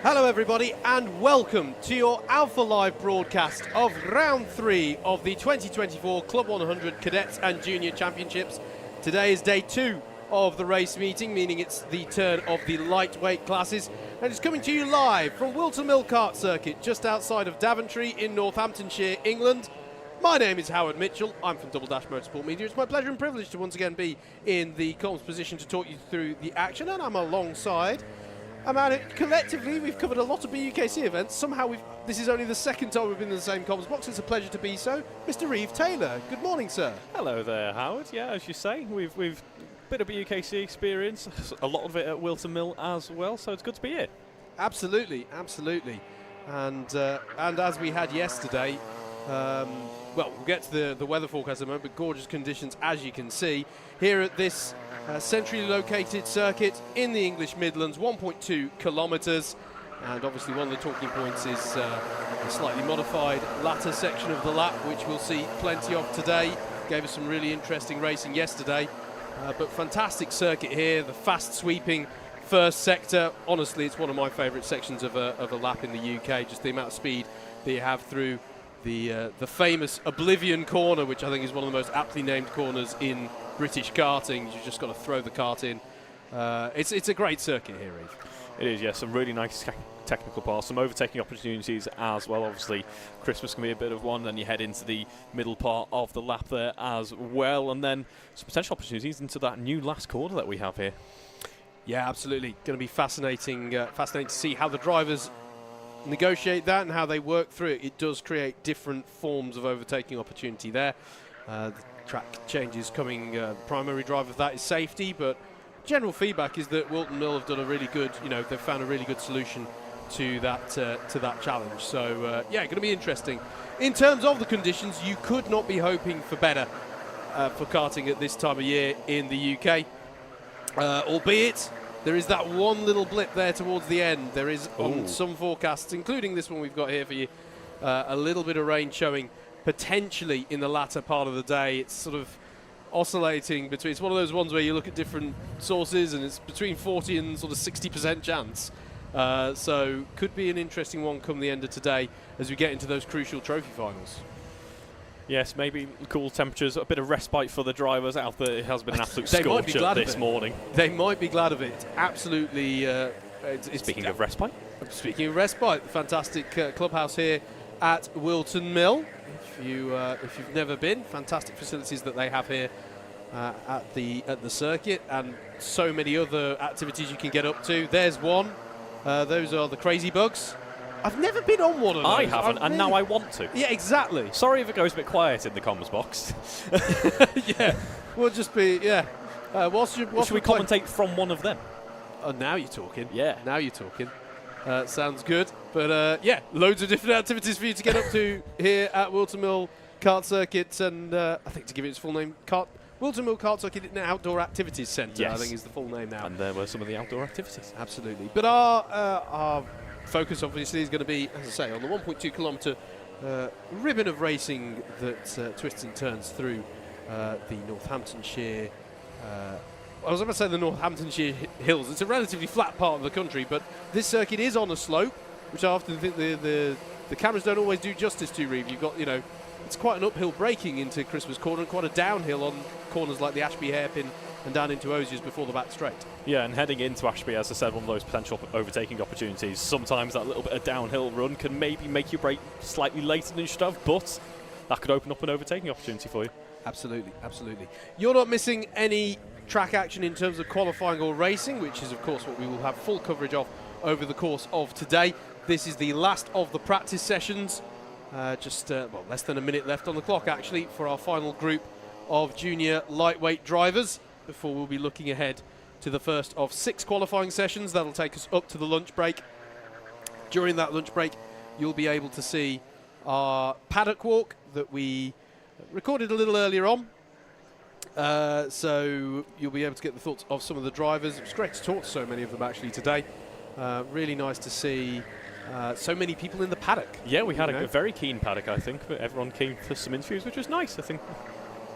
Hello everybody and welcome to your Alpha Live broadcast of round 3 of the 2024 Club 100 Cadets and Junior Championships. Today is day 2 of the race meeting, meaning it's the turn of the lightweight classes, and it's coming to you live from Whilton Mill Kart Circuit just outside of Daventry in Northamptonshire, England. My name is Howard Mitchell, I'm from Double Dash Motorsport Media. It's my pleasure and privilege to once again be in the comms position to talk you through the action, and I'm alongside collectively, we've covered a lot of BUKC events. Somehow, this is only the second time we've been in the same comms box. It's a pleasure to be so. Mr. Reeve Taylor, good morning, sir. Hello there, Howard. Yeah, as you say, we've a bit of BUKC experience, a lot of it at Whilton Mill as well, so it's good to be here. Absolutely, absolutely. And as we had yesterday, well, we'll get to the weather forecast in a moment, but gorgeous conditions, as you can see, here at this centrally located circuit in the English Midlands, 1.2 kilometres, and obviously one of the talking points is a slightly modified latter section of the lap, which we'll see plenty of today. Gave us some really interesting racing yesterday, but fantastic circuit here, the fast sweeping first sector. Honestly, it's one of my favourite sections of a lap in the UK, just the amount of speed that you have through the famous Oblivion corner, which I think is one of the most aptly named corners in British karting. You've just got to throw the kart in. It's a great circuit here, Reeve. It is, yes, some really nice technical parts, some overtaking opportunities as well. Obviously, Christmas can be a bit of one, then you head into the middle part of the lap there as well, and then some potential opportunities into that new last corner that we have here. Yeah, absolutely. Going to be fascinating to see how the drivers negotiate that and how they work through it. It does create different forms of overtaking opportunity there. The track changes coming, the primary driver of that is safety, but general feedback is that Whilton Mill have done a really good, they've found a really good solution to that challenge. So yeah, going to be interesting. In terms of the conditions, you could not be hoping for better for karting at this time of year in the UK, albeit there is that one little blip there towards the end. There is on some forecasts, including this one we've got here for you, a little bit of rain showing potentially in the latter part of the day. It's sort of oscillating between, it's one of those ones where you look at different sources and it's between 40 and sort of 60% chance. So could be an interesting one come the end of today as we get into those crucial trophy finals. Yes, maybe cool temperatures, a bit of respite for the drivers out there. It has been an absolute scorcher this morning. They might be glad of it. Absolutely. Speaking of respite, the fantastic clubhouse here at Whilton Mill. If you've never been, fantastic facilities that they have here at the circuit, and so many other activities you can get up to. There's one. Those are the Crazy Bugs. I've never been on one of those. I haven't, and now I want to. Yeah, exactly. Sorry if it goes a bit quiet in the comms box. Yeah, we'll just be, yeah. Should we commentate from one of them? Oh, now you're talking. Yeah. Now you're talking. Sounds good. But yeah, loads of different activities for you to get up to here at Whilton Mill Kart Circuit, and I think to give it its full name, Whilton Mill Kart Circuit and Outdoor Activities Centre, yes. I think is the full name now. And there were some of the outdoor activities. Absolutely. But our focus obviously is going to be, as I say, on the 1.2 kilometre ribbon of racing that twists and turns through the Northamptonshire. I was going to say the Northamptonshire hills. It's a relatively flat part of the country, but this circuit is on a slope, which I often think the cameras don't always do justice to, Reeve. You've got, it's quite an uphill braking into Christmas Corner and quite a downhill on corners like the Ashby Hairpin and down into Osiers before the back straight. Yeah, and heading into Ashby, as I said, one of those potential overtaking opportunities. Sometimes that little bit of downhill run can maybe make you brake slightly later than you should have, but that could open up an overtaking opportunity for you. Absolutely, absolutely. You're not missing any track action in terms of qualifying or racing, which is, of course, what we will have full coverage of over the course of today. This is the last of the practice sessions. Well, less than a minute left on the clock, actually, for our final group of junior lightweight drivers before we'll be looking ahead to the first of 6 qualifying sessions. That'll take us up to the lunch break. During that lunch break, you'll be able to see our paddock walk that we recorded a little earlier on. So you'll be able to get the thoughts of some of the drivers. It was great to talk to so many of them actually today. Really nice to see so many people in the paddock. Yeah, we had a very keen paddock, I think. But everyone came for some interviews, which was nice, I think.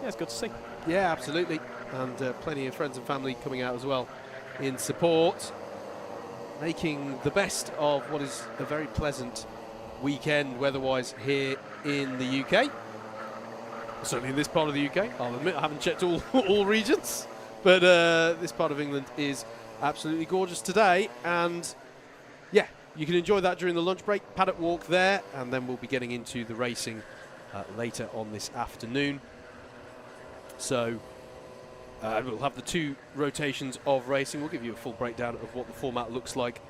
Yeah, it's good to see. Yeah, absolutely. And plenty of friends and family coming out as well in support. making the best of what is a very pleasant weekend weather-wise here in the UK. Certainly in this part of the UK. I'll admit I haven't checked all regions, but this part of England is absolutely gorgeous today. And yeah, you can enjoy that during the lunch break. Paddock walk there, and then we'll be getting into the racing later on this afternoon. So we'll have the 2 rotations of racing. We'll give you a full breakdown of what the format looks like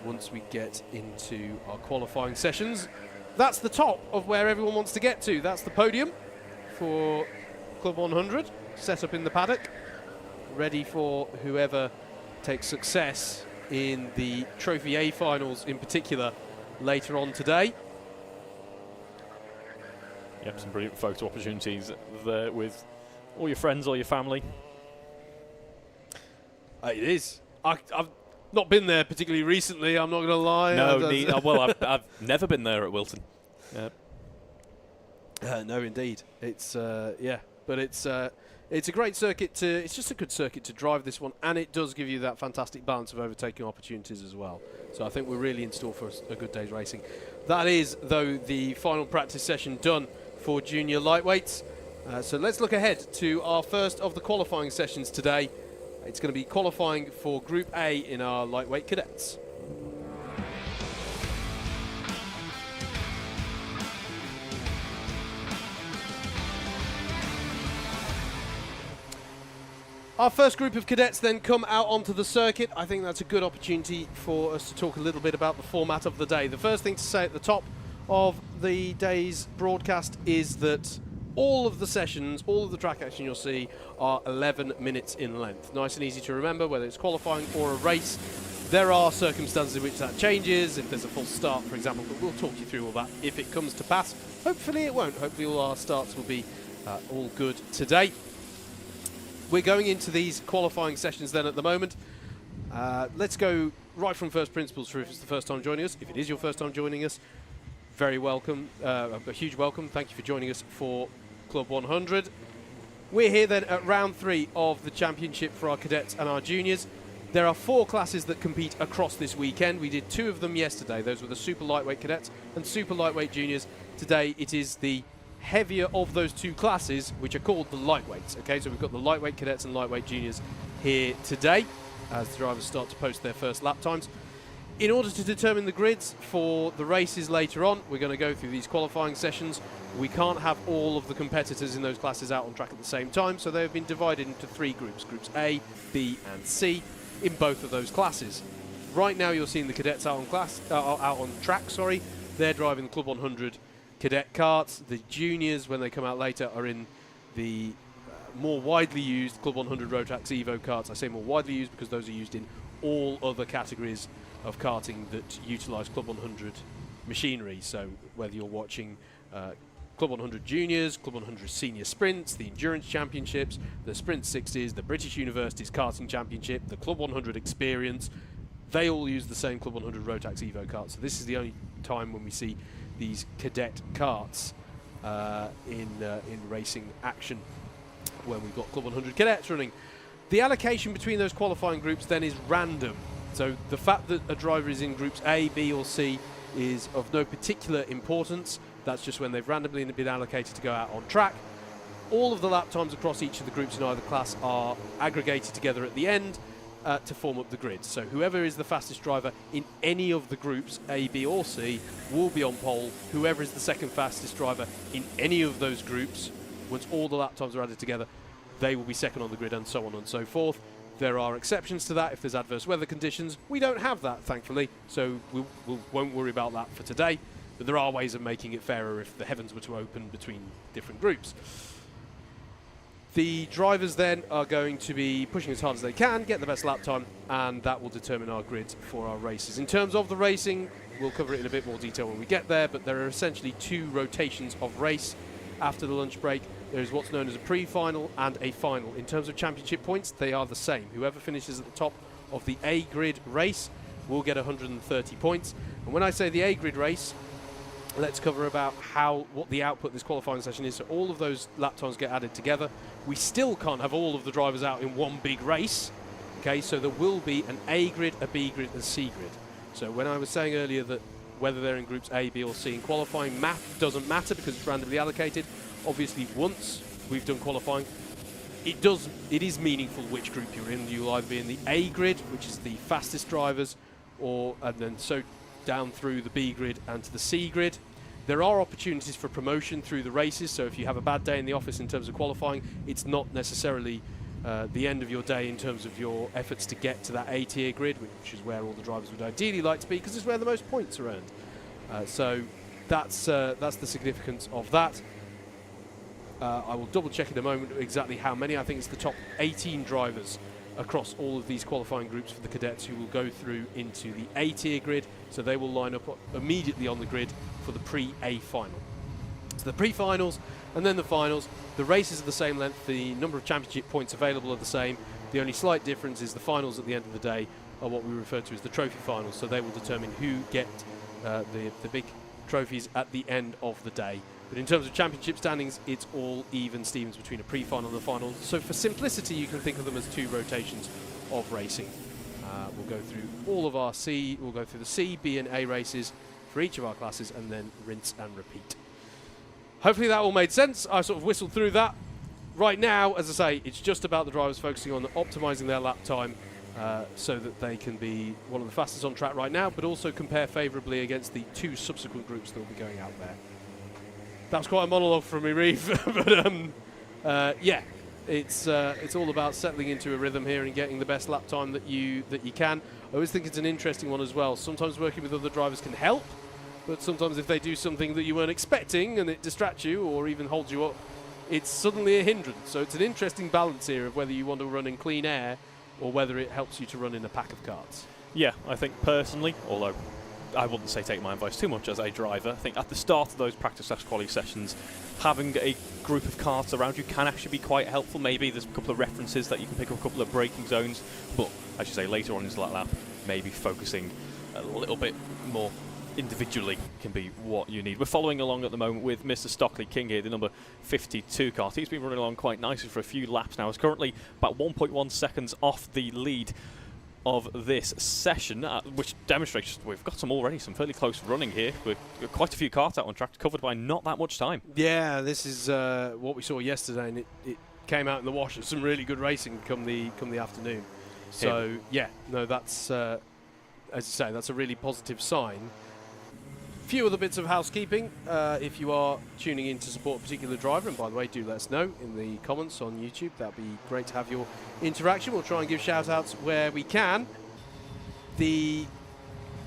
once we get into our qualifying sessions. That's the top of where everyone wants to get to. That's the podium for Club 100, set up in the paddock, ready for whoever takes success in the Trophy A finals in particular later on today. Yep, some brilliant photo opportunities there with all your friends, all your family. It is. I've not been there particularly recently, I'm not going to lie. No, well, I've never been there at Whilton. No, indeed. It's but it's a great circuit it's just a good circuit to drive, this one, and it does give you that fantastic balance of overtaking opportunities as well. So I think we're really in store for a good day's racing. That is, though, the final practice session done for junior lightweights. So let's look ahead to our first of the qualifying sessions today. It's going to be qualifying for Group A in our lightweight cadets. Our first group of cadets then come out onto the circuit. I think that's a good opportunity for us to talk a little bit about the format of the day. The first thing to say at the top of the day's broadcast is that all of the sessions, all of the track action you'll see are 11 minutes in length. Nice and easy to remember, whether it's qualifying or a race. There are circumstances in which that changes, if there's a full start, for example, but we'll talk you through all that if it comes to pass. Hopefully it won't. Hopefully all our starts will be all good today. We're going into these qualifying sessions then at the moment. Let's go right from first principles for if it's the first time joining us. If it is your first time joining us, very welcome, a huge welcome. Thank you for joining us for Club 100. We're here then at round 3 of the championship for our cadets and our juniors. There are 4 classes that compete across this weekend. We did 2 of them yesterday. Those were the super lightweight cadets and super lightweight juniors. Today it is the heavier of those 2 classes, which are called the lightweights. Okay, so we've got the lightweight cadets and lightweight juniors here today as the drivers start to post their first lap times. In order to determine the grids for the races later on, we're going to go through these qualifying sessions. We can't have all of the competitors in those classes out on track at the same time, so they have been divided into 3 groups, groups A, B and C, in both of those classes. Right now you're seeing the cadets out on track. They're driving the Club 100 cadet karts. The juniors, when they come out later, are in the more widely used Club 100 Rotax Evo karts. I say more widely used because those are used in all other categories of karting that utilise Club 100 machinery. So whether you're watching Club 100 Juniors, Club 100 Senior Sprints, the Endurance Championships, the Sprint 60s, the British Universities Karting Championship, the Club 100 Experience, they all use the same Club 100 Rotax Evo karts. So this is the only time when we see these cadet karts in racing action, when we've got Club 100 cadets running. The allocation between those qualifying groups then is random. So the fact that a driver is in groups A, B or C is of no particular importance. That's just when they've randomly been allocated to go out on track. All of the lap times across each of the groups in either class are aggregated together at the end to form up the grid. So whoever is the fastest driver in any of the groups, A, B or C, will be on pole. Whoever is the second fastest driver in any of those groups, once all the lap times are added together, they will be second on the grid, and so on and so forth. There are exceptions to that if there's adverse weather conditions. We don't have that, thankfully, so we won't worry about that for today. But there are ways of making it fairer if the heavens were to open between different groups. The drivers then are going to be pushing as hard as they can, get the best lap time, and that will determine our grid for our races. In terms of the racing, we'll cover it in a bit more detail when we get there, but there are essentially 2 rotations of race after the lunch break. There is what's known as a pre-final and a final. In terms of championship points, they are the same. Whoever finishes at the top of the A grid race will get 130 points. And when I say the A grid race, let's cover about what the output of this qualifying session is. So all of those lap times get added together. We still can't have all of the drivers out in one big race. Okay, so there will be an A grid, a B grid, and a C grid. So when I was saying earlier that whether they're in groups A, B, or C in qualifying, math doesn't matter because it's randomly allocated. Obviously, once we've done qualifying, it is meaningful which group you're in. You'll either be in the A grid, which is the fastest drivers, and then so down through the B grid and to the C grid. There are opportunities for promotion through the races, so if you have a bad day in the office in terms of qualifying, it's not necessarily the end of your day in terms of your efforts to get to that A tier grid, which is where all the drivers would ideally like to be, because it's where the most points are earned. So that's the significance of that. I will double check in a moment exactly how many. I think it's the top 18 drivers across all of these qualifying groups for the cadets who will go through into the A tier grid, so they will line up immediately on the grid for the pre-A final. So the pre-finals and then the finals, the races are the same length, the number of championship points available are the same. The only slight difference is the finals at the end of the day are what we refer to as the trophy finals, so they will determine who get the big trophies at the end of the day. But in terms of championship standings, it's all even Stevens between a pre-final and a final. So for simplicity, you can think of them as 2 rotations of racing. We'll go through all of our we'll go through the C, B, and A races for each of our classes, and then rinse and repeat. Hopefully that all made sense. I sort of whistled through that. Right now, as I say, it's just about the drivers focusing on optimizing their lap time so that they can be one of the fastest on track right now, but also compare favorably against the 2 subsequent groups that will be going out there. That was quite a monologue from me, Reeve, but yeah, it's all about settling into a rhythm here and getting the best lap time that you can. I always think it's an interesting one as well. Sometimes working with other drivers can help, but sometimes if they do something that you weren't expecting and it distracts you or even holds you up, it's suddenly a hindrance. So it's an interesting balance here of whether you want to run in clean air or whether it helps you to run in a pack of karts. Yeah, I think personally, although I wouldn't say take my advice too much as a driver, I think at the start of those practice/quali sessions, having a group of karts around you can actually be quite helpful. Maybe there's a couple of references that you can pick up, a couple of braking zones, but as you say, later on into that lap, maybe focusing a little bit more individually can be what you need. We're following along at the moment with Mr. Stockley King here, the number 52 kart. He's been running along quite nicely for a few laps now. He's currently about 1.1 seconds off the lead of this session, which demonstrates we've got some fairly close running here. We've got quite a few karts out on track, covered by not that much time. Yeah, this is what we saw yesterday, and it came out in the wash. Some really good racing come the afternoon. So yeah, no, that's as you say, that's a really positive sign. Few other bits of housekeeping. If you are tuning in to support a particular driver, and by the way, do let us know in the comments on YouTube. That'd be great to have your interaction. We'll try and give shout-outs where we can. The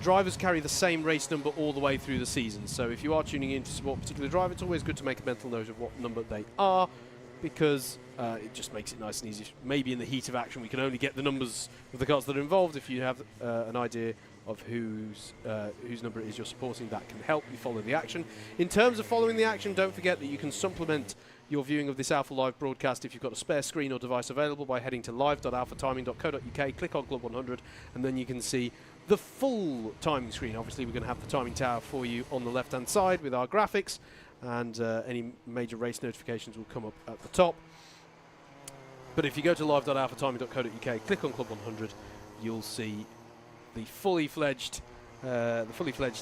drivers carry the same race number all the way through the season. So if you are tuning in to support a particular driver, it's always good to make a mental note of what number they are, because it just makes it nice and easy. Maybe in the heat of action, we can only get the numbers of the cars that are involved. If you have an idea of whose number it is you're supporting, that can help you follow the action. In terms of following the action, don't forget that you can supplement your viewing of this Alpha Live broadcast if you've got a spare screen or device available by heading to live.alphatiming.co.uk, click on CLUB100, and then you can see the full timing screen. Obviously, we're going to have the timing tower for you on the left-hand side with our graphics, and any major race notifications will come up at the top. But if you go to live.alphatiming.co.uk, click on CLUB100, you'll see the fully fledged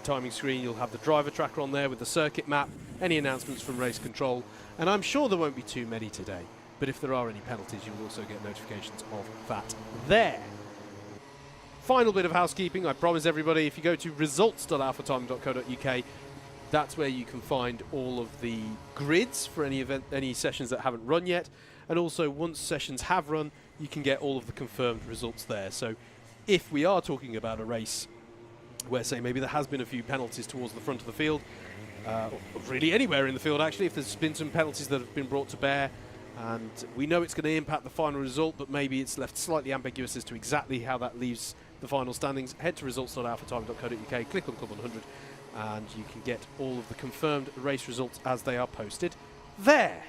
timing screen. You'll have the driver tracker on there with the circuit map, any announcements from race control, and I'm sure there won't be too many today, but if there are any penalties, you'll also get notifications of that there. Final bit of housekeeping, I promise everybody, if you go to results.alphatiming.co.uk, that's where you can find all of the grids for any sessions that haven't run yet, and also once sessions have run, you can get all of the confirmed results there. So if we are talking about a race where, say, maybe there has been a few penalties towards the front of the field, really anywhere in the field actually, if there's been some penalties that have been brought to bear, and we know it's going to impact the final result, but maybe it's left slightly ambiguous as to exactly how that leaves the final standings, head to results.alphatiming.co.uk, click on CLUB100, and you can get all of the confirmed race results as they are posted there.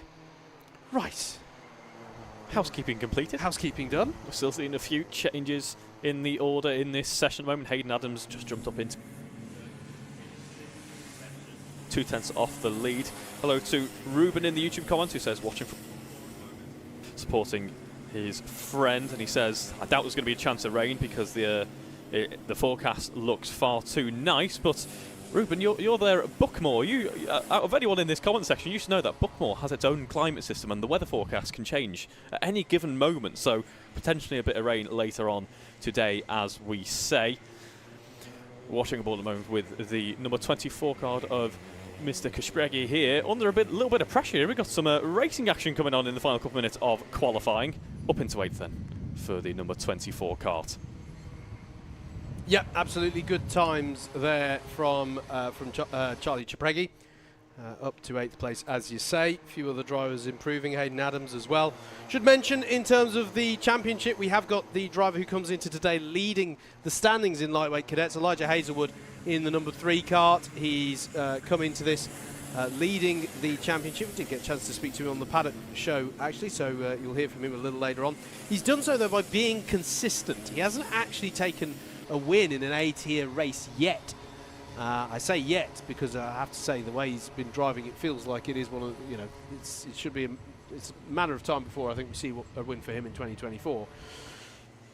Right. Housekeeping completed. Housekeeping done. We're still seeing a few changes in the order in this session at the moment. Hayden Adams just jumped up into 2/10 off the lead. Hello to Ruben in the YouTube comments, who says watching from supporting his friend, and he says, I doubt there's going to be a chance of rain because the forecast looks far too nice. But Ruben, you're there at Buckmore. Out of anyone in this comment section, you should know that Buckmore has its own climate system, and the weather forecast can change at any given moment. So potentially a bit of rain later on today, as we say. Watching a ball at the moment with the number 24 card of Mr. Kashpregi here, under a little bit of pressure here. We've got some racing action coming on in the final couple of minutes of qualifying. Up into 8th then for the number 24 kart. Yep, absolutely good times there from Charlie Cipregi. Up to 8th place, as you say. A few other drivers improving, Hayden Adams as well. Should mention, in terms of the championship, we have got the driver who comes into today leading the standings in lightweight cadets, Elijah Hazelwood, in the number 3 kart. He's come into this leading the championship. We did get a chance to speak to him on the Paddock show, actually, so you'll hear from him a little later on. He's done so, though, by being consistent. He hasn't actually taken a win in an A-tier race yet. I say yet because I have to say the way he's been driving, it feels like it is one of, you know, it should be it's a matter of time before I think we see a win for him in 2024.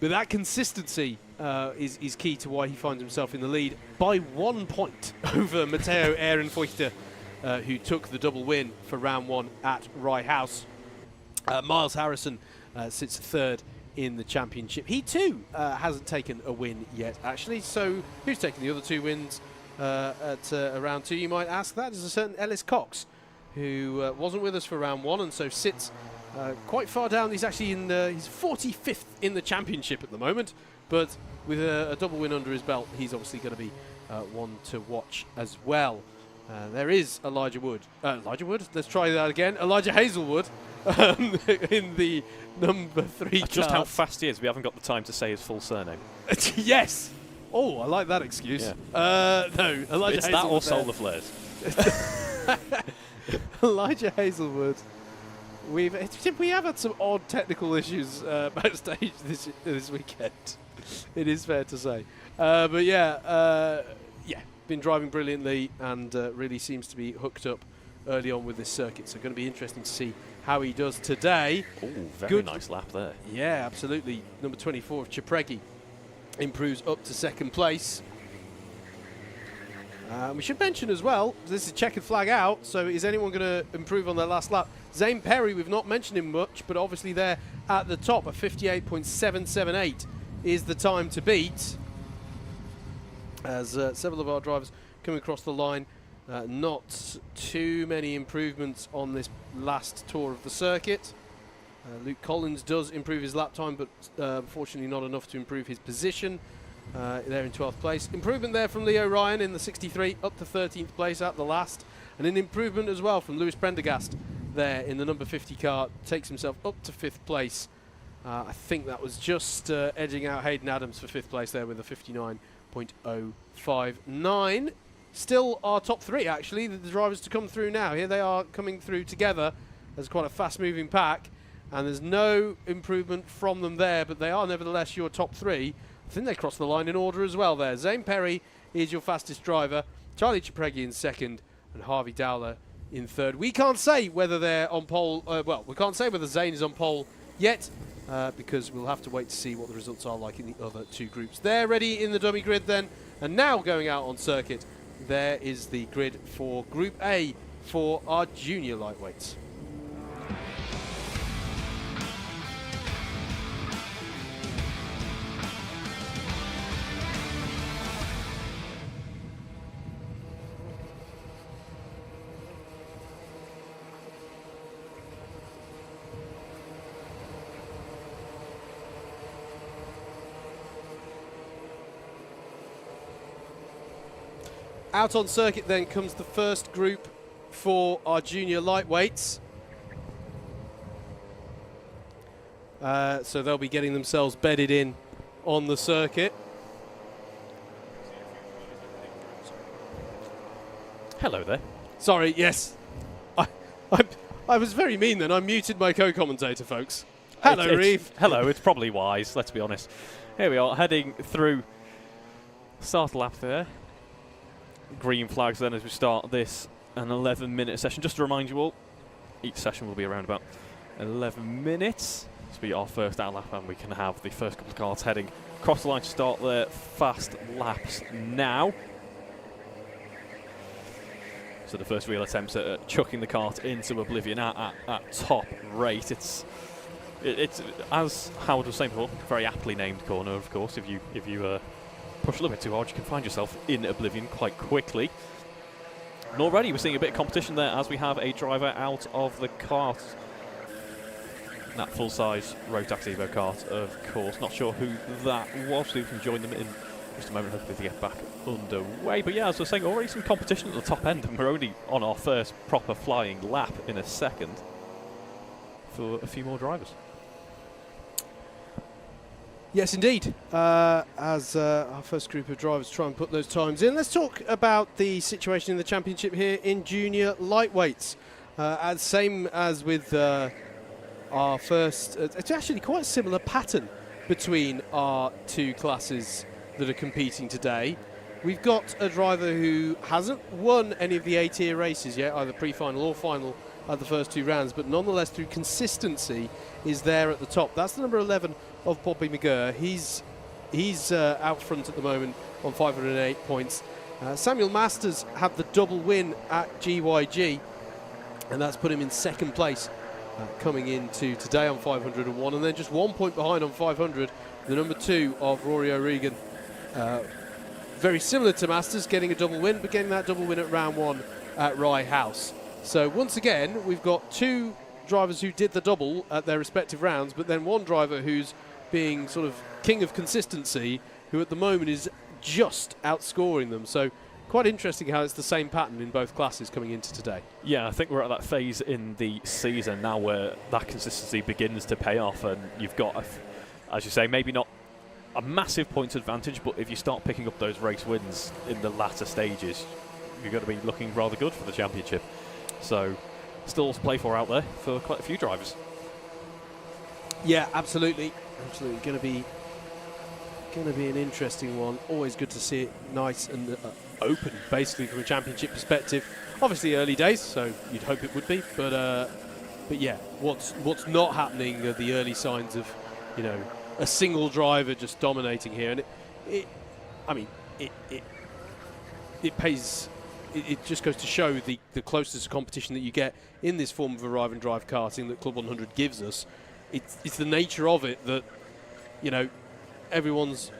But that consistency is key to why he finds himself in the lead by 1 point over Matteo Ehrenfeuchter, who took the double win for round 1 at Rye House. Miles Harrison sits 3rd in the championship. He too hasn't taken a win yet, actually. So who's taken the other 2 wins at round 2, you might ask? That is a certain Ellis Cox, who wasn't with us for round 1 and so sits quite far down. He's actually in he's 45th in the championship at the moment, but with a double win under his belt, he's obviously going to be one to watch as well. There is Elijah Wood. Let's try that again. Elijah Hazelwood in the number 3 That's just how fast he is. We haven't got the time to say his full surname. Yes. Oh, I like that excuse. Yeah. No, Elijah it's Hazelwood. That or solar flares. Elijah Hazelwood. We have had some odd technical issues backstage this weekend. It is fair to say. But yeah, been driving brilliantly and really seems to be hooked up early on with this circuit. So going to be interesting to see how he does today. Oh, very nice lap there. Yeah, absolutely. Number 24 of Cipregi improves up to 2nd place. We should mention as well, this is checkered flag out, so is anyone going to improve on their last lap? Zane Perry, we've not mentioned him much, but obviously there at the top, a 58.778 is the time to beat. As several of our drivers coming across the line, not too many improvements on this last tour of the circuit. Luke Collins does improve his lap time, but unfortunately not enough to improve his position. There in 12th place. Improvement there from Leo Ryan in the 63, up to 13th place at the last. And an improvement as well from Lewis Prendergast there in the number 50 car. Takes himself up to 5th place. I think that was just edging out Hayden Adams for 5th place there with a 59.059. Still our top 3, actually, the drivers to come through now. Here they are coming through together as quite a fast-moving pack. And there's no improvement from them there, but they are nevertheless your top 3. I think they cross the line in order as well there. Zane Perry is your fastest driver, Charlie Cipregi in 2nd, and Harvey Dowler in 3rd. We can't say whether they're on pole, we can't say whether Zane is on pole yet, because we'll have to wait to see what the results are like in the other 2 groups. They're ready in the dummy grid then, and now going out on circuit, there is the grid for Group A for our junior lightweights. Out on circuit then comes the first group for our junior lightweights. So they'll be getting themselves bedded in on the circuit. Hello there. Sorry, yes. I was very mean then. I muted my co-commentator, folks. Hello, Reeve. Hello, it's probably wise, let's be honest. Here we are, heading through start lap there. Green flags then as we start this an 11-minute session. Just to remind you all, each session will be around about 11 minutes. This will be our first out lap, and we can have the first couple of cars heading across the line to start their fast laps now. So the first real attempts at chucking the kart into oblivion at top rate. It's as Howard was saying before, very aptly named corner, of course. If you push a little bit too hard, you can find yourself in oblivion quite quickly. And already we're seeing a bit of competition there as we have a driver out of the kart. That full-size Rotax Evo kart, of course. Not sure who that was. We can join them in just a moment, hopefully, to get back underway. But yeah, as I was saying, already some competition at the top end, and we're only on our first proper flying lap in a second for a few more drivers. Yes, indeed. As our first group of drivers try and put those times in, let's talk about the situation in the championship here in junior lightweights. Same as with our first, it's actually quite a similar pattern between our two classes that are competing today. We've got a driver who hasn't won any of the A-tier races yet, either pre-final or final at the first two rounds, but nonetheless through consistency is there at the top. That's the number 11 of Bobby McGurr. He's out front at the moment on 508 points. Samuel Masters had the double win at GYG, and that's put him in second place coming into today on 501, and then just 1 point behind on 500, the number 2 of Rory O'Regan. Very similar to Masters, getting a double win, but getting that double win at round 1 at Rye House. So once again, we've got two drivers who did the double at their respective rounds, but then one driver who's being sort of king of consistency, who at the moment is just outscoring them. So quite interesting how it's the same pattern in both classes coming into today. Yeah, I think we're at that phase in the season now where that consistency begins to pay off, and you've got, as you say, maybe not a massive points advantage, but if you start picking up those race wins in the latter stages, you're going to be looking rather good for the championship. So still to play for out there for quite a few drivers. Yeah, absolutely. Absolutely. Going to be an interesting one. Always good to see it nice and open, basically, from a championship perspective. Obviously early days, so you'd hope it would be, but yeah, what's not happening are the early signs of, you know, a single driver just dominating here, and it pays. It just goes to show the closest competition that you get in this form of arrive and drive karting that Club 100 gives us. It's the nature of it that, you know, everyone's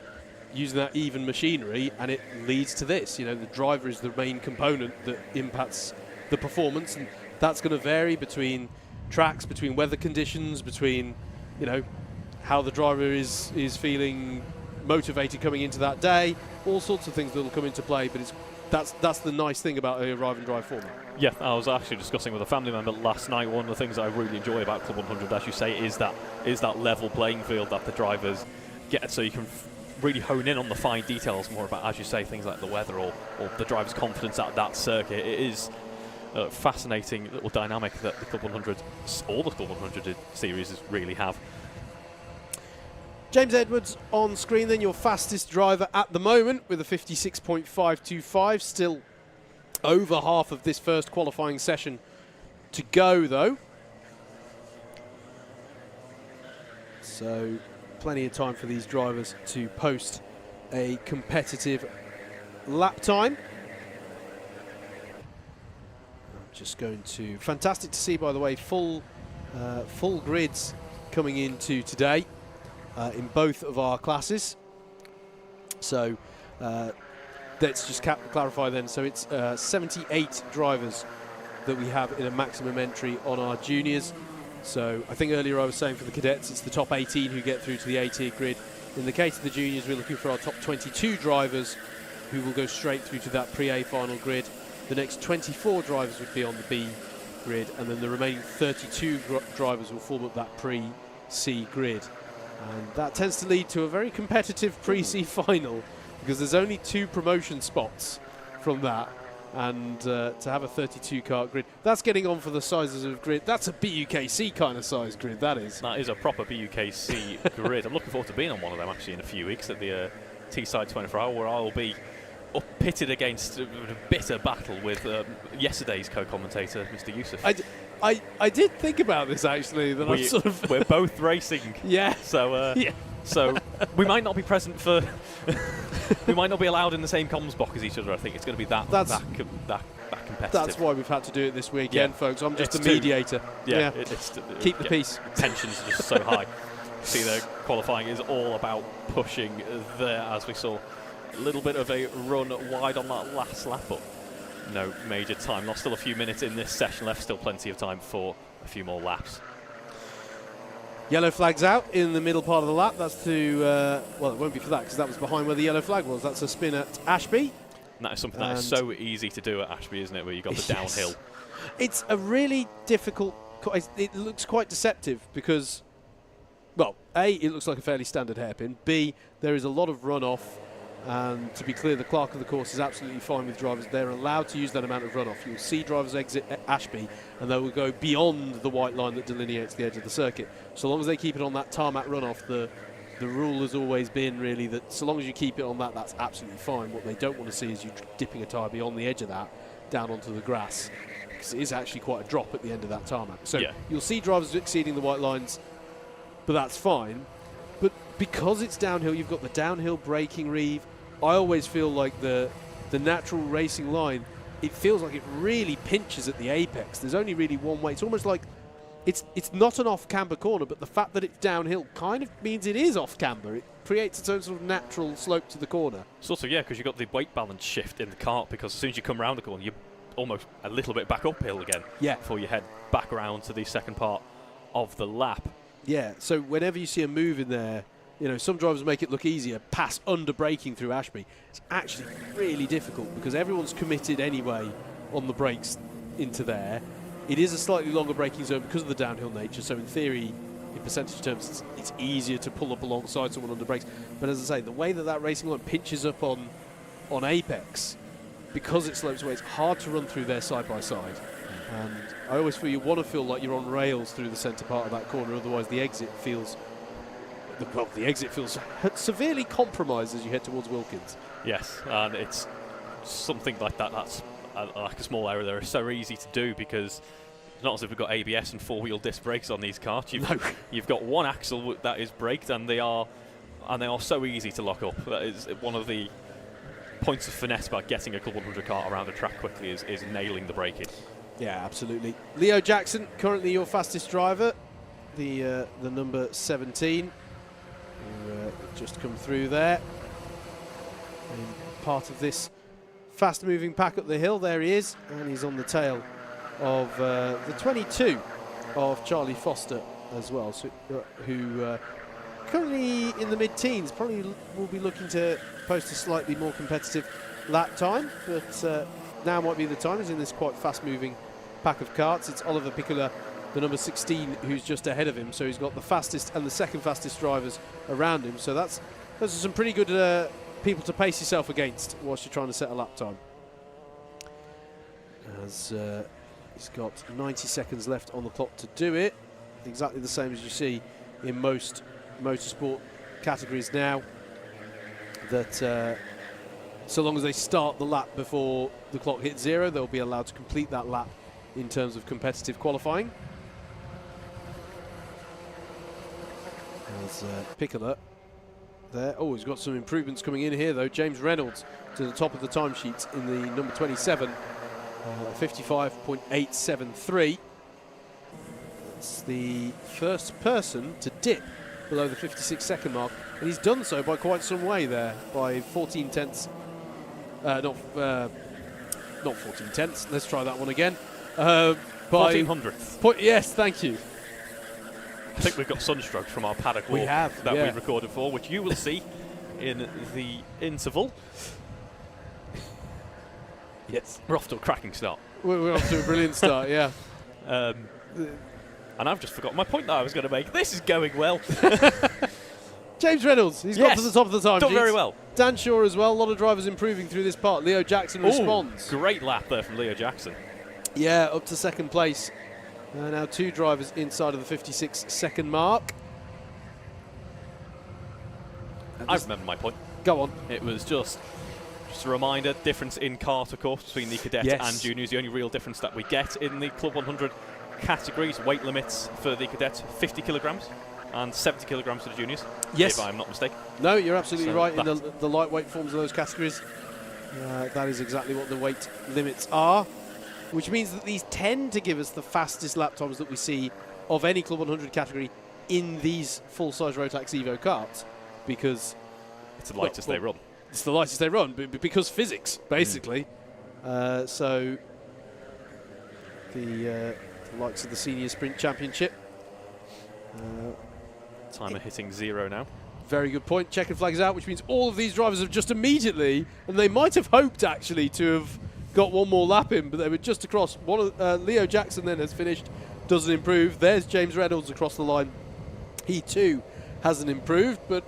using that even machinery, and it leads to this. You know, the driver is the main component that impacts the performance, and that's going to vary between tracks, between weather conditions, between, you know, how the driver is feeling motivated coming into that day. All sorts of things that will come into play, but that's the nice thing about a arrive and drive format. Yeah, I was actually discussing with a family member last night. One of the things I really enjoy about Club 100, as you say, is that level playing field that the drivers get, so you can really hone in on the fine details more about, as you say, things like the weather or the driver's confidence at that circuit. It is a fascinating little dynamic that the Club 100, all the Club 100 series really have. James Edwards on screen then, your fastest driver at the moment with a 56.525, still over half of this first qualifying session to go though. So plenty of time for these drivers to post a competitive lap time. I'm just going to, fantastic to see, by the way, full grids coming into today. In both of our classes. So let's just clarify then. So it's 78 drivers that we have in a maximum entry on our juniors. So I think earlier I was saying for the cadets it's the top 18 who get through to the A-tier grid. In the case of the juniors, we're looking for our top 22 drivers who will go straight through to that pre-A final grid. The next 24 drivers would be on the B grid, and then the remaining 32 drivers will form up that pre-C grid. And that tends to lead to a very competitive pre-C final, because there's only 2 promotion spots from that. And to have a 32 kart grid, that's getting on for the sizes of grid. That's a BUKC kind of size grid, that is. That is a proper BUKC grid. I'm looking forward to being on one of them actually in a few weeks at the Teesside 24-hour, where I will be pitted against a bitter battle with yesterday's co-commentator, Mr. Youssef. I did think about this actually. That I sort of we're both racing. Yeah. So yeah. so we might not be present for. We might not be allowed in the same comms box as each other. I think it's going to be that competitive. That's why we've had to do it this weekend, folks. I'm just the mediator. Yeah. Keep the peace. Tensions are just so high. See, the qualifying is all about pushing there, as we saw a little bit of a run wide on that last lap, but no major time lost. Still a few minutes in this session left. Still plenty of time for a few more laps. Yellow flag's out in the middle part of the lap. That's to, well, it won't be for that because that was behind where the yellow flag was. That's a spin at Ashby. And that is something that is so easy to do at Ashby, isn't it, where you've got the downhill. It's a really difficult, it looks quite deceptive because, well, A, it looks like a fairly standard hairpin. B, there is a lot of runoff. And to be clear, the clerk of the course is absolutely fine with drivers. They're allowed to use that amount of runoff. You'll see drivers exit at Ashby, and they will go beyond the white line that delineates the edge of the circuit. So long as they keep it on that tarmac runoff, the rule has always been really that so long as you keep it on that, that's absolutely fine. What they don't want to see is you dipping a tyre beyond the edge of that down onto the grass, because it is actually quite a drop at the end of that tarmac. So you'll see drivers exceeding the white lines, but that's fine. But because it's downhill, you've got the downhill braking, Reeve. I always feel like the natural racing line, it feels like it really pinches at the apex. There's only really one way. It's almost like it's not an off-camber corner, but the fact that it's downhill kind of means it is off-camber. It creates its own sort of natural slope to the corner. Sort of, yeah, because you've got the weight balance shift in the kart, because as soon as you come around the corner, you're almost a little bit back uphill again before you head back around to the second part of the lap. Yeah, so whenever you see a move in there, you know, some drivers make it look easier, pass under braking through Ashby. It's actually really difficult because everyone's committed anyway on the brakes into there. It is a slightly longer braking zone because of the downhill nature, so in theory, in percentage terms, it's easier to pull up alongside someone under brakes. But as I say, the way that racing line pinches up on apex, because it slopes away, it's hard to run through there side by side. And I always feel you want to feel like you're on rails through the centre part of that corner, otherwise the exit feels severely compromised as you head towards Wilkins. Yes, and it's something like that. That's like a small error there. It's so easy to do because it's not as if we've got ABS and four-wheel disc brakes on these karts. You've got one axle that is braked, and they are so easy to lock up. That is one of the points of finesse about getting a Club 100 kart around a track quickly is nailing the braking. Yeah, absolutely. Leo Jackson, currently your fastest driver, the number 17, who just come through there. And part of this fast-moving pack up the hill, there he is, and he's on the tail of the 22 of Charlie Foster as well, so, who currently in the mid-teens, probably will be looking to post a slightly more competitive lap time, but now might be the time. He's in this quite fast-moving pack of karts. It's Oliver Piccola, the number 16, who's just ahead of him, so he's got the fastest and the second fastest drivers around him, so those are some pretty good people to pace yourself against whilst you're trying to set a lap time. As he's got 90 seconds left on the clock to do it, exactly the same as you see in most motorsport categories now, that so long as they start the lap before the clock hits zero, they'll be allowed to complete that lap in terms of competitive qualifying. There's Piccola there. Oh, he's got some improvements coming in here though. James Reynolds to the top of the timesheets in the number 27, 55.873. That's the first person to dip below the 56-second mark, and he's done so by quite some way there, by 14 tenths. Not 14 tenths. Let's try that one again. 14 hundredths. Yes, thank you. I think we've got sunstroke from our paddock walk that we recorded for, which you will see in the interval. Yes. We're off to a cracking start. We're off to a brilliant start, yeah. And I've just forgotten my point that I was going to make. This is going well. James Reynolds, he's got to the top of the time. Done very well. Dan Shaw as well. A lot of drivers improving through this part. Leo Jackson responds. Great lap there from Leo Jackson. Yeah, up to second place. Now two drivers inside of the 56-second mark. I remember my point. Go on. It was just a reminder, difference in kart, of course, between the cadet and juniors. The only real difference that we get in the Club 100 categories, weight limits for the cadets, 50 kilograms and 70 kilograms for the juniors. Yes. If I'm not mistaken. No, you're absolutely So right. In the lightweight forms of those categories, that is exactly what the weight limits are, which means that these tend to give us the fastest lap times that we see of any Club 100 category in these full-size Rotax Evo karts, because it's the lightest they run. It's the lightest they run, because physics, basically. So the likes of the Senior Sprint Championship. Timer hitting 0 now. Very good point. Checkered flag is out, which means all of these drivers have just immediately, and they might have hoped actually to have got one more lap in, but they were just across. Leo Jackson then has finished, doesn't improve. There's James Reynolds across the line. He too hasn't improved, but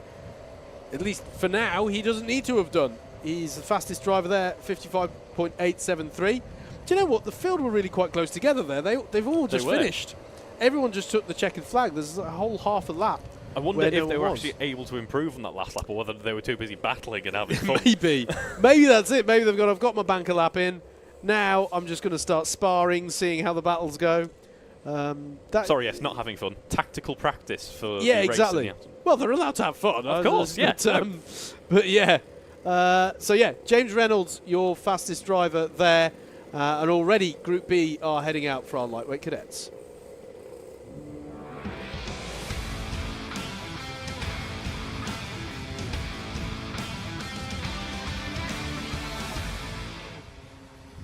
at least for now, he doesn't need to have done. He's the fastest driver there, 55.873. Do you know what? The field were really quite close together there. They've all just finished. Everyone just took the checkered flag. There's a whole half a lap. I wonder if they were actually able to improve on that last lap, or whether they were too busy battling and having fun. Maybe that's it. Maybe they've gone, I've got my banker lap in. Now I'm just going to start sparring, seeing how the battles go. Sorry, yes, not having fun. Tactical practice for yeah, the exactly. Race, well, they're allowed to have fun, of course. Yeah, but yeah. So yeah, James Reynolds, your fastest driver there, and already Group B are heading out for our lightweight cadets.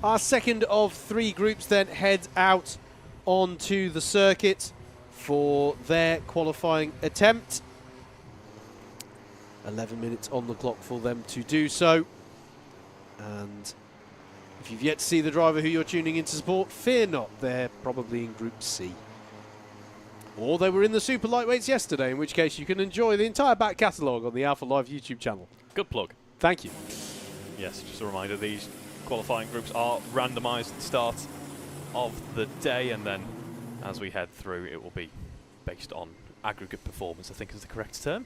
Our second of 3 groups then heads out onto the circuit for their qualifying attempt. 11 minutes on the clock for them to do so. And if you've yet to see the driver who you're tuning in to support, fear not, they're probably in Group C. Or they were in the super lightweights yesterday, in which case you can enjoy the entire back catalogue on the Alpha Live YouTube channel. Good plug. Thank you. Yes, just a reminder, these qualifying groups are randomised at the start of the day, and then as we head through, it will be based on aggregate performance, I think is the correct term,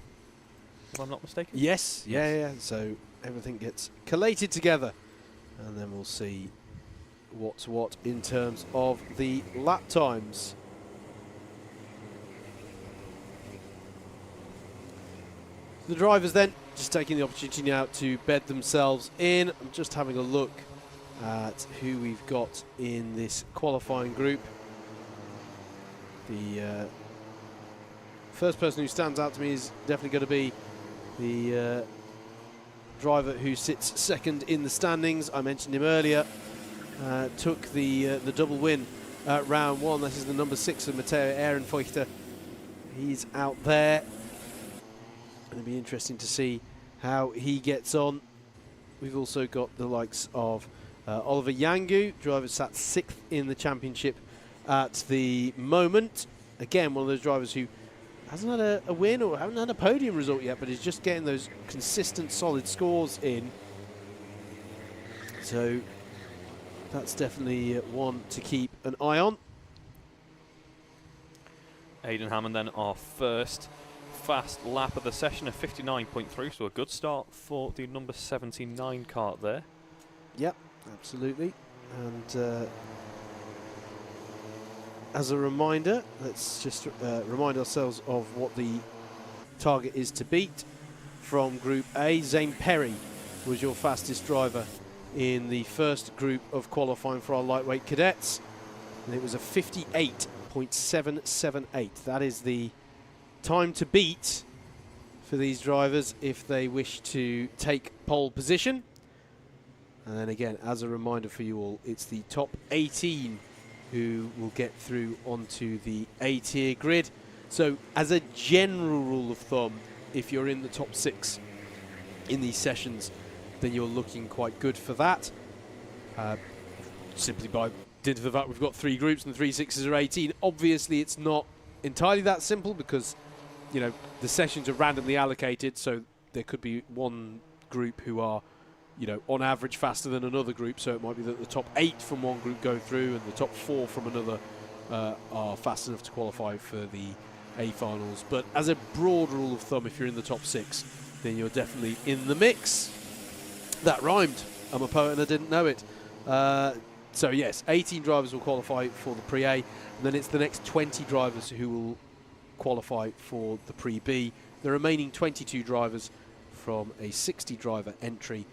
if I'm not mistaken. Yes, yeah. So everything gets collated together, and then we'll see what's what in terms of the lap times. The drivers then just taking the opportunity now to bed themselves in. I'm just having a look at who we've got in this qualifying group. The first person who stands out to me is definitely going to be the driver who sits second in the standings. I mentioned him earlier. Took the double win at round 1. This is the number 6 of Matteo Ehrenfeuchter. He's out there. It'll be interesting to see how he gets on. We've also got the likes of Oliver Yangu, driver sat 6th in the championship at the moment. Again, one of those drivers who hasn't had a win or haven't had a podium result yet, but is just getting those consistent, solid scores in. So that's definitely one to keep an eye on. Aidan Hammond then our first fast lap of the session, a 59.3, so a good start for the number 79 kart there. Yep, absolutely. And as a reminder, let's just remind ourselves of what the target is to beat from Group A. Zane Perry was your fastest driver in the first group of qualifying for our lightweight cadets, and it was a 58.778. That is the time to beat for these drivers if they wish to take pole position. And then again, as a reminder for you all, it's the top 18 who will get through onto the A-tier grid. So as a general rule of thumb, if you're in the top 6 in these sessions, then you're looking quite good for that. Simply by dint of the fact we've got 3 groups and 3 6s are 18. Obviously it's not entirely that simple, because you know the sessions are randomly allocated, so there could be one group who are on average faster than another group, so it might be that the top 8 from one group go through and the top 4 from another are fast enough to qualify for the A finals. But as a broad rule of thumb, if you're in the top 6, then you're definitely in the mix. That rhymed. I'm a poet and I didn't know it. So yes, 18 drivers will qualify for the Pre-A, and then it's the next 20 drivers who will qualify for the Pre-B. The remaining 22 drivers from a 60 driver entry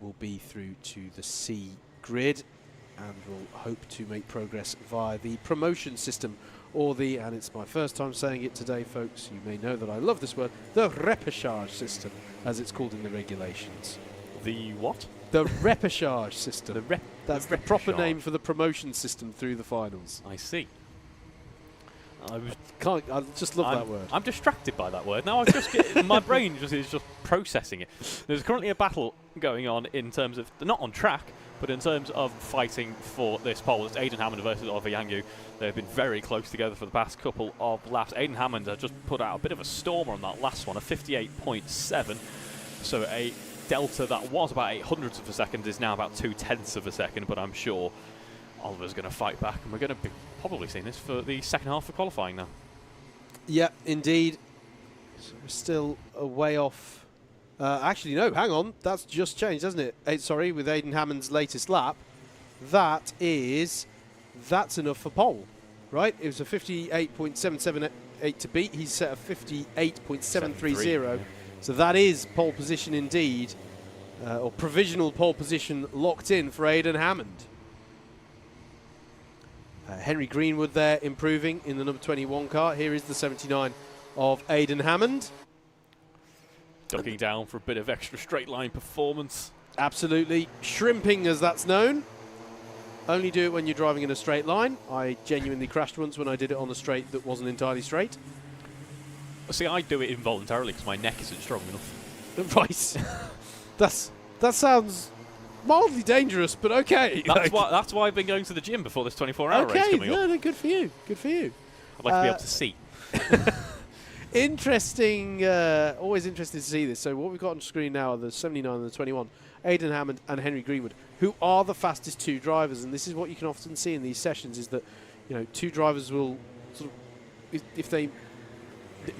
will be through to the C grid, and will hope to make progress via the promotion system, or the, and it's my first time saying it today, folks, you may know that I love this word, the repechage system, as it's called in the regulations. The what? The repechage system. That's the proper repechage. name for the promotion system through the finals. I see. I just love that word. I'm distracted by that word. Now I just my brain is just processing it. There's currently a battle going on in terms of, not on track, but in terms of fighting for this pole. It's Aidan Hammond versus Oliver Yangu. They've been very close together for the past couple of laps. Aidan Hammond has just put out a bit of a stormer on that last one, a 58.7. So a delta that was about 800ths of a second is now about 0.2 of a second, but I'm sure Oliver's going to fight back, and we're going to be probably seeing this for the second half of qualifying now. Yeah, indeed. So we're still a way off. Actually, no, hang on. That's just changed, hasn't it? Sorry, with Aidan Hammond's latest lap. That's enough for pole, right? It was a 58.778 to beat. He's set a 58.730. Yeah. So that is pole position indeed, or provisional pole position locked in for Aidan Hammond. Henry Greenwood there improving in the number 21 car. Here is the 79 of Aidan Hammond. Ducking down for a bit of extra straight line performance. Absolutely. Shrimping, as that's known. Only do it when you're driving in a straight line. I genuinely crashed once when I did it on a straight that wasn't entirely straight. See, I do it involuntarily because my neck isn't strong enough. Right. that sounds mildly dangerous, but okay. That's why I've been going to the gym before this 24-hour race coming up. No, good for you. Good for you. I'd like to be able to see. Interesting. Always interesting to see this. So what we've got on screen now are the 79 and the 21. Aidan Hammond and Henry Greenwood, who are the fastest two drivers. And this is what you can often see in these sessions, is that, you know, two drivers will sort of, if they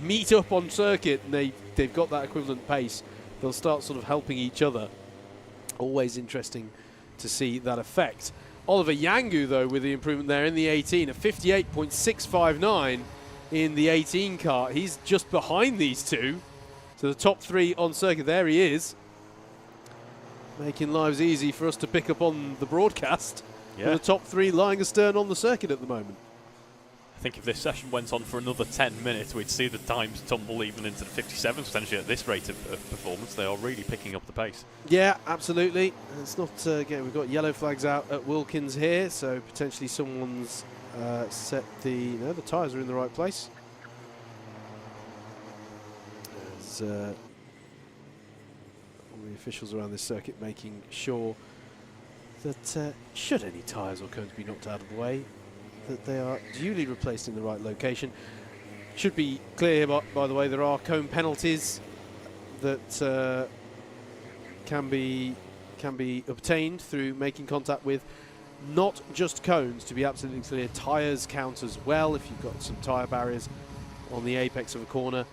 meet up on circuit and they've got that equivalent pace, they'll start sort of helping each other. Always interesting to see that effect. Oliver Yangu, though, with the improvement there in the 18, a 58.659 in the 18 car. He's just behind these two. So the top three on circuit, there he is. Making lives easy for us to pick up on the broadcast. Yeah. With the top three lying astern on the circuit at the moment. I think if this session went on for another 10 minutes, we'd see the times tumble even into the 57s potentially at this rate of performance. They are really picking up the pace. Yeah, absolutely. It's not, again, we've got yellow flags out at Wilkins here, so potentially someone's set the tyres are in the right place. As all the officials around this circuit making sure that should any tyres or cones be knocked out of the way, that they are duly replaced in the right location. Should be clear, by the way, there are cone penalties that can be obtained through making contact with not just cones, to be absolutely clear. Tyres count as well if you've got some tyre barriers on the apex of a corner.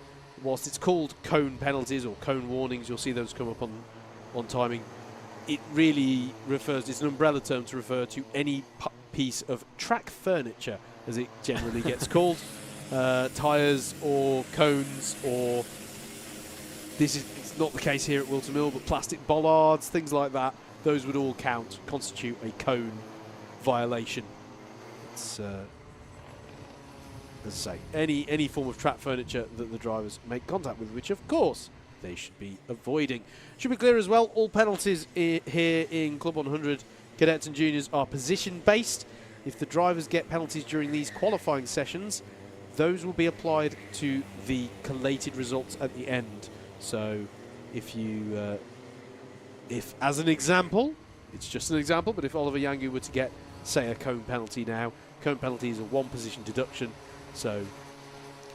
Whilst it's called cone penalties or cone warnings, you'll see those come up on timing. It really refers, it's an umbrella term to refer to any piece of track furniture, as it generally gets called. Tyres or cones, or it's not the case here at Whilton Mill, but plastic bollards, things like that, those would all constitute a cone violation. It's, as I say, any form of track furniture that the drivers make contact with, which of course they should be avoiding. Should be clear as well, all penalties here in Club 100 Cadets and Juniors are position based. If the drivers get penalties during these qualifying sessions, those will be applied to the collated results at the end. So if you, if as an example, it's just an example, but if Oliver Yangu were to get, say, a cone penalty now, cone penalty is a one position deduction. So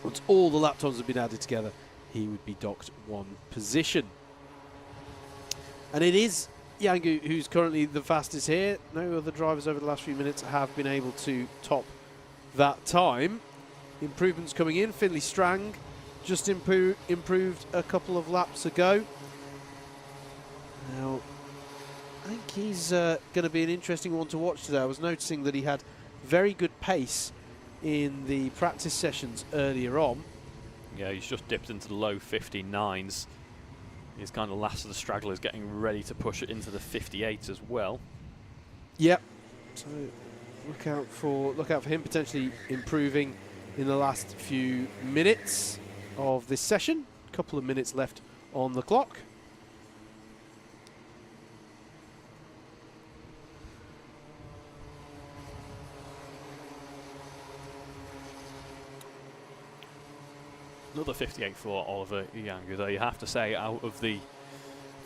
once all the lap times have been added together, he would be docked one position. And it is Yangu who's currently the fastest here. No other drivers over the last few minutes have been able to top that time. Improvements coming in. Finley Strang just improved a couple of laps ago. Now, I think he's going to be an interesting one to watch today. I was noticing that he had very good pace in the practice sessions earlier on. Yeah, he's just dipped into the low 59s. He's kind of last of the stragglers, getting ready to push it into the 58s as well. Yep. So look out for him potentially improving in the last few minutes of this session. A couple of minutes left on the clock. Another 58 for Oliver Yangu, though you have to say, out of the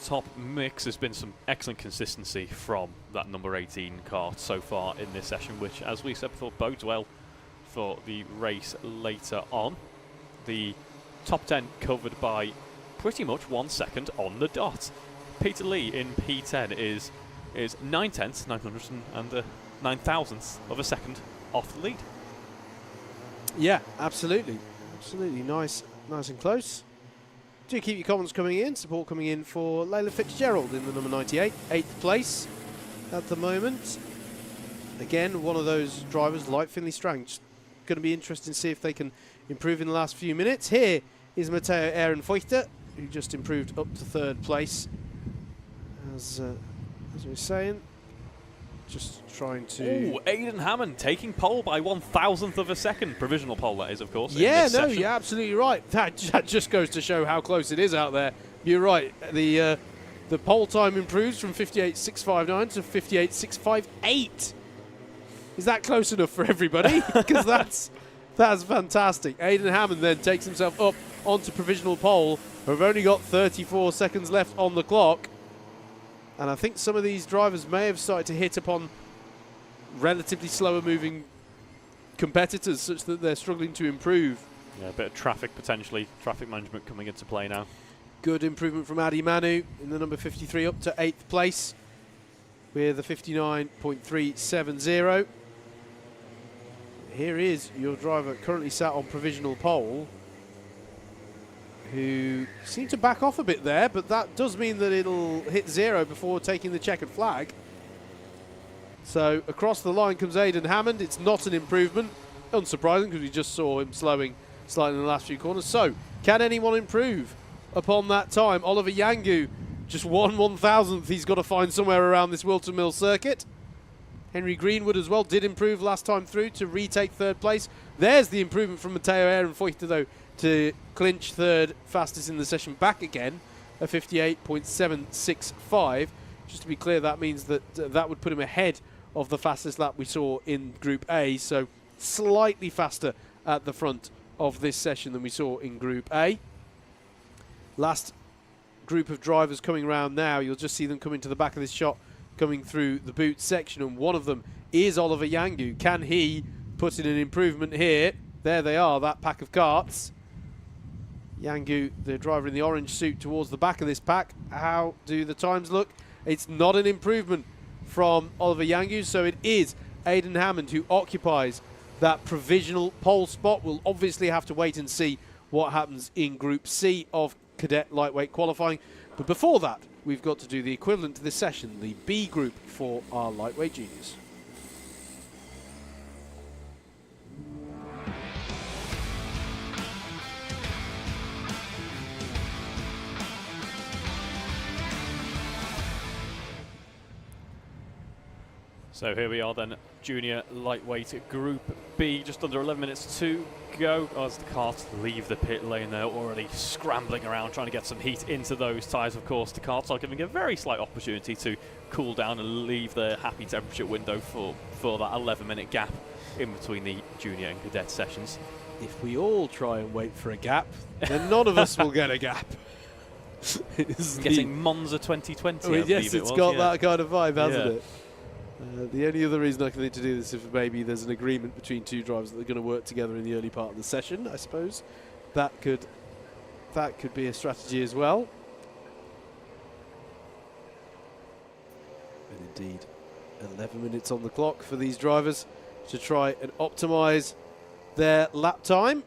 top mix, there's been some excellent consistency from that number 18 car so far in this session, which, as we said before, bodes well for the race later on. The top 10 covered by pretty much 1 second on the dot. Peter Lee in P10 is 9/10, 900 and 9,000ths of a second off the lead. Yeah, absolutely. Absolutely nice and close. Do keep your comments coming in, support coming in for Layla Fitzgerald in the number 98, 8th place at the moment. Again, one of those drivers like Finley Strang. Just going to be interesting to see if they can improve in the last few minutes. Here is Matteo Ehrenfeuchter, who just improved up to 3rd place. As we were saying, just trying to... Ooh, Aidan Hammond taking pole by 1,000th of a second. Provisional pole, that is, of course. Yeah, no, you're absolutely right. That just goes to show how close it is out there. You're right. The pole time improves from 58.659 to 58.658. Is that close enough for everybody? Because that's fantastic. Aidan Hammond then takes himself up onto provisional pole. We've only got 34 seconds left on the clock. And I think some of these drivers may have started to hit upon relatively slower moving competitors such that they're struggling to improve. Yeah, a bit of traffic potentially, traffic management coming into play now. Good improvement from Adi Manu in the number 53 up to 8th place with a 59.370. Here is your driver currently sat on provisional pole, who seemed to back off a bit there, but that does mean that it'll hit 0 before taking the checkered flag. So across the line comes Aidan Hammond. It's not an improvement, unsurprising because we just saw him slowing slightly in the last few corners. So can anyone improve upon that time? Oliver Yangu, just 1/1000th he's got to find somewhere around this Whilton Mill circuit. Henry Greenwood as well did improve last time through to retake 3rd place. There's the improvement from Matteo Ehrenfeuchter, though, to clinch 3rd fastest in the session back again, a 58.765. Just to be clear, that means that that would put him ahead of the fastest lap we saw in Group A, so slightly faster at the front of this session than we saw in Group A. Last group of drivers coming around now, you'll just see them coming to the back of this shot, coming through the boot section, and one of them is Oliver Yangu. Can he put in an improvement here? There they are, that pack of karts. Yangu, the driver in the orange suit, towards the back of this pack. How do the times look? It's not an improvement from Oliver Yangu, so it is Aidan Hammond who occupies that provisional pole spot. We'll obviously have to wait and see what happens in Group C of cadet lightweight qualifying. But before that, we've got to do the equivalent to this session, the B group for our lightweight juniors. So here we are then, junior lightweight Group B, just under 11 minutes to go as the karts leave the pit lane. They're already scrambling around trying to get some heat into those tyres. Of course, the karts are giving a very slight opportunity to cool down and leave their happy temperature window for that 11-minute gap in between the junior and cadet sessions. If we all try and wait for a gap, then none of us will get a gap. Getting Monza 2020. I mean, yes, it's got that kind of vibe, hasn't it? The only other reason I can think to do this is if maybe there's an agreement between two drivers that they're going to work together in the early part of the session, I suppose. That could be a strategy as well. And indeed, 11 minutes on the clock for these drivers to try and optimise their lap time.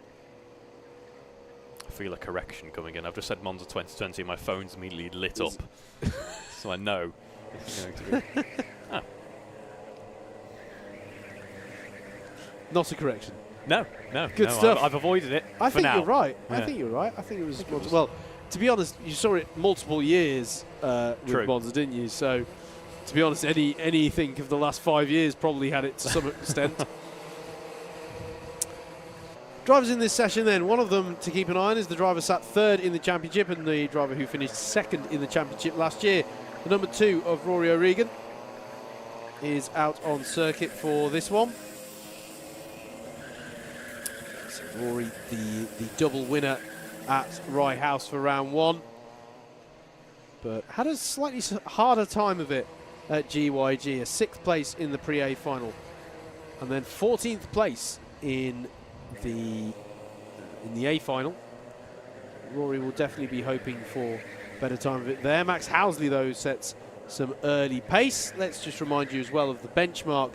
I feel a correction coming in. I've just said Monza 2020 and my phone's immediately lit up. So I know This is going to be. Not a correction. No. Good stuff. I've avoided it. I think now. you're right. Yeah. I think you're right. I think it was. Well, to be honest, you saw it multiple years with Monza, didn't you? So, to be honest, anything of the last 5 years probably had it to some extent. Drivers in this session then, one of them to keep an eye on is the driver sat third in the championship and the driver who finished second in the championship last year. The number 2 of Rory O'Regan is out on circuit for this one. So Rory, the double winner at Rye House for round 1, but had a slightly harder time of it at GYG, a 6th place in the Pre-A final, and then 14th place in the A final. Rory will definitely be hoping for a better time of it there. Max Housley, though, sets some early pace. Let's just remind you as well of the benchmark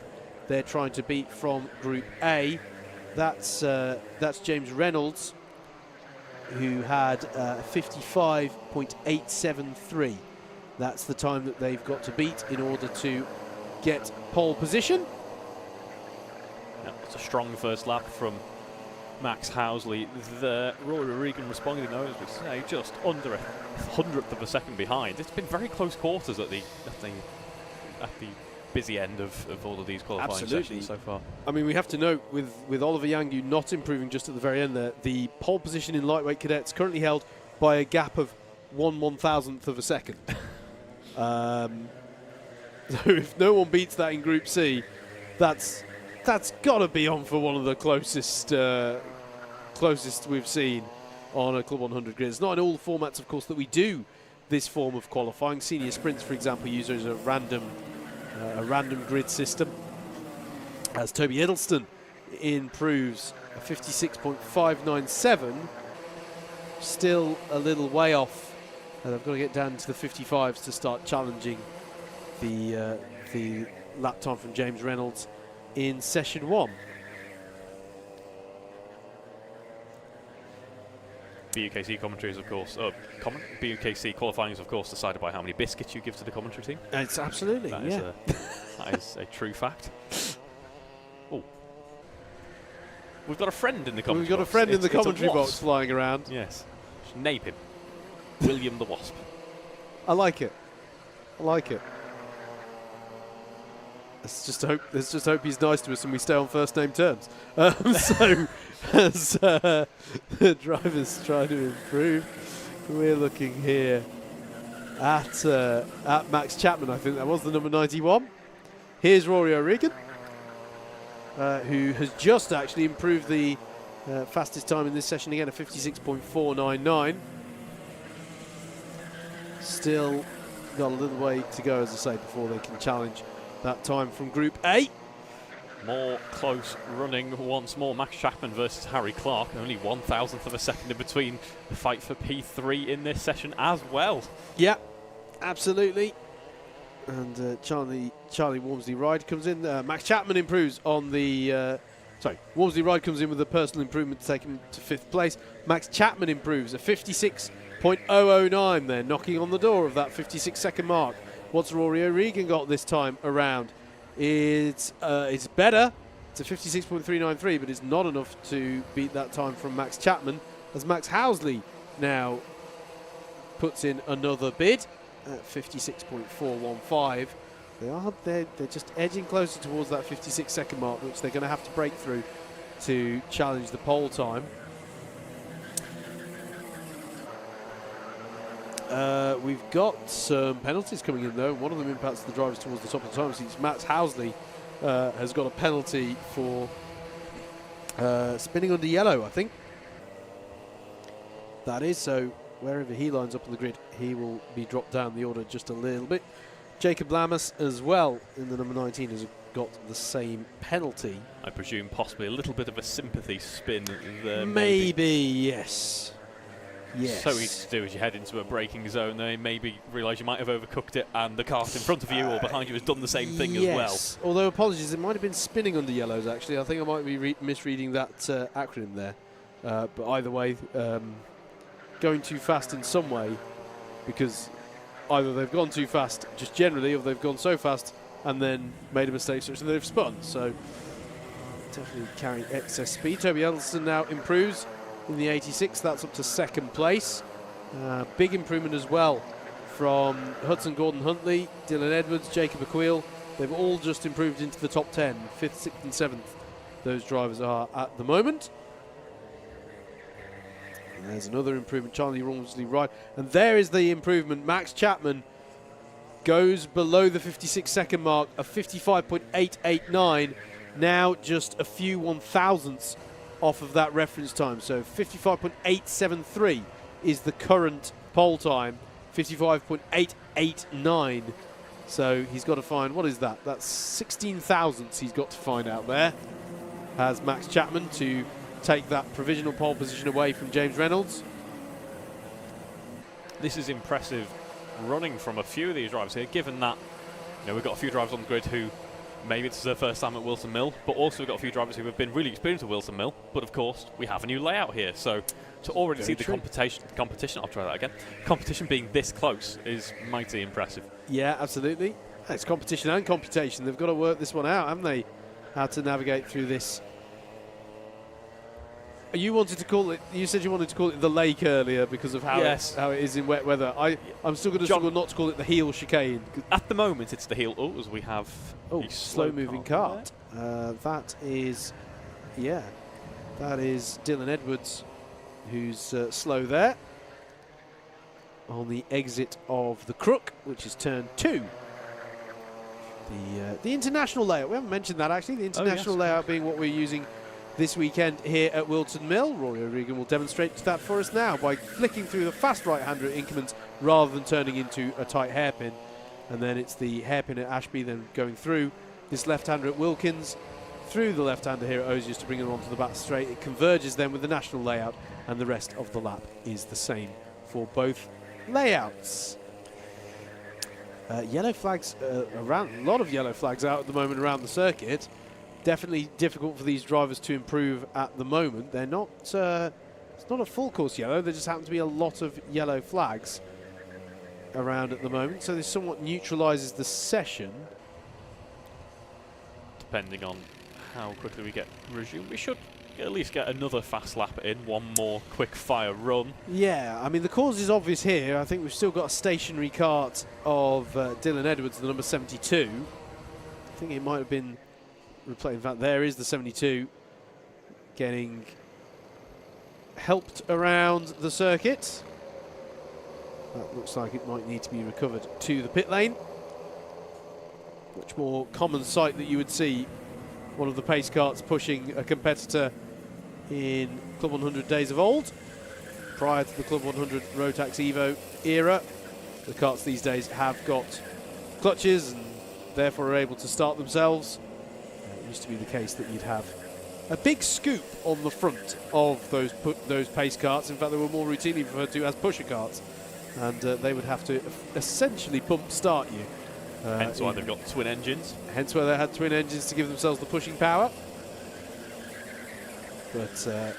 they're trying to beat from Group A. That's James Reynolds, who had 55.873. That's the time that they've got to beat in order to get pole position. Yeah, it's a strong first lap from Max Housley. The Rory O'Regan responding, though, as we say, just under a 100th of a second behind. It's been very close quarters at the busy end of all of these qualifying sessions so far. I mean, we have to note with Oliver Yangu not improving just at the very end there, the pole position in lightweight cadets currently held by a gap of 1/1000th of a second. So if no one beats that in Group C, that's got to be on for one of the closest we've seen on a Club 100 grid. It's not in all the formats, of course, that we do this form of qualifying. Senior sprints, for example, uses a random grid system, as Toby Hiddleston improves a 56.597, still a little way off, and I've got to get down to the 55s to start challenging the lap time from James Reynolds in session 1. BUKC commentaries, of course. BUKC qualifying is, of course, decided by how many biscuits you give to the commentary team. It's absolutely, that is a true fact. Oh, we've got a friend in the commentary box. We've got a friend in the commentary box flying around. Yes. Name him. William the Wasp. I like it. Let's just hope he's nice to us and we stay on first name terms. So, as the drivers try to improve, we're looking here at Max Chapman. I think that was the number 91. Here's Rory O'Regan, who has just actually improved the fastest time in this session again, at 56.499. Still got a little way to go, as I say, before they can challenge that time from Group A. More close running once more. Max Chapman versus Harry Clark. Only 1/1000th of a second in between the fight for P3 in this session as well. Yeah, absolutely. And Charlie Wormsley Ride comes in. Max Chapman improves on the... Wormsley Ride comes in with a personal improvement to take him to 5th place. Max Chapman improves a 56.009 there, knocking on the door of that 56-second mark. What's Rory O'Regan got this time around? It's better. It's a 56.393, but it's not enough to beat that time from Max Chapman, as Max Housley now puts in another bid at 56.415. They're just edging closer towards that 56-second mark, which they're going to have to break through to challenge the pole time. We've got some penalties coming in, though. One of them impacts the drivers towards the top of the time seats. Max Housley has got a penalty for spinning under yellow, I think. That is, so wherever he lines up on the grid, he will be dropped down the order just a little bit. Jacob Lamas as well, in the number 19, has got the same penalty. I presume possibly a little bit of a sympathy spin there. Maybe, yes. Yes. So easy to do as you head into a braking zone. They maybe realise you might have overcooked it, and the kart in front of you or behind you has done the same thing as well. Although, apologies, it might have been spinning under yellows, actually. I think I might be misreading that acronym there. But either way, going too fast in some way, because either they've gone too fast just generally, or they've gone so fast and then made a mistake such that they've spun. So definitely carrying excess speed. Toby Elson now improves in the 86. That's up to second place. Big improvement as well from Hudson Gordon-Huntley, Dylan Edwards, Jacob Aquil. They've all just improved into the top 10, 5th, 6th and 7th. Those drivers are at the moment. And there's another improvement, Charlie Rawnsley right. And there is the improvement. Max Chapman goes below the 56-second mark of 55.889. Now just a few 1,000ths off of that reference time. So 55.873 is the current pole time. 55.889. So he's got to find, what is that? That's 16 thousandths he's got to find out there. Has Max Chapman to take that provisional pole position away from James Reynolds. This is impressive running from a few of these drivers here, given that we've got a few drivers on the grid who maybe this is their first time at Wilson Mill, but also we've got a few drivers who have been really experienced at Wilson Mill. But of course, we have a new layout here, so to already see the competition, I'll try that again, competition being this close is mighty impressive. Yeah, absolutely. It's competition and computation. They've got to work this one out, haven't they? How to navigate through this. You wanted to call it, you said you wanted to call it the lake earlier because of how, how it is in wet weather. I'm still going to struggle not to call it the heel chicane. At the moment, it's the heel. Oh, as we have a slow-moving kart. That is, that is Dylan Edwards, who's slow there on the exit of the Crook, which is turn 2. The international layout, we haven't mentioned that actually, the international layout being what we're using this weekend here at Wilton Mill. Rory O'Regan will demonstrate that for us now by flicking through the fast right-hander at Inkermans rather than turning into a tight hairpin. And then it's the hairpin at Ashby, then going through this left-hander at Wilkins, through the left-hander here at Osius to bring them onto the back straight. It converges then with the national layout, and the rest of the lap is the same for both layouts. Yellow flags around, a lot of yellow flags out at the moment around the circuit. Definitely difficult for these drivers to improve at the moment. They're not, it's not a full course yellow, there just happen to be a lot of yellow flags around at the moment, so this somewhat neutralises the session. Depending on how quickly we get resumed, we should at least get another fast lap in, one more quick fire run. Yeah, I mean the cause is obvious here. I think we've still got a stationary kart of Dylan Edwards, the number 72. I think it might have been replaced. In fact, there is the 72 getting helped around the circuit. That looks like it might need to be recovered to the pit lane. Much more common sight that you would see one of the pace karts pushing a competitor in Club 100 days of old. Prior to the Club 100 Rotax Evo era, the karts these days have got clutches and therefore are able to start themselves. It used to be the case that you'd have a big scoop on the front of those pace karts. In fact, they were more routinely referred to as pusher karts, and they would have to essentially pump start you. Hence why they've got twin engines. Hence why they had twin engines to give themselves the pushing power. But a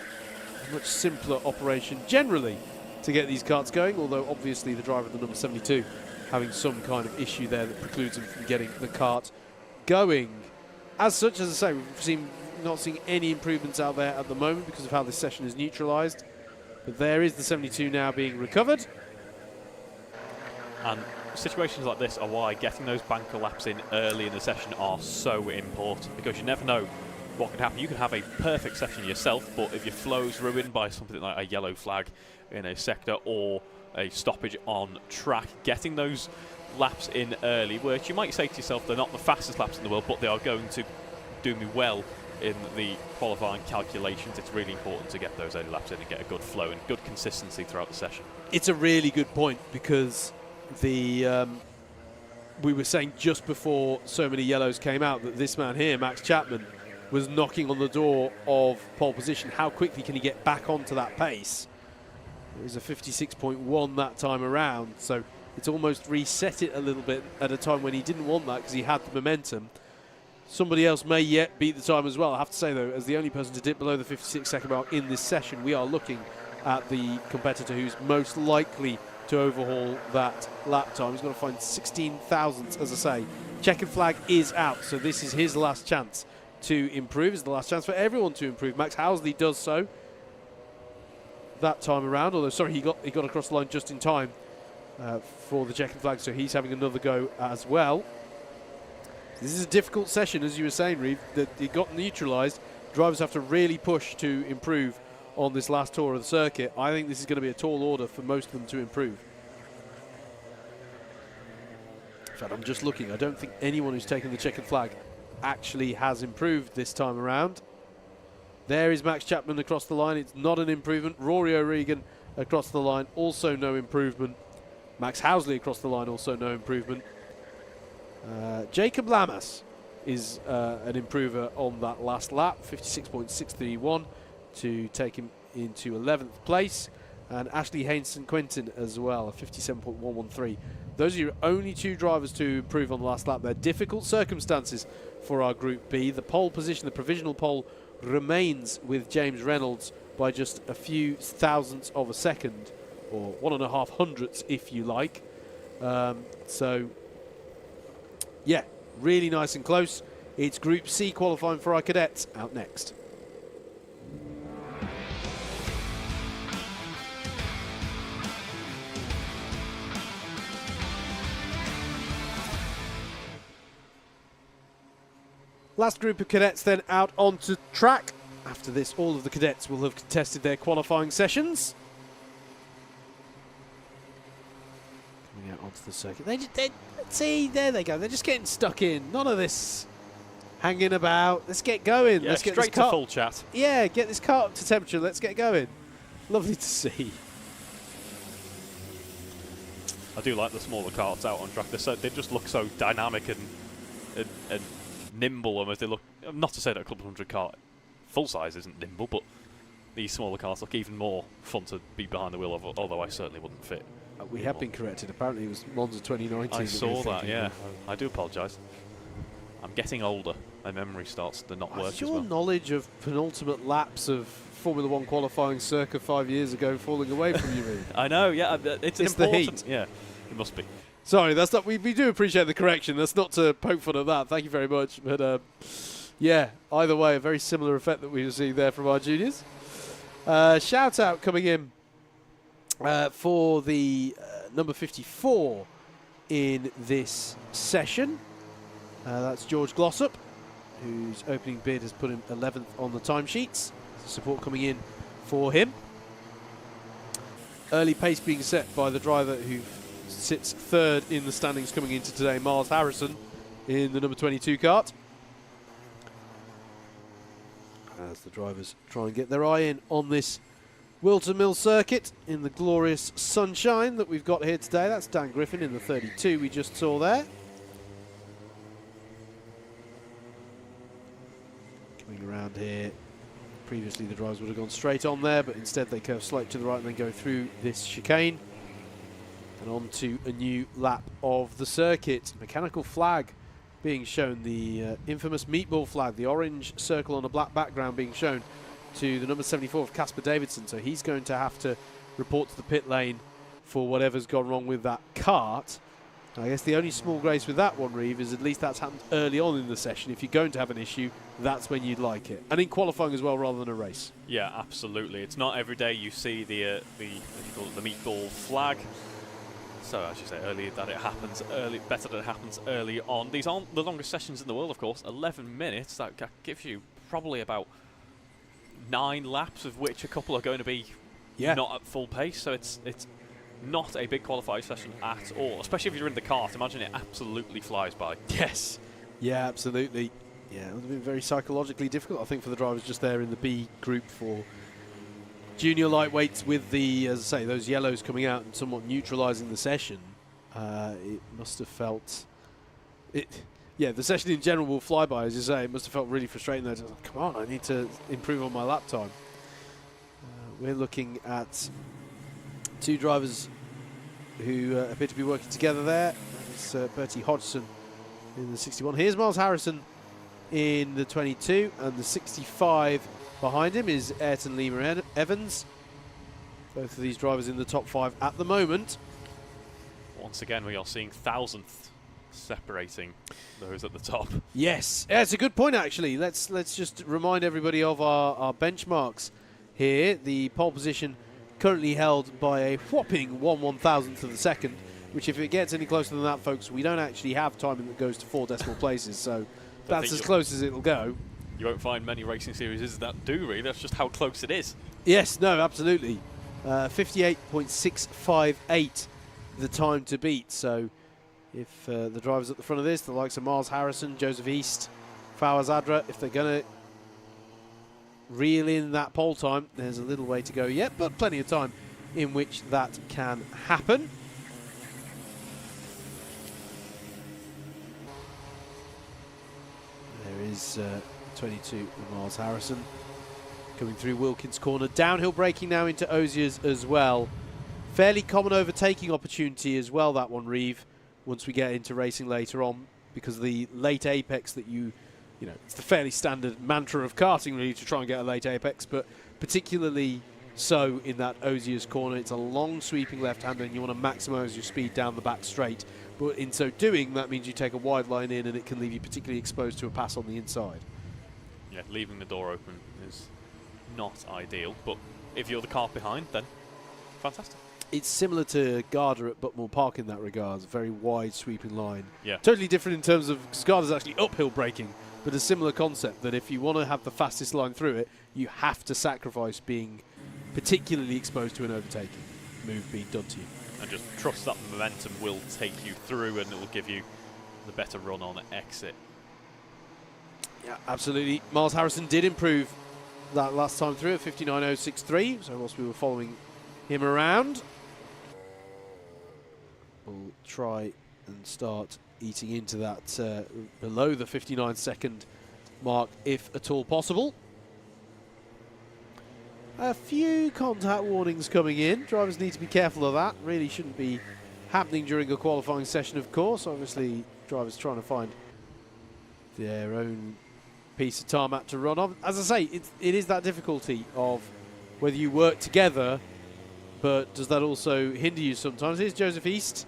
much simpler operation generally to get these karts going, although obviously the driver of the number 72 having some kind of issue there that precludes him from getting the kart going. As such, as I say, we've not seen any improvements out there at the moment because of how this session is neutralised. But there is the 72 now being recovered. And situations like this are why getting those banker laps in early in the session are so important, because you never know what could happen. You could have a perfect session yourself, but if your flow's ruined by something like a yellow flag in a sector or a stoppage on track, getting those laps in early, which you might say to yourself they're not the fastest laps in the world, but they are going to do me well in the qualifying calculations. It's really important to get those early laps in and get a good flow and good consistency throughout the session. It's a really good point, because we were saying just before so many yellows came out that this man here, Max Chapman, was knocking on the door of pole position. How quickly can he get back onto that pace? It was a 56.1 that time around, so it's almost reset it a little bit at a time when he didn't want that because he had the momentum. Somebody else may yet beat the time as well. I have to say, though, as the only person to dip below the 56-second mark in this session, we are looking at the competitor who's most likely to overhaul that lap time. He's got to find 16 thousandths, as I say. Checkered flag is out, so this is his last chance to improve. It's the last chance for everyone to improve. Max Housley does so that time around, although, sorry, he got across the line just in time for the checkered flag, so he's having another go as well. This is a difficult session, as you were saying, Reeve, that it got neutralised. Drivers have to really push to improve on this last tour of the circuit. I think this is going to be a tall order for most of them to improve. In fact, I'm just looking. I don't think anyone who's taken the checkered flag actually has improved this time around. There is Max Chapman across the line. It's not an improvement. Rory O'Regan across the line, also no improvement. Max Housley across the line, also no improvement. Jacob Lamas is an improver on that last lap, 56.631 to take him into 11th place. And Ashley Hainson Quinton as well, 57.113. Those are your only two drivers to improve on the last lap. They're difficult circumstances for our Group B. The pole position, the provisional pole, remains with James Reynolds by just a few thousandths of a second, or 1.5 hundredths if you like. So, yeah, really nice and close. It's Group C qualifying for our cadets out next. Last group of cadets then out onto track. After this, all of the cadets will have contested their qualifying sessions. Coming out onto the circuit. See, there they go. They're just getting stuck in. None of this hanging about. Let's get going. Yeah, let's get straight this to full chat. Yeah, get this car up to temperature. Let's get going. Lovely to see. I do like the smaller carts out on track. They just look so dynamic and nimble almost. They look, not to say that a Club 100 cart full size isn't nimble, but these smaller cars look even more fun to be behind the wheel of, although I certainly wouldn't fit. We have been corrected. Apparently it was Monza 2019. I saw that, yeah. I do apologise. I'm getting older. My memory starts to not work as well. Your knowledge of penultimate laps of Formula 1 qualifying circa 5 years ago falling away from you, Reeve? I know, yeah. It's important. The heat. Yeah, it must be. Sorry, that's not. We do appreciate the correction. That's not to poke fun at that. Thank you very much. But yeah, either way, a very similar effect that we see there from our juniors. Shout out coming in for the number 54 in this session. That's George Glossop, whose opening bid has put him 11th on the timesheets. Support coming in for him. Early pace being set by the driver who sits third in the standings coming into today, Miles Harrison, in the number 22 kart. As the drivers try and get their eye in on this Whilton Mill circuit in the glorious sunshine that we've got here today. That's Dan Griffin in the 32 we just saw there. Coming around here. Previously the drivers would have gone straight on there, but instead they curve slightly to the right and then go through this chicane and on to a new lap of the circuit. Mechanical flag being shown, the infamous meatball flag, the orange circle on a black background being shown to the number 74 of Casper Davidson. So he's going to have to report to the pit lane for whatever's gone wrong with that kart. I guess the only small grace with that one, Reeve, is at least that's happened early on in the session. If you're going to have an issue, that's when you'd like it. And in qualifying as well, rather than a race. Yeah, absolutely. It's not every day you see the meatball flag. So, as you say, early that it happens early, better that it happens early on. These aren't the longest sessions in the world, of course. 11 minutes. That gives you probably about 9 laps, of which a couple are going to be not at full pace. So it's not a big qualifying session at all, especially if you're in the kart. Imagine it absolutely flies by. Yes. Yeah, absolutely. Yeah, it would have been very psychologically difficult, I think, for the drivers just there in the B group for junior lightweights with the, as I say, those yellows coming out and somewhat neutralising the session. It must have felt... Yeah, the session in general will fly by, as you say. It must have felt really frustrating there. Like, come on, I need to improve on my lap time. We're looking at two drivers who appear to be working together there. It's Bertie Hodgson in the 61. Here's Miles Harrison in the 22, and the 65 behind him is Ayrton Lima Evans. Both of these drivers in the top 5 at the moment. once again, we are seeing thousandth separating those at the top. Yes, yeah, it's a good point actually. Let's just remind everybody of our benchmarks here. The pole position currently held by a whopping 1/1000th of a second, which if it gets any closer than that, folks, we don't actually have timing that goes to 4 decimal places, so that's as close as it'll go. You won't find many racing series that do, really. That's just how close it is. Yes, no, absolutely. 58.658 the time to beat, so if the drivers at the front of this, the likes of Miles Harrison, Joseph East, Fawaz Adra, if they're going to reel in that pole time, there's a little way to go yet, but plenty of time in which that can happen. There is 22 Miles Harrison coming through Wilkins' corner. Downhill braking now into Ozier's as well. Fairly common overtaking opportunity as well, that one, Reeve, once we get into racing later on, because of the late apex that you know, it's the fairly standard mantra of karting really to try and get a late apex, but particularly so in that Ozier's corner. It's a long sweeping left-hander and you want to maximise your speed down the back straight. But in so doing, that means you take a wide line in and it can leave you particularly exposed to a pass on the inside. Yeah, leaving the door open is not ideal, but if you're the car behind, then fantastic. It's similar to Garda at Butmore Park in that regard. A very wide sweeping line. Yeah. Totally different in terms of, because Garda's actually uphill braking, but a similar concept that if you want to have the fastest line through it, you have to sacrifice being particularly exposed to an overtaking move being done to you. And just trust that momentum will take you through and it will give you the better run on exit. Yeah, absolutely. Miles Harrison did improve that last time through at 59.063, so whilst we were following him around, we'll try and start eating into that below the 59-second mark, if at all possible. A few contact warnings coming in. Drivers need to be careful of that. Really shouldn't be happening during a qualifying session, of course. Obviously, drivers trying to find their own piece of tarmac to run on. As I say, it is that difficulty of whether you work together, but does that also hinder you sometimes? Here's Joseph East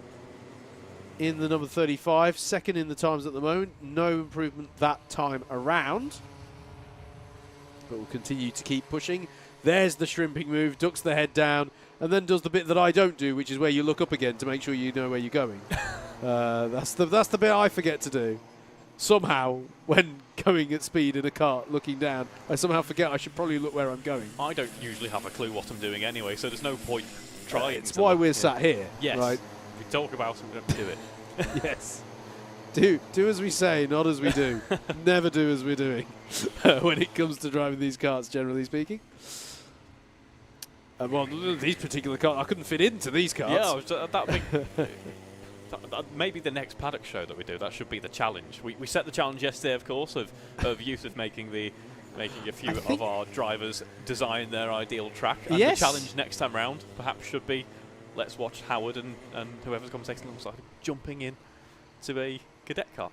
in the number 35, second in the times at the moment. No improvement that time around, but we'll continue to keep pushing. There's the shrimping move, ducks the head down, and then does the bit that I don't do, which is where you look up again to make sure you know where you're going. That's the bit I forget to do. Somehow, when going at speed in a car, looking down, I somehow forget I should probably look where I'm going. I don't usually have a clue what I'm doing anyway, so there's no point trying. It's why we're sat here. Yes. Right? We talk about it, we don't do it. Yes. Do as we say, not as we do. Never do as we're doing when it comes to driving these carts, generally speaking. Well, these particular carts, I couldn't fit into these carts. Yeah, maybe the next Paddock show that we do, that should be the challenge. We set the challenge yesterday, of course, of Yusuf making a few of our drivers design their ideal track. And yes. The challenge next time round perhaps should be, let's watch Howard and whoever's commentating alongside him jumping in to a cadet car.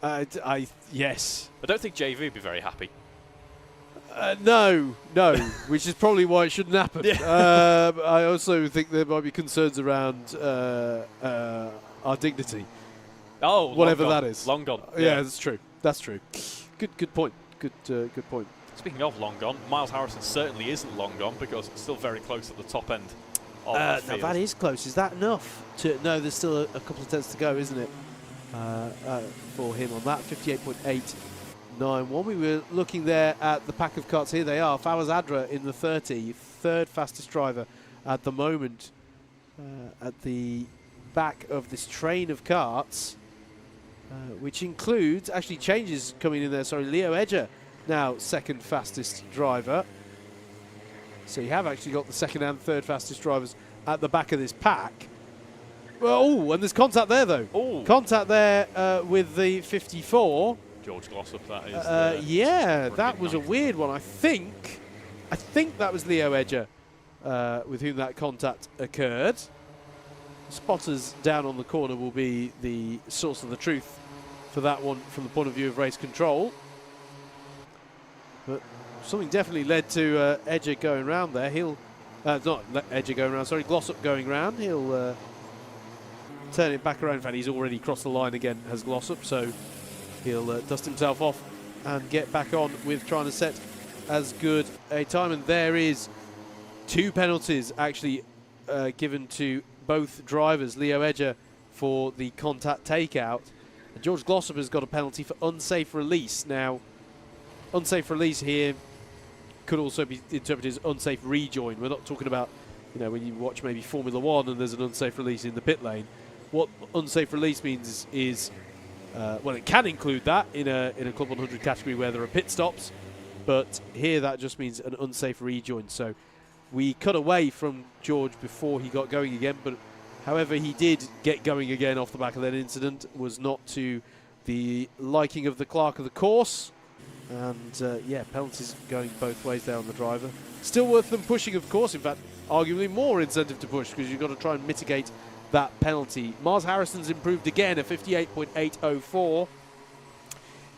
Yes. I don't think JV would be very happy. No, which is probably why it shouldn't happen. Yeah. I also think there might be concerns around our dignity. Oh, whatever that is. Long gone. Yeah, that's true. That's true. Good point. Good point. Speaking of long gone, Miles Harrison certainly isn't long gone because it's still very close at the top end of the field. Now that is close. Is that enough? No, there's still a couple of tenths to go, isn't it? For him on that 58.891. We were looking there at the pack of carts. Here they are. Fawaz Adra in the 30, third fastest driver at the moment at the back of this train of carts, which includes actually changes coming in there. Sorry, Leo Edger now second fastest driver. So you have actually got the second and third fastest drivers at the back of this pack. Oh, and there's contact there though. Ooh. Contact there with the 54. George Glossop, that is. Yeah, that was a weird one. I think that was Leo Edger with whom that contact occurred. Spotters down on the corner will be the source of the truth for that one from the point of view of race control. But something definitely led to Edger going round there. He'll not Edger going round. Sorry, Glossop going round. He'll turn it back around. In fact, he's already crossed the line again, has Glossop, so he'll dust himself off and get back on with trying to set as good a time. And there is 2 penalties actually given to both drivers. Leo Edger for the contact takeout. And George Glossop has got a penalty for unsafe release. Now, unsafe release here could also be interpreted as unsafe rejoin. We're not talking about, you know, when you watch maybe Formula One and there's an unsafe release in the pit lane. What unsafe release means is, well, it can include that in a Club 100 category where there are pit stops, but here that just means an unsafe rejoin. So we cut away from George before he got going again, but however he did get going again off the back of that incident was not to the liking of the clerk of the course. And yeah, penalties going both ways there on the driver. Still worth them pushing, of course. In fact, arguably more incentive to push because you've got to try and mitigate that penalty. Mars Harrison's improved again, a 58.804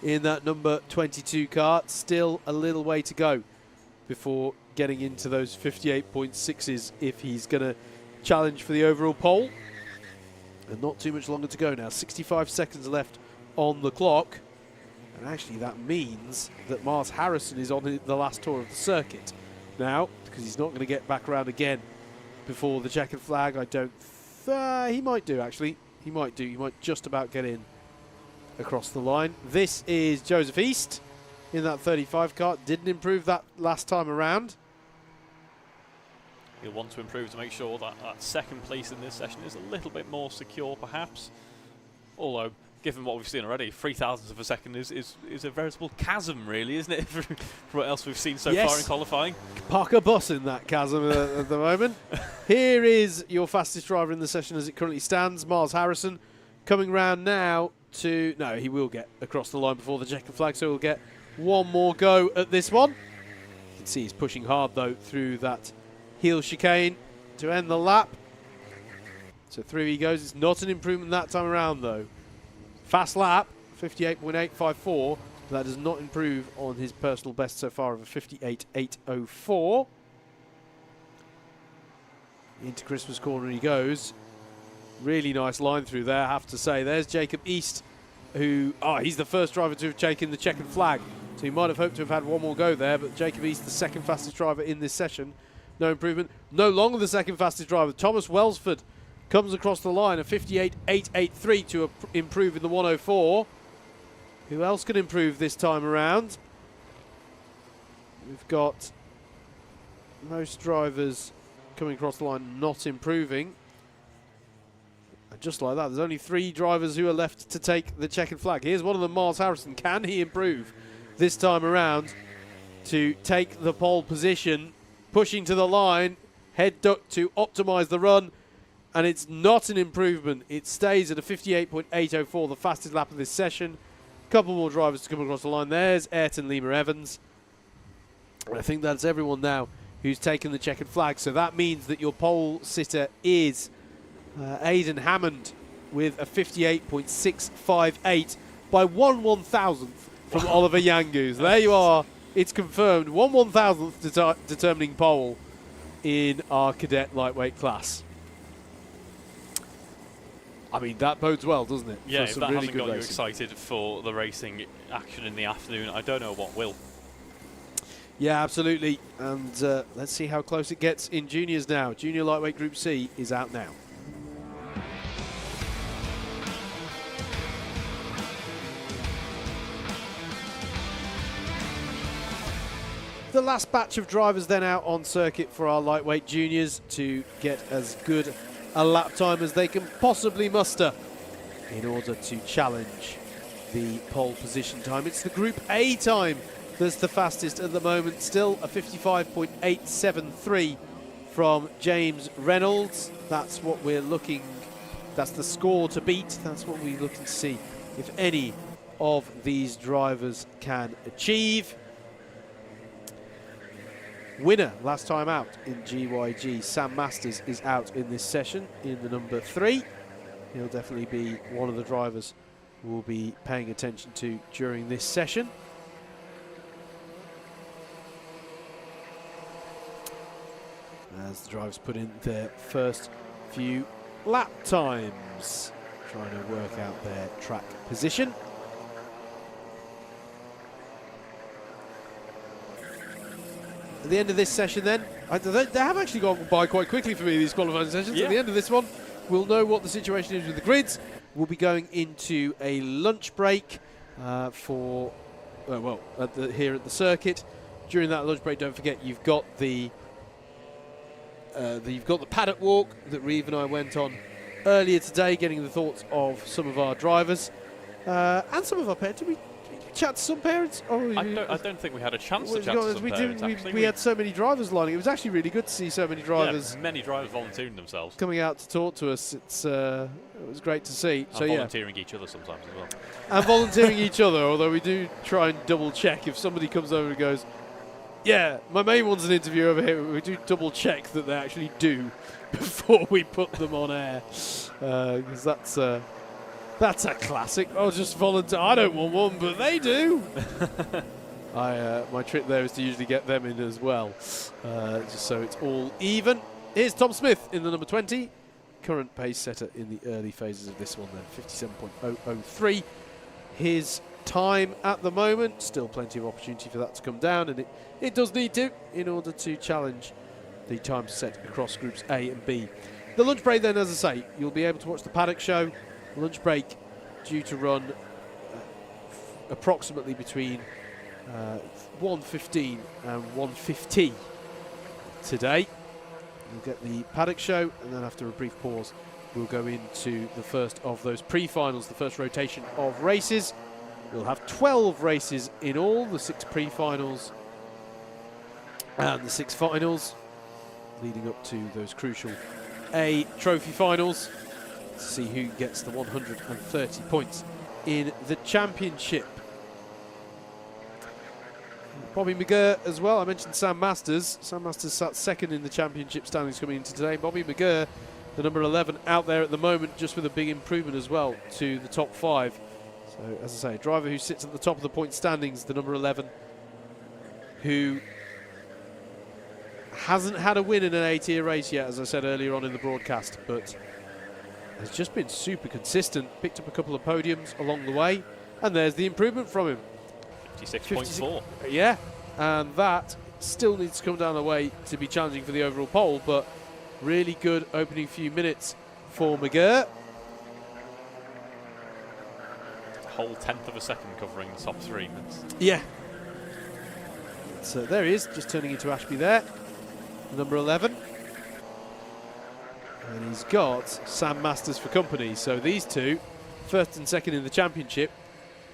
in that number 22 car. Still a little way to go before getting into those 58.6s if he's going to challenge for the overall pole. And not too much longer to go now. 65 seconds left on the clock. And actually that means that Mars Harrison is on the last tour of the circuit now, because he's not going to get back around again before the checkered flag. I don't... he might do, actually. He might do. He might just about get in across the line. This is Joseph East in that 35 car. Didn't improve that last time around. He'll want to improve to make sure that that second place in this session is a little bit more secure, perhaps. Although, given what we've seen already, 0.003 of a second is a veritable chasm, really, isn't it, for what else we've seen so far in qualifying? Park a bus in that chasm at the moment. Here is your fastest driver in the session as it currently stands, Mars Harrison, coming round now to... No, he will get across the line before the checkered flag, so he'll get one more go at this one. You can see he's pushing hard, though, through that heel chicane to end the lap. So through he goes. It's not an improvement that time around, though. Fast lap, 58.854. That does not improve on his personal best so far of a 58.804. Into Christmas corner he goes. Really nice line through there, I have to say. There's Jacob East, who... Oh, he's the first driver to have taken the checkered flag. So he might have hoped to have had one more go there, but Jacob East, the second fastest driver in this session. No improvement. No longer the second fastest driver. Thomas Welsford comes across the line, a 58.883 to improve in the 104. Who else can improve this time around? We've got most drivers coming across the line not improving. And just like that, there's only 3 drivers who are left to take the checkered flag. Here's one of them, Mars Harrison. Can he improve this time around to take the pole position? Pushing to the line, head duck to optimise the run. And it's not an improvement. It stays at a 58.804, the fastest lap of this session. A couple more drivers to come across the line. There's Ayrton Lima Evans. And I think that's everyone now who's taken the checkered flag. So that means that your pole sitter is Aidan Hammond with a 58.658 by 1/1000th from Oliver Yangus. There you are. It's confirmed. 1/1000th determining pole in our cadet lightweight class. I mean, that bodes well, doesn't it? Yeah, if that really hasn't got you racing. excited for the racing action in the afternoon, I don't know what will. Yeah, absolutely. And let's see how close it gets in juniors now. Junior lightweight Group C is out now. The last batch of drivers then out on circuit for our lightweight juniors to get as good a lap time as they can possibly muster in order to challenge the pole position time. It's the Group A time that's the fastest at the moment. Still a 55.873 from James Reynolds. That's what we're looking, that's the score to beat. That's what we're looking to see if any of these drivers can achieve. Winner last time out in GYG, Sam Masters, is out in this session in the number 3. He'll definitely be one of the drivers we'll be paying attention to during this session. As the drivers put in their first few lap times, trying to work out their track position. At the end of this session then, they have actually gone by quite quickly for me, these qualifying sessions. Yeah. At the end of this one, we'll know what the situation is with the grids. We'll be going into a lunch break here at the circuit. During that lunch break, don't forget you've got the paddock walk that Reeve and I went on earlier today, getting the thoughts of some of our drivers and some of our parents. Did we chat to some parents? I don't think we had a chance to chat to some parents, actually. We had so many drivers lining. It was actually really good to see so many drivers. Yeah, many drivers volunteering themselves. Coming out to talk to us. It was great to see. And volunteering each other sometimes as well. And volunteering each other, although we do try and double check if somebody comes over and goes, yeah, my main one's an interview over here. We do double check that they actually do before we put them on air, because that's a classic. I'll just volunteer. I don't want one, but they do. My trick there is to usually get them in as well, just so it's all even. Here's Tom Smith in the number 20, current pace setter in the early phases of this one. Then 57.003. His time at the moment, still plenty of opportunity for that to come down, and it does need to in order to challenge the time set across groups A and B. The lunch break then, as I say, you'll be able to watch the Paddock show. Lunch break due to run approximately between 1:15 and 1:50 today. We'll get the Paddock show, and then after a brief pause we'll go into the first of those pre-finals, the first rotation of races. We'll have 12 races in all, the 6 pre-finals and the 6 finals, leading up to those crucial A trophy finals to see who gets the 130 points in the championship. Bobby McGurr as well. I mentioned Sam Masters. Sam Masters sat second in the championship standings coming into today. Bobby McGurr, the number 11, out there at the moment, just with a big improvement as well to the top 5. So, as I say, a driver who sits at the top of the point standings, the number 11, who hasn't had a win in an A-tier race yet, as I said earlier on in the broadcast, but has just been super consistent, picked up a couple of podiums along the way, and there's the improvement from him. 56.4. Yeah, and that still needs to come down the way to be challenging for the overall pole, but really good opening few minutes for McGurr. A whole 1/10 of a second covering the top 3. Yeah. So there he is, just turning into Ashby there, number 11. And he's got Sam Masters for company. So these two, first and second in the championship,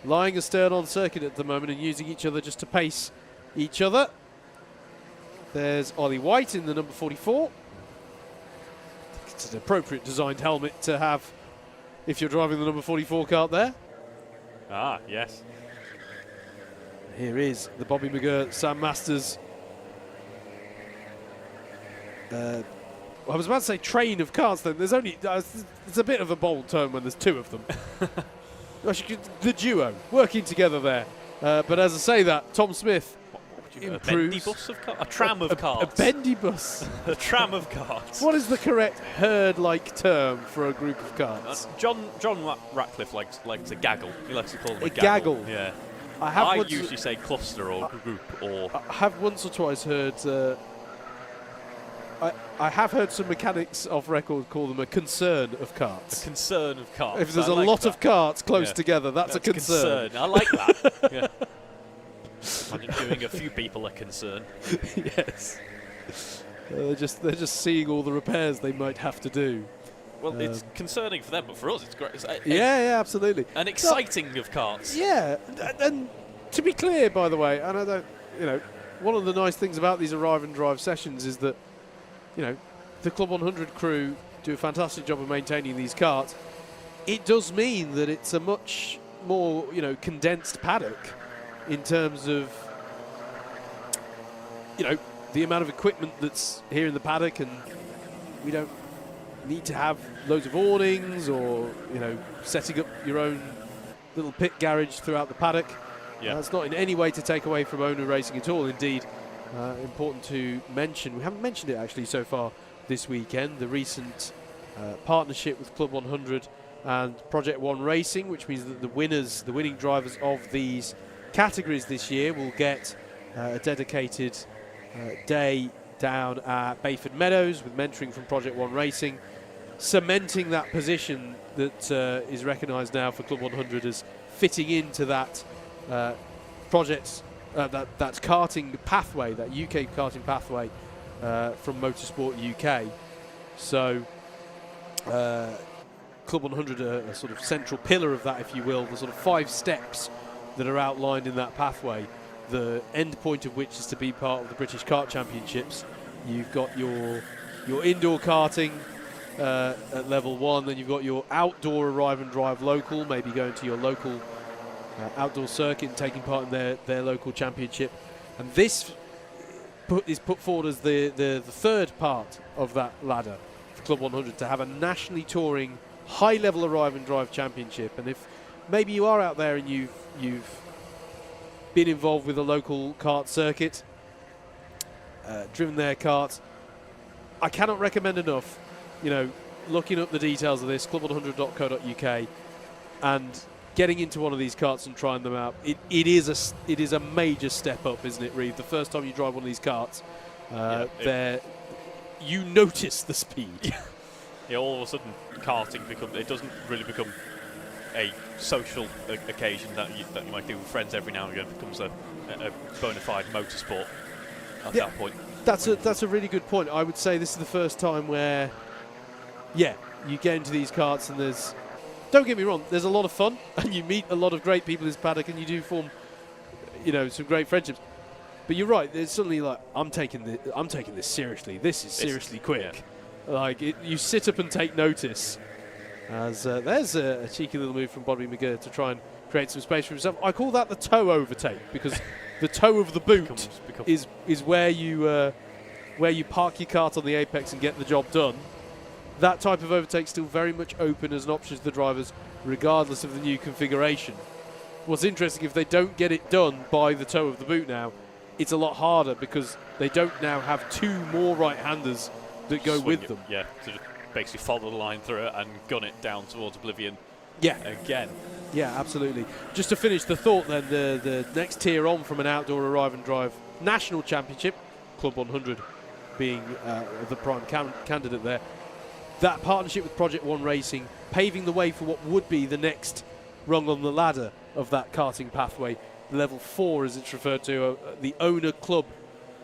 lying astern on circuit at the moment and using each other just to pace each other. There's Ollie White in the number 44. It's an appropriate designed helmet to have if you're driving the number 44 kart there. Ah, yes. Here is the Bobby McGurr, Sam Masters. I was about to say train of karts then. There's only, it's a bit of a bold term when there's 2 of them. The duo working together there. But as I say that, Tom Smith improves. A bendy bus of karts? A tram of karts. A bendy bus. A tram of karts. What is the correct herd-like term for a group of karts? John Ratcliffe likes to gaggle. He likes to call them a gaggle. Yeah. I usually say cluster or group or. I have once or twice heard. I have heard some mechanics off record call them a concern of karts. A concern of karts. If there's a lot of karts close together, that's a concern. I like that. Yeah. Imagine giving a few people a concern. Yes. They're just seeing all the repairs they might have to do. Well, it's concerning for them, but for us, it's great. Yeah, absolutely. An exciting of karts. Yeah, and to be clear, by the way, and I don't, one of the nice things about these arrive and drive sessions is that, the Club 100 crew do a fantastic job of maintaining these karts. It does mean that it's a much more, condensed paddock in terms of, the amount of equipment that's here in the paddock, and we don't need to have loads of awnings or, setting up your own little pit garage throughout the paddock. Yeah. That's not in any way to take away from owner racing at all. Indeed, important to mention, we haven't mentioned it actually so far this weekend, the recent partnership with Club 100 and Project One Racing, which means that the winning drivers of these categories this year will get a dedicated day down at Bayford Meadows with mentoring from Project One Racing, cementing that position that is recognised now for Club 100 as fitting into that project, that's karting pathway, that UK karting pathway from Motorsport UK. So Club 100 are a sort of central pillar of that, if you will, the sort of 5 steps that are outlined in that pathway, the end point of which is to be part of the British Kart Championships. You've got your indoor karting at level 1, then you've got your outdoor arrive and drive local, maybe going to your local outdoor circuit and taking part in their local championship. And this is put forward as the third part of that ladder for Club 100, to have a nationally touring high-level arrive and drive championship. And if maybe you are out there and you've been involved with a local kart circuit, driven their karts, I cannot recommend enough, looking up the details of this, club100.co.uk, and getting into one of these karts and trying them out. It is a major step up, isn't it, Reeve? The first time you drive one of these karts, you notice the speed. Yeah, all of a sudden, karting doesn't really become a social occasion that you might do with friends every now and again. It becomes a bona fide motorsport at that point. That's a really good point. I would say this is the first time where, you get into these karts and don't get me wrong, there's a lot of fun and you meet a lot of great people in this paddock and you do form, some great friendships. But you're right, it's suddenly like, I'm taking this seriously. This is seriously quick. Yeah. Like, you sit up and take notice. As there's a cheeky little move from Bobby McGurr to try and create some space for himself. I call that the toe overtake, because the toe of the boot is where you park your kart on the apex and get the job done. That type of overtake still very much open as an option to the drivers, regardless of the new configuration. What's interesting, if they don't get it done by the toe of the boot now, it's a lot harder, because they don't now have 2 more right-handers that go with them. Yeah, to just basically follow the line through it and gun it down towards oblivion. Yeah. Again. Yeah, absolutely. Just to finish the thought then, the next tier on from an outdoor arrive and drive national championship, Club 100 being the prime candidate there, that partnership with Project One Racing, paving the way for what would be the next rung on the ladder of that karting pathway, level 4 as it's referred to, the owner club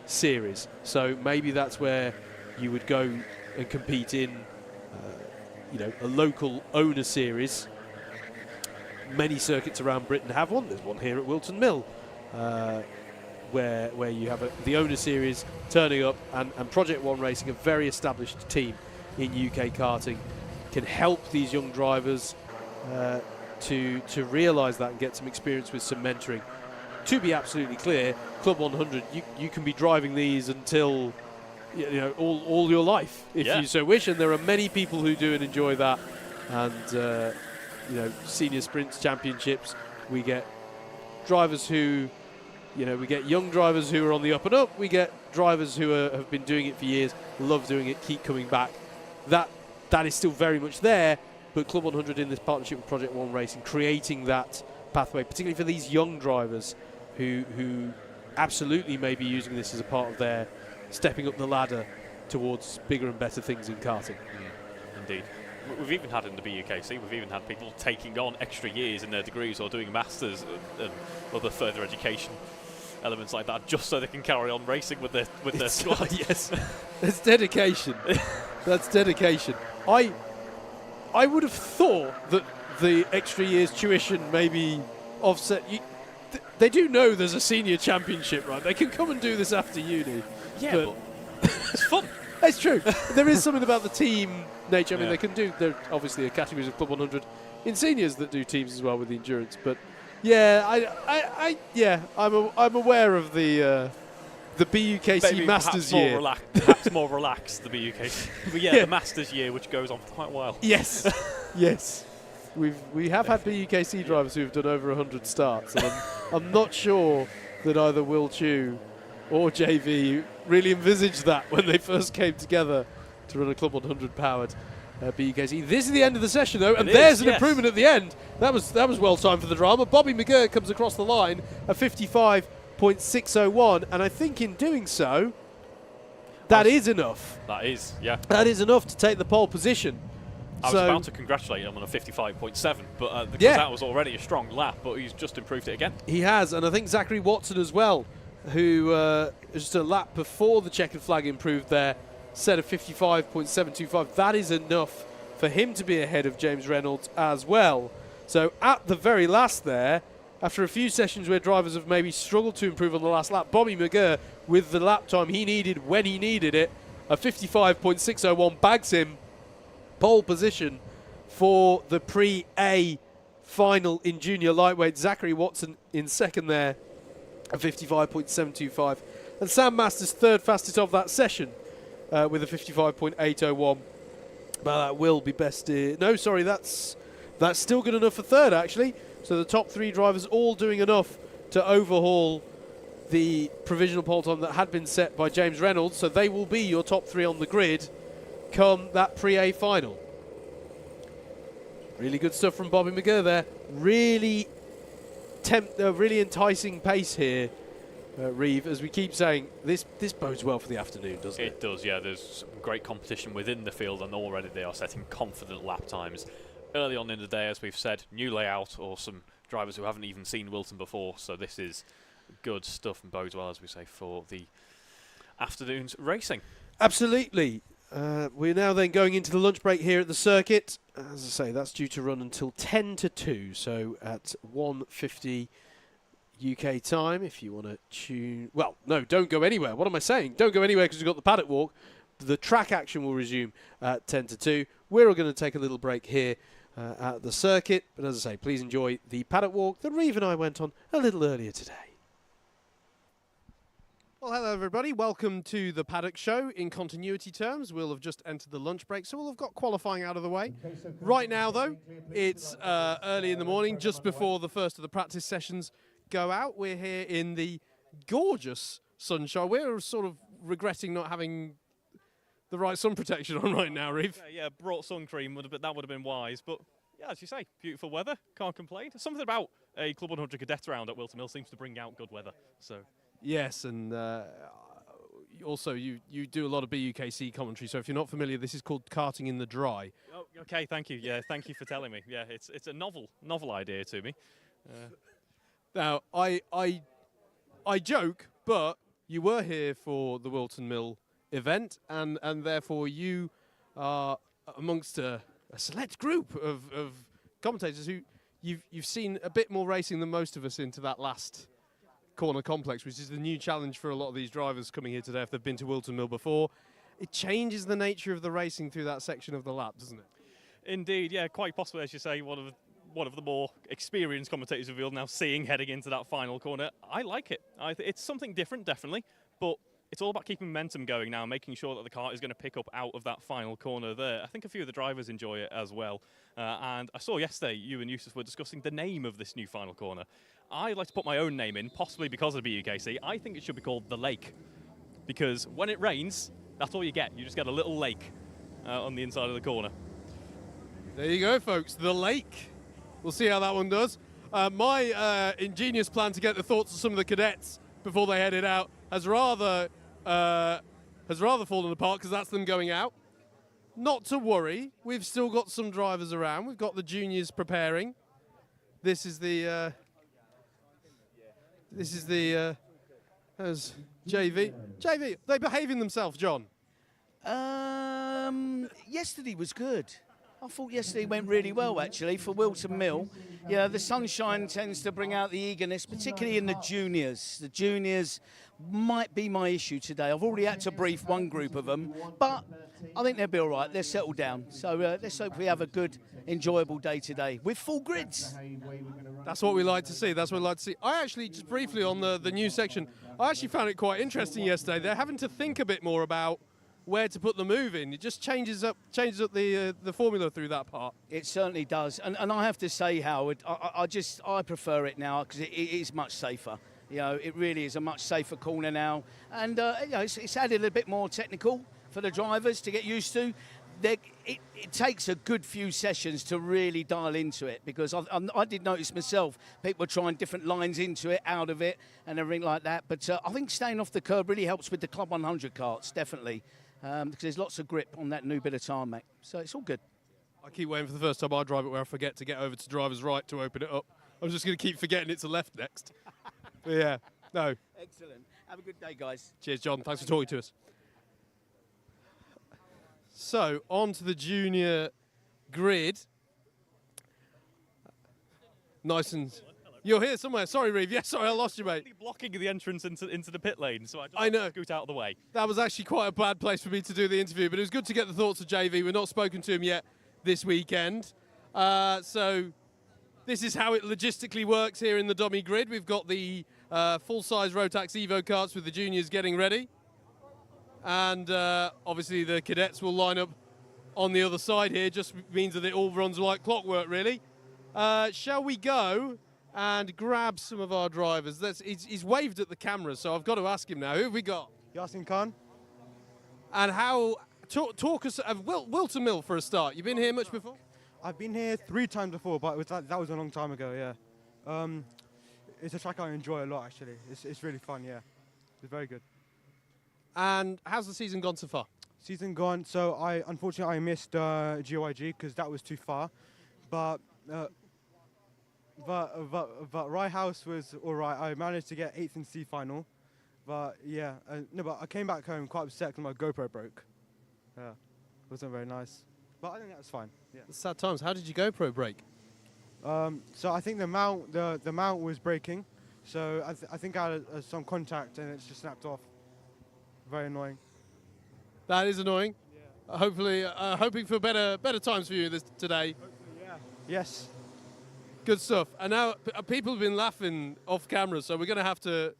series. So maybe that's where you would go and compete in a local owner series. Many circuits around Britain have one. There's one here at Whilton Mill, where you have the owner series turning up, and Project One Racing, a very established team in UK karting, can help these young drivers to realise that and get some experience with some mentoring. To be absolutely clear, Club 100, you can be driving these until all your life, if you so wish, and there are many people who do and enjoy that. And senior sprints championships, we get drivers who, we get young drivers who are on the up and up, we get drivers who have been doing it for years, love doing it, keep coming back. That is still very much there, but Club 100 in this partnership with Project One Racing, creating that pathway, particularly for these young drivers who absolutely may be using this as a part of their stepping up the ladder towards bigger and better things in karting. Indeed. We've even had in the BUKC, we've even had people taking on extra years in their degrees or doing masters and other further education elements like that, just so they can carry on racing with their squad. Yes, it's dedication. That's dedication. I would have thought that the extra years tuition maybe offset. They do know there's a senior championship, right? They can come and do this after uni. Yeah, but it's fun. It's true. There is something about the team nature. I mean, they can do. There obviously are categories of Club 100 in seniors that do teams as well with the endurance. But yeah, I'm aware of the BUKC Maybe Masters year. Perhaps more relaxed, the BUKC. But the Masters year, which goes on for quite a while. Yes, yes. We have had BUKC drivers who have done over 100 starts, and I'm not sure that either Will Chu or JV really envisaged that when they first came together to run a Club 100 powered BUKC. This is the end of the session, though, and there's an improvement at the end. That was well timed for the drama. Bobby McGurk comes across the line at 55.601, and I think in doing so, that is enough. That is, yeah. That is enough to take the pole position. I was about to congratulate him on a 55.7, but because that was already a strong lap, but he's just improved it again. He has, and I think Zachary Watson as well, who just a lap before the checkered flag improved there, set of 55.725. That is enough for him to be ahead of James Reynolds as well. So at the very last there, after a few sessions where drivers have maybe struggled to improve on the last lap, Bobby McGurk, with the lap time he needed when he needed it, a 55.601 bags him pole position for the pre-A final in junior lightweight. Zachary Watson in second there at 55.725. And Sam Masters third fastest of that session with a 55.801. But that will be best. No, sorry, that's still good enough for third, actually. So the top three drivers all doing enough to overhaul the provisional pole time that had been set by James Reynolds. So they will be your top three on the grid come that pre-A final. Really good stuff from Bobby McGurk there. Really enticing pace here, Reeve. As we keep saying, this bodes well for the afternoon, doesn't it? It does, yeah. There's some great competition within the field, and already they are setting confident lap times. Early on in the day, as we've said, new layout or some drivers who haven't even seen Whilton before, so this is good stuff and bodes well, as we say, for the afternoon's racing. Absolutely. We're now then going into the lunch break here at the circuit. As I say, that's due to run until 10 to 2, so at 1:50 UK time, if you want to tune... Well, no, don't go anywhere. What am I saying? Don't go anywhere because we've got the paddock walk. The track action will resume at 10 to 2. We're all going to take a little break here at the circuit. But as I say, please enjoy the paddock walk that Reeve and I went on a little earlier today. Well, hello everybody. Welcome to the Paddock Show. In continuity terms, we'll have just entered the lunch break, so we'll have got qualifying out of the way. Right now, though, it's early in the morning, just before the first of the practice sessions go out. We're here in the gorgeous sunshine. We're sort of regretting not having the right sun protection on right now, Reeve. Yeah, brought sun cream, that would have been wise. But yeah, as you say, beautiful weather, can't complain. Something about a Club 100 Cadet round at Whilton Mill seems to bring out good weather. So. Yes, and also you do a lot of BUKC commentary, so if you're not familiar, this is called karting in the dry. Oh, okay, thank you. Yeah, thank you for telling me. Yeah, it's a novel idea to me. Now, I joke, but you were here for the Whilton Mill event, and therefore you are amongst a select group of commentators who you've seen a bit more racing than most of us into that last corner complex, which is the new challenge for a lot of these drivers coming here today if they've been to Whilton Mill before. It changes the nature of the racing through that section of the lap, doesn't it? Indeed, yeah, quite possibly, as you say, one of the more experienced commentators of the field now seeing heading into that final corner. I like it. It's something different, definitely, but it's all about keeping momentum going now, making sure that the car is going to pick up out of that final corner there. I think a few of the drivers enjoy it as well. And I saw yesterday you and Yusuf were discussing the name of this new final corner. I'd like to put my own name in, possibly because of the BUKC. I think it should be called The Lake, because when it rains, that's all you get. You just get a little lake on the inside of the corner. There you go, folks. The Lake. We'll see how that one does. My ingenious plan to get the thoughts of some of the cadets before they headed out has rather fallen apart, because that's them going out. Not to worry, we've still got some drivers around. We've got the juniors preparing. This is the JV. JV, they behaving themselves, John? Yesterday was good. I thought yesterday went really well, actually, for Whilton Mill. Yeah, the sunshine tends to bring out the eagerness, particularly in the juniors. The juniors might be my issue today. I've already had to brief one group of them, but I think they'll be all right. They're settled down. So let's hope we have a good, enjoyable day today with full grids. That's what we like to see. That's what we like to see. I actually, just briefly on the new section, I actually found it quite interesting yesterday. They're having to think a bit more about where to put the move in. It just changes up the formula through that part. It certainly does. And I have to say, Howard, I prefer it now because it is much safer. You know, it really is a much safer corner now. And, you know, it's added a bit more technical for the drivers to get used to. it takes a good few sessions to really dial into it, because I did notice myself, people trying different lines into it, out of it, and everything like that. But I think staying off the curb really helps with the Club 100 carts, definitely, because there's lots of grip on that new bit of tarmac. So it's all good. I keep waiting for the first time I drive it where I forget to get over to driver's right to open it up. I'm just going to keep forgetting it's a left next. But yeah, no. Excellent. Have a good day, guys. Cheers, John. Thanks for talking to us. So, on to the junior grid. Nice and... You're here somewhere. Sorry, Reeve. Yeah, sorry, I lost you, mate. Blocking the entrance into the pit lane, so I know. Scoot out of the way. That was actually quite a bad place for me to do the interview, but it was good to get the thoughts of JV. We've not spoken to him yet this weekend. So this is how it logistically works here in the dummy grid. We've got the full-size Rotax Evo carts with the juniors getting ready. And obviously the cadets will line up on the other side here. Just means that it all runs like clockwork, really. Shall we go and grab some of our drivers? He's waved at the camera, so I've got to ask him now. Who have we got? Yasin Khan. And how... Talk us of Whilton Mill for a start. You've been here much before? I've been here 3 times before, but that was a long time ago, yeah. It's a track I enjoy a lot, actually. It's really fun, yeah. It's very good. And how's the season gone so far? Season gone, so unfortunately I missed GOIG because that was too far. But Rye House was all right. I managed to get 8th in C final. But yeah, but I came back home quite upset because my GoPro broke. Yeah, it wasn't very nice. But I think that was fine. Yeah. Sad times. How did your GoPro break? So I think the mount was breaking. So I think I had some contact and it's just snapped off. Very annoying. That is annoying. Yeah. Hopefully, hoping for better times for you today. Hopefully, yeah. Yes. Good stuff. And now people have been laughing off camera, so we're going to have to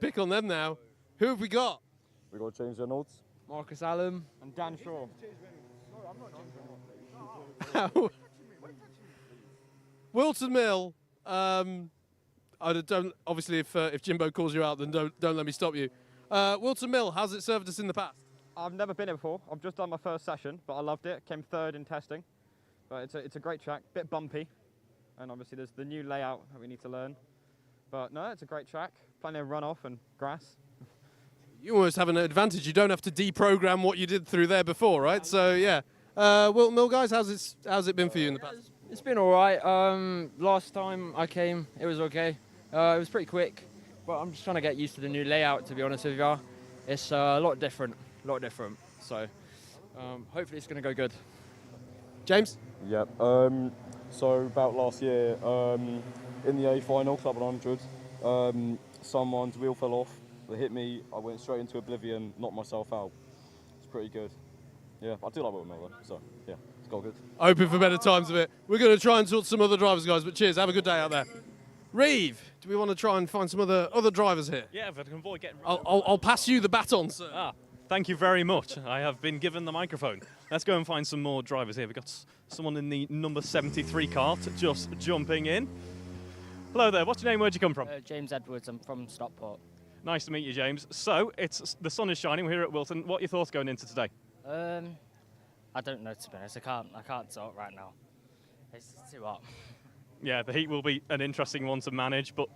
pick on them now. Who have we got? We got James Reynolds, Marcus Allen. and Dan Shaw. Whilton Mill. Obviously, if Jimbo calls you out, then don't let me stop you. Whilton Mill, how's it served us in the past? I've never been here before. I've just done my first session, but I loved it. Came 3rd in testing. But it's a great track, bit bumpy. And obviously there's the new layout that we need to learn. But no, it's a great track. Plenty of runoff and grass. You almost have an advantage. You don't have to deprogram what you did through there before, right? So, yeah. Whilton Mill, guys, how's it been for you in the past? It's been all right. Last time I came, it was okay. It was pretty quick, but I'm just trying to get used to the new layout, to be honest with you. It's a lot different. So hopefully it's going to go good. James? Yep. So about last year, in the A final, Club 100, someone's wheel fell off. They hit me. I went straight into oblivion, knocked myself out. It's pretty good. Yeah, I do like Whilton Mill though, so yeah, it's got good. Hoping for better times of it. We're going to try and sort some other drivers, guys, but cheers. Have a good day out there. Reeve, do we want to try and find some other drivers here? Yeah, if I can avoid getting... I'll pass you the baton, sir. Thank you very much. I have been given the microphone. Let's go and find some more drivers here. We've got someone in the number 73 cart just jumping in. Hello there. What's your name? Where'd you come from? James Edwards. I'm from Stockport. Nice to meet you, James. So, the sun is shining. We're here at Whilton. What are your thoughts going into today? I don't know, to be honest. I can't talk right now. It's too hot. Yeah, the heat will be an interesting one to manage, but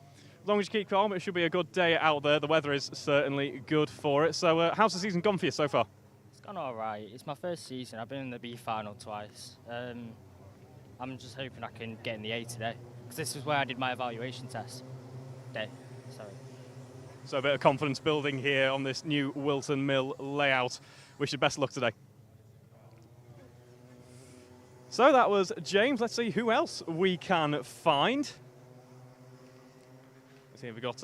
as long as you keep calm, it should be a good day out there. The weather is certainly good for it. So how's the season gone for you so far? It's gone all right. It's my first season. I've been in the B final twice. I'm just hoping I can get in the A today, because this is where I did my evaluation test. So a bit of confidence building here on this new Whilton Mill layout. Wish you best luck today. So that was James. Let's see who else we can find. Let's see if we've got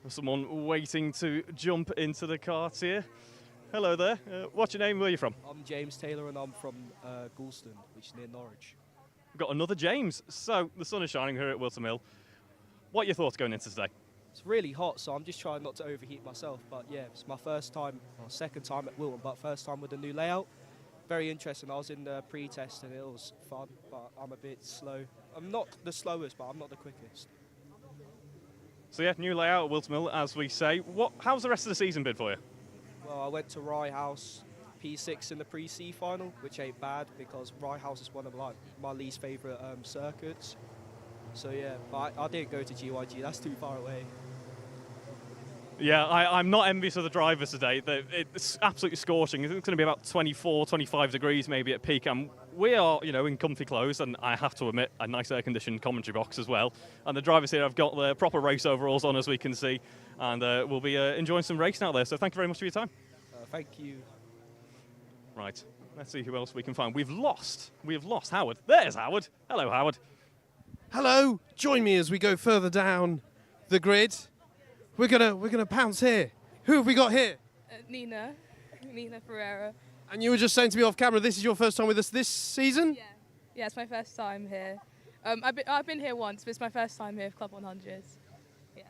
someone waiting to jump into the cart here. Hello there. What's your name? Where are you from? I'm James Taylor and I'm from Goulston, which is near Norwich. We've got another James. So the sun is shining here at Whilton Mill. What are your thoughts going into today? It's really hot, so I'm just trying not to overheat myself. But yeah, it's my first time, or second time at Whilton, but first time with the new layout. Very interesting. I was in the pre-test and it was fun, but I'm a bit slow. I'm not the slowest, but I'm not the quickest. So yeah, new layout at Whilton Mill, as we say. How's the rest of the season been for you? Well, I went to Rye House, P6 in the pre-C final, which ain't bad because Rye House is one of my least favourite circuits. So yeah, but I didn't go to GYG, that's too far away. Yeah, I'm not envious of the drivers today. It's absolutely scorching. It's going to be about 24, 25 degrees maybe at peak. And we are, in comfy clothes, and I have to admit, a nice air-conditioned commentary box as well. And the drivers here have got their proper race overalls on, as we can see. And we'll be enjoying some racing out there. So thank you very much for your time. Thank you. Right, let's see who else we can find. We have lost Howard. There's Howard. Hello, Howard. Hello. Join me as we go further down the grid. We're gonna pounce here. Who have we got here? Nina Ferreira. And you were just saying to me off camera, this is your first time with us this season? Yeah, it's my first time here. I've been here once, but it's my first time here for Club 100. Yeah.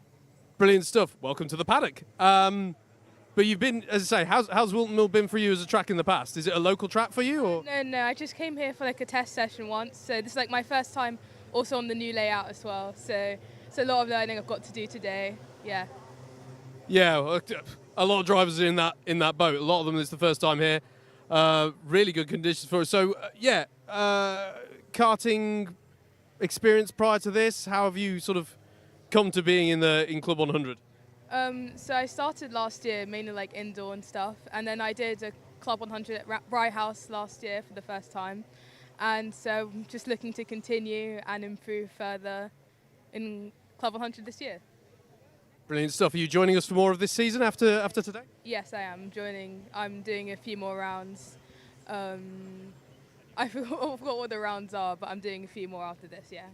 Brilliant stuff. Welcome to the paddock. But you've been, as I say, how's Whilton Mill been for you as a track in the past? Is it a local track for you, or? No, I just came here for like a test session once, so this is like my first time also on the new layout as well. So it's a lot of learning I've got to do today. Yeah. Yeah, a lot of drivers are in that boat. A lot of them, it's the first time here. Really good conditions for us. So, karting experience prior to this. How have you sort of come to being in Club 100? So I started last year, mainly like indoor and stuff, and then I did a Club 100 at Rye House last year for the first time. And so I'm just looking to continue and improve further in Club 100 this year. Brilliant stuff. Are you joining us for more of this season after today? Yes, I am joining. I'm doing a few more rounds. I forgot what the rounds are, but I'm doing a few more after this, yeah.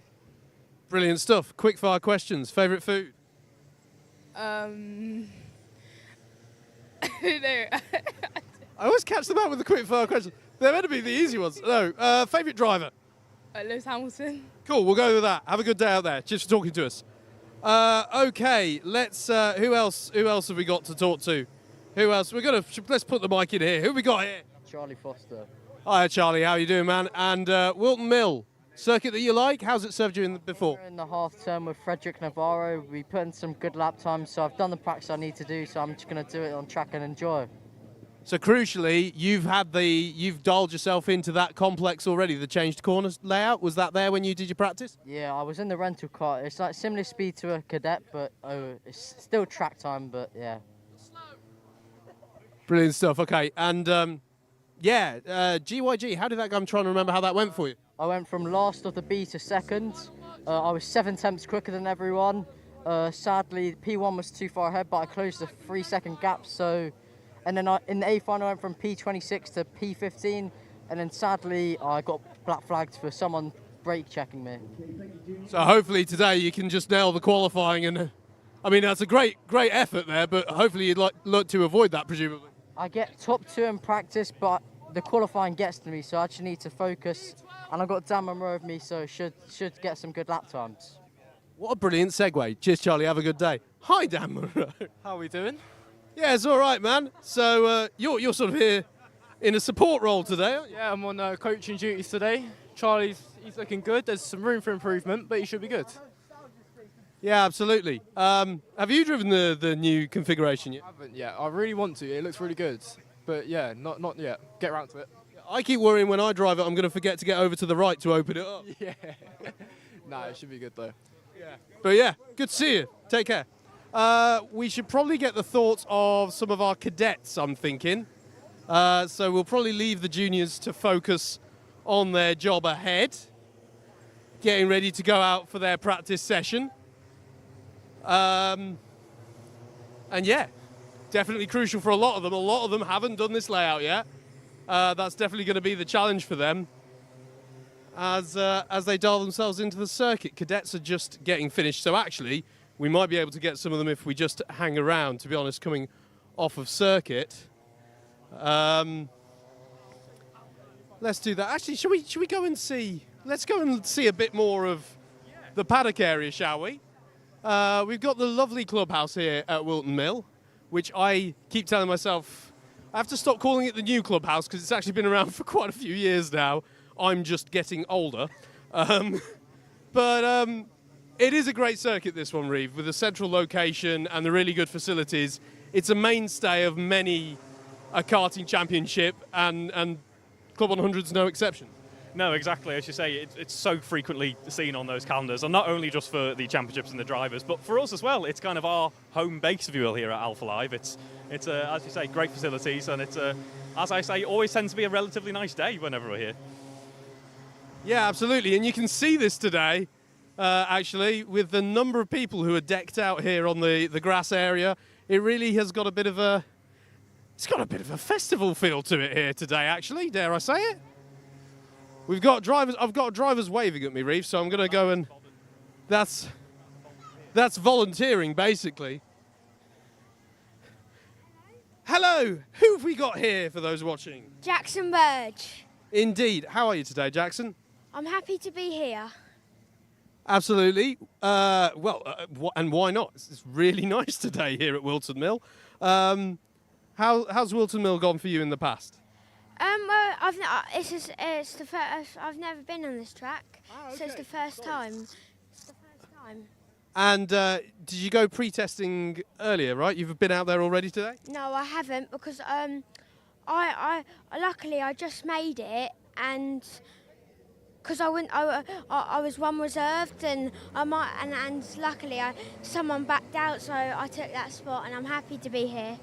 Brilliant stuff. Quick fire questions. Favourite food? No. I always catch them out with the quick fire questions. They're meant to be the easy ones. No. Favourite driver? Lewis Hamilton. Cool, we'll go with that. Have a good day out there. Cheers for talking to us. Okay, let's. Who else have we got to talk to? Who else? Let's put the mic in here. Who have we got here? Charlie Foster. Hi, Charlie. How are you doing, man? And Whilton Mill, circuit that you like? How's it served you before? We're in the half term with Frederick Navarro. We put in some good lap times, so I've done the practice I need to do. So I'm just going to do it on track and enjoy. So crucially, you've dialed yourself into that complex already. The changed corner layout, was that there when you did your practice? Yeah, I was in the rental car. It's like similar speed to a Cadet, but it's still track time. But yeah. Brilliant stuff. Okay, and GYG. How did that go? I'm trying to remember how that went for you. I went from last of the B to second. I was 7 tenths quicker than everyone. Sadly, P1 was too far ahead, but I closed the 3-second gap. So. And then in the A final, I went from P26 to P15, and then sadly, I got black flagged for someone brake checking me. So hopefully today you can just nail the qualifying, and I mean that's a great effort there, but hopefully you'd look to avoid that, presumably. I get top 2 in practice, but the qualifying gets to me, so I just need to focus. And I've got Dan Monroe with me, so should get some good lap times. What a brilliant segue. Cheers, Charlie. Have a good day. Hi, Dan Monroe. How are we doing? Yeah, it's all right, man. So you're sort of here in a support role today, aren't you? Yeah, I'm on coaching duties today. Charlie's he's looking good. There's some room for improvement, but he should be good. Yeah, absolutely. Have you driven the new configuration yet? I haven't yet. I really want to. It looks really good. But yeah, not yet. Get around to it. I keep worrying when I drive it, I'm going to forget to get over to the right to open it up. Yeah. Nah, it should be good though. Yeah. But yeah, good to see you. Take care. We should probably get the thoughts of some of our cadets, I'm thinking. So we'll probably leave the juniors to focus on their job ahead, getting ready to go out for their practice session. And yeah, definitely crucial for a lot of them. A lot of them haven't done this layout yet. That's definitely going to be the challenge for them as they dial themselves into the circuit. Cadets are just getting finished, so actually we might be able to get some of them if we just hang around, to be honest, coming off of circuit. Let's do that. Actually, should we go and see? Let's go and see a bit more of the paddock area, shall we? We've got the lovely clubhouse here at Whilton Mill, which I keep telling myself I have to stop calling it the new clubhouse because it's actually been around for quite a few years now. I'm just getting older. But it is a great circuit, this one, Reeve, with a central location and the really good facilities. It's a mainstay of many a karting championship, and Club 100's no exception. No, exactly. As you say, it's so frequently seen on those calendars, and not only just for the championships and the drivers, but for us as well. It's kind of our home base, if you will, here at Alpha Live. It's as you say, great facilities, and it's as I say, always tends to be a relatively nice day whenever we're here. Yeah, absolutely, and you can see this today, actually, with the number of people who are decked out here on the grass area. It really has got a bit of a festival feel to it here today, actually. Dare I say it? We've got drivers. I've got drivers waving at me, Reeve. So I'm going to go and that's volunteering, basically. Hello. Who have we got here for those watching? Jackson Burge. Indeed. How are you today, Jackson? I'm happy to be here. Absolutely. And why not? It's really nice today here at Whilton Mill. How's Whilton Mill gone for you in the past? Well, it's the first. I've never been on this track, so it's the first time. It's the first time. And did you go pre-testing earlier? Right, you've been out there already today. No, I haven't because I luckily I just made it, and because I was one reserved, and luckily someone backed out, so I took that spot, and I'm happy to be here.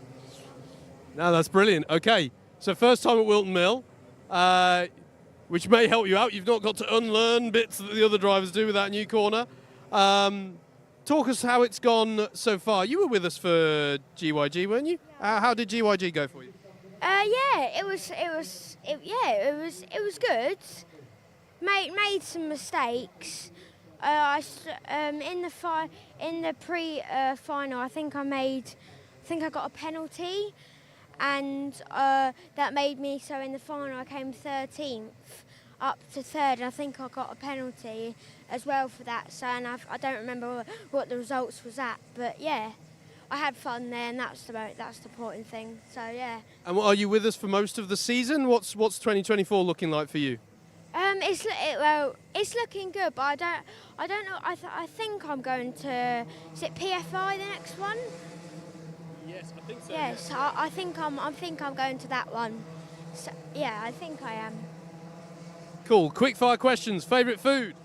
No, that's brilliant. Okay. So first time at Whilton Mill, which may help you out. You've not got to unlearn bits that the other drivers do with that new corner. Talk us how it's gone so far. You were with us for GYG, weren't you? How did GYG go for you? Yeah, it was good. Made some mistakes. In the pre-final, I think I got a penalty. And that made me, so in the final I came 13th up to 3rd, and I think I got a penalty as well for that, so and I don't remember what the results was at, but yeah, I had fun there, and that's the important thing, so yeah. And are you with us for most of the season? What's 2024 looking like for you? It's looking good, but I don't know, I think I'm going to, is it PFI the next one? Yes, I think so. Yes, I think I'm going to that one. So, yeah, I think I am. Cool. Quick fire questions. Favourite food?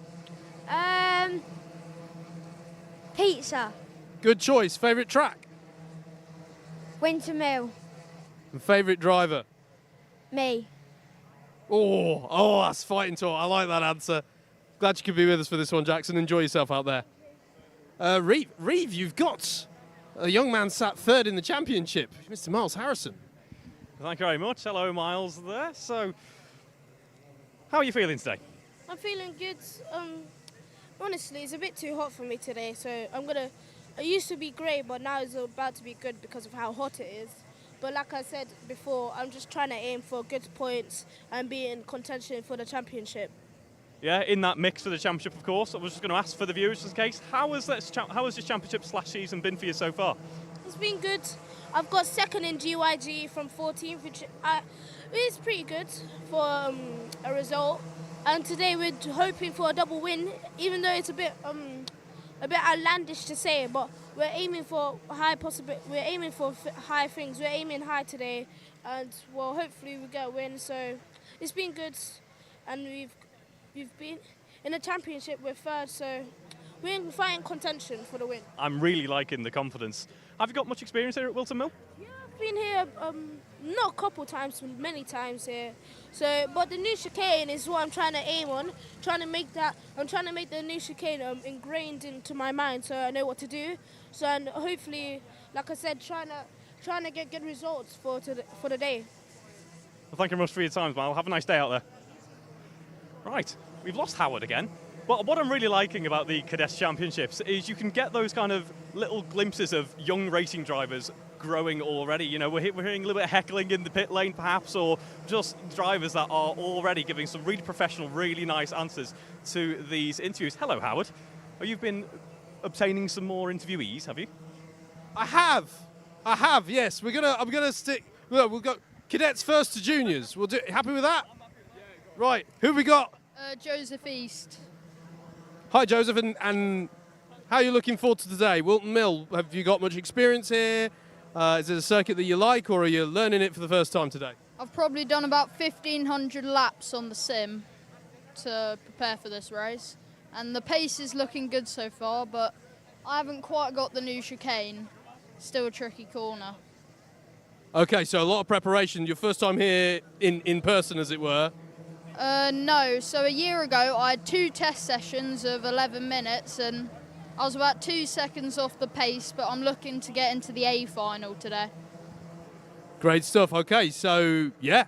Pizza. Good choice. Favourite track? Winter Mill. And favourite driver? Me. Oh, that's fighting talk. I like that answer. Glad you could be with us for this one, Jackson. Enjoy yourself out there. Reeve, you've got a young man sat 3rd in the championship, Mr. Miles Harrison. Thank you very much. Hello, Miles there. So, how are you feeling today? I'm feeling good. Honestly, it's a bit too hot for me today, so I used to be great, but now it's about to be good because of how hot it is. But like I said before, I'm just trying to aim for good points and be in contention for the championship. Yeah, in that mix for the championship, of course. I was just going to ask for the viewers, just in case, how has this championship/season been for you so far? It's been good. I've got 2nd in GYG from 14th, which is pretty good for a result. And today we're hoping for a double win, even though it's a bit outlandish to say, but we're aiming for We're aiming for high things. We're aiming high today, and well, hopefully we get a win. So it's been good, and we've been in the championship. We're 3rd, so we're in fighting contention for the win. I'm really liking the confidence. Have you got much experience here at Whilton Mill? Yeah, I've been here not a couple times, many times here. So, but the new chicane is what I'm trying to aim on. I'm trying to make the new chicane ingrained into my mind, so I know what to do. So, and hopefully, like I said, trying to get good results for the day. Well, thank you very much for your time, Miles. Have a nice day out there. Right, we've lost Howard again. But what I'm really liking about the Cadets Championships is you can get those kind of little glimpses of young racing drivers growing already. You know, we're hearing a little bit of heckling in the pit lane perhaps, or just drivers that are already giving some really professional, really nice answers to these interviews. Hello, Howard. You've been obtaining some more interviewees, have you? I have, yes. I'm gonna stick. Well, we'll go cadets first to juniors. We'll do. Happy with that? Right. Who have we got? Joseph East. Hi, Joseph, and how are you looking forward to today? Whilton Mill, have you got much experience here? Is it a circuit that you like, or are you learning it for the first time today? I've probably done about 1,500 laps on the sim to prepare for this race. And the pace is looking good so far, but I haven't quite got the new chicane. Still a tricky corner. Okay, so a lot of preparation. Your first time here in person, as it were. No, so a year ago I had 2 test sessions of 11 minutes and I was about 2 seconds off the pace, but I'm looking to get into the A final today. Great stuff. Okay, so yeah,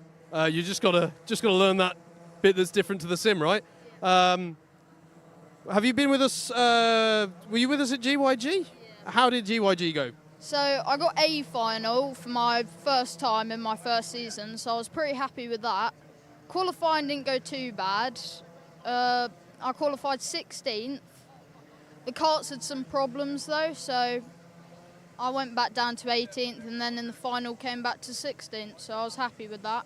you just gotta learn that bit that's different to the sim, right? Have you been with us? Were you with us at GYG? Yeah. How did GYG go? So I got A final for my first time in my first season, so I was pretty happy with that. Qualifying didn't go too bad. I qualified 16th. The karts had some problems though, so I went back down to 18th and then in the final came back to 16th, so I was happy with that.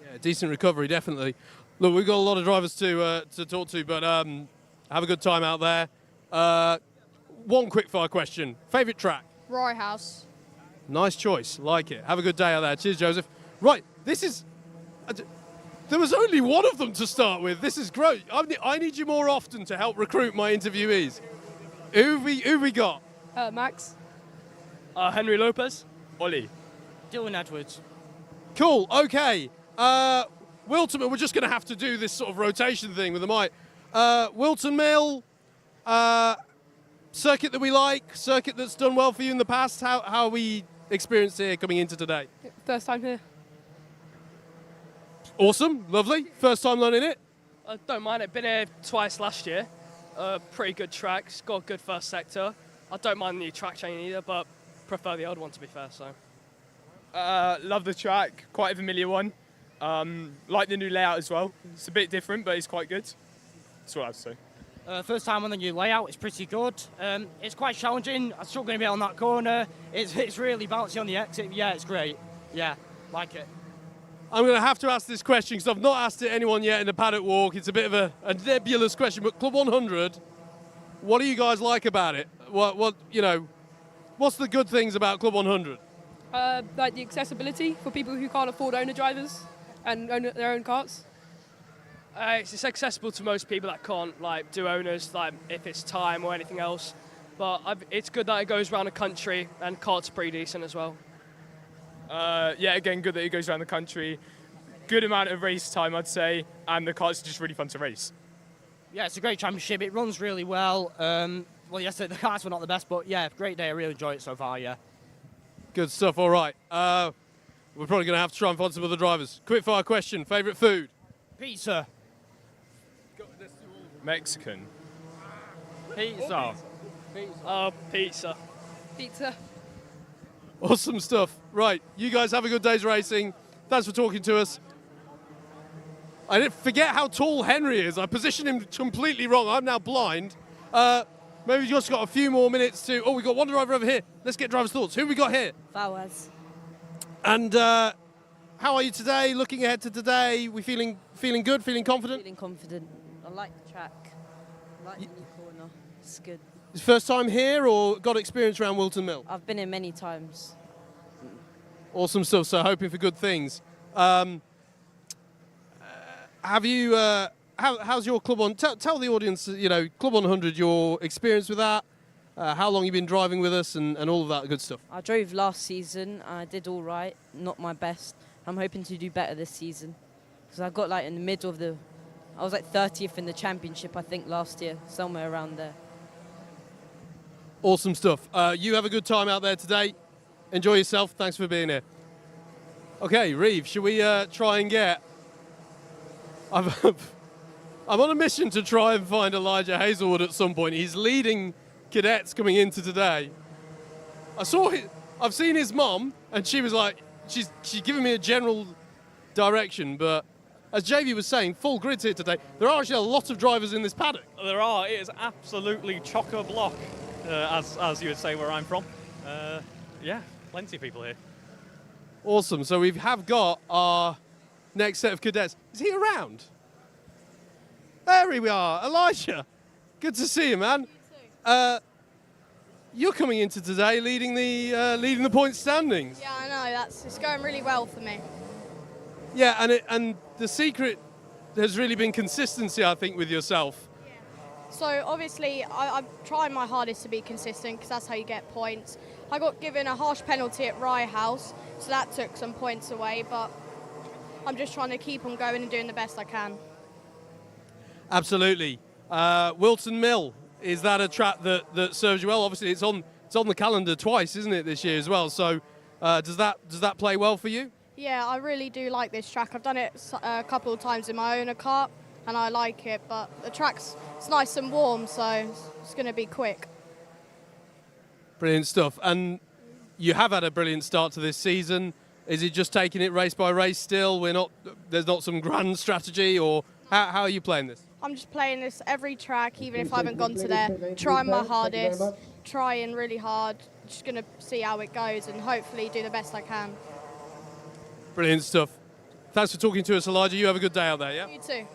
Yeah, decent recovery, definitely. Look, we've got a lot of drivers to talk to, but have a good time out there. One quick-fire question. Favourite track? Rye House. Nice choice. Like it. Have a good day out there. Cheers, Joseph. Right, this is... There was only one of them to start with. This is great. I need you more often to help recruit my interviewees. Who we got? Max. Henry Lopez. Ollie. Dylan Edwards. Cool. Okay. Whilton, we're just going to have to do this sort of rotation thing with the mic. Whilton Mill, circuit that we like, circuit that's done well for you in the past. How are we experienced here coming into today? First time here. Awesome, lovely. First time learning it? I don't mind it. Been here twice last year. Pretty good track. It's got a good first sector. I don't mind the new track chain either, but prefer the old one to be fair. So. Love the track. Quite a familiar one. Like the new layout as well. It's a bit different, but it's quite good. That's what I have to say. First time on the new layout. It's pretty good. It's quite challenging. I'm still going to be on that corner. It's really bouncy on the exit. Yeah, it's great. Yeah, like it. I'm going to have to ask this question because I've not asked it anyone yet in the paddock walk. It's a bit of a nebulous question, but Club 100, what do you guys like about it? What's the good things about Club 100? Like the accessibility for people who can't afford owner drivers and own their own karts. It's accessible to most people that can't do owners, if it's time or anything else. But it's good that it goes around the country, and karts are pretty decent as well. Yeah, again, good that it goes around the country. Good amount of race time, I'd say, and the karts are just really fun to race. Yeah, it's a great championship. It runs really well. Well, yesterday the karts were not the best, but yeah, great day. I really enjoyed it so far, yeah. Good stuff, all right. We're probably going to have to try and find some other drivers. Quick fire question, favourite food? Pizza. Mexican. Pizza. Pizza. Pizza. Awesome stuff. Right, you guys have a good day's racing. Thanks for talking to us. I didn't forget how tall Henry is. I positioned him completely wrong. I'm now blind. Maybe we've just got a few more minutes to... Oh, we've got one driver over here. Let's get drivers' thoughts. Who have we got here? Fawaz. And how are you today? Looking ahead to today, we feeling good, feeling confident? Feeling confident. I like the track. I like the new corner. It's good. Is it first time here or got experience around Whilton Mill? I've been here many times. Awesome stuff, so hoping for good things. Have you... How's your Club on? Tell the audience, Club 100, your experience with that, how long you've been driving with us, and all of that good stuff. I drove last season. I did all right, not my best. I'm hoping to do better this season because I got in the middle of the. I was 30th in the championship, I think, last year, somewhere around there. Awesome stuff. You have a good time out there today. Enjoy yourself. Thanks for being here. Okay, Reeve, should we try and get? I'm on a mission to try and find Elijah Hazelwood at some point. He's leading cadets coming into today. I've seen his mum, and she was she's giving me a general direction, but as JV was saying, full grids here today. There are actually a lot of drivers in this paddock. There are. It is absolutely chock-a-block, as you would say where I'm from. Yeah, plenty of people here. Awesome. So we have got our next set of cadets. Is he around? There we are, Elijah. Good to see you, man. you're coming into today leading the point standings. Yeah, I know. It's going really well for me. Yeah, and the secret has really been consistency, I think, with yourself. So obviously, I'm trying my hardest to be consistent because that's how you get points. I got given a harsh penalty at Rye House, so that took some points away. But I'm just trying to keep on going and doing the best I can. Absolutely. Whilton Mill, is that a track that serves you well? Obviously, it's on the calendar twice, isn't it, this year as well? So does that play well for you? Yeah, I really do like this track. I've done it a couple of times in my own kart, and I like it. But the track's it's nice and warm, so it's going to be quick. Brilliant stuff. And you have had a brilliant start to this season. Is it just taking it race by race still? There's not some grand strategy, or how are you playing this? I'm just playing this every track, even if I haven't gone to there, trying my hardest, trying really hard, just going to see how it goes and hopefully do the best I can. Brilliant stuff. Thanks for talking to us, Elijah. You have a good day out there, yeah? You too.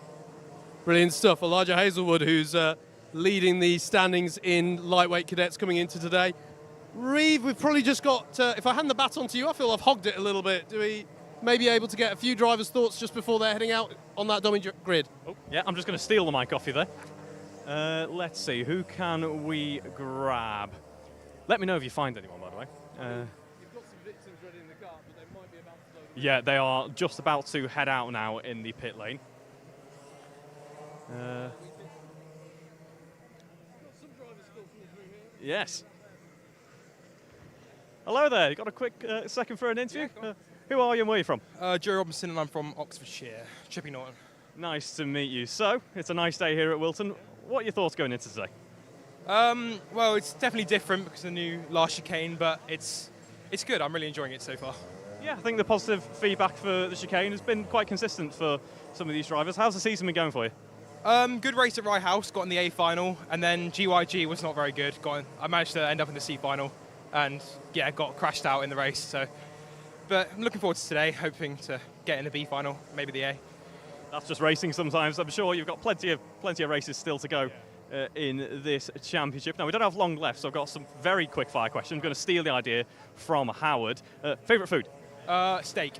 Brilliant stuff. Elijah Hazelwood, who's leading the standings in lightweight cadets coming into today. Reeve, we've probably just got, if I hand the baton to you, I feel I've hogged it a little bit. Do we maybe able to get a few drivers' thoughts just before they're heading out on that dummy grid? Oh, yeah, I'm just going to steal the mic off you there. Let's see, who can we grab? Let me know if you find anyone, by the way. You've got some Dixons ready in the car, but they might be about to go. Yeah, they are just about to head out now in the pit lane. Yes. Hello there, you got a quick second for an interview? Who are you and where are you from? Joe Robinson, and I'm from Oxfordshire, Chipping Norton. Nice to meet you. So, it's a nice day here at Whilton. What are your thoughts going into today? Well, it's definitely different because of the new last chicane, but it's good. I'm really enjoying it so far. Yeah, I think the positive feedback for the chicane has been quite consistent for some of these drivers. How's the season been going for you? Good race at Rye House, got in the A final, and then GYG was not very good. I managed to end up in the C final, and yeah, got crashed out in the race. So, but I'm looking forward to today, hoping to get in the B final, maybe the A. That's just racing sometimes. I'm sure you've got plenty of races still to go in this championship. Now, we don't have long left, so I've got some very quick fire questions. I'm going to steal the idea from Howard. Favourite food? Steak.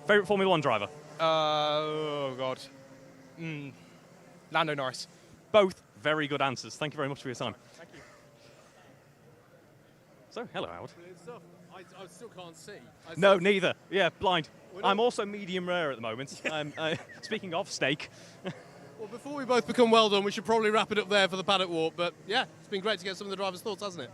Favourite Formula 1 driver? Oh, God. Lando Norris. Both very good answers. Thank you very much for your time. Thank you. So, hello, Howard. I still can't see. No, neither. Yeah, blind. I'm also medium rare at the moment. Speaking of steak. Well, before we both become well done, we should probably wrap it up there for the paddock walk. But yeah, it's been great to get some of the drivers' thoughts, hasn't it?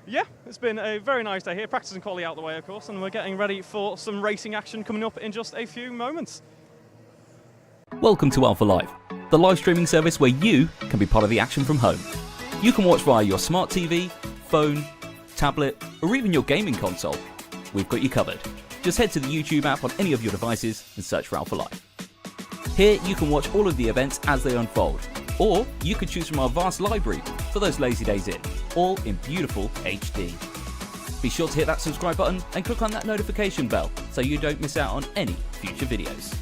Yeah, it's been a very nice day here. Practice and quali out the way, of course, and we're getting ready for some racing action coming up in just a few moments. Welcome to Alpha Live, the live streaming service where you can be part of the action from home. You can watch via your smart TV, phone, tablet, or even your gaming console. We've got you covered. Just head to the YouTube app on any of your devices and search for Alpha Live. Here you can watch all of the events as they unfold, or you could choose from our vast library for those lazy days in, all in beautiful HD. Be sure to hit that subscribe button and click on that notification bell so you don't miss out on any future videos.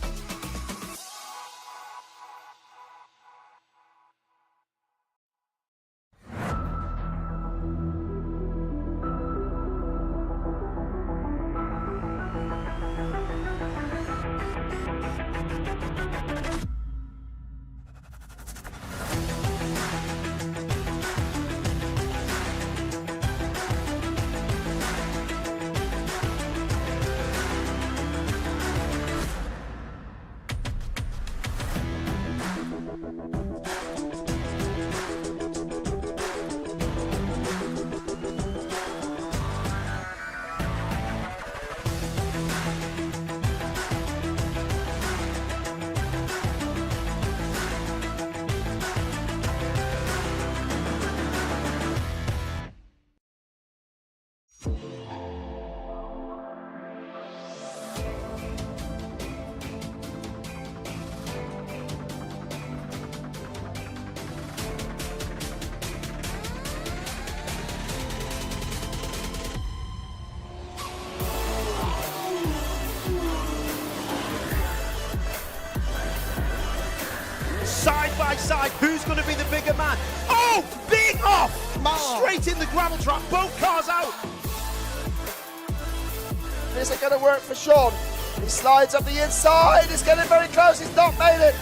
Side by side, who's going to be the bigger man? Oh, big off! straight in the gravel trap, both cars out. Is it going to work for Sean? He slides up the inside, he's getting very close, he's not made it.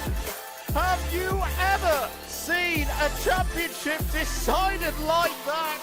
Have you ever seen a championship decided like that?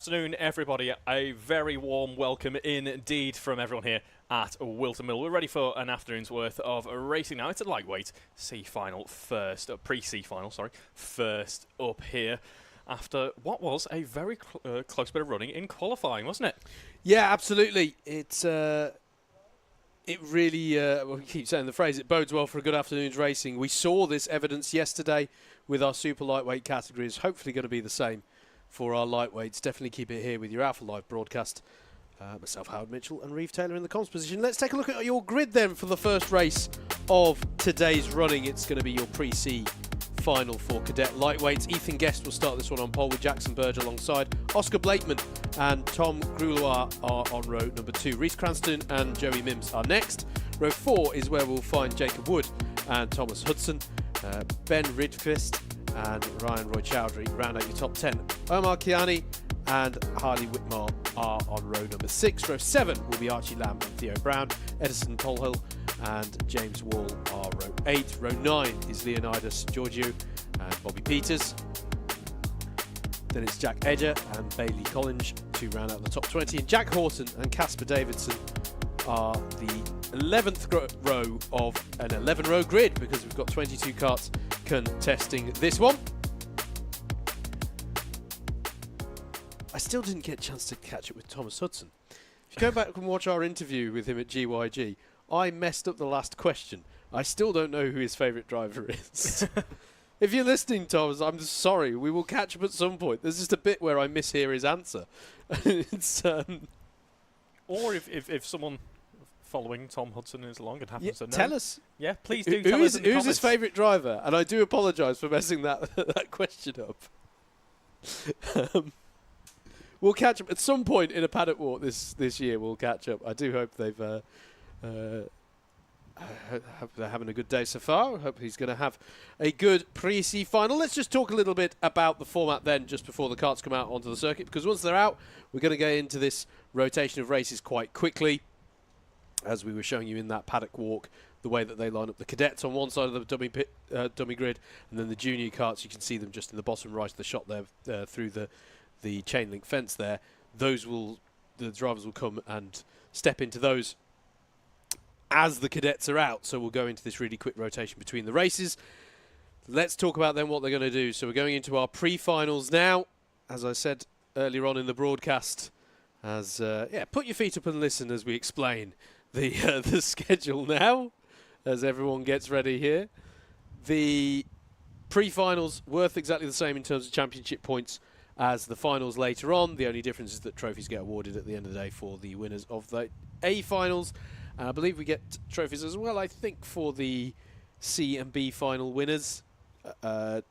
Afternoon, everybody. A very warm welcome indeed from everyone here at Whilton Mill. We're ready for an afternoon's worth of racing now. It's a lightweight C final first, pre-C final, sorry, first up here after what was a very close bit of running in qualifying, wasn't it? Yeah, absolutely. It's it really, well, we keep saying the phrase, it bodes well for a good afternoon's racing. We saw this evidence yesterday with our super lightweight categories. Hopefully going to be the same for our lightweights. Definitely keep it here with your Alpha Live broadcast. Myself, Howard Mitchell, and Reeve Taylor in the comms position. Let's take a look at your grid then for the first race of today's running. It's going to be your pre-C final for cadet lightweights. Ethan Guest will start this one on pole with Jackson Burge alongside. Oscar Blakeman and Tom Grulois are on row number 2. Reese Cranston and Joey Mims are next. Row 4 is where we'll find Jacob Wood and Thomas Hudson. Ben Ridquist and Ryan Roy Chowdhury round out your top 10. Omar Kiani and Harley Whitmore are on row number 6. Row 7 will be Archie Lamb and Theo Brown. Edison Polhill and James Wall are row 8. Row 9 is Leonidas Georgiou and Bobby Peters. Then it's Jack Edger and Bailey Collins to round out the top 20. And Jack Horton and Casper Davidson are the 11th row of an 11-row grid, because we've got 22 karts contesting this one. I still didn't get a chance to catch up with Thomas Hudson. If you go back and watch our interview with him at GYG, I messed up the last question. I still don't know who his favourite driver is. If you're listening, Thomas, I'm sorry. We will catch up at some point. There's just a bit where I mishear his answer. It's, or if someone following Tom Hudson is along and happens to know. Tell us. Yeah, please do tell us in the who's comments. his favourite driver? And I do apologise for messing that question up. We'll catch up at some point in a paddock walk this year. We'll catch up. I do hope they're having a good day so far. I hope he's going to have a good pre-C final. Let's just talk a little bit about the format then, just before the karts come out onto the circuit, because once they're out, we're going to go into this rotation of races quite quickly, as we were showing you in that paddock walk, the way that they line up the cadets on one side of the dummy grid, and then the junior karts, you can see them just in the bottom right of the shot there through the chain link fence there. The drivers will come and step into those as the cadets are out. So we'll go into this really quick rotation between the races. Let's talk about then what they're going to do. So we're going into our pre-finals now. As I said earlier on in the broadcast, put your feet up and listen as we explain the schedule now, as everyone gets ready here. The pre-finals worth exactly the same in terms of championship points as the finals later on. The only difference is that trophies get awarded at the end of the day for the winners of the A finals. And I believe we get trophies as well, I think, for the C and B final winners. I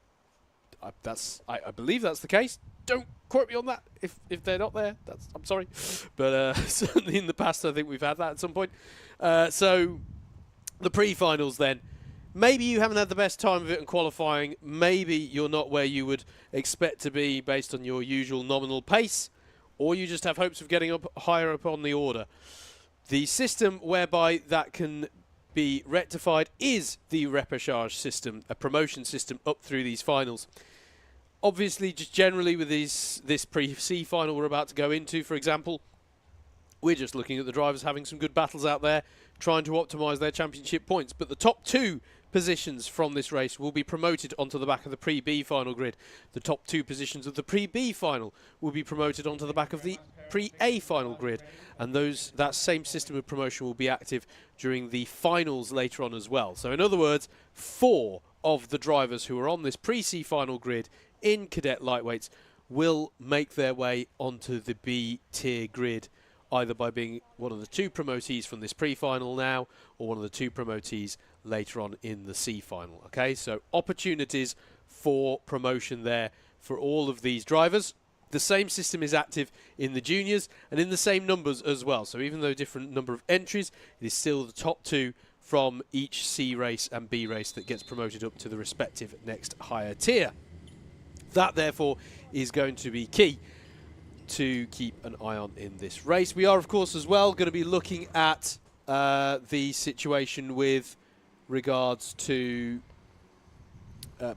believe that's the case. Don't quote me on that if they're not there. I'm sorry. But certainly in the past, I think we've had that at some point. So the pre-finals then. Maybe you haven't had the best time of it in qualifying. Maybe you're not where you would expect to be based on your usual nominal pace, or you just have hopes of getting up higher up on the order. The system whereby that can be rectified is the repechage system, a promotion system up through these finals. Obviously, just generally with this pre-C final we're about to go into, for example, we're just looking at the drivers having some good battles out there, trying to optimise their championship points. But the top 2 positions from this race will be promoted onto the back of the pre-B final grid. The top 2 positions of the pre-B final will be promoted onto the back of the pre-A final grid. And that same system of promotion will be active during the finals later on as well. So in other words, 4 of the drivers who are on this pre-C final grid in cadet lightweights will make their way onto the B tier grid, either by being one of the 2 promotees from this pre-final now, or one of the 2 promotees later on in the C final. Okay, so opportunities for promotion there for all of these drivers. The same system is active in the juniors and in the same numbers as well. So even though different number of entries, it is still the top 2 from each C race and B race that gets promoted up to the respective next higher tier. That therefore is going to be key to keep an eye on in this race. We are, of course, as well going to be looking at the situation with regards to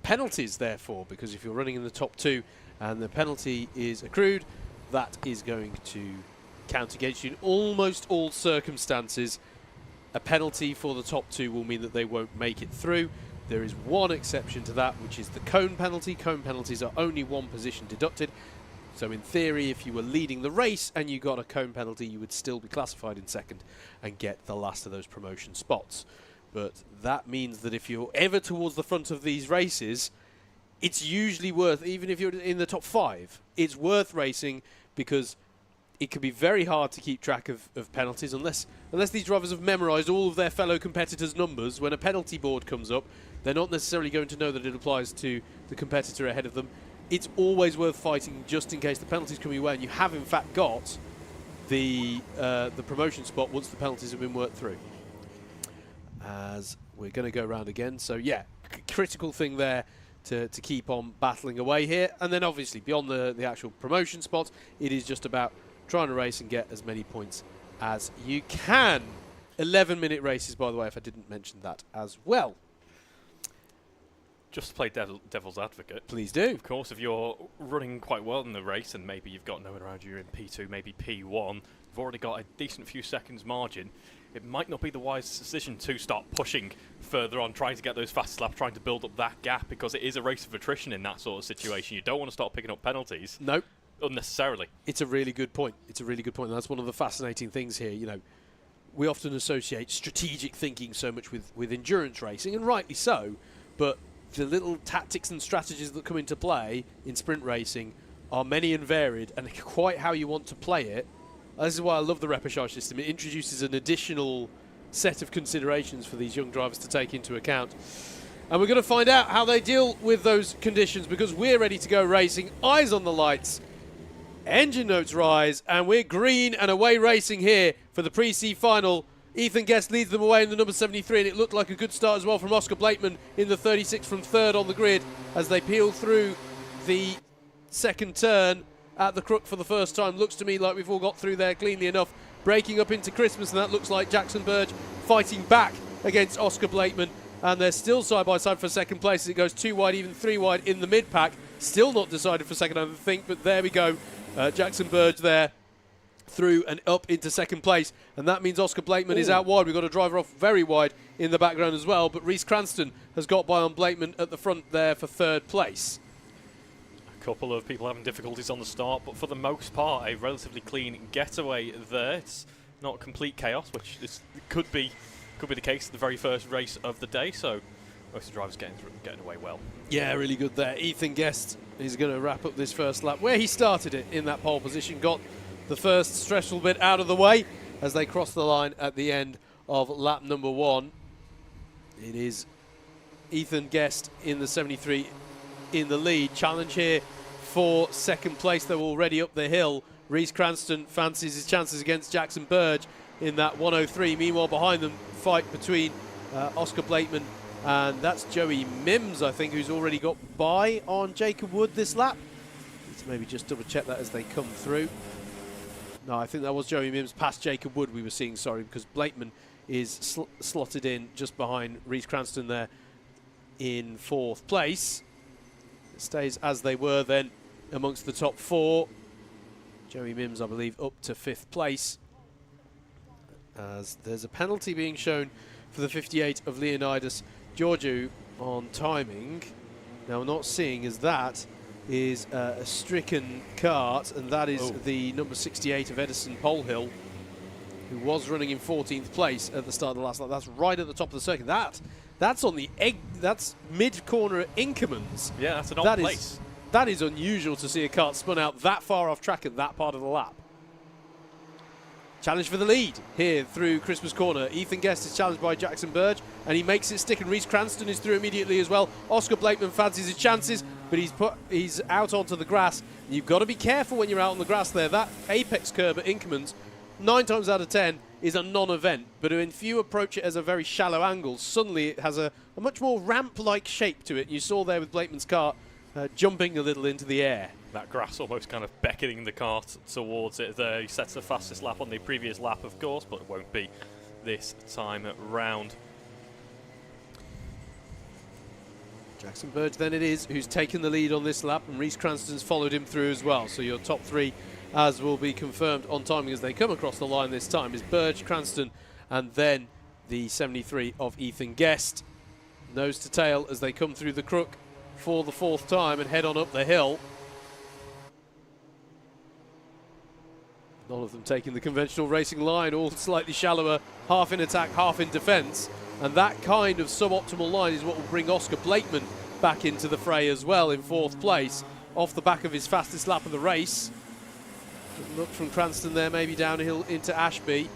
penalties, therefore, because if you're running in the top 2 and the penalty is accrued, that is going to count against you. In almost all circumstances, a penalty for the top two will mean that they won't make it through. There is one exception to that, which is the cone penalty. Cone penalties are only one position deducted. So in theory, if you were leading the race and you got a cone penalty, you would still be classified in second and get the last of those promotion spots. But that means that if you're ever towards the front of these races, it's usually worth, even if you're in the top 5, it's worth racing, because it can be very hard to keep track of penalties unless these drivers have memorised all of their fellow competitors' numbers. When a penalty board comes up, they're not necessarily going to know that it applies to the competitor ahead of them. It's always worth fighting just in case the penalties come your way, and you have in fact got the promotion spot once the penalties have been worked through. As we're going to go around again, so yeah, critical thing there to keep on battling away here. And then obviously beyond the actual promotion spots, it is just about trying to race and get as many points as you can. 11-minute races, by the way, if I didn't mention that as well. Just to play devil's advocate. Please do. Of course, if you're running quite well in the race and maybe you've got no one around you in P2, maybe P1, you've already got a decent few seconds margin, it might not be the wise decision to start pushing further on, trying to get those fastest laps, trying to build up that gap, because it is a race of attrition in that sort of situation. You don't want to start picking up penalties. Nope. Unnecessarily. It's a really good point. It's a really good point. And that's one of the fascinating things here. You know, we often associate strategic thinking so much with endurance racing, and rightly so, but the little tactics and strategies that come into play in sprint racing are many and varied, and quite how you want to play it. This is why I love the repechage system. It introduces an additional set of considerations for these young drivers to take into account. And we're going to find out how they deal with those conditions, because we're ready to go racing. Eyes on the lights. Engine notes rise, and we're green and away racing here for the pre-C final. Ethan Guest leads them away in the number 73, and it looked like a good start as well from Oscar Blakeman in the 36 from third on the grid as they peel through the second turn at the crook for the first time. Looks to me like we've all got through there cleanly enough. Breaking up into Christmas, and that looks like Jackson Burge fighting back against Oscar Blakeman, and they're still side by side for second place as it goes 2 wide, even 3 wide in the mid-pack. Still not decided for second, I think, but there we go. Jackson Burge there through and up into second place, and that means Oscar Blakeman is out wide. We've got a driver off very wide in the background as well, but Reece Cranston has got by on Blakeman at the front there for third place. A couple of people having difficulties on the start, but for the most part a relatively clean getaway there. It's not complete chaos, which could be the case the very first race of the day, so most of the drivers getting away well. Yeah, really good there. Ethan Guest is going to wrap up this first lap where he started it in that pole position, got the first stressful bit out of the way as they cross the line at the end of lap number 1. It is Ethan Guest in the 73 in the lead. Challenge here for second place, though, already up the hill. Reece Cranston fancies his chances against Jackson Burge in that 103. Meanwhile, behind them, fight between Oscar Blakeman and that's Joey Mims, I think, who's already got by on Jacob Wood this lap. Let's maybe just double check that as they come through. No, I think that was Joey Mims past Jacob Wood we were seeing, sorry, because Blakeman is slotted in just behind Reece Cranston there in 4th place. It stays as they were then amongst the top 4. Joey Mims, I believe, up to 5th place, as there's a penalty being shown for the 58 of Leonidas Georgiou on timing. Now, I'm not seeing as that is a stricken kart, and that is the number 68 of Edison Polhill, who was running in 14th place at the start of the last lap. That's right at the top of the circuit. That's on the that's mid-corner at Inkermans. Yeah, that's an odd place. That is unusual to see a kart spun out that far off track at that part of the lap. Challenge for the lead here through Christmas Corner. Ethan Guest is challenged by Jackson Burge, and he makes it stick, and Reece Cranston is through immediately as well. Oscar Blakeman fancies his chances, but he's out onto the grass. You've got to be careful when you're out on the grass there. That apex curb at Inkermans, 9 times out of 10, is a non-event, but if you approach it as a very shallow angle, suddenly it has a much more ramp-like shape to it. You saw there with Blakeman's kart jumping a little into the air. That grass almost kind of beckoning the kart towards it there. He sets the fastest lap on the previous lap, of course, but it won't be this time round. Jackson Burge then it is who's taken the lead on this lap, and Reece Cranston's followed him through as well. So your top 3 as will be confirmed on timing as they come across the line this time, is Burge, Cranston, and then the 73 of Ethan Guest. Nose to tail as they come through the crook for the 4th time and head on up the hill. None of them taking the conventional racing line, all slightly shallower, half in attack, half in defence. And that kind of suboptimal line is what will bring Oscar Blakeman back into the fray as well in 4th place, off the back of his fastest lap of the race. Look from Cranston there, maybe downhill into Ashby,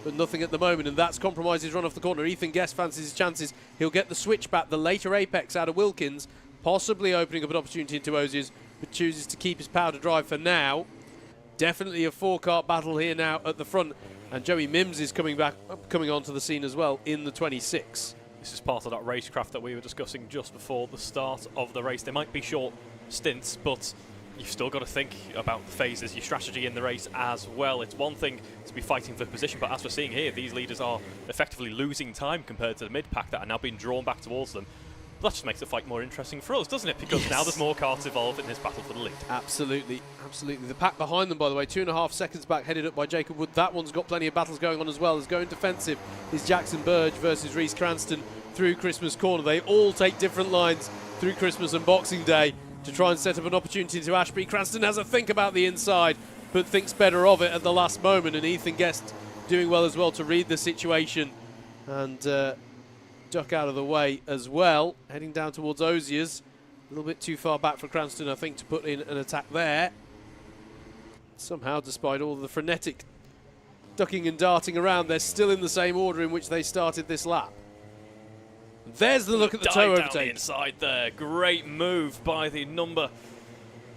but nothing at the moment, and that's compromised his run off the corner. Ethan Guest fancies his chances. He'll get the switch back, the later apex out of Wilkins, possibly opening up an opportunity into Osiers, but chooses to keep his powder dry for now. Definitely a 4-car battle here now at the front, and Joey Mims is coming onto the scene as well in the 26. This is part of that racecraft that we were discussing just before the start of the race. They might be short stints, but you've still got to think about the phases, your strategy in the race as well. It's one thing to be fighting for position, but as we're seeing here, these leaders are effectively losing time compared to the mid-pack that are now being drawn back towards them. That just makes the fight more interesting for us, doesn't it? Because now there's more carts involved in this battle for the lead. Absolutely, absolutely. The pack behind them, by the way, 2.5 seconds back, headed up by Jacob Wood. That one's got plenty of battles going on as well. As going defensive is Jackson Burge versus Reece Cranston through Christmas Corner. They all take different lines through Christmas and Boxing Day to try and set up an opportunity to Ashby. Cranston has a think about the inside, but thinks better of it at the last moment. And Ethan Guest doing well as well to read the situation and duck out of the way as well. Heading down towards Osiers. A little bit too far back for Cranston, I think, to put in an attack there. Somehow, despite all the frenetic ducking and darting around, they're still in the same order in which they started this lap. There's the look at the toe overtake. Down the inside there. Great move by the number.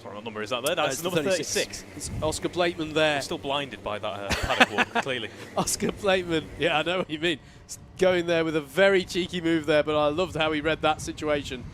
Sorry, what number is that there? That's number 36. It's Oscar Blakeman there. I'm still blinded by that paddock walk, clearly. Oscar Blakeman, yeah, I know what you mean. Going there with a very cheeky move there, but I loved how he read that situation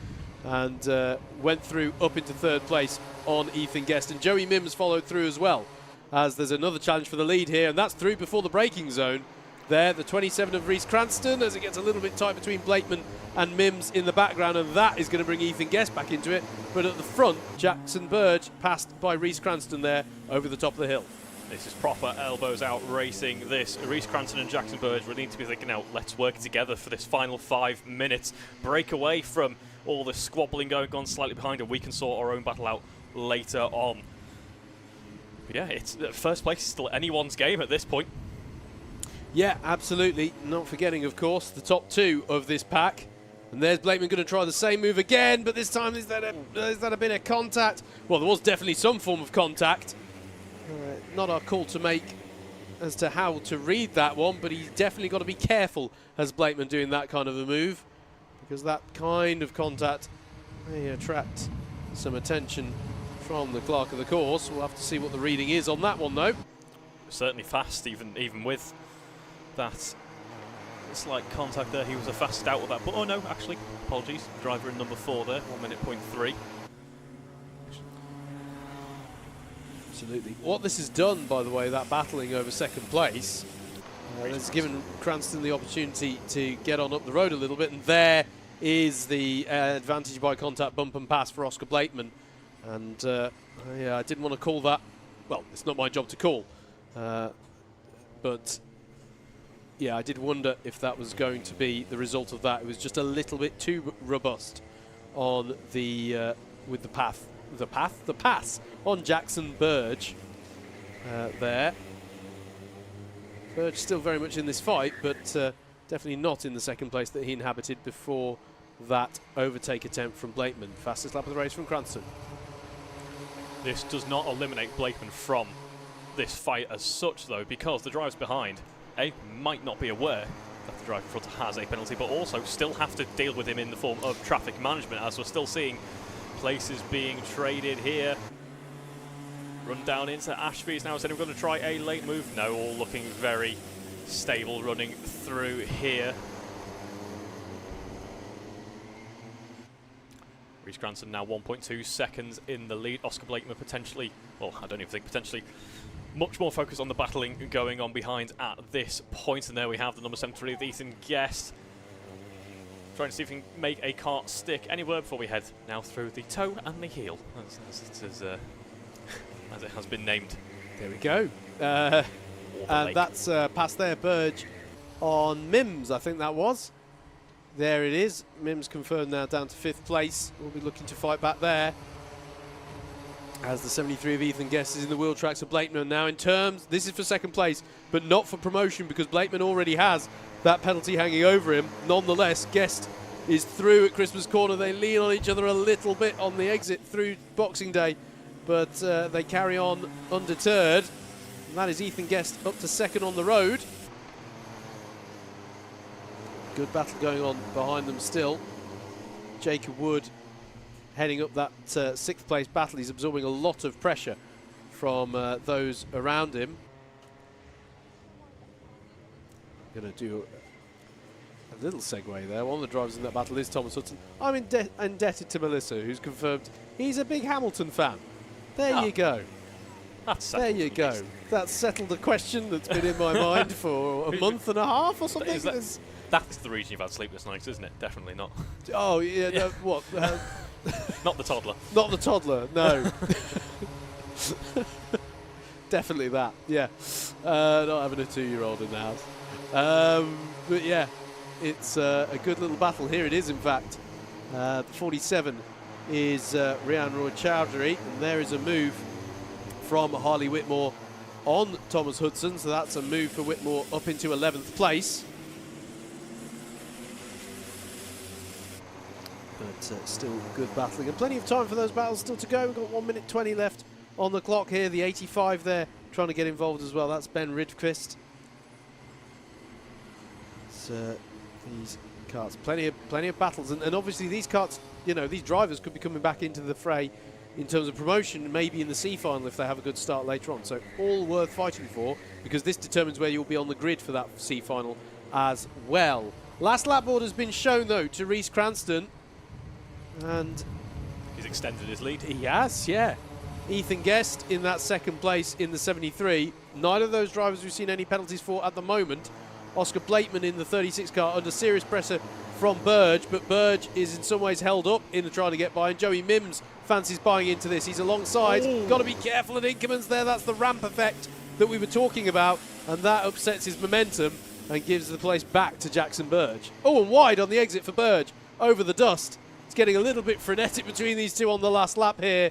and went through up into 3rd place on Ethan Guest. And Joey Mims followed through as well, as there's another challenge for the lead here, and that's through before the braking zone. There, the 27 of Reece Cranston, as it gets a little bit tight between Blakeman and Mims in the background, and that is going to bring Ethan Guest back into it. But at the front, Jackson Burge passed by Reece Cranston there over the top of the hill. This is proper elbows out racing. This Reece Cranston and Jackson Burge really need to be thinking out, let's work together for this final 5 minutes. Break away from all the squabbling going on slightly behind, and we can sort our own battle out later on. But yeah, it's first place is still anyone's game at this point. Yeah, absolutely. Not forgetting, of course, the top 2 of this pack. And there's Blakeman going to try the same move again, but this time has that a bit of contact? Well, there was definitely some form of contact. Not our call to make as to how to read that one, but he's definitely got to be careful as Blakeman doing that kind of a move, because that kind of contact may attract some attention from the clerk of the course. We'll have to see what the reading is on that one, though. Certainly fast, even with that slight contact there. He was a fast out with that, but oh no, actually, apologies. Driver in number 4 there, 1:03. Absolutely. What this has done, by the way, that battling over 2nd place, has given Cranston the opportunity to get on up the road a little bit, and there is the advantage by contact bump and pass for Oscar Blakeman. And yeah, I didn't want to call that. Well, it's not my job to call, but yeah, I did wonder if that was going to be the result of that. It was just a little bit too robust on the with the pass on Jackson Burge there. Burge still very much in this fight, but definitely not in the 2nd place that he inhabited before that overtake attempt from Blakeman. Fastest lap of the race from Cranston. This does not eliminate Blakeman from this fight as such, though, because the drivers behind might not be aware that the driver in front has a penalty, but also still have to deal with him in the form of traffic management, as we're still seeing places being traded here. Run down into Ashby's now, saying we're going to try a late move. No, all looking very stable running through here. Reece Cranston now 1.2 seconds in the lead. Oscar Blakeman potentially, well, I don't even think potentially, much more focus on the battling going on behind at this point. And there we have the number 73 of Ethan Guest, trying to see if he can make a cart stick. Any word before we head now through the toe and the heel, as it has been named. There we go. And that's past there, Burge on Mims, I think that was. There it is. Mims confirmed now down to 5th place. We'll be looking to fight back there. As the 73 of Ethan Guest is in the wheel tracks of Blakeman now in terms. This is for 2nd place, but not for promotion because Blakeman already has that penalty hanging over him. Nonetheless, Guest is through at Christmas Corner. They lean on each other a little bit on the exit through Boxing Day, but they carry on undeterred. And that is Ethan Guest up to 2nd on the road. Good battle going on behind them still. Jacob Wood heading up that 6th place battle. He's absorbing a lot of pressure from those around him. Going to do a little segue there. One of the drivers in that battle is Thomas Hudson. I'm indebted to Melissa, who's confirmed he's a big Hamilton fan. There you go. There you go. That's settled a question that's been in my mind for a month and a half or something. That's the reason you've had sleepless nights, isn't it? Definitely not. Oh, yeah, no, what? Not the toddler. Not the toddler, no. Definitely that, yeah. Not having a 2-year-old in the house. But yeah, it's a good little battle. Here it is, in fact. The 47 is Rian Roy Chowdhury, and there is a move from Harley Whitmore on Thomas Hudson, so that's a move for Whitmore up into 11th place. But still good battling, and plenty of time for those battles still to go. We've got 1 minute 20 left on the clock here. The 85 there trying to get involved as well. That's Ben Ridquist. So these karts, plenty of battles, and obviously these karts, you know, these drivers could be coming back into the fray in terms of promotion, maybe in the C final if they have a good start later on. So all worth fighting for, because this determines where you'll be on the grid for that C final as well. Last lap board has been shown though to Reece Cranston, and he's extended his lead. He has, yeah. Ethan Guest in that 2nd place in the 73. Neither of those drivers we've seen any penalties for at the moment. Oscar Blakeman in the 36 car under serious pressure from Burge, but Burge is in some ways held up in the try to get by, and Joey Mims fancies buying into this. He's alongside. Got to be careful at Inkermans there. That's the ramp effect that we were talking about, and that upsets his momentum and gives the place back to Jackson Burge. Oh, and wide on the exit for Burge over the dust. It's getting a little bit frenetic between these two on the last lap here.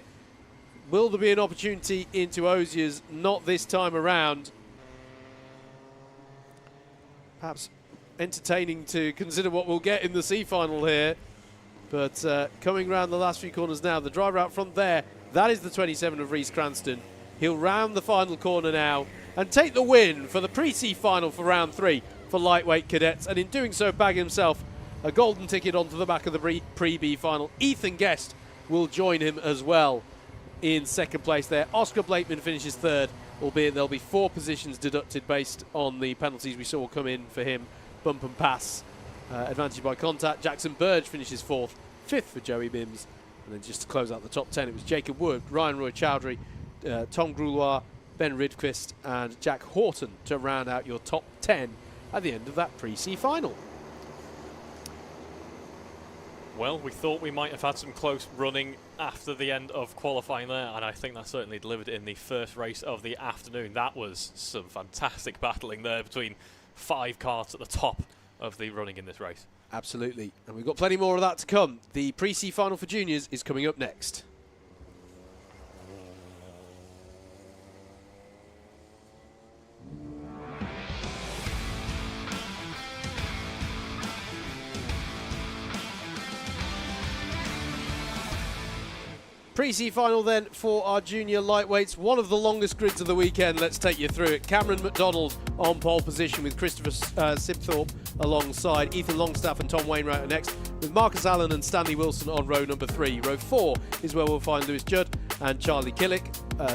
Will there be an opportunity into Ozier's? Not this time around. Perhaps entertaining to consider what we'll get in the C final here. But coming round the last few corners now, the driver out front there, that is the 27 of Reece Cranston. He'll round the final corner now and take the win for the pre-C final for round 3 for lightweight cadets, and in doing so bag himself a golden ticket onto the back of the pre-B final. Ethan Guest will join him as well in 2nd place there. Oscar Blakeman finishes 3rd, albeit there'll be 4 positions deducted based on the penalties we saw come in for him. Bump and pass, advantage by contact. Jackson Burge finishes 4th, 5th for Joey Mims. And then just to close out the top 10, it was Jacob Wood, Ryan Roy Chowdhury, Tom Groulois, Ben Ridquist and Jack Horton to round out your top 10 at the end of that pre-C final. Well, we thought we might have had some close running after the end of qualifying there, and I think that certainly delivered in the first race of the afternoon. That was some fantastic battling there between 5 karts at the top of the running in this race. Absolutely, and we've got plenty more of that to come. The pre-C final for juniors is coming up next. Pre-C final then for our junior lightweights. One of the longest grids of the weekend. Let's take you through it. Cameron McDonald on pole position with Christopher Sibthorpe alongside. Ethan Longstaff and Tom Wainwright are next, with Marcus Allen and Stanley Wilson on row number 3. Row 4 is where we'll find Lewis Judd and Charlie Killick.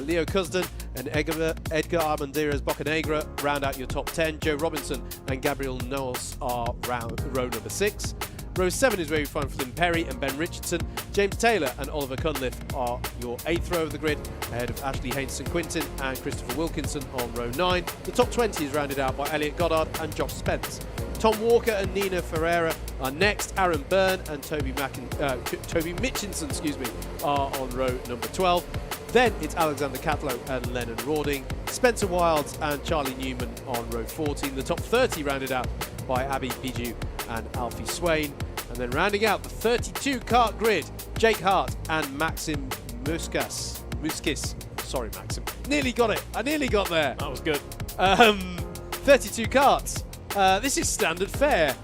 Leo Cusden and Edgar Armendariz Bocanegra round out your top 10. Joe Robinson and Gabriel Knowles are row number 6. Row 7 is where we find Flynn Perry and Ben Richardson. James Taylor and Oliver Cunliffe are your 8th row of the grid, ahead of Ashley Hainson-Quintin and Christopher Wilkinson on row 9. The top 20 is rounded out by Elliot Goddard and Josh Spence. Tom Walker and Nina Ferreira are next. Aaron Byrne and Toby Mitchinson are on row number 12. Then it's Alexander Catlow and Lennon Rawding, Spencer Wilds and Charlie Newman on row 14. The top 30 rounded out by Abby Piju and Alfie Swain. And then rounding out the 32 kart grid, Jake Hart and Maxim Muskis. Sorry, Maxim. Nearly got it. I nearly got there. That was good. 32 karts. This is standard fare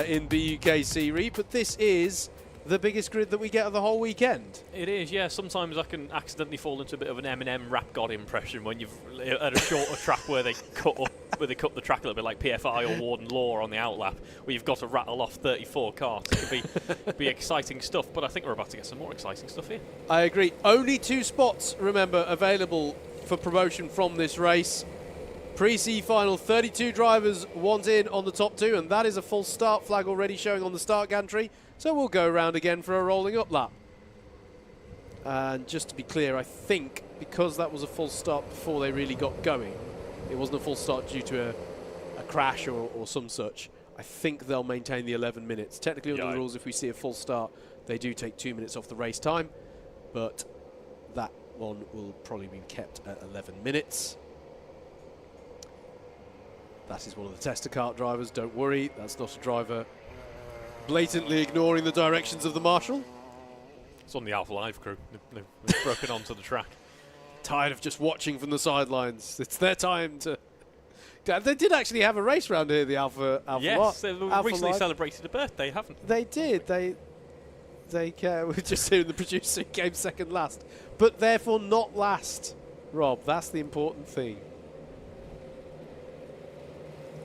in BUKC, Reeve, but this is the biggest grid that we get of the whole weekend. It is, yeah. Sometimes I can accidentally fall into a bit of an Eminem Rap God impression when you've at a shorter track where they cut the track a little bit, like PFI or Warden Law on the outlap, where you've got to rattle off 34 karts. It can be exciting stuff, but I think we're about to get some more exciting stuff here. I agree. Only 2 spots, remember, available for promotion from this race. Pre-C final, 32 drivers want in on the top 2, and that is a full start flag already showing on the start gantry. So we'll go around again for a rolling up lap. And just to be clear, I think because that was a full start before they really got going, it wasn't a full start due to a crash or some such, I think they'll maintain the 11 minutes. Technically under the rules, if we see a full start, they do take 2 minutes off the race time, but that one will probably be kept at 11 minutes. That is one of the tester kart drivers, don't worry, that's not a driver blatantly ignoring the directions of the marshal. It's on the Alpha Live crew. They've broken onto the track. Tired of just watching from the sidelines. It's their time to... They did actually have a race round here, the Alpha Yes, they've recently Live. celebrated a birthday, haven't they? They did. We're just hearing the producer came second last. But therefore not last, Rob. That's the important thing.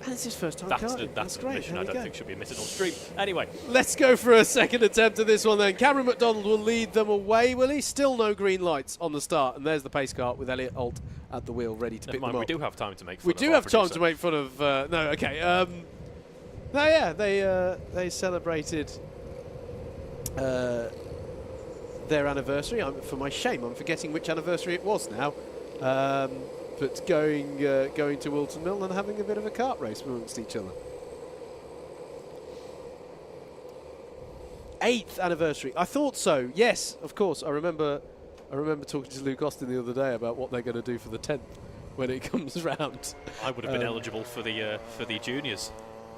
And it's his first time karting. That's an great. admission I don't think should be admitted on stream. Anyway. Let's go for a second attempt at this one then. Cameron McDonald will lead them away, will he? Still no green lights on the start. And there's the pace kart with Elliot Holt at the wheel ready to pick them up. We do have time to make fun We of do have time to make fun of... no, okay. No, yeah, they celebrated their anniversary. For my shame, I'm forgetting which anniversary it was now. But going to Whilton Mill and having a bit of a kart race amongst each other. 8th anniversary. I thought so. Yes, of course. I remember talking to Luke Austin the other day about what they're going to do for the 10th when it comes round. I would have been eligible for the juniors.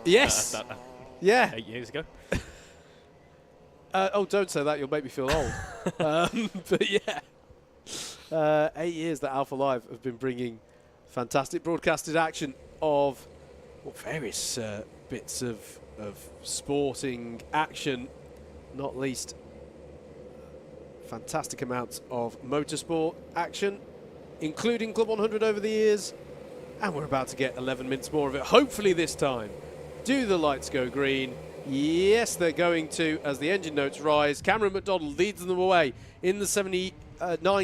Yes. Yeah. 8 years ago. Oh, don't say that. You'll make me feel old. But yeah. 8 years that Alpha Live have been bringing fantastic broadcasted action of various bits of sporting action, not least fantastic amounts of motorsport action, including Club 100 over the years, and we're about to get 11 minutes more of it, hopefully this time. Do the lights go green? Yes, they're going to, as the engine notes rise. Cameron McDonald leads them away in the 79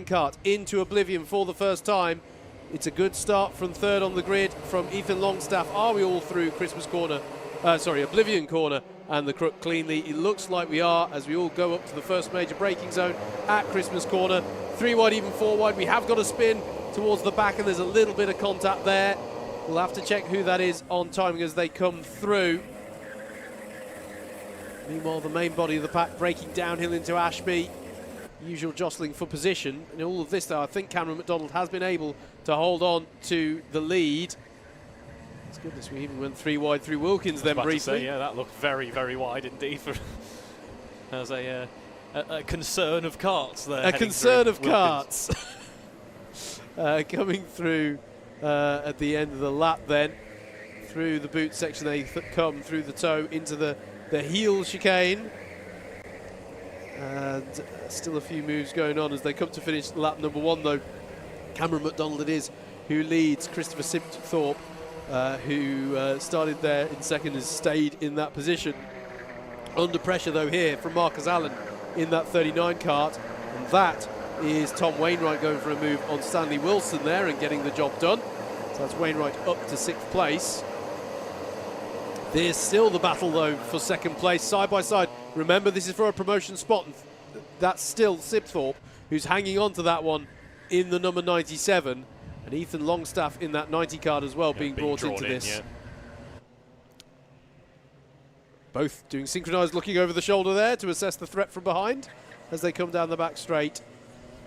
kart into oblivion for the first time. It's a good start from third on the grid from Ethan Longstaff. Are we all through Oblivion Corner and the crook cleanly? It looks like we are, as we all go up to the first major braking zone at Christmas Corner. 3 wide, even 4 wide. We have got a spin towards the back, and there's a little bit of contact there. We'll have to check who that is on timing as they come through. Meanwhile, the main body of the pack breaking downhill into Ashby. Usual jostling for position. In all of this, though, I think Cameron McDonald has been able to hold on to the lead. It's goodness, we even went 3 wide through Wilkins then briefly. Say, yeah, that looked very, very wide indeed. There's a concern of karts there. A concern of karts. Coming through at the end of the lap then. Through the boot section, they come through the toe into the heel chicane. And still a few moves going on as they come to finish lap number 1, though. Cameron McDonald it is who leads. Christopher Sibthorpe, who started there in second, has stayed in that position. Under pressure, though, here from Marcus Allen in that 39 kart. And that is Tom Wainwright going for a move on Stanley Wilson there and getting the job done. So that's Wainwright up to 6th place. There's still the battle, though, for second place, side by side. Remember, this is for a promotion spot, and that's still Sibthorpe, who's hanging on to that one in the number 97, and Ethan Longstaff in that 90 card as well, being brought into this. Yeah. Both doing synchronised looking over the shoulder there to assess the threat from behind as they come down the back straight.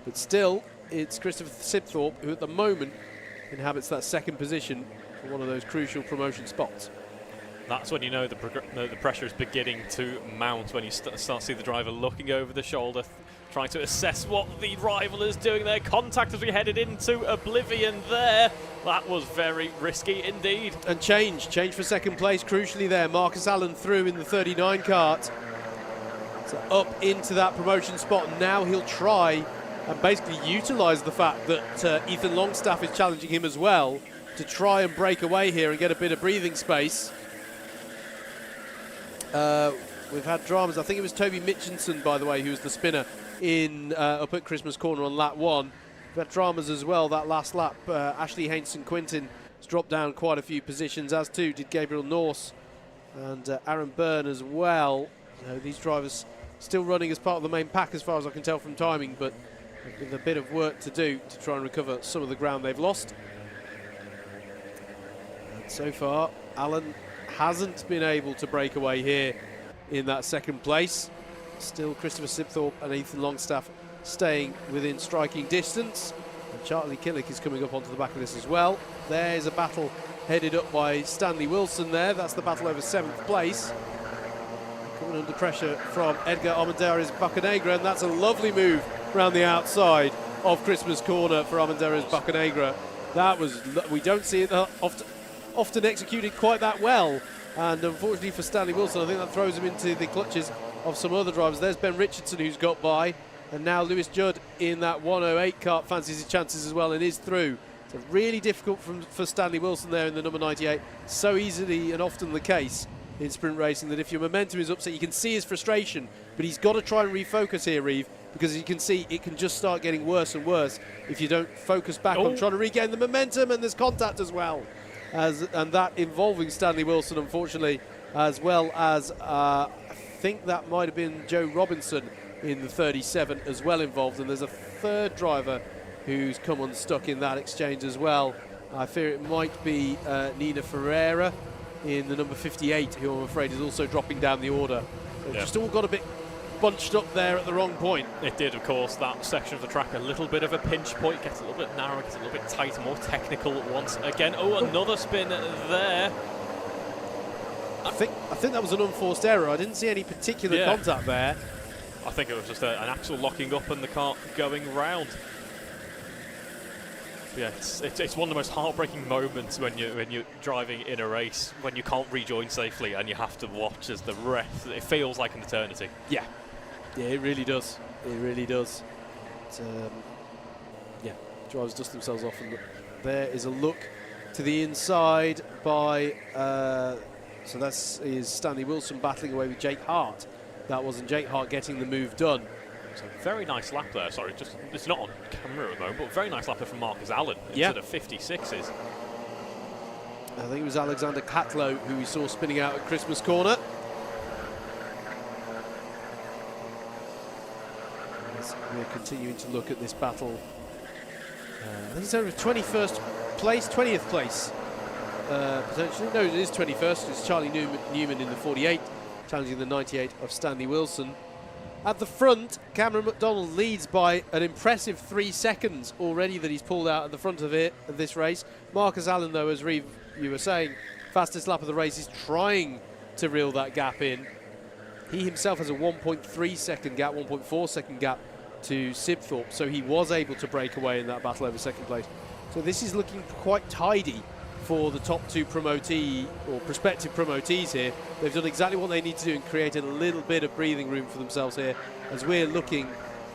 But still, it's Christopher Sibthorpe, who at the moment inhabits that second position for one of those crucial promotion spots. That's when you know the pressure is beginning to mount, when you start to see the driver looking over the shoulder, trying to assess what the rival is doing there. Contact as we headed into oblivion there. That was very risky indeed. And change for second place, crucially there. Marcus Allen through in the 39 kart. So up into that promotion spot. Now he'll try and basically utilise the fact that Ethan Longstaff is challenging him as well to try and break away here and get a bit of breathing space. We've had dramas. I think it was Toby Mitchinson, by the way, who was the spinner in up at Christmas Corner on lap 1. We've had dramas as well that last lap. Ashley Hainson Quintin has dropped down quite a few positions, as too did Gabriel Norse and Aaron Byrne as well. These drivers still running as part of the main pack as far as I can tell from timing, but with a bit of work to do to try and recover some of the ground they've lost. And so far, Allen hasn't been able to break away here in that second place. Still Christopher Sibthorpe and Ethan Longstaff staying within striking distance. And Charlie Killick is coming up onto the back of this as well. There's a battle headed up by Stanley Wilson there. That's the battle over 7th place. Coming under pressure from Edgar Armendariz Bocanegra, and that's a lovely move around the outside of Christmas Corner for Armendariz Bocanegra. That was, we don't see it often executed quite that well, and unfortunately for Stanley Wilson, I think that throws him into the clutches of some other drivers. There's Ben Richardson, who's got by, and now Lewis Judd in that 108 kart fancies his chances as well and is through. So really difficult for Stanley Wilson there in the number 98. So easily and often the case in sprint racing that if your momentum is upset, you can see his frustration, but he's got to try and refocus here, Reeve, because you can see it can just start getting worse and worse if you don't focus back on trying to regain the momentum, and there's contact as well. And that involving Stanley Wilson, unfortunately, as well as I think that might have been Joe Robinson in the 37 as well involved, and there's a third driver who's come unstuck in that exchange as well. I fear it might be Nina Ferreira in the number 58, who I'm afraid is also dropping down the order. They've just all got a bit bunched up there at the wrong point. It did, of course, that section of the track a little bit of a pinch point, gets a little bit narrow, gets a little bit tighter, more technical once again. Another spin there. I think that was an unforced error. I didn't see any particular contact there. I think it was just an axle locking up and the car going round. Yeah, it's one of the most heartbreaking moments when you're driving in a race, when you can't rejoin safely and you have to watch as the rest. It feels like an eternity. Yeah, it really does. It really does. Drivers dust themselves off, and there is a look to the inside by. So that is Stanley Wilson battling away with Jake Hart. That wasn't Jake Hart getting the move done. So very nice lap there. Sorry, just it's not on camera at the moment, but very nice lap there from Marcus Allen into the 56s. I think it was Alexander Catlow who we saw spinning out at Christmas Corner. As we're continuing to look at this battle. I think it's over 21st place, 20th place, potentially. No, it is 21st. It's Charlie Newman in the 48, challenging the 98 of Stanley Wilson. At the front, Cameron McDonald leads by an impressive 3 seconds already that he's pulled out at the front of this race. Marcus Allen, though, as Reeve, you were saying, fastest lap of the race, is trying to reel that gap in. He himself has a 1.3 second gap, 1.4 second gap to Sibthorpe, so he was able to break away in that battle over second place. So this is looking quite tidy for the top 2 promotee or prospective promotees here. They've done exactly what they need to do and created a little bit of breathing room for themselves here as we're looking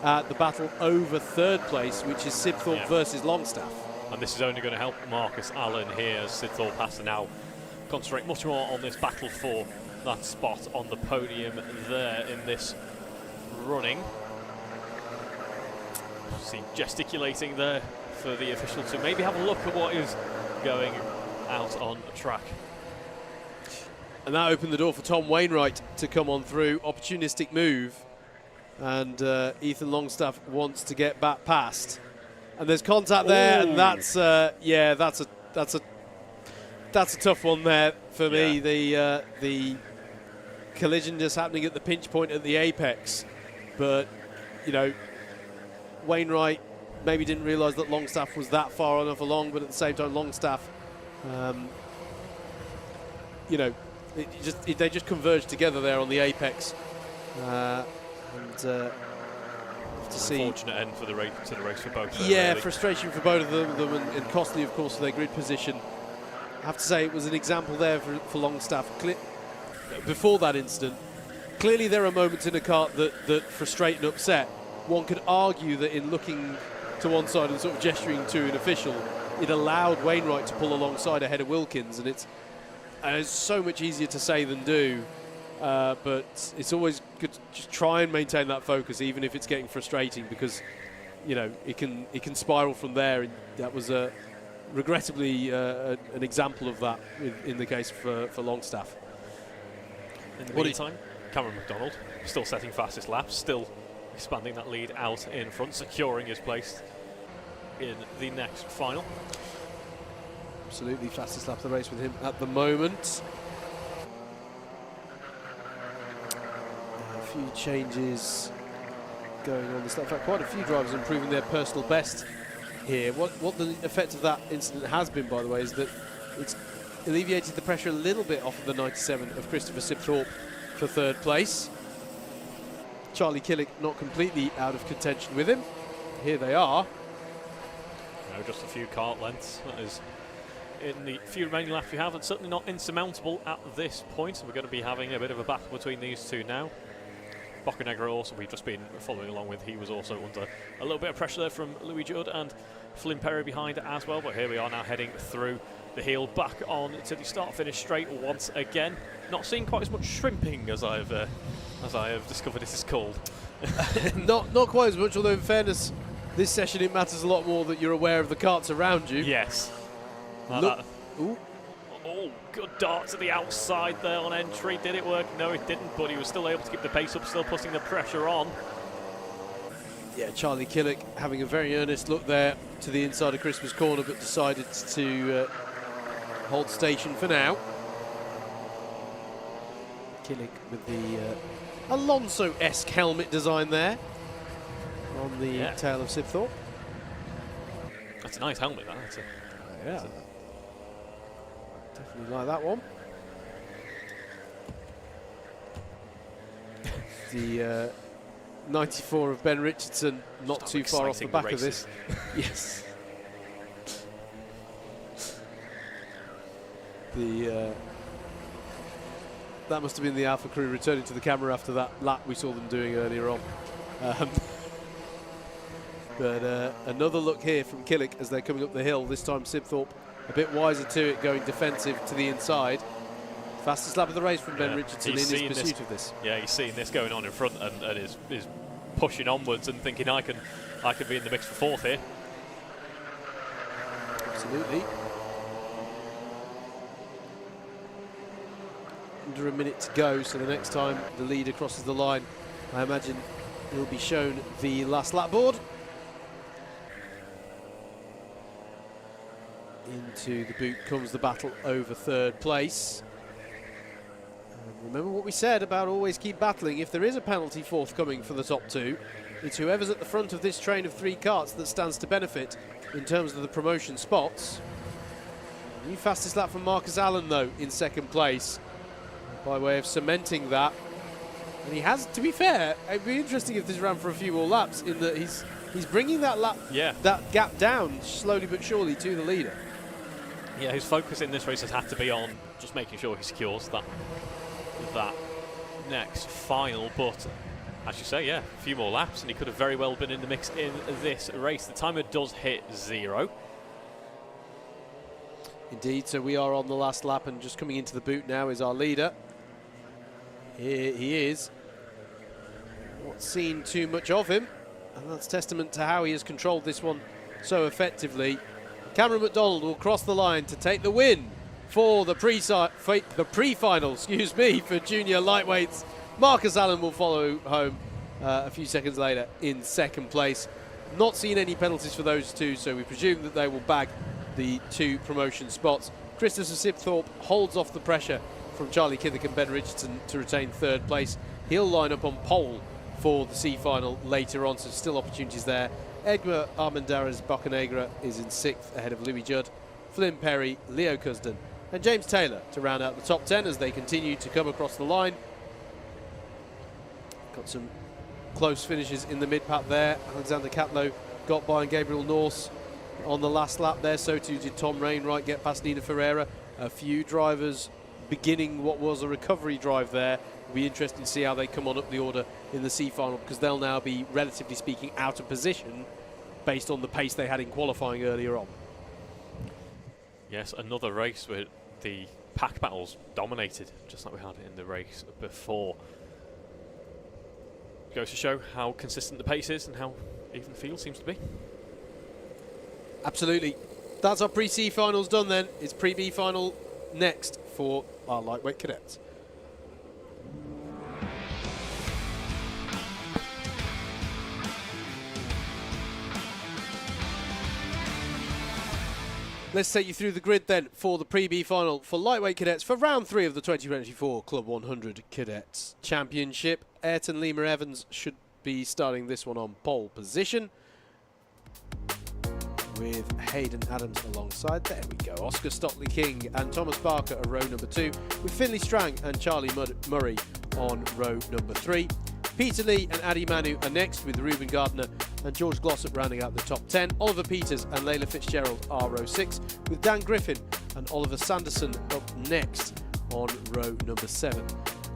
at the battle over 3rd place, which is Sibthorpe versus Longstaff. And this is only going to help Marcus Allen here, as Sibthorpe has to now concentrate much more on this battle for that spot on the podium there in this running. See gesticulating there for the official to maybe have a look at what is going out on the track. And that opened the door for Tom Wainwright to come on through. Opportunistic move. And Ethan Longstaff wants to get back past. And there's contact there, and that's a tough one there for me. The collision just happening at the pinch point at the apex. But, you know, Wainwright maybe didn't realise that Longstaff was that far enough along, but at the same time, Longstaff, you know, they just converged together there on the apex. To see unfortunate end for the race for both. Yeah, really. frustration for both of them and costly, of course, for their grid position. I have to say it was an example there for Longstaff. Before that incident, clearly there are moments in a kart that frustrate and upset. One could argue that in looking to one side and sort of gesturing to an official, it allowed Wainwright to pull alongside ahead of Wilkins, and it's so much easier to say than do. But it's always good to just try and maintain that focus, even if it's getting frustrating, because you know it can spiral from there. And that was regrettably an example of that in the case for Longstaff. In the meantime, Cameron McDonald still setting fastest laps, still expanding that lead out in front, securing his place in the next final. Absolutely fastest lap of the race with him at the moment. A few changes going on. In fact, quite a few drivers improving their personal best here. What the effect of that incident has been, by the way, is that it's alleviated the pressure a little bit off of the 97 of Christopher Sibthorpe for third place. Charlie Killick not completely out of contention with him. Here they are. No, just a few kart lengths. That is in the few remaining laps we have, and certainly not insurmountable at this point. We're going to be having a bit of a battle between these two now. Boccanegra also, we've just been following along with, he was also under a little bit of pressure there from Louis Judd and Flynn Perry behind as well. But here we are now heading through the hill back on to the start-finish straight once again. Not seeing quite as much shrimping as I have discovered it is called. not quite as much, although in fairness, this session it matters a lot more that you're aware of the karts around you. Yes. Ooh. Oh, good dart to the outside there on entry. Did it work? No, it didn't, but he was still able to keep the pace up, still putting the pressure on. Yeah, Charlie Killick having a very earnest look there to the inside of Christmas corner, but decided to hold station for now. Killick with the Alonso-esque helmet design there on the tail of Sibthorpe. That's a nice helmet, that. Yeah. Definitely like that one. The 94 of Ben Richardson, not too far off the back of this. Yes. That must have been the Alpha crew returning to the camera after that lap we saw them doing earlier on. But another look here from Killick as they're coming up the hill. This time Sibthorpe a bit wiser to it, going defensive to the inside. Fastest lap of the race from Ben Richardson in his pursuit of this. Yeah, he's seeing this going on in front and is pushing onwards and thinking I can be in the mix for fourth here. Absolutely. Under a minute to go, so the next time the leader crosses the line, I imagine he'll be shown the last lap board. Into the boot comes the battle over third place. And remember what we said about always keep battling. If there is a penalty forthcoming for the top two, it's whoever's at the front of this train of three karts that stands to benefit in terms of the promotion spots. New fastest lap from Marcus Allen, though, in second place, by way of cementing that. And he has, to be fair, it'd be interesting if this ran for a few more laps, in that he's bringing that that gap down slowly but surely to the leader. Yeah, his focus in this race has had to be on just making sure he secures that next final. But as you say, yeah, a few more laps and he could have very well been in the mix in this race. The timer does hit 0. Indeed, so we are on the last lap, and just coming into the boot now is our leader. Here he is. Not seen too much of him, and that's testament to how he has controlled this one so effectively. Cameron McDonald will cross the line to take the win for the pre-final, for junior lightweights. Marcus Allen will follow home a few seconds later in second place. Not seen any penalties for those two, so we presume that they will bag the 2 promotion spots. Christopher Sibthorpe holds off the pressure from Charlie Killick and Ben Richardson to retain third place. He'll line up on pole for the C final later on, so still opportunities there Edgar Armendariz Bocanegra is in 6th ahead of Louis Judd, Flynn Perry, Leo Cusden and James Taylor to round out the top 10 as they continue to come across the line. Got some close finishes in the mid-pack there. Alexander Catlow got by and Gabriel Norse on the last lap there. So too did Tom Rainwright get past Nina Ferreira. A few drivers beginning what was a recovery drive there. It'll be interesting to see how they come on up the order in the C final, because they'll now be, relatively speaking, out of position based on the pace they had in qualifying earlier on. Yes, another race where the pack battles dominated, just like we had in the race before. Goes to show how consistent the pace is and how even the field seems to be. Absolutely. That's our pre-C finals done then. It's pre-B final next for our lightweight cadets. Let's take you through the grid then for the pre-B final for lightweight cadets for round 3 of the 2024 Club 100 Cadets Championship. Ayrton Lima Evans should be starting this one on pole position, with Hayden Adams alongside. There we go. Oscar Stockley King and Thomas Barker are row number 2, with Finley Strang and Charlie Murray on row number 3. Peter Lee and Adi Manu are next, with Reuben Gardner and George Glossop rounding out the top 10. Oliver Peters and Layla Fitzgerald are row 6, with Dan Griffin and Oliver Sanderson up next on row number 7.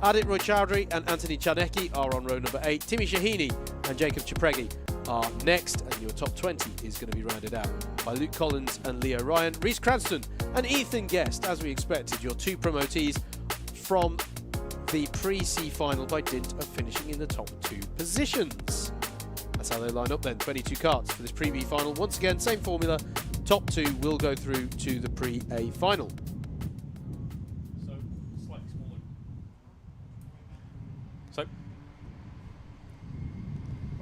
Adit Roy Chowdhury and Anthony Chanecki are on row number 8. Timmy Shahini and Jacob Chipregi are next, and your top 20 is going to be rounded out by Luke Collins and Leo Ryan, Reese Cranston and Ethan Guest, as we expected, your 2 promotees from the pre-C final by dint of finishing in the top 2 positions. That's how they line up then. 22 karts for this pre-B final. Once again, same formula. Top 2 will go through to the pre-A final. So, slightly smaller. So,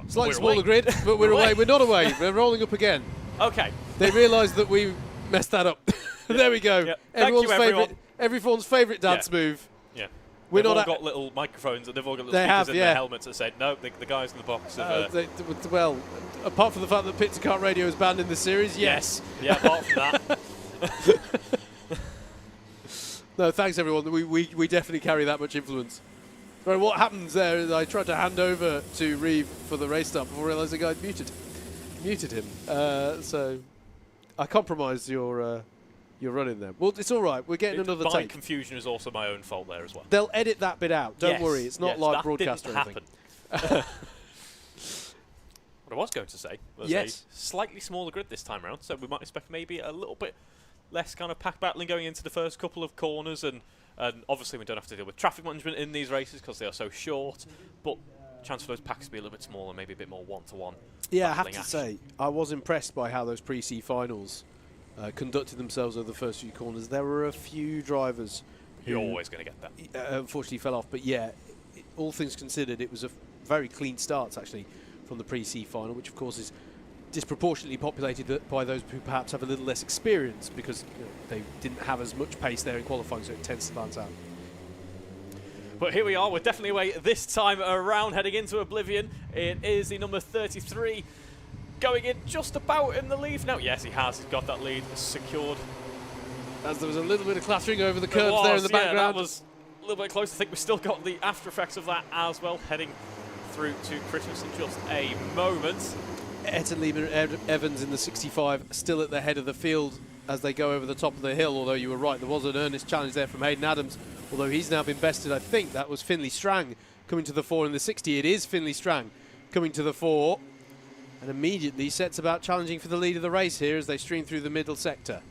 Slightly smaller grid, but we're away. We're not away. We're rolling up again. Okay. They realised that we messed that up. There we go. Yep. Everyone's favourite dance move. Yeah. We're they've not all got little microphones and they've all got little speakers have, in their helmets that say, no, the guys in the box have... well, apart from the fact that Pit to Kart Radio is banned in the series, yes. Yeah, apart from that. No, thanks everyone. We definitely carry that much influence. Right, what happens there is I tried to hand over to Reeve for the race start before realising I'd muted him. So I compromised your run in there. Well, it's all right. We're getting another My take. confusion is also my own fault there as well. They'll edit that bit out. Don't worry. It's not live broadcast or anything. What I was going to say was a Yes. slightly smaller grid this time around, so we might expect maybe a little bit less kind of pack battling going into the first couple of corners, and obviously we don't have to deal with traffic management in these races because they are so short, but chance for those packs to be a little bit smaller, maybe a bit more one-to-one. Yeah, I have battling to say, I was impressed by how those pre-C finals conducted themselves over the first few corners. There were a few drivers who You're always going to get that. Unfortunately fell off, but yeah, all things considered, it was a very clean start actually from the pre-C final, which of course is disproportionately populated by those who perhaps have a little less experience, because they didn't have as much pace there in qualifying, so it tends to balance out. But here we are, we're definitely away this time around, heading into Oblivion. It is the number 33 going in just about in the lead now. Yes, he has. He's got that lead secured. As there was a little bit of clattering over the curbs there in the background. That was a little bit close. I think we've still got the after effects of that as well, heading through to Christmas in just a moment. Ayrton Lima Evans in the 65 still at the head of the field as they go over the top of the hill, although you were right, there was an earnest challenge there from Hayden Adams, although he's now been bested. I think that was Finley Strang coming to the fore in the 60. It is Finley Strang coming to the fore and immediately sets about challenging for the lead of the race here as they stream through the middle sector.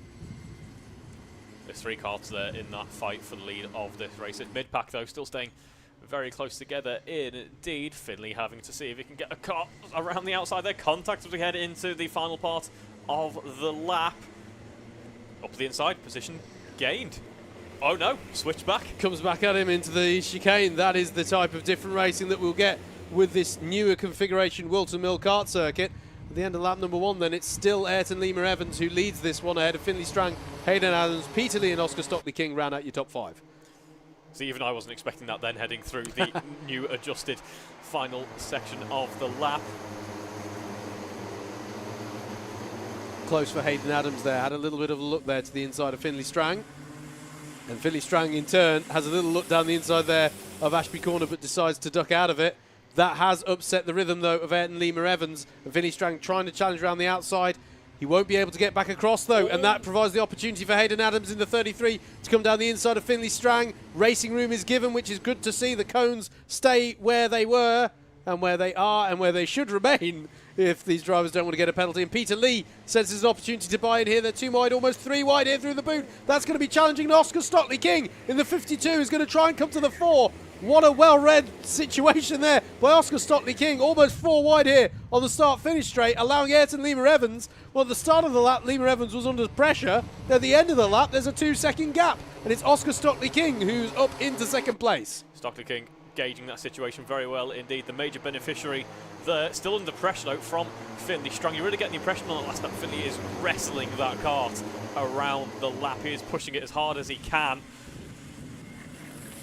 There's 3 cars there in that fight for the lead of this race. It's mid-pack though, still staying very close together indeed. Finley having to see if he can get a car around the outside there. Contact as we head into the final part of the lap. Up the inside, position gained. Oh no, switch back. Comes back at him into the chicane. That is the type of different racing that we'll get with this newer configuration Whilton Mill kart circuit. At the end of lap number 1 then, it's still Ayrton Lima Evans who leads this one ahead of Finley Strang, Hayden Adams, Peter Lee and Oscar Stockley King round out your top 5. So even I wasn't expecting that then, heading through the new adjusted final section of the lap. close for Hayden Adams there. Had a little bit of a look there to the inside of Finley Strang. And Finley Strang, in turn, has a little look down the inside there of Ashby Corner, but decides to duck out of it. That has upset the rhythm, though, of Ayrton Lima Evans. And Finley Strang trying to challenge around the outside. He won't be able to get back across, though, and that provides the opportunity for Hayden Adams in the 33 to come down the inside of Finley Strang. Racing room is given, which is good to see. The cones stay where they were and where they are and where they should remain if these drivers don't want to get a penalty. And Peter Lee says there's an opportunity to buy in here. They're 2 wide, almost 3 wide here through the boot. That's going to be challenging. And Oscar Stockley King in the 52 is going to try and come to the 4. What a well-read situation there by Oscar Stockley King. Almost 4 wide here on the start-finish straight, allowing Ayrton Lima Evans. Well, at the start of the lap, Lima Evans was under pressure. At the end of the lap, there's a 2-second gap, and it's Oscar Stockley King who's up into second place. Stockley King gauging that situation very well indeed. The major beneficiary there, still under pressure though from Finley Strang. You really get the impression on the last lap Finley is wrestling that kart around the lap. He is pushing it as hard as he can.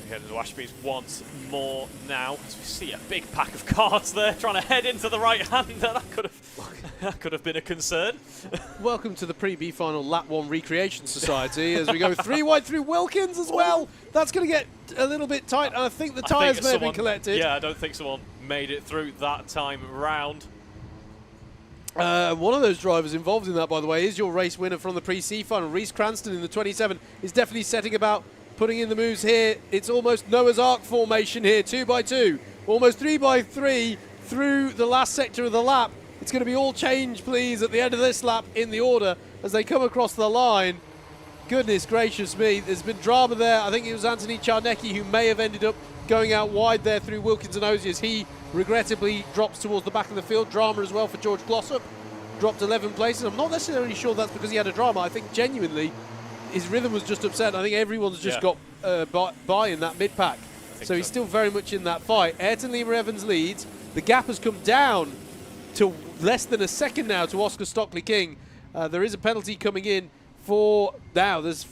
Heading into Ashby's once more now, as we see a big pack of karts there trying to head into the right hand. That could have been a concern. Welcome to the pre-B final Lap 1 Recreation Society as we go 3 wide through Wilkins as well. That's going to get a little bit tight, and I think the tyres may have been collected. Yeah, I don't think someone made it through that time round. One of those drivers involved in that, by the way, is your race winner from the pre-C final. Reese Cranston in the 27 is definitely setting about putting in the moves here. It's almost Noah's Ark formation here, 2 by 2, almost 3 by 3 through the last sector of the lap. It's going to be all change, please, at the end of this lap in the order as they come across the line. Goodness gracious me, there's been drama there. I think it was Anthony Czarnecki who may have ended up going out wide there through Wilkins and Osiers. He regrettably drops towards the back of the field. Drama as well for George Glossop. Dropped 11 places. I'm not necessarily sure that's because he had a drama. I think genuinely his rhythm was just upset. I think everyone's just got by in that mid-pack. So he's still very much in that fight. Ayrton Lima Evans leads. The gap has come down to less than a second now to Oscar Stockley King. There is a penalty coming in for now. There's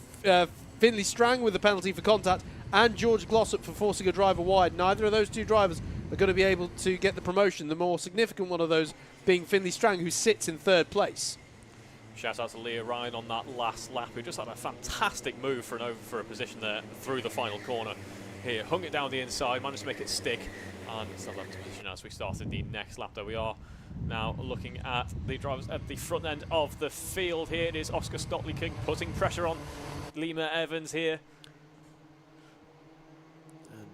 Finley Strang with the penalty for contact and George Glossop for forcing a driver wide. Neither of those 2 drivers are going to be able to get the promotion. The more significant one of those being Finley Strang, who sits in 3rd place. Shout out to Leah Ryan on that last lap, who just had a fantastic move for a position there through the final corner. Here, hung it down the inside, managed to make it stick, and still left position as we started the next lap. Though we are now looking at the drivers at the front end of the field. Here it is Oscar Stockley King putting pressure on Lima Evans here. And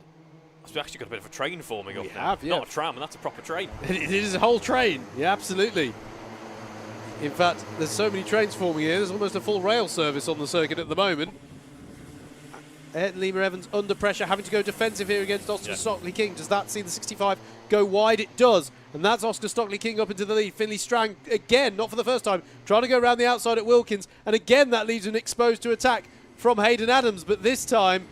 we've actually got a bit of a train forming up now. Not a tram, and that's a proper train. It is a whole train, yeah, absolutely. In fact, there's so many trains forming here, there's almost a full rail service on the circuit at the moment. Ayrton Lima Evans under pressure, having to go defensive here against Oscar Stockley King. Does that see the 65 go wide? It does. And that's Oscar Stockley King up into the lead. Finley Strang, again, not for the first time, trying to go around the outside at Wilkins. And again, that leaves him exposed to attack from Hayden Adams. But this time,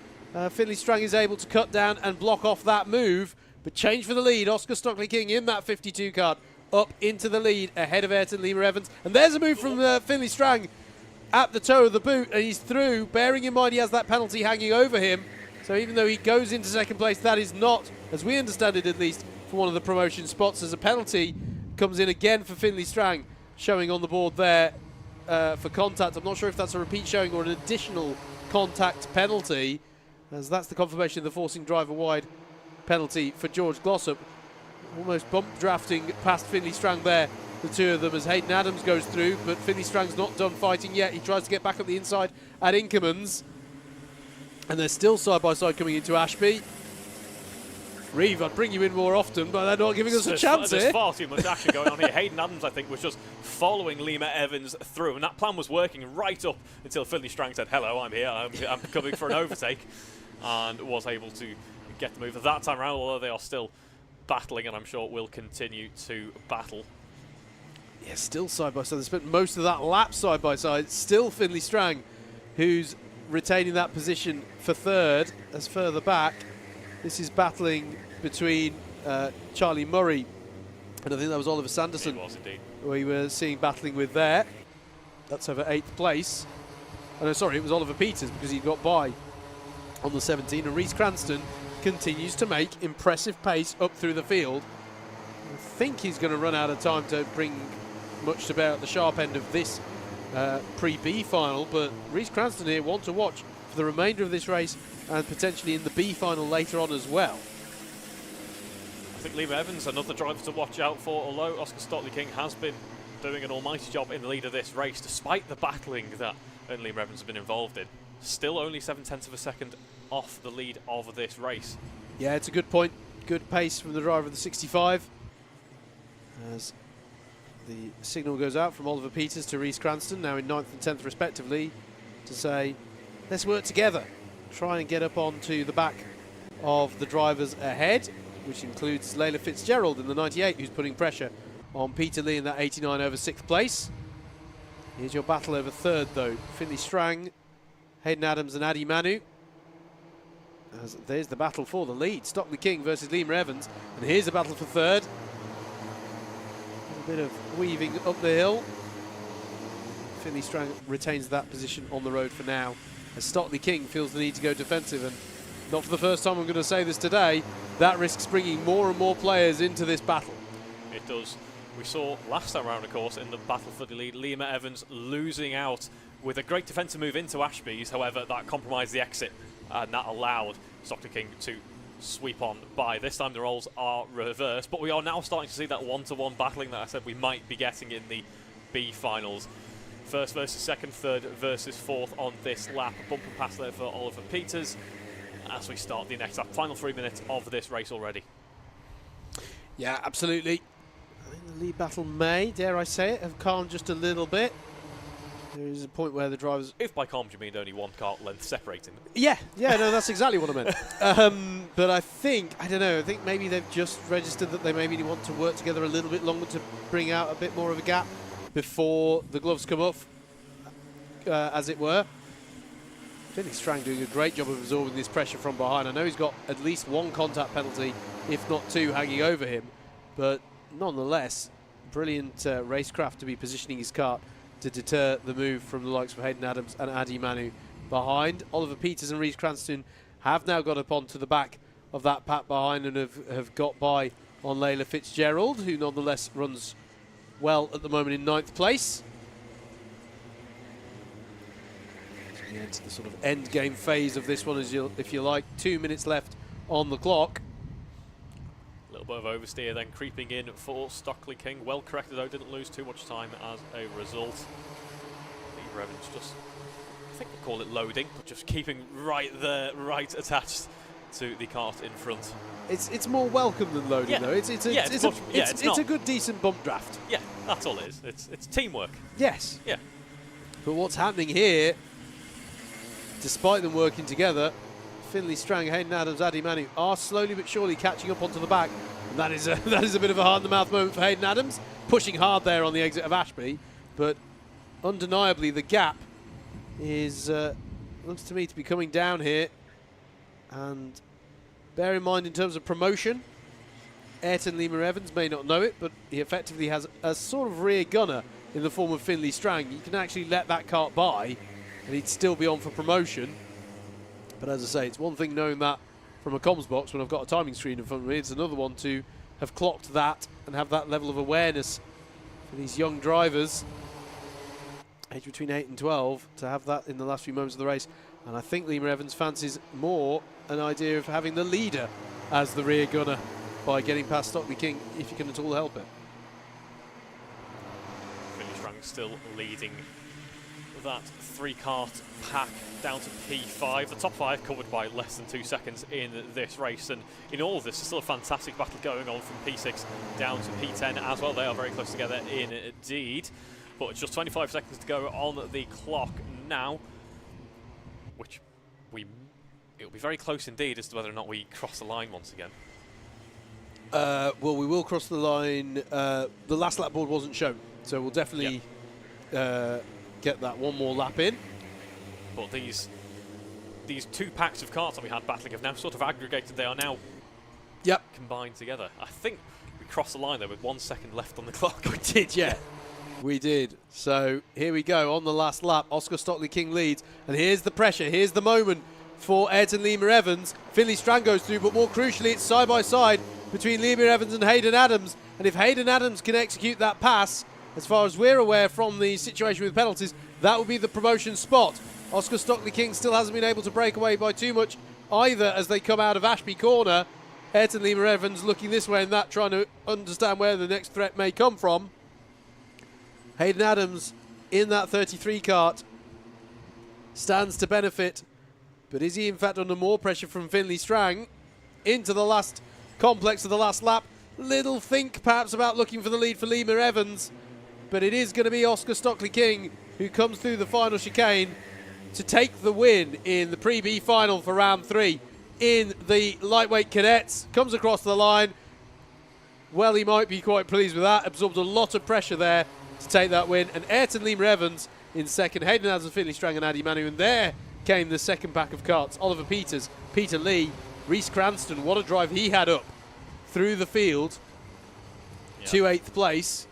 Finley Strang is able to cut down and block off that move. But change for the lead. Oscar Stockley King in that 52 card. Up into the lead ahead of Ayrton Lima Evans. And there's a move from Finley Strang at the toe of the boot, and he's through, bearing in mind he has that penalty hanging over him. So even though he goes into second place, that is not, as we understand it at least, for one of the promotion spots, as a penalty comes in again for Finley Strang, showing on the board there for contact. I'm not sure if that's a repeat showing or an additional contact penalty, as that's the confirmation of the forcing driver wide penalty for George Glossop. Almost bump drafting past Finley Strang there, the 2 of them, as Hayden Adams goes through, but Finley Strang's not done fighting yet. He tries to get back up the inside at Inkermans, and they're still side by side coming into Ashby. Reeve, I'd bring you in more often, but they're not giving us a chance here. There's far too much action going on here. Hayden Adams, I think, was just following Lima Evans through, and that plan was working right up until Finley Strang said, hello, I'm here, I'm coming for an overtake, and was able to get the move that time around, although they are still battling, and I'm sure will continue to battle. Yeah, still side by side. They spent most of that lap side by side. Still Finley Strang, who's retaining that position for 3rd, as further back. This is battling between Charlie Murray, and I think that was Oliver Sanderson. It was indeed. We were seeing battling with there. That's over 8th place. Oh, no, sorry, it was Oliver Peters because he got by on the 17, and Reese Cranston continues to make impressive pace up through the field. I think he's going to run out of time to bring much to bear at the sharp end of this pre-B final, but Reeve Cranston here want to watch for the remainder of this race and potentially in the B final later on as well. I think Liam Evans, another driver to watch out for, although Oscar Stockley-King has been doing an almighty job in the lead of this race, despite the battling that Liam Evans has been involved in. Still only 0.7 of a second off the lead of this race. Yeah, it's a good point. Good pace from the driver of the 65. As the signal goes out from Oliver Peters to Reeve Cranston, now in 9th and 10th respectively, to say, let's work together. Try and get up onto the back of the drivers ahead, which includes Layla Fitzgerald in the 98, who's putting pressure on Peter Lee in that 89 over 6th place. Here's your battle over 3rd, though. Finley Strang, Hayden Adams and Adi Manu. As there's the battle for the lead. Stockley-King versus Liam Evans. And here's the battle for 3rd. A bit of weaving up the hill. Finley Strang retains that position on the road for now, as Stockley-King feels the need to go defensive. And not for the first time I'm going to say this today, that risks bringing more and more players into this battle. It does. We saw last time round, of course, in the battle for the lead, Liam Evans losing out with a great defensive move into Ashby's. However, that compromised the exit, and that allowed Stockley-King to sweep on by. This time the roles are reversed, but we are now starting to see that one-to-one battling that I said we might be getting in the B finals. 1st versus 2nd, 3rd versus 4th on this lap. A bump and pass there for Oliver Peters as we start the next lap. Final 3 minutes of this race already. Yeah, absolutely. I think the lead battle may, dare I say it, have calmed just a little bit. There is a point where the drivers... If by calmed you mean only one kart length separating them. Yeah, no, that's exactly what I meant. But I think, I don't know, I think maybe they've just registered that they maybe want to work together a little bit longer to bring out a bit more of a gap before the gloves come off, as it were. Finley Strang doing a great job of absorbing this pressure from behind. I know he's got at least 1 contact penalty, if not 2, hanging over him. But nonetheless, brilliant racecraft to be positioning his kart to deter the move from the likes of Hayden Adams and Adi Manu behind. Oliver Peters and Reeve Cranston have now got up onto the back of that pack behind and have got by on Layla Fitzgerald, who nonetheless runs well at the moment in 9th place. So we enter the sort of end game phase of this one, as if you like. 2 minutes left on the clock. A little bit of oversteer then creeping in for Stockley-King. Well corrected though, didn't lose too much time as a result. Liam Evans just, I think we call it loading, but just keeping right there, right attached to the kart in front. It's more welcome than loading, though. It's a good, decent bump draft. Yeah, that's all it is. It's teamwork. Yes. Yeah. But what's happening here, despite them working together, Finley Strang, Hayden Adams, Adi Manu are slowly but surely catching up onto the back. And that is a bit of a hard-in-the-mouth moment for Hayden Adams, pushing hard there on the exit of Ashby. But undeniably, the gap is looks to me to be coming down here. And bear in mind, in terms of promotion, Ayrton Liam Evans may not know it, but he effectively has a sort of rear gunner in the form of Finley Strang. You can actually let that kart by, and he'd still be on for promotion. But as I say, it's one thing knowing that from a comms box when I've got a timing screen in front of me. It's another one to have clocked that and have that level of awareness for these young drivers, aged between 8 and 12, to have that in the last few moments of the race. And I think Liam Evans fancies more an idea of having the leader as the rear gunner by getting past Stockley-King, if you can at all help it. Finley Strang still leading that 3-kart pack down to P5. The top 5 covered by less than 2 seconds in this race, and in all of this, there's still a fantastic battle going on from P6 down to P10 as well. They are very close together indeed, but it's just 25 seconds to go on the clock now, which it'll be very close indeed as to whether or not we cross the line once again. Well, we will cross the line. The last lap board wasn't shown, so we'll definitely get that one more lap in. But these 2 packs of karts that we had battling have now sort of aggregated. They are now combined together. I think we crossed the line there with 1 second left on the clock. We did, yeah. We did. So here we go on the last lap. Oscar Stockley-King leads, and here's the pressure. Here's the moment for Ayrton Liam Evans. Finley Strang goes through, but more crucially, it's side by side between Liam Evans and Hayden Adams. And if Hayden Adams can execute that pass, as far as we're aware from the situation with penalties, that would be the promotion spot. Oscar Stockley King still hasn't been able to break away by too much either as they come out of Ashby Corner. Ayrton Lima Evans looking this way and that, trying to understand where the next threat may come from. Hayden Adams in that 33 kart stands to benefit, but is he in fact under more pressure from Finley Strang into the last complex of the last lap? Little think perhaps about looking for the lead for Lima Evans, but it is going to be Oscar Stockley King who comes through the final chicane to take the win in the Pre-B final for round 3 in the lightweight cadets. Comes across the line. Well, he might be quite pleased with that. Absorbed a lot of pressure there to take that win. And Ayrton Lima Evans in second. Hayden Adams, Finley Strang and Addy Manu. And there came the second pack of karts. Oliver Peters, Peter Lee, Reese Cranston. What a drive he had up through the field to 8th place.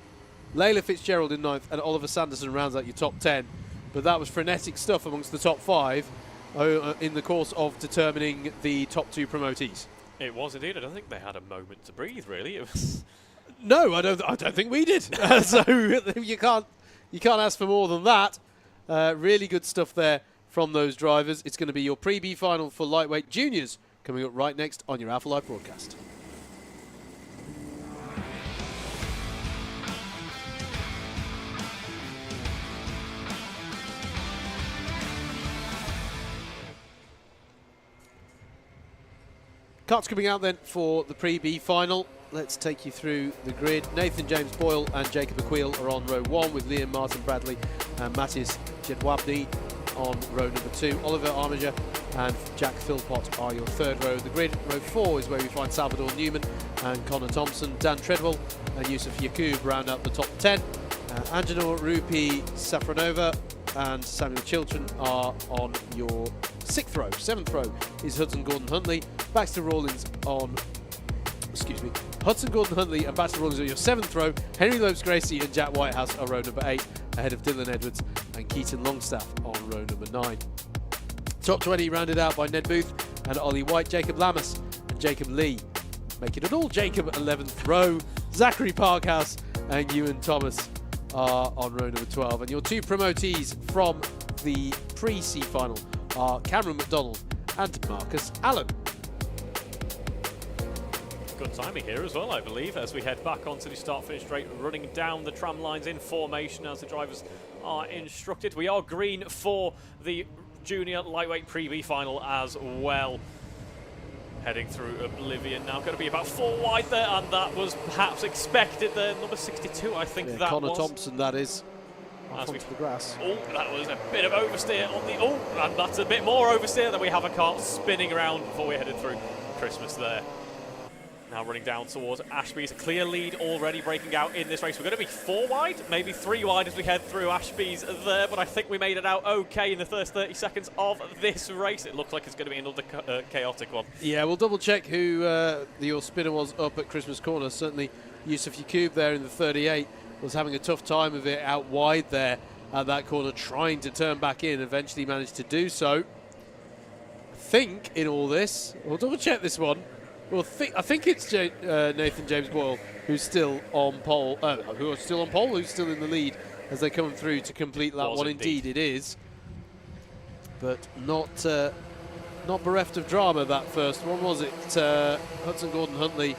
Layla Fitzgerald in 9th and Oliver Sanderson rounds out your top 10. But that was frenetic stuff amongst the top 5 in the course of determining the top 2 promotees. It was indeed. I don't think they had a moment to breathe, really. It was. No, I don't think we did. So you can't ask for more than that. Really good stuff there from those drivers. It's going to be your Pre-B final for lightweight juniors coming up right next on your Alpha Live broadcast. Karts coming out then for the Pre-B final. Let's take you through the grid. Nathan James Boyle and Jacob McQueel are on row 1 with Liam Martin Bradley and Mattis Jedwabny on row number 2. Oliver Armiger and Jack Philpott are your third row of the grid. Row 4 is where we find Salvador Newman and Connor Thompson. Dan Treadwell and Yusuf Yakub round out the top 10. Anjanor Rupi Safranova and Samuel Chiltern are on your 6th row. 7th row is Hudson Gordon-Huntley. Baxter Rawlins on, Hudson Gordon-Huntley and Baxter Rawlins on your 7th row. Henry Lopes-Gracie and Jack Whitehouse are row number 8, ahead of Dylan Edwards and Keaton Longstaff on row number 9. Top 20 rounded out by Ned Booth and Ollie White, Jacob Lamas and Jacob Lee. Making it all Jacob 11th row. Zachary Parkhouse and Ewan Thomas are on row number 12. And your 2 promotees from the pre-C final are Cameron McDonald and Marcus Allen. Good timing here as well, I believe, as we head back onto the start-finish straight, running down the tram lines in formation as the drivers are instructed. We are green for the junior lightweight Pre-B final as well. Heading through Oblivion now, going to be about 4 wide there, and that was perhaps expected there. Number 62, I think that Connor was. Thompson, that is. As Onto the grass. Oh, that was a bit of oversteer on the. Oh, and that's a bit more oversteer. Then we have a kart spinning around before we headed through Christmas there. Now running down towards Ashby's. A clear lead already breaking out in this race. We're going to be 4 wide, maybe 3 wide as we head through Ashby's there, but I think we made it out okay in the first 30 seconds of this race. It looks like it's going to be another chaotic one. Yeah, we'll double check who your spinner was up at Christmas Corner. Certainly Yusuf Yakub there in the 38 was having a tough time of it out wide there at that corner, trying to turn back in. Eventually managed to do so. I think in all this, we'll double check this one. Well, I think it's Nathan James Boyle who's still on pole, who's still in the lead as they come through to complete lap 1. Indeed it is. But not bereft of drama, that first one, was it? Hudson Gordon-Huntley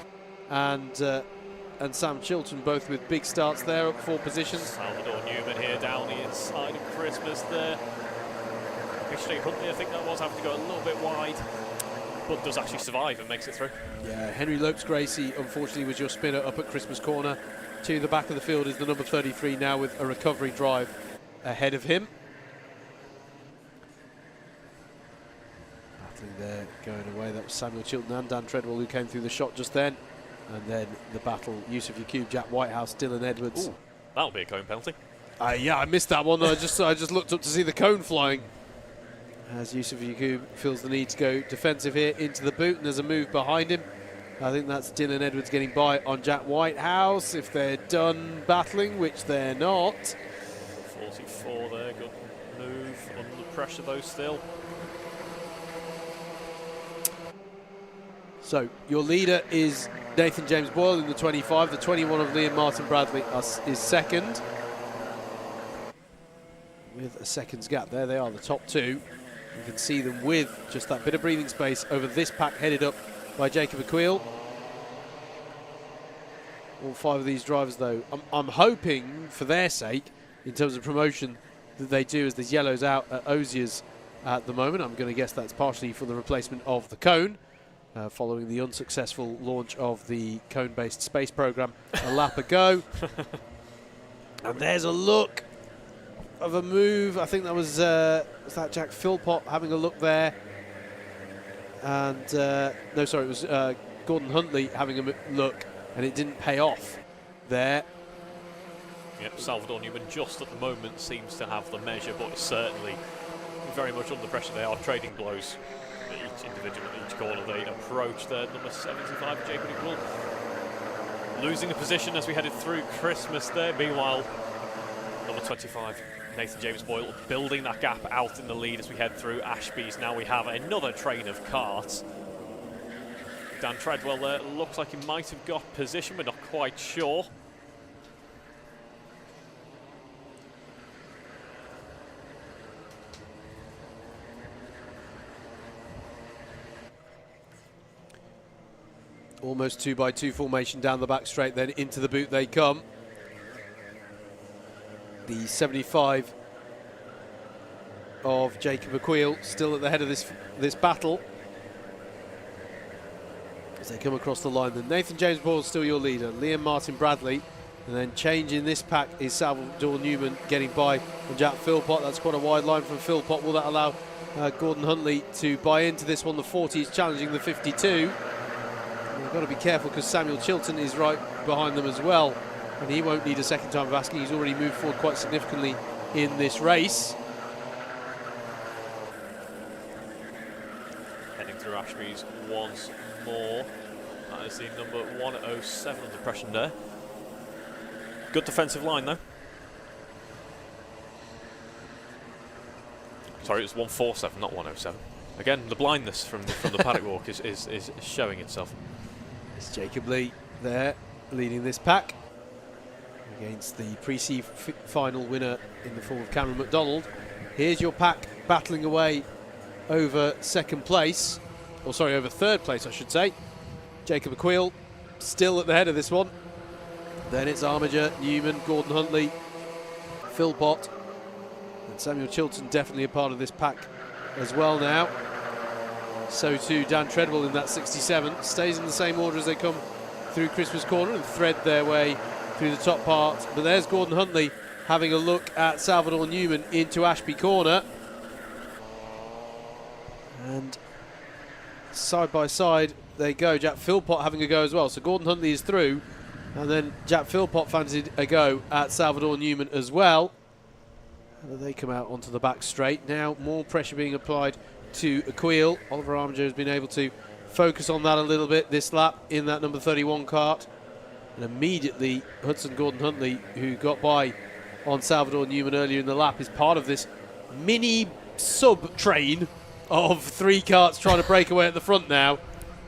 and Sam Chilton both with big starts there, up 4 positions. Salvador Newman here down the inside of Christmas there. Christian Huntley, I think that was, having to go a little bit wide, but does actually survive and makes it through. Yeah, Henry Lopes-Gracie, unfortunately, was your spinner up at Christmas Corner. To the back of the field is the number 33 now with a recovery drive ahead of him. Battling there, going away. That was Samuel Chilton and Dan Treadwell who came through the shot just then. And then the battle, Yusuf Yakub, Jack Whitehouse, Dylan Edwards. Ooh, that'll be a cone penalty. Yeah, I missed that one. I just looked up to see the cone flying. As Yusuf Yakub feels the need to go defensive here into the boot, and there's a move behind him. I think that's Dylan Edwards getting by on Jack Whitehouse if they're done battling, which they're not. 44 there, good move, under pressure though still. So your leader is Nathan James Boyle in the 25. The 21 of Liam Martin Bradley is second, with a second's gap. There they are, the top two. You can see them with just that bit of breathing space over this pack headed up by Jacob Aquil. All 5 of these drivers, though, I'm hoping for their sake, in terms of promotion that they do, as there's yellows out at Ozier's at the moment. I'm going to guess that's partially for the replacement of the cone, following the unsuccessful launch of the cone-based space program a lap ago. And there's a look of a move. I think that was that Jack Philpott having a look there. And no, sorry, it was Gordon Huntley having a look, and it didn't pay off there. Yep, Salvador Newman just at the moment seems to have the measure, but it's certainly very much under pressure. They are trading blows each individual at each corner. They approach the number 75, Jacob Aquil, losing a position as we headed through Christmas there. Meanwhile, number 25, Nathan James Boyle, building that gap out in the lead as we head through Ashby's. Now we have another train of karts. Dan Treadwell there, looks like he might have got position, but not quite sure. Almost 2x2 formation down the back straight, then into the boot they come. The 75 of Jacob Aquil still at the head of this battle as they come across the line. Then Nathan James Boyle still your leader, Liam Martin Bradley, and then change in this pack is Salvador Newman getting by on Jack Philpott. That's quite a wide line from Philpott. Will that allow Gordon Huntley to buy into this one? The 40 is challenging the 52. We've got to be careful because Samuel Chilton is right behind them as well, and he won't need a second time of asking. He's already moved forward quite significantly in this race. Heading through Ashby's once more. That is the number 107 under pressure there. Good defensive line though. Sorry, it was 147, not 107. Again, the blindness from the paddock walk is showing itself. It's Jacob Lee there leading this pack against the pre-C final winner in the form of Cameron McDonald. Here's your pack battling away over second place, or sorry, over third place I should say. Jacob Aquil still at the head of this one. Then it's Armiger, Newman, Gordon Huntley, Philpott, and Samuel Chilton definitely a part of this pack as well now. So too Dan Treadwell in that 67. Stays in the same order as they come through Christmas Corner and thread their way through the top part. But there's Gordon Huntley having a look at Salvador Newman into Ashby Corner. And side by side they go. Jack Philpott having a go as well. So Gordon Huntley is through. And then Jack Philpott fancied a go at Salvador Newman as well. And they come out onto the back straight. Now more pressure being applied to Aquil. Oliver Armiger has been able to focus on that a little bit this lap in that number 31 kart. And immediately Hudson Gordon Huntley, who got by on Salvador Newman earlier in the lap, is part of this mini sub-train of 3 karts trying to break away at the front now,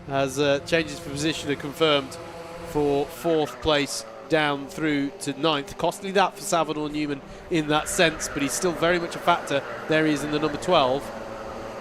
as changes for position are confirmed for 4th place down through to 9th. Costly that for Salvador Newman in that sense, but he's still very much a factor. There he is in the number 12.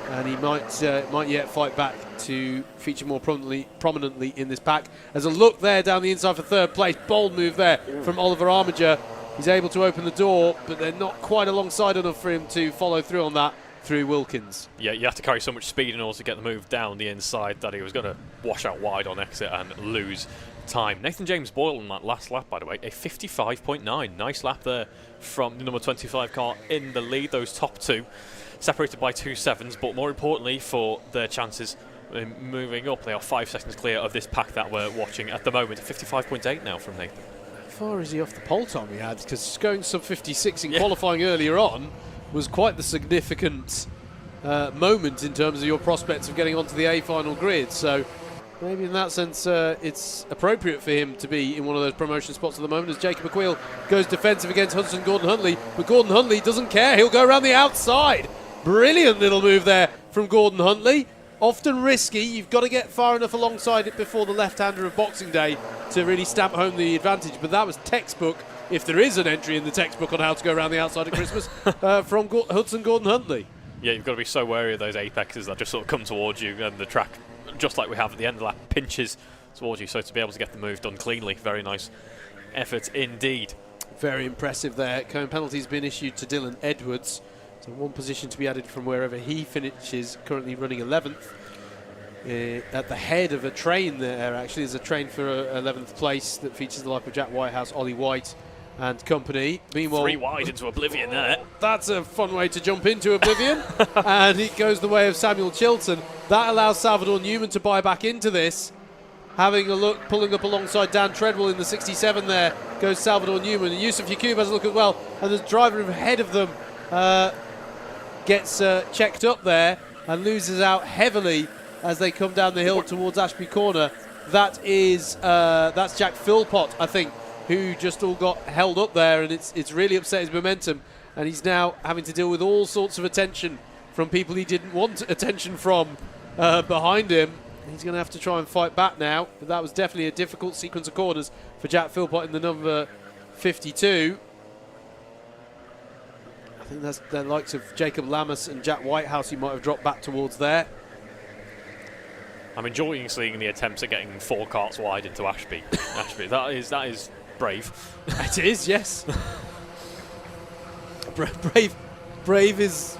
And he might yet fight back to feature more prominently in this pack. There's a look there down the inside for 3rd place. Bold move there from Oliver Armiger. He's able to open the door, but they're not quite alongside enough for him to follow through on that through Wilkins. Yeah, you have to carry so much speed in order to get the move down the inside that he was going to wash out wide on exit and lose time. Nathan James Boyle in that last lap, by the way, a 55.9. Nice lap there from the number 25 car in the lead. Those top 2 separated by 2 sevens, but more importantly for their chances in moving up, they are 5 seconds clear of this pack that we're watching at the moment. 55.8 now from Nathan. How far is he off the pole time he had? Because going sub 56 in qualifying earlier on was quite the significant moment in terms of your prospects of getting onto the A final grid. So maybe in that sense it's appropriate for him to be in one of those promotion spots at the moment, as Jacob Aquil goes defensive against Hudson Gordon Huntley. But Gordon Huntley doesn't care. He'll go around the outside. Brilliant little move there from Gordon Huntley. often risky. You've got to get far enough alongside it before the left-hander of Boxing Day to really stamp home the advantage. But that was textbook, if there is an entry in the textbook on how to go around the outside at Christmas, from Hudson Gordon-Huntley. Yeah, you've got to be so wary of those apexes that just sort of come towards you, and the track, just like we have at the end of the lap, pinches towards you. So to be able to get the move done cleanly, very nice effort indeed. Very impressive there. Cone penalty's been issued to Dylan Edwards. So one position to be added from wherever he finishes, currently running 11th. At the head of a train there, actually. There's a train for 11th place that features the like of Jack Whitehouse, Ollie White and company. Meanwhile, 3 wide into oblivion there. That's a fun way to jump into oblivion. And it goes the way of Samuel Chilton. That allows Salvador Newman to buy back into this. Having a look, pulling up alongside Dan Treadwell in the 67 there, goes Salvador Newman. And Yusuf Yakub has a look as well. And the driver ahead of them gets checked up there and loses out heavily as they come down the hill towards Ashby Corner. That's Jack Philpott, I think, who just all got held up there, and it's really upset his momentum. And he's now having to deal with all sorts of attention from people he didn't want attention from behind him. He's going to have to try and fight back now, but that was definitely a difficult sequence of corners for Jack Philpott in the number 52. I think that's the likes of Jacob Lammas and Jack Whitehouse you might have dropped back towards there. I'm enjoying seeing the attempts at getting 4 carts wide into Ashby. Ashby, that is brave. It is, yes. Brave is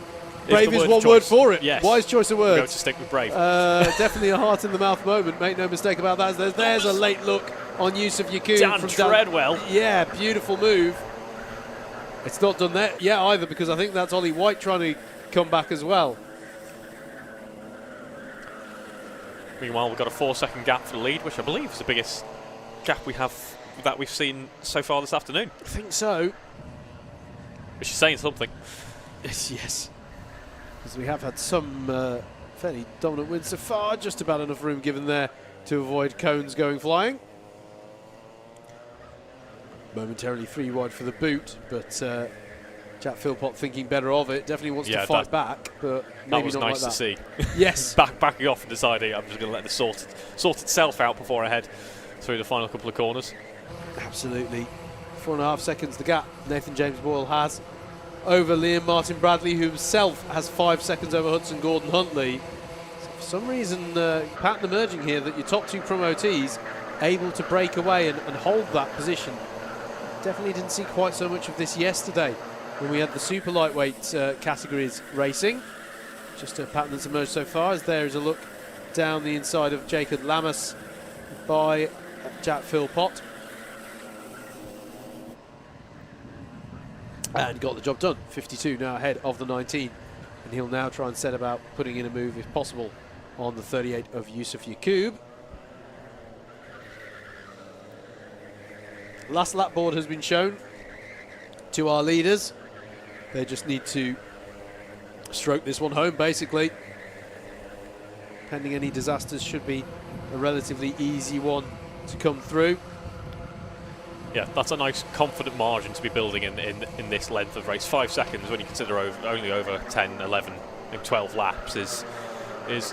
one word for it. Yes. Wise choice of words. We'll go to stick with brave. Definitely a heart in the mouth moment. Make no mistake about that. There's a late look on Yusuf Yakub Dan from Treadwell. Yeah, beautiful move. It's not done that yet either, because I think that's Ollie White trying to come back as well. Meanwhile, we've got a 4-second gap for the lead, which I believe is the biggest gap we've seen so far this afternoon. I think so. Which is saying something. Yes. Because we have had some fairly dominant wins so far. Just about enough room given there to avoid cones going flying. Momentarily 3 wide for the boot, but Jack Philpott thinking better of it. Definitely wants to fight back, but maybe that was not nice like to see. Yes. Backing off and deciding I'm just going to let this sort itself out before I head through the final couple of corners. Absolutely. 4.5 seconds the gap Nathan James Boyle has over Liam Martin Bradley, who himself has 5 seconds over Hudson Gordon Huntley. So for some reason, pattern emerging here that your top 2 promotees able to break away and hold that position. Definitely didn't see quite so much of this yesterday when we had the super lightweight categories racing. Just a pattern that's emerged so far, as there is a look down the inside of Jacob Lammas by Jack Philpott. And got the job done. 52 now ahead of the 19. And he'll now try and set about putting in a move, if possible, on the 38 of Yusuf Yakub. Last lap board has been shown to our leaders. They just need to stroke this one home, basically. Pending any disasters, should be a relatively easy one to come through. Yeah, that's a nice confident margin to be building in this length of race. 5 seconds when you consider only over 10, 11, 12 laps is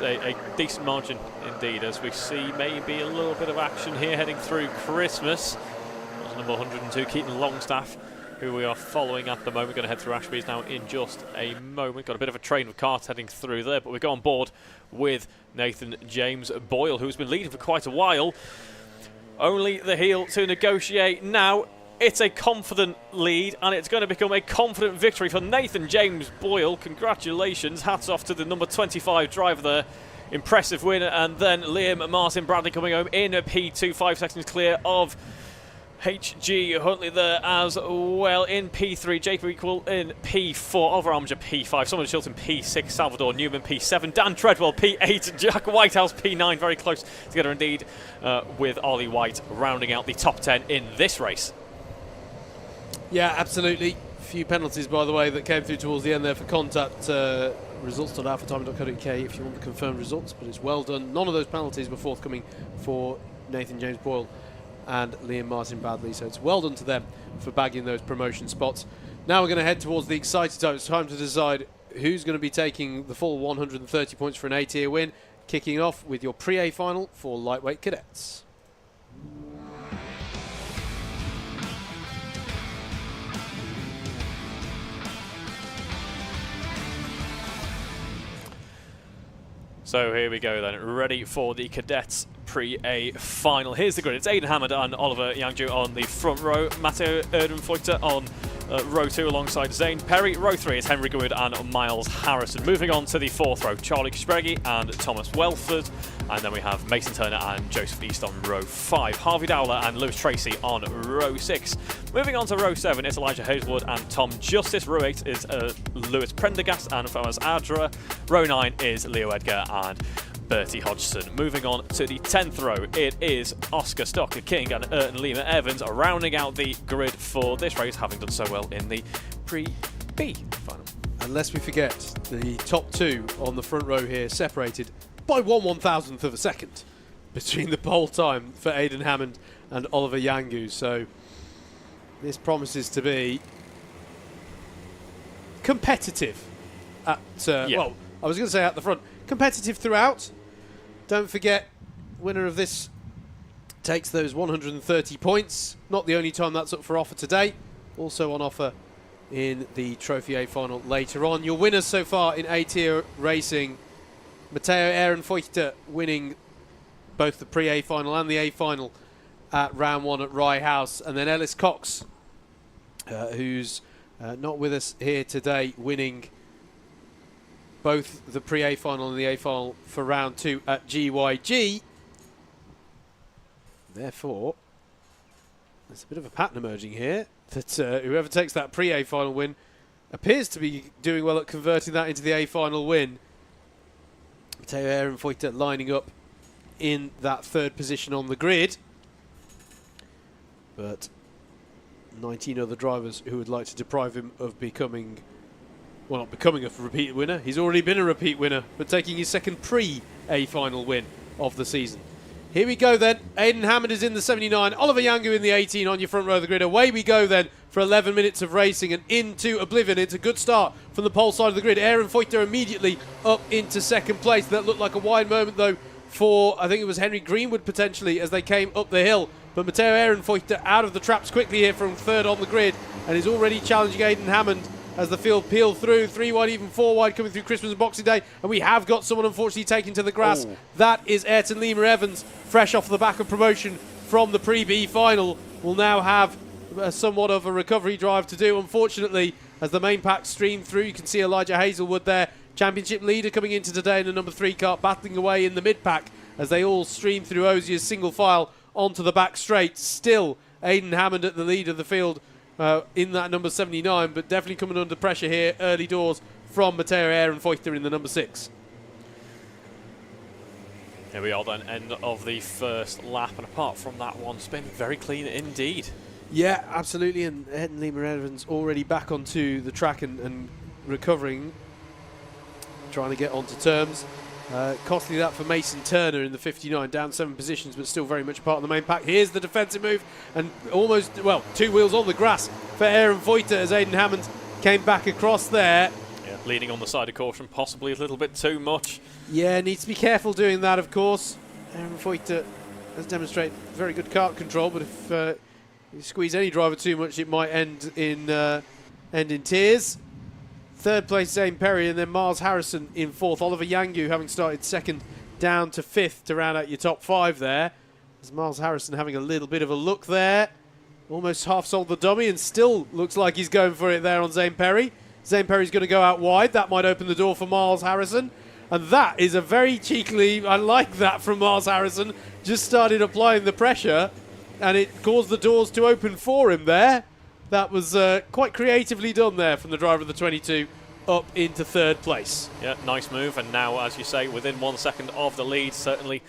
a decent margin indeed, as we see maybe a little bit of action here heading through Christmas. That's number 102, Keaton Longstaff, who we are following at the moment. Going to head through Ashby's now in just a moment. Got a bit of a train of cars heading through there, but we go on board with Nathan James Boyle, who's been leading for quite a while. Only the heel to negotiate now. It's a confident lead, and it's going to become a confident victory for Nathan James Boyle. Congratulations. Hats off to the number 25 driver there. Impressive win. And then Liam Martin Bradley coming home in a P2, 5 seconds clear of HG Huntley there as well in P3. Jacob Equal in P4. Oliver Armiger P5. Simon Chilton P6. Salvador Newman P7. Dan Treadwell P8. Jack Whitehouse P9. Very close together indeed, with Ollie White rounding out the top 10 in this race. Yeah, absolutely. Few penalties, by the way, that came through towards the end there for contact. Results.alphatiming.co.uk if you want the confirmed results, but it's well done. None of those penalties were forthcoming for Nathan James Boyle and Liam Martin Bradley, so it's well done to them for bagging those promotion spots. Now we're going to head towards the exciting time. It's time to decide who's going to be taking the full 130 points for an A-tier win. kicking off with your pre-A final for lightweight cadets. So here we go then, ready for the cadets pre-A final. Here's the grid. It's Aidan Hammond and Oliver Yangju on the front row. Matteo Erdenfeuchter on row 2 alongside Zane Perry. Row 3 is Henry Goodwood and Miles Harrison. Moving on to the 4th row, Charlie Kospregi and Thomas Welford. And then we have Mason Turner and Joseph East on row 5. Harvey Dowler and Lewis Tracy on row 6. Moving on to row 7, it's Elijah Hazelwood and Tom Justice. Row 8 is Lewis Prendergast and Thomas Adra. Row 9 is Leo Edgar and Bertie Hodgson. Moving on to the 10th row, it is Oscar Stocker King and Ayrton Lima Evans rounding out the grid for this race, having done so well in the pre-B final. And lest we forget, the top 2 on the front row here separated by 1/1000th of a second between the pole time for Aidan Hammond and Oliver Yangju. So this promises to be competitive at, well, I was going to say at the front. Competitive throughout. Don't forget, winner of this takes those 130 points. Not the only time that's up for offer today. Also on offer in the Trophy A final later on. Your winners so far in A-tier racing, Matteo Ehrenfeuchter winning both the pre-A final and the A final at round 1 at Rye House. And then Ellis Cox, who's not with us here today, winning both the pre-A final and the A final for round 2 at GYG. Therefore, there's a bit of a pattern emerging here that whoever takes that pre-A final win appears to be doing well at converting that into the A final win. Matteo Ehrenfeuchter lining up in that 3rd position on the grid. But 19 other drivers who would like to deprive him of becoming, well, not becoming a repeat winner. He's already been a repeat winner, but taking his 2nd pre-A final win of the season. Here we go then. Aidan Hammond is in the 79. Oliver Yangju in the 18 on your front row of the grid. Away we go then for 11 minutes of racing and into oblivion. It's a good start from the pole side of the grid. Ehrenfeuchter immediately up into 2nd place. That looked like a wide moment though for, I think it was Henry Greenwood potentially as they came up the hill. But Matteo Ehrenfeuchter out of the traps quickly here from 3rd on the grid and is already challenging Aidan Hammond as the field peeled through. 3 wide, even 4 wide coming through Christmas and Boxing Day. And we have got someone unfortunately taken to the grass. Oh. That is Ayrton Lima Evans, fresh off the back of promotion from the pre-B final. Will now have somewhat of a recovery drive to do. Unfortunately, as the main pack streamed through, you can see Elijah Hazelwood there, championship leader coming into today in the number 3 car, battling away in the mid-pack as they all stream through Ozier's single file onto the back straight. Still, Aidan Hammond at the lead of the field in that number 79, but definitely coming under pressure here early doors from Matteo Ehrenfeuchter in the number 6. Here we are then, end of the 1st lap, and apart from that one spin, very clean indeed. Yeah, absolutely, and Ayrton Lima Evans already back onto the track and recovering, trying to get onto terms. Costly that for Mason Turner in the 59, down 7 positions, but still very much part of the main pack. Here's the defensive move, and almost, well, 2 wheels on the grass for Ehrenfeuchter as Aidan Hammond came back across there. Yeah, leaning on the side of caution, possibly a little bit too much. Yeah, needs to be careful doing that, of course. Ehrenfeuchter has demonstrated very good kart control, but if you squeeze any driver too much, it might end in tears. 3rd place, Zane Perry, and then Miles Harrison in 4th. Oliver Yangju having started 2nd down to 5th to round out your top 5 there. As Miles Harrison having a little bit of a look there. Almost half sold the dummy and still looks like he's going for it there on Zane Perry. Zane Perry's going to go out wide. That might open the door for Miles Harrison. And that is a very cheekily, I like that from Miles Harrison. Just started applying the pressure and it caused the doors to open for him there. That was quite creatively done there from the driver of the 22 up into 3rd place. Yeah, nice move. And now, as you say, within 1 second of the lead, certainly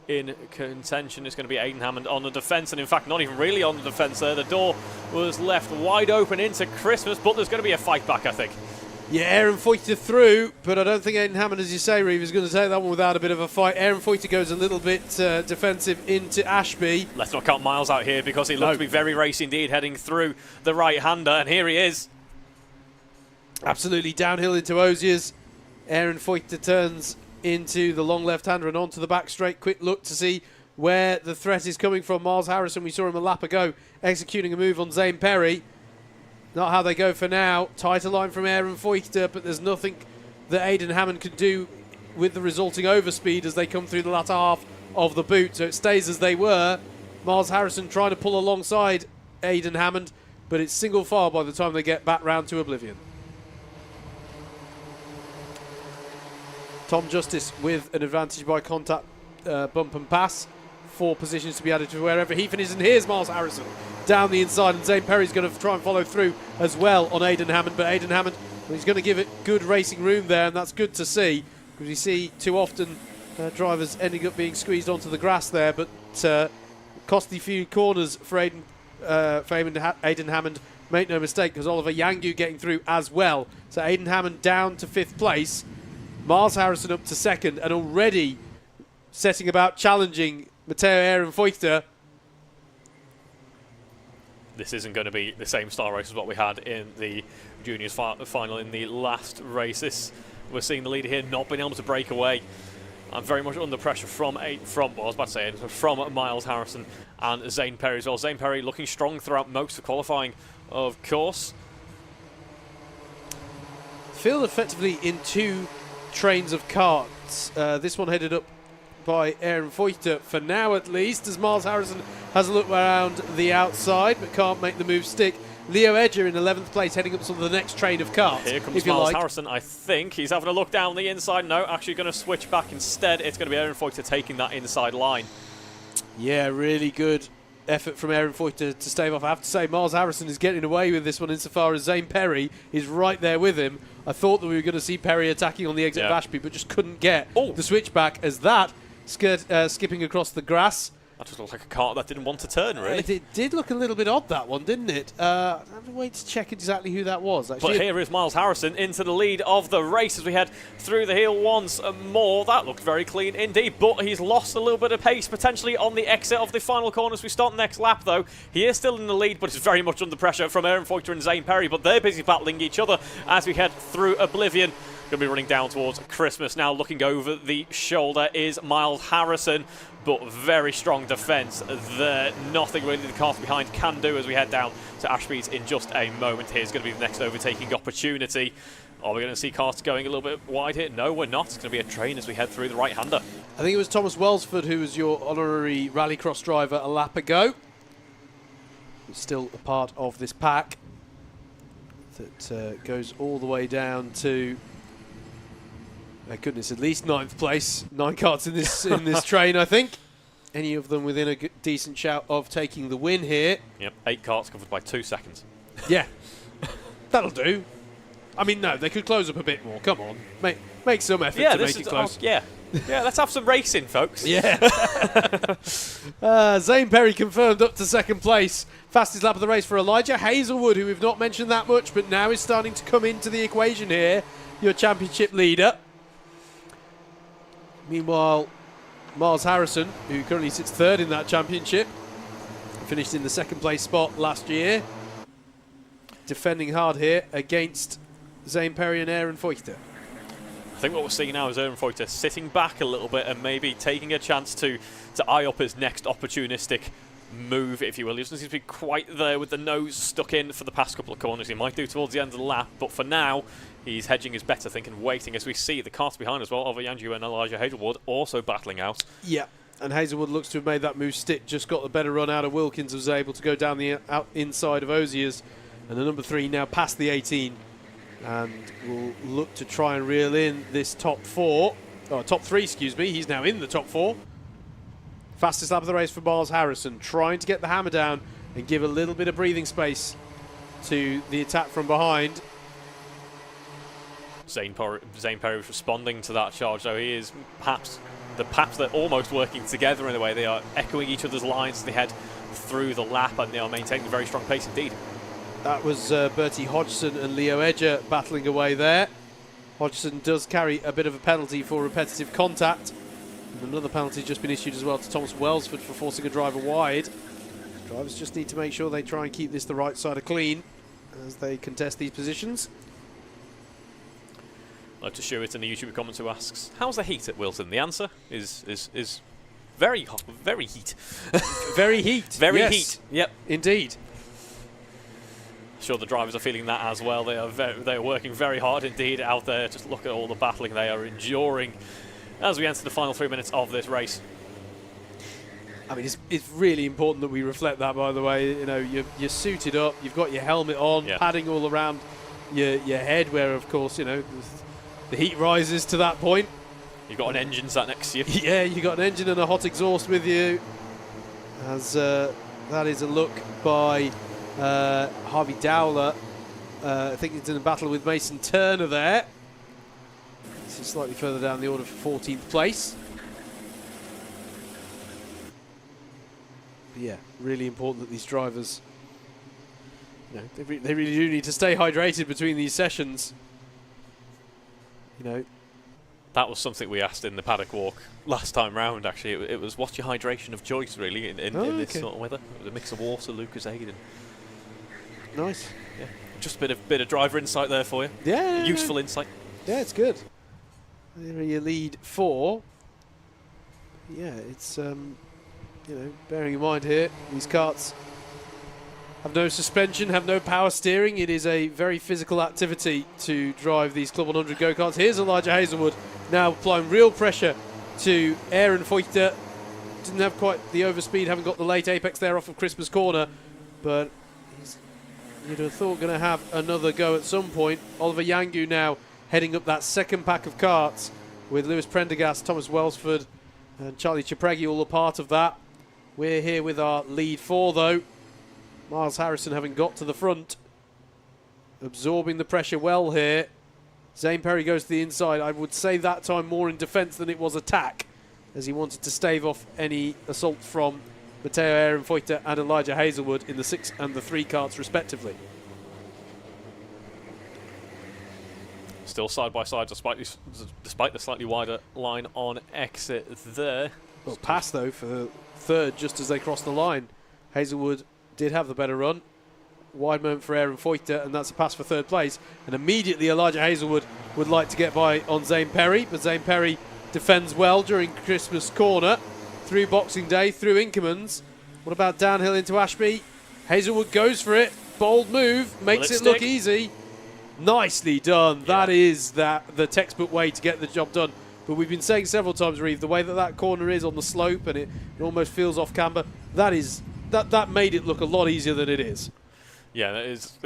in contention is going to be Aidan Hammond on the defence. And in fact, not even really on the defence there. The door was left wide open into Christmas, but there's going to be a fight back, I think. Yeah, Ehrenfeuchter through, but I don't think Aidan Hammond, as you say, Reeve, is going to take that one without a bit of a fight. Ehrenfeuchter goes a little bit defensive into Ashby. Let's not count Miles out here because he looked to be very racy indeed, heading through the right-hander, and here he is. Absolutely downhill into Ozier's. Ehrenfeuchter turns into the long left-hander and onto the back straight. Quick look to see where the threat is coming from. Miles Harrison, we saw him a lap ago, executing a move on Zane Perry. Not how they go for now. Tighter line from Aaron Feuchter, but there's nothing that Aidan Hammond can do with the resulting overspeed as they come through the latter half of the boot. So it stays as they were. Miles Harrison trying to pull alongside Aidan Hammond, but it's single file by the time they get back round to Oblivion. Tom Justice with an advantage by contact, bump and pass. 4 positions to be added to wherever he finishes. And here's Miles Harrison down the inside, and Zane Perry's going to try and follow through as well on Aidan Hammond. But Aidan Hammond, well, he's going to give it good racing room there, and that's good to see, because you see too often drivers ending up being squeezed onto the grass there. But costly few corners for Aidan Hammond. Make no mistake, because Oliver Yangu getting through as well. So Aidan Hammond down to 5th place. Miles Harrison up to 2nd, and already setting about challenging Matteo Aaron Feuchter. This isn't going to be the same style race as what we had in the juniors final in the last race. We're seeing the leader here not being able to break away. I'm very much under pressure from Miles Harrison and Zane Perry as well. Zane Perry looking strong throughout most of qualifying, of course. Field effectively in 2 trains of karts. This one headed up by Aaron Feuchter for now at least, as Miles Harrison has a look around the outside but can't make the move stick. Leo Edger in 11th place heading up to the next train of karts. Here comes Miles Harrison, I think. He's having a look down the inside. No, actually going to switch back instead. It's going to be Aaron Feuchter taking that inside line. Yeah, really good effort from Aaron Feuchter to stave off. I have to say, Miles Harrison is getting away with this one insofar as Zane Perry is right there with him. I thought that we were going to see Perry attacking on the exit of Ashby, but just couldn't get the switchback as that skipping across the grass. That just looked like a kart that didn't want to turn, really. It did look a little bit odd, that one, didn't it? I have to wait to check exactly who that was. Actually. But here is Miles Harrison into the lead of the race as we head through the hill once more. That looked very clean indeed, but he's lost a little bit of pace potentially on the exit of the final corner as we start the next lap, though. He is still in the lead, but is very much under pressure from Aaron Feuchter and Zane Perry, but they're busy battling each other as we head through Oblivion. Going to be running down towards Christmas now. Looking over the shoulder is Miles Harrison, but very strong defence there. Nothing really the cars behind can do as we head down to Ashby's in just a moment. Here's going to be the next overtaking opportunity. Are we going to see cars going a little bit wide here? No, we're not. It's going to be a train as we head through the right-hander. I think it was Thomas Welsford who was your honorary rallycross driver a lap ago. He's still a part of this pack that goes all the way down to... My goodness, at least 9th place. 9 karts in this train, I think. Any of them within a decent shout of taking the win here. Yep, 8 karts covered by 2 seconds. Yeah, that'll do. I mean, no, they could close up a bit more. Come on, make some effort to make it close. Yeah, let's have some racing, folks. Yeah. Zane Perry confirmed up to 2nd place. Fastest lap of the race for Elijah Hazelwood, who we've not mentioned that much, but now is starting to come into the equation here. Your championship leader. Meanwhile, Miles Harrison, who currently sits 3rd in that championship, finished in the 2nd place spot last year, defending hard here against Zane Perry and Aaron Feuchter. I think what we're seeing now is Aaron Feuchter sitting back a little bit and maybe taking a chance to eye up his next opportunistic move, if you will. He doesn't seem to be quite there with the nose stuck in for the past couple of corners. He might do towards the end of the lap, but for now, he's hedging his bet, I think, and waiting as we see the cars behind as well. Oliver Yangu and Elijah Hazelwood also battling out. Yeah, and Hazelwood looks to have made that move stick, just got the better run out of Wilkins, was able to go down the inside of Ozier's, and the number 3 now past the 18, and will look to try and reel in this top 3, excuse me. He's now in the top 4. Fastest lap of the race for Miles Harrison, trying to get the hammer down and give a little bit of breathing space to the attack from behind. Zane Perry was responding to that charge, though. He is perhaps they're almost working together in a way. They are echoing each other's lines as they head through the lap, and they are maintaining a very strong pace indeed. That was Bertie Hodgson and Leo Edger battling away there. Hodgson does carry a bit of a penalty for repetitive contact. And another penalty has just been issued as well to Thomas Welsford for forcing a driver wide. Drivers just need to make sure they try and keep this the right side of clean as they contest these positions. Like to show it in the YouTube comments who asks, how's the heat at Whilton? The answer is very hot, very heat. Very heat. Very yes. heat. Yep. Indeed. Sure, the drivers are feeling that as well. They are working very hard indeed out there. Just look at all the battling they are enduring as we enter the final 3 minutes of this race. I mean, it's really important that we reflect that, by the way. You know, you're suited up, you've got your helmet on, padding all around your head, where, of course, you know, the heat rises to that point. You've got an engine sat next to you. Yeah, you've got an engine and a hot exhaust with you. As that is a look by Harvey Dowler. I think it's in a battle with Mason Turner there. This is slightly further down the order for 14th place. But yeah, really important that these drivers, you know, they really do need to stay hydrated between these sessions. You know, that was something we asked in the paddock walk last time round. Actually, it was what's your hydration of choice really in this sort of weather. It was a mix of water, Lucozade, and nice. Yeah, just a bit of driver insight there for you. Yeah, useful insight. Yeah, it's good. There are your lead 4. Yeah, it's you know, bearing in mind here, these karts have no suspension, have no power steering. It is a very physical activity to drive these Club 100 go-karts. Here's Elijah Hazelwood now applying real pressure to Aaron Feuchter. Didn't have quite the overspeed, haven't got the late apex there off of Christmas corner, but you'd have thought going to have another go at some point. Oliver Yangu now heading up that second pack of karts with Lewis Prendergast, Thomas Welsford and Charlie Cipraghi all a part of that. We're here with our lead 4 though. Miles Harrison having got to the front, absorbing the pressure well here. Zane Perry goes to the inside. I would say that time more in defence than it was attack, as he wanted to stave off any assault from Matteo Aaron Feuchter and Elijah Hazelwood in the 6 and the 3 karts respectively. Still side by side despite the slightly wider line on exit there. Well, pass though for third just as they cross the line. Hazelwood did have the better run. Wide moment for Aaron Feuchter, and that's a pass for third place. And immediately Elijah Hazelwood would like to get by on Zane Perry, but Zane Perry defends well during Christmas corner, through Boxing Day, through Inkermans. What about downhill into Ashby? Hazelwood goes for it. Bold move, makes it look easy. Nicely done. Yeah. That is the textbook way to get the job done. But we've been saying several times, Reeve, the way that corner is on the slope and it almost feels off camber, that made it look a lot easier than it is. Yeah, it is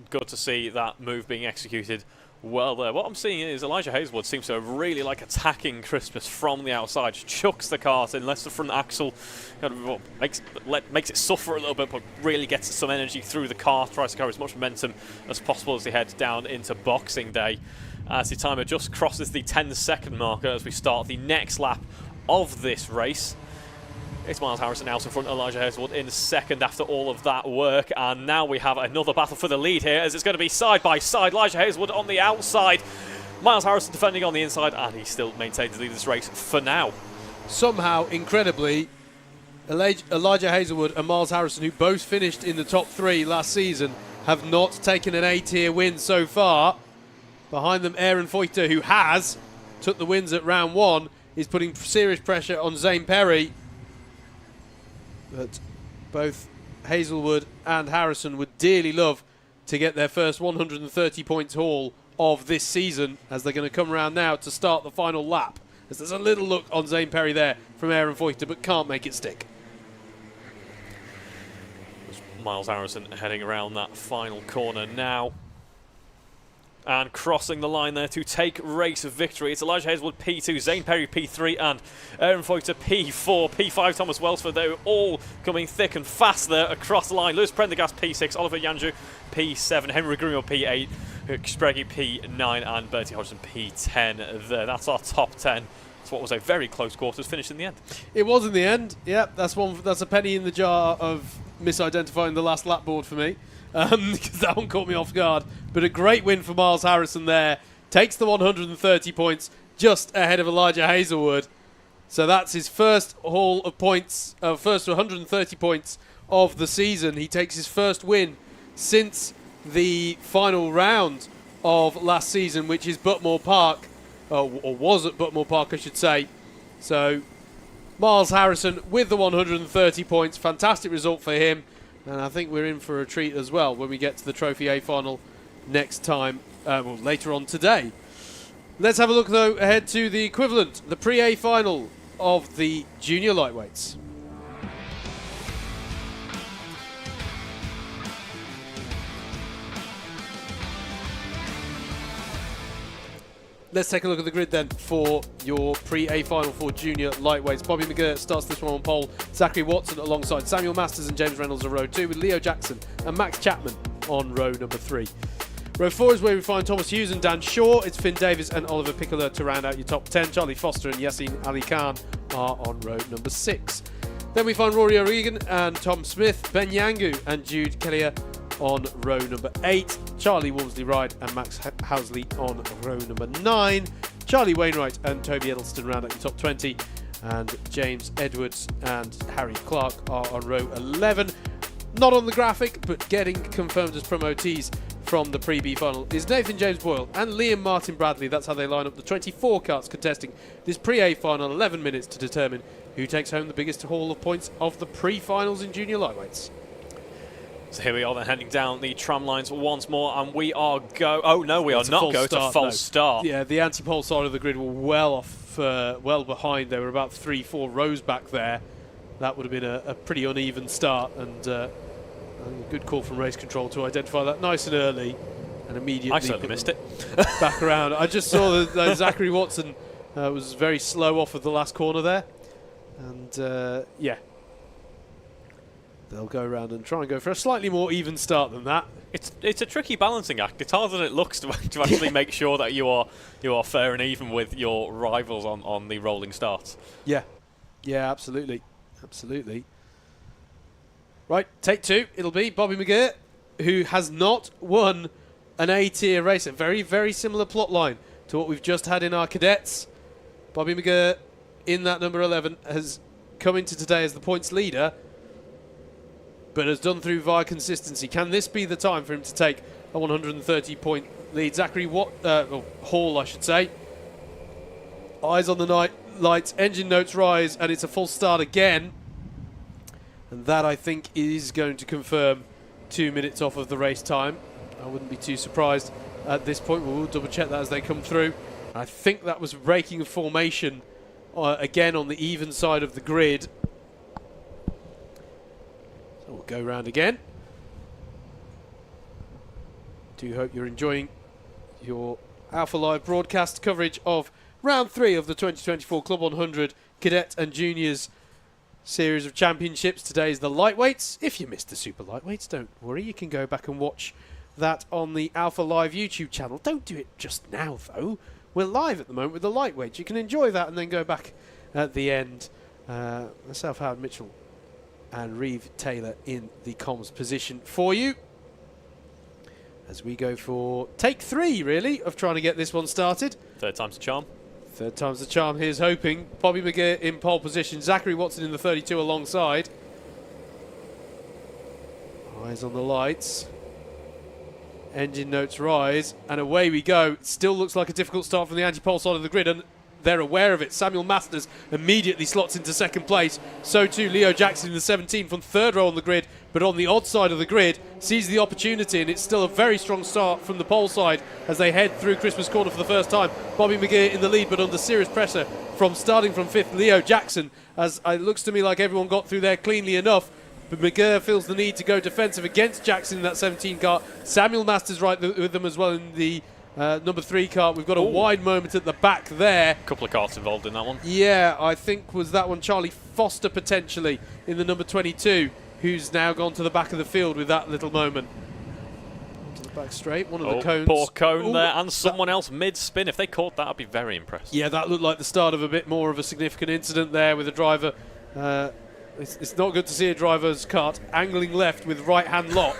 good to see that move being executed well there. What I'm seeing is Elijah Hazelwood seems to really like attacking Christmas from the outside. Just chucks the kart in, lets the front axle kind of makes it suffer a little bit, but really gets some energy through the car, tries to carry as much momentum as possible as he heads down into Boxing Day. As the timer just crosses the 10-second marker as we start the next lap of this race. It's Miles Harrison out in front, Elijah Hazelwood in second after all of that work. And now we have another battle for the lead here, as it's going to be side by side. Elijah Hazelwood on the outside, Miles Harrison defending on the inside, and he still maintains the lead of this race for now. Somehow, incredibly, Elijah Hazelwood and Miles Harrison, who both finished in the top 3 last season, have not taken an A-tier win so far. Behind them, Aaron Feuchter, who took the wins at round 1, is putting serious pressure on Zane Perry. But both Hazelwood and Harrison would dearly love to get their first 130 points haul of this season, as they're going to come around now to start the final lap. As there's a little look on Zane Perry there from Aaron Feuchter, but can't make it stick. Miles Harrison heading around that final corner now. And crossing the line there to take race victory. It's Elijah Hazelwood P2, Zane Perry P3, and Aaron Feuchter P4, P5 Thomas Welsford. They were all coming thick and fast there across the line. Lewis Prendergast P6, Oliver Yanju P7, Henry Grimo P8, Cipraghi P9, and Bertie Hodgson P10 there. That's our top 10. It's what was a very close quarters finish in the end. It was in the end. Yep, that's a penny in the jar of misidentifying the last lap board for me. Because that one caught me off guard. But a great win for Miles Harrison there. Takes the 130 points just ahead of Elijah Hazelwood. So that's his first haul of points, first 130 points of the season. He takes his first win since the final round of last season, which is Butmore Park. or was at Buttermore Park, I should say. So Miles Harrison with the 130 points. Fantastic result for him. And I think we're in for a treat as well when we get to the Trophy A final next time, well, later on today. Let's have a look, though, ahead to the equivalent, the Pre-A final of the junior lightweights. Let's take a look at the grid then for your Pre-A final for junior lightweights. Bobby McGirt starts this one on pole. Zachary Watson alongside Samuel Masters and James Reynolds on row 2, with Leo Jackson and Max Chapman on row number 3. Row 4 is where we find Thomas Hughes and Dan Shaw. It's Finn Davis and Oliver Piccola to round out your top 10. Charlie Foster and Yassine Ali Khan are on row number 6. Then we find Rory O'Regan and Tom Smith, Ben Yangu and Jude Kellier on row number 8. Charlie Walmsley-Ride and Max Housley on row number 9. Charlie Wainwright and Toby Edelston round out your top 20. And James Edwards and Harry Clark are on row 11. Not on the graphic, but getting confirmed as promotees from the Pre-B final is Nathan James Boyle and Liam Martin Bradley. That's how they line up the 24 karts contesting this Pre-A final. 11 minutes to determine who takes home the biggest haul of points of the pre-finals in junior lightweights. So here we are then heading down the tram lines once more, and we are oh no, we are not going to false start. Yeah, the anti-pole side of the grid were well off, well behind. They were about 3-4 rows back there. That would have been a pretty uneven start, and a good call from race control to identify that nice and early, and immediately. I certainly missed it. Back around. I just saw that Zachary Watson was very slow off of the last corner there, and yeah. They'll go around and try and go for a slightly more even start than that. It's a tricky balancing act. It's harder than it looks to actually make sure that you are fair and even with your rivals on the rolling starts. Yeah, yeah, absolutely, absolutely. Right, take 2. It'll be Bobby McGirt, who has not won an A-tier race. A very, very similar plot line to what we've just had in our cadets. Bobby McGirt, in that number 11, has come into today as the points leader, but has done through via consistency. Can this be the time for him to take a 130-point lead? Zachary Hall, I should say. Eyes on the night lights, engine notes rise, and it's a full start again. And that, I think, is going to confirm 2 minutes off of the race time. I wouldn't be too surprised at this point. We'll double-check that as they come through. I think that was breaking of formation again on the even side of the grid. So we'll go round again. Do hope you're enjoying your Alpha Live broadcast coverage of round 3 of the 2024 Club 100 Cadet and Juniors series of championships. Today is the lightweights. If you missed the super lightweights, don't worry, you can go back and watch that on the Alpha Live YouTube channel. Don't do it just now though. We're live at the moment with the lightweights. You can enjoy that and then go back at the end. Myself, Howard Mitchell and Reeve Taylor in the comms position for you as we go for take 3 really of trying to get this one started. Third time's a charm. Third time's the charm, here's hoping. Bobby McGirt in pole position. Zachary Watson in the 32 alongside. Eyes on the lights. Engine notes rise, and away we go. It still looks like a difficult start from the anti-pole side of the grid, and they're aware of it. Samuel Masters immediately slots into second place. So too Leo Jackson in the 17 from third row on the grid, but on the odd side of the grid, sees the opportunity, and it's still a very strong start from the pole side as they head through Christmas Corner for the first time. Bobby McGirt in the lead, but under serious pressure from starting from 5th, Leo Jackson, as it looks to me like everyone got through there cleanly enough. But McGirt feels the need to go defensive against Jackson in that 17 car. Samuel Masters right with them as well in the number 3 car. We've got a wide moment at the back there. A couple of cars involved in that one. Yeah, I think was that one Charlie Foster potentially in the number 22, who's now gone to the back of the field with that little moment. To the back straight, one of the cones. Poor cone there, and someone else mid-spin. If they caught that, I'd be very impressed. Yeah, that looked like the start of a bit more of a significant incident there with a driver. It's not good to see a driver's kart angling left with right-hand lock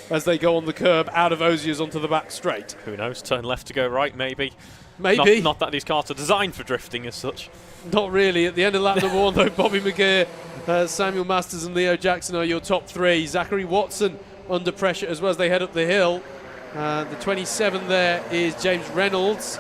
as they go on the curb out of Osiers onto the back straight. Who knows? Turn left to go right, maybe. Maybe. Not that these karts are designed for drifting as such. Not really. At the end of lap number 1, though, Bobby McGirt, Samuel Masters and Leo Jackson are your top 3. Zachary Watson under pressure as well as they head up the hill. The 27 there is James Reynolds.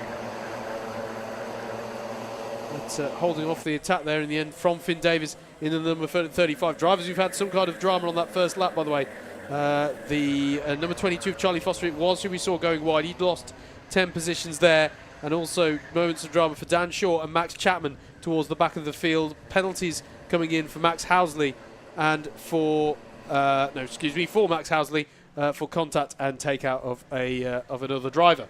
But holding off the attack there in the end from Finn Davis in the number 35. Drivers who've had some kind of drama on that first lap, by the way. The number 22 of Charlie Foster, it was who we saw going wide. He'd lost 10 positions there. And also moments of drama for Dan Shaw and Max Chapman towards the back of the field. Penalties coming in for Max Housley and for for Max Housley for contact and takeout of another driver.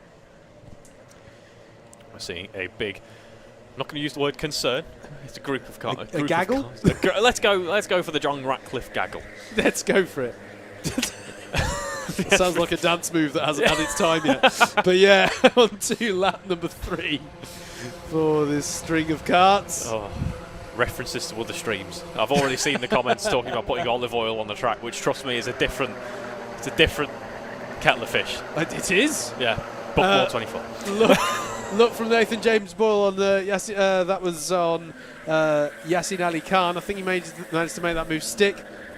We're seeing a big, I'm not going to use the word concern. It's a group of cars. A gaggle? Let's go for the John Ratcliffe gaggle. Let's go for it. It sounds like a dance move that hasn't had its time yet. But yeah, on to lap number 3 for this string of karts. Oh, references to other streams. I've already seen the comments talking about putting olive oil on the track, which, trust me, is a different kettle of fish. It is? Yeah. Bookmore 24. Look from Nathan James Boyle on the that was on Yasin Ali Khan. I think he managed to make that move stick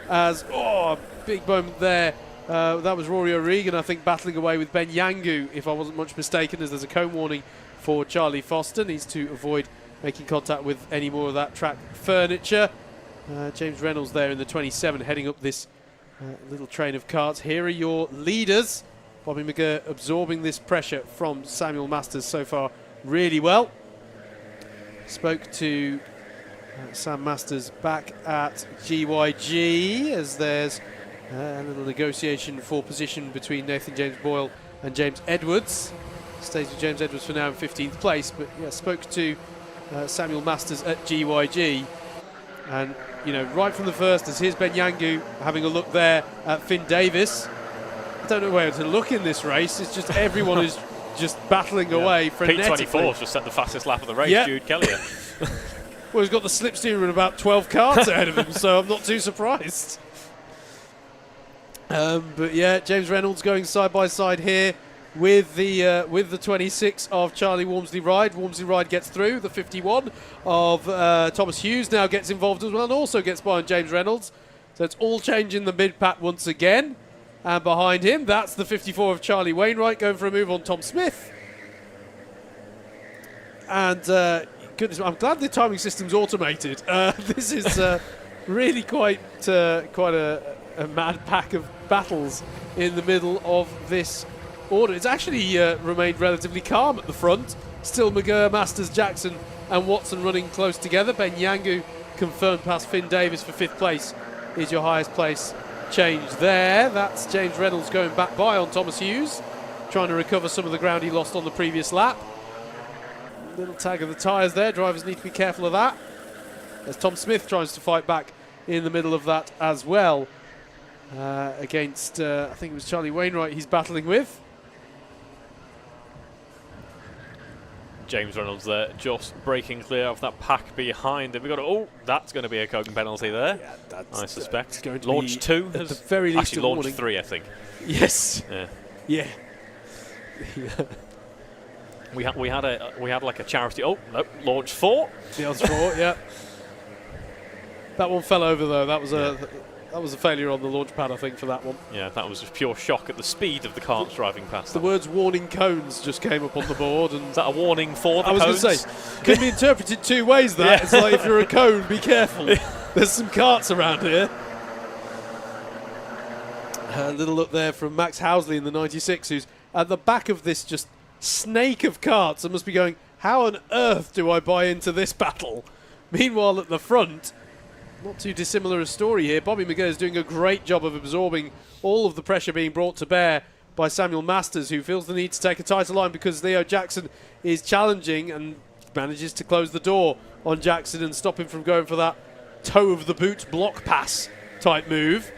as a big moment there. That was Rory O'Regan, I think, battling away with Ben Yangu, if I wasn't much mistaken, as there's a cone warning for Charlie Foster. Needs to avoid making contact with any more of that track furniture. James Reynolds there in the 27 heading up this little train of karts. Here are your leaders. Bobby McGurr absorbing this pressure from Samuel Masters so far really well. Spoke to Sam Masters back at GYG as there's a little negotiation for position between Nathan James Boyle and James Edwards. Stays with James Edwards for now in 15th place, but yeah, spoke to Samuel Masters at GYG. And, you know, right from the first, as here's Ben Yangu having a look there at Finn Davis. I don't know where to look in this race. It's just everyone is just battling away frenetically. P24 just set the fastest lap of the race, Jude Kelly. Well, he's got the slipstream and about 12 karts ahead of him, so I'm not too surprised. But yeah, James Reynolds going side by side here with the 26 of Charlie Walmsley-Ride. Walmsley-Ride gets through. The 51 of Thomas Hughes now gets involved as well and also gets behind James Reynolds. So it's all changing the mid-pack once again. And behind him, that's the 54 of Charlie Wainwright going for a move on Tom Smith. And goodness, I'm glad the timing system's automated. This is really quite a mad pack of battles in the middle of this order. It's actually remained relatively calm at the front. Still McGurr, Masters, Jackson and Watson running close together. Ben Yangu confirmed past Finn Davis for 5th place is your highest place change there. That's James Reynolds going back by on Thomas Hughes, trying to recover some of the ground he lost on the previous lap. Little tag of the tyres there. Drivers need to be careful of that, as Tom Smith tries to fight back in the middle of that as well. Against, I think it was Charlie Wainwright he's battling with. James Reynolds there, just breaking clear of that pack behind him. We've got that's going to be a Kogan penalty there. Yeah, that's I suspect. Going to launch 2, at the very least. Actually, launch 3, I think. Yes. Yeah. Yeah. we had like a charity. Oh no, launch 4. The odds 4. Yeah. That one fell over though. That was a failure on the launch pad, I think, for that one. Yeah, that was just pure shock at the speed of the karts driving past. The words warning cones just came up on the board. And is that a warning for the cones? I was going to say, can be interpreted 2 ways, that. Yeah. It's like, if you're a cone, be careful. There's some karts around here. A little look there from Max Housley in the 96, who's at the back of this just snake of karts and must be going, how on earth do I buy into this battle? Meanwhile, at the front, not too dissimilar a story here. Bobby McGurr is doing a great job of absorbing all of the pressure being brought to bear by Samuel Masters, who feels the need to take a tighter line because Leo Jackson is challenging and manages to close the door on Jackson and stop him from going for that toe of the boot block pass type move.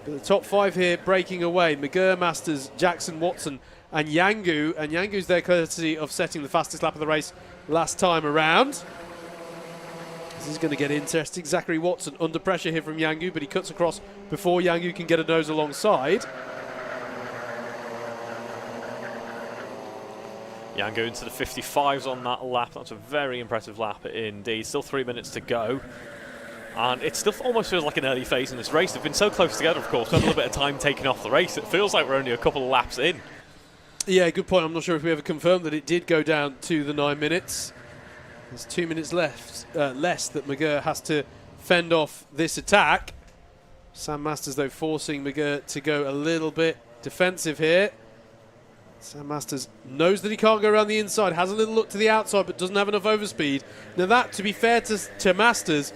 But the top 5 here breaking away. McGurr, Masters, Jackson, Watson and Yangu. And Yangu's there courtesy of setting the fastest lap of the race last time around. This is going to get interesting. Zachary Watson under pressure here from Yangu, but he cuts across before Yangu can get a nose alongside. Yangu into the 55s on that lap. That's a very impressive lap indeed. Still 3 minutes to go. And it still almost feels like an early phase in this race. They've been so close together, of course. We've had a little bit of time taken off the race. It feels like we're only a couple of laps in. Yeah, good point. I'm not sure if we ever confirmed that it did go down to the 9 minutes. There's 2 minutes left, less that McGurr has to fend off this attack. Sam Masters, though, forcing McGurr to go a little bit defensive here. Sam Masters knows that he can't go around the inside, has a little look to the outside, but doesn't have enough overspeed. Now that, to be fair to Masters,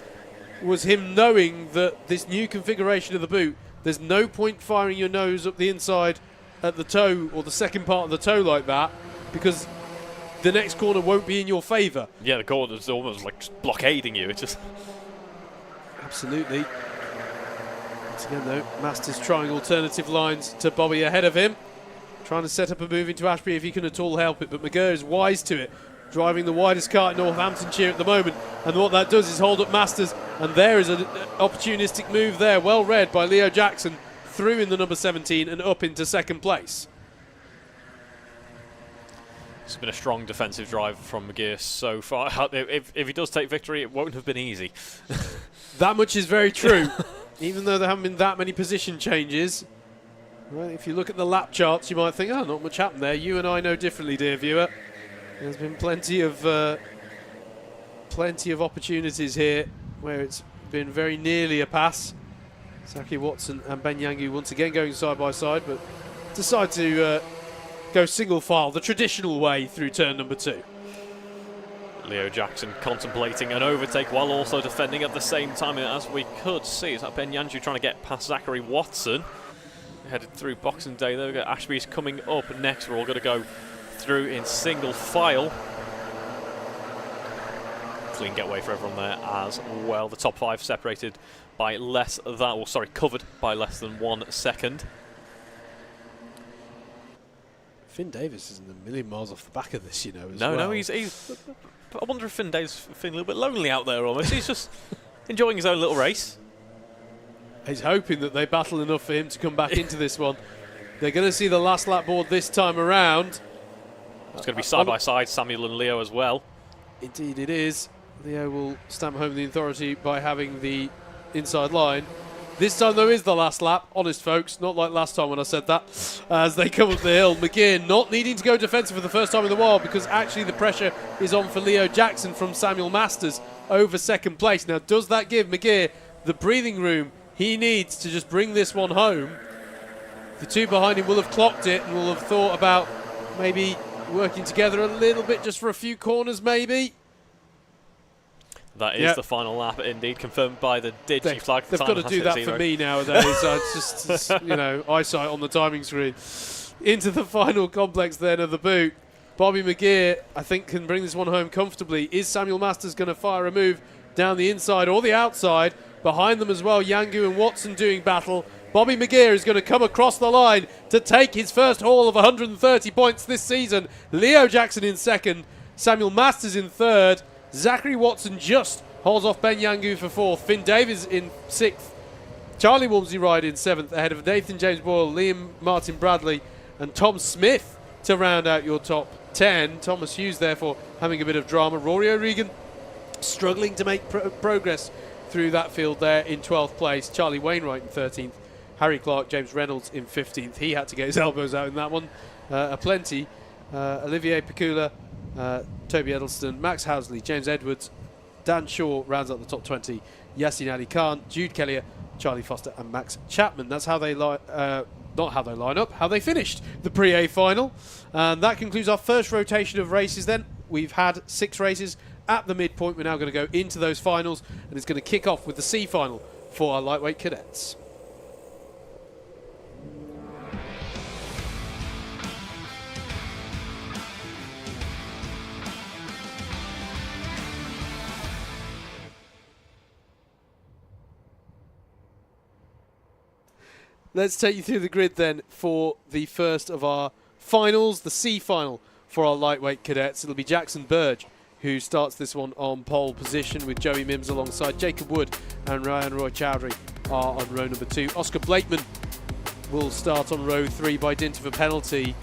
was him knowing that this new configuration of the boot, there's no point firing your nose up the inside at the toe or the second part of the toe like that, because the next corner won't be in your favour. Yeah, the corner's almost like just blockading you. It's just absolutely. Once again, though, Masters trying alternative lines to Bobby ahead of him, trying to set up a move into Ashby if he can at all help it, but McGurr is wise to it, driving the widest car in Northamptonshire at the moment, and what that does is hold up Masters, and there is an opportunistic move there, well read by Leo Jackson, through in the number 17 and up into second place. It's been a strong defensive drive from McGear so far. If he does take victory, it won't have been easy. That much is very true. Even though there haven't been that many position changes. Well, if you look at the lap charts, you might think, oh, not much happened there. You and I know differently, dear viewer. There's been plenty of opportunities here where it's been very nearly a pass. Zachary Watson and Ben Yangu once again going side by side, but decide to go single file, the traditional way through turn number 2. Leo Jackson contemplating an overtake while also defending at the same time, as we could see. Is that Ben Yanju trying to get past Zachary Watson? Headed through Boxing Day there. We've got Ashby's coming up next. We're all going to go through in single file. Clean getaway for everyone there as well. The top 5 separated by less than, well, sorry, covered by less than 1 second. Finn Davis isn't a million miles off the back of this, you know. No, he's. I wonder if Finn Davis feeling a little bit lonely out there almost. He's just enjoying his own little race. He's hoping that they battle enough for him to come back into this one. They're going to see the last lap board this time around. It's going to be side by side, Samuel and Leo as well. Indeed it is. Leo will stamp home the authority by having the inside line. This time, though, is the last lap. Honest, folks, not like last time when I said that. As they come up the hill, McGear not needing to go defensive for the first time in a while, because actually the pressure is on for Leo Jackson from Samuel Masters over second place. Now, does that give McGear the breathing room he needs to just bring this one home? The two behind him will have clocked it and will have thought about maybe working together a little bit just for a few corners, maybe. That is the final lap, indeed, confirmed by the Digi flag. They've got to do that for me nowadays. It's just, you know, eyesight on the timing screen. Into the final complex then of the boot. Bobby McGear, I think, can bring this one home comfortably. Is Samuel Masters going to fire a move down the inside or the outside? Behind them as well, Yangu and Watson doing battle. Bobby McGear is going to come across the line to take his first haul of 130 points this season. Leo Jackson in second, Samuel Masters in third. Zachary Watson just holds off Ben Yangu for fourth. Finn Davis in sixth. Charlie Walmsley Ride in seventh, ahead of Nathan James Boyle, Liam Martin Bradley, and Tom Smith to round out your top 10. Thomas Hughes, therefore, having a bit of drama. Rory O'Regan struggling to make progress through that field there in 12th place. Charlie Wainwright in 13th. Harry Clark, James Reynolds in 15th. He had to get his elbows out in that one. Aplenty. Olivier Pecula, Toby Edelston, Max Housley, James Edwards, Dan Shaw rounds up the top 20. Yassine Ali Khan, Jude Kellier, Charlie Foster, and Max Chapman. That's how they not how they line up, how they finished the Pre-A final. And that concludes our first rotation of races then. We've had 6 races at the midpoint. We're now going to go into those finals, and it's going to kick off with the C final for our lightweight cadets. Let's take you through the grid then for the first of our finals, the C final for our lightweight cadets. It'll be Jackson Burge who starts this one on pole position with Joey Mims alongside Jacob Wood, and Ryan Roy Chowdhury are on row number 2. Oscar Blakeman will start on row 3 by dint of a penalty.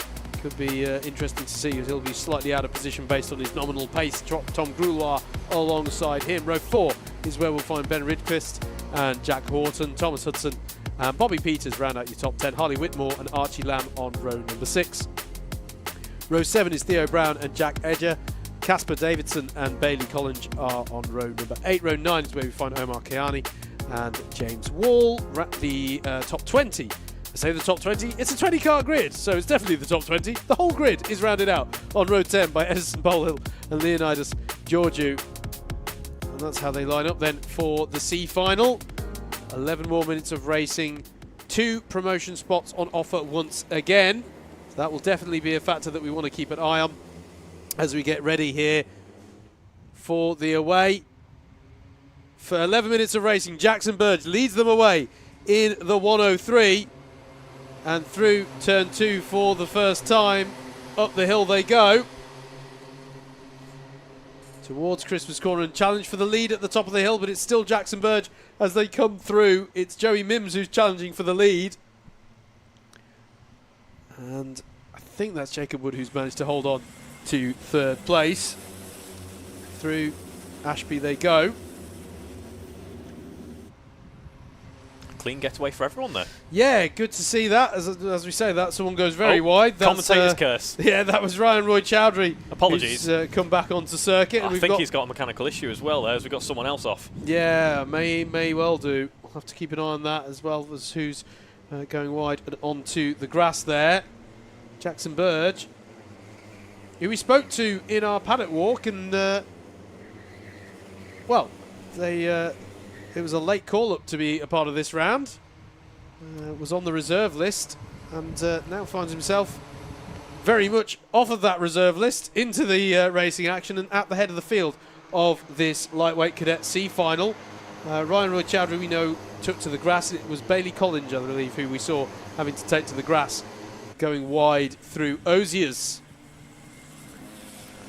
Could be interesting to see as he'll be slightly out of position based on his nominal pace. Tom Grouloir alongside him. Row 4 is where we'll find Ben Ridquist and Jack Horton, Thomas Hudson, and Bobby Peters round out your top 10. Harley Whitmore and Archie Lamb on row number 6. Row 7 is Theo Brown and Jack Edger. Casper Davidson and Bailey Collins are on row number 8. Row 9 is where we find Omar Kiani and James Wall. The top 20. I say the top 20, it's a 20-car grid, so it's definitely the top 20. The whole grid is rounded out on row 10 by Edison Bolhill and Leonidas Georgiou. And that's how they line up then for the C final. 11 more minutes of racing. 2 promotion spots on offer once again. So that will definitely be a factor that we want to keep an eye on as we get ready here for the away. For 11 minutes of racing, Jackson Burge leads them away in the 103. And through turn 2 for the first time. Up the hill they go. Towards Christmas Corner and challenge for the lead at the top of the hill, but it's still Jackson Burge as they come through. It's Joey Mims who's challenging for the lead. And I think that's Jacob Wood who's managed to hold on to third place. Through Ashby they go. Clean getaway for everyone there. Yeah, good to see that. As we say that, someone goes very wide. That's, commentator's curse. Yeah, that was Ryan Roy Chowdhury. Apologies. Who's come back onto circuit. I think he's got a mechanical issue as well there, as we've got someone else off. Yeah, may well do. We'll have to keep an eye on that as well as who's going wide and onto the grass there. Jackson Burge, who we spoke to in our paddock walk, and well, it was a late call-up to be a part of this round. Was on the reserve list and now finds himself very much off of that reserve list into the racing action and at the head of the field of this lightweight cadet C final. Ryan Roy Chowdhury, we know, took to the grass. It was Bailey Collins, I believe, who we saw having to take to the grass, going wide through Oziers.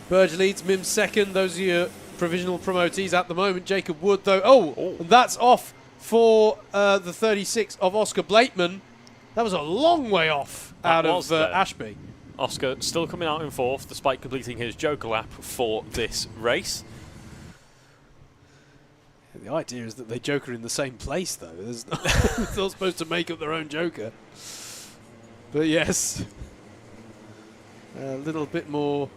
Burge leads, Mims second. Those are your provisional promotees at the moment. Jacob Wood, though. And that's off for the 36 of Oscar Blakeman. That was a long way off out of Ashby. Oscar still coming out in fourth, despite completing his Joker lap for this race. The idea is that they Joker in the same place, though. It's not supposed to make up their own Joker. But yes, a little bit more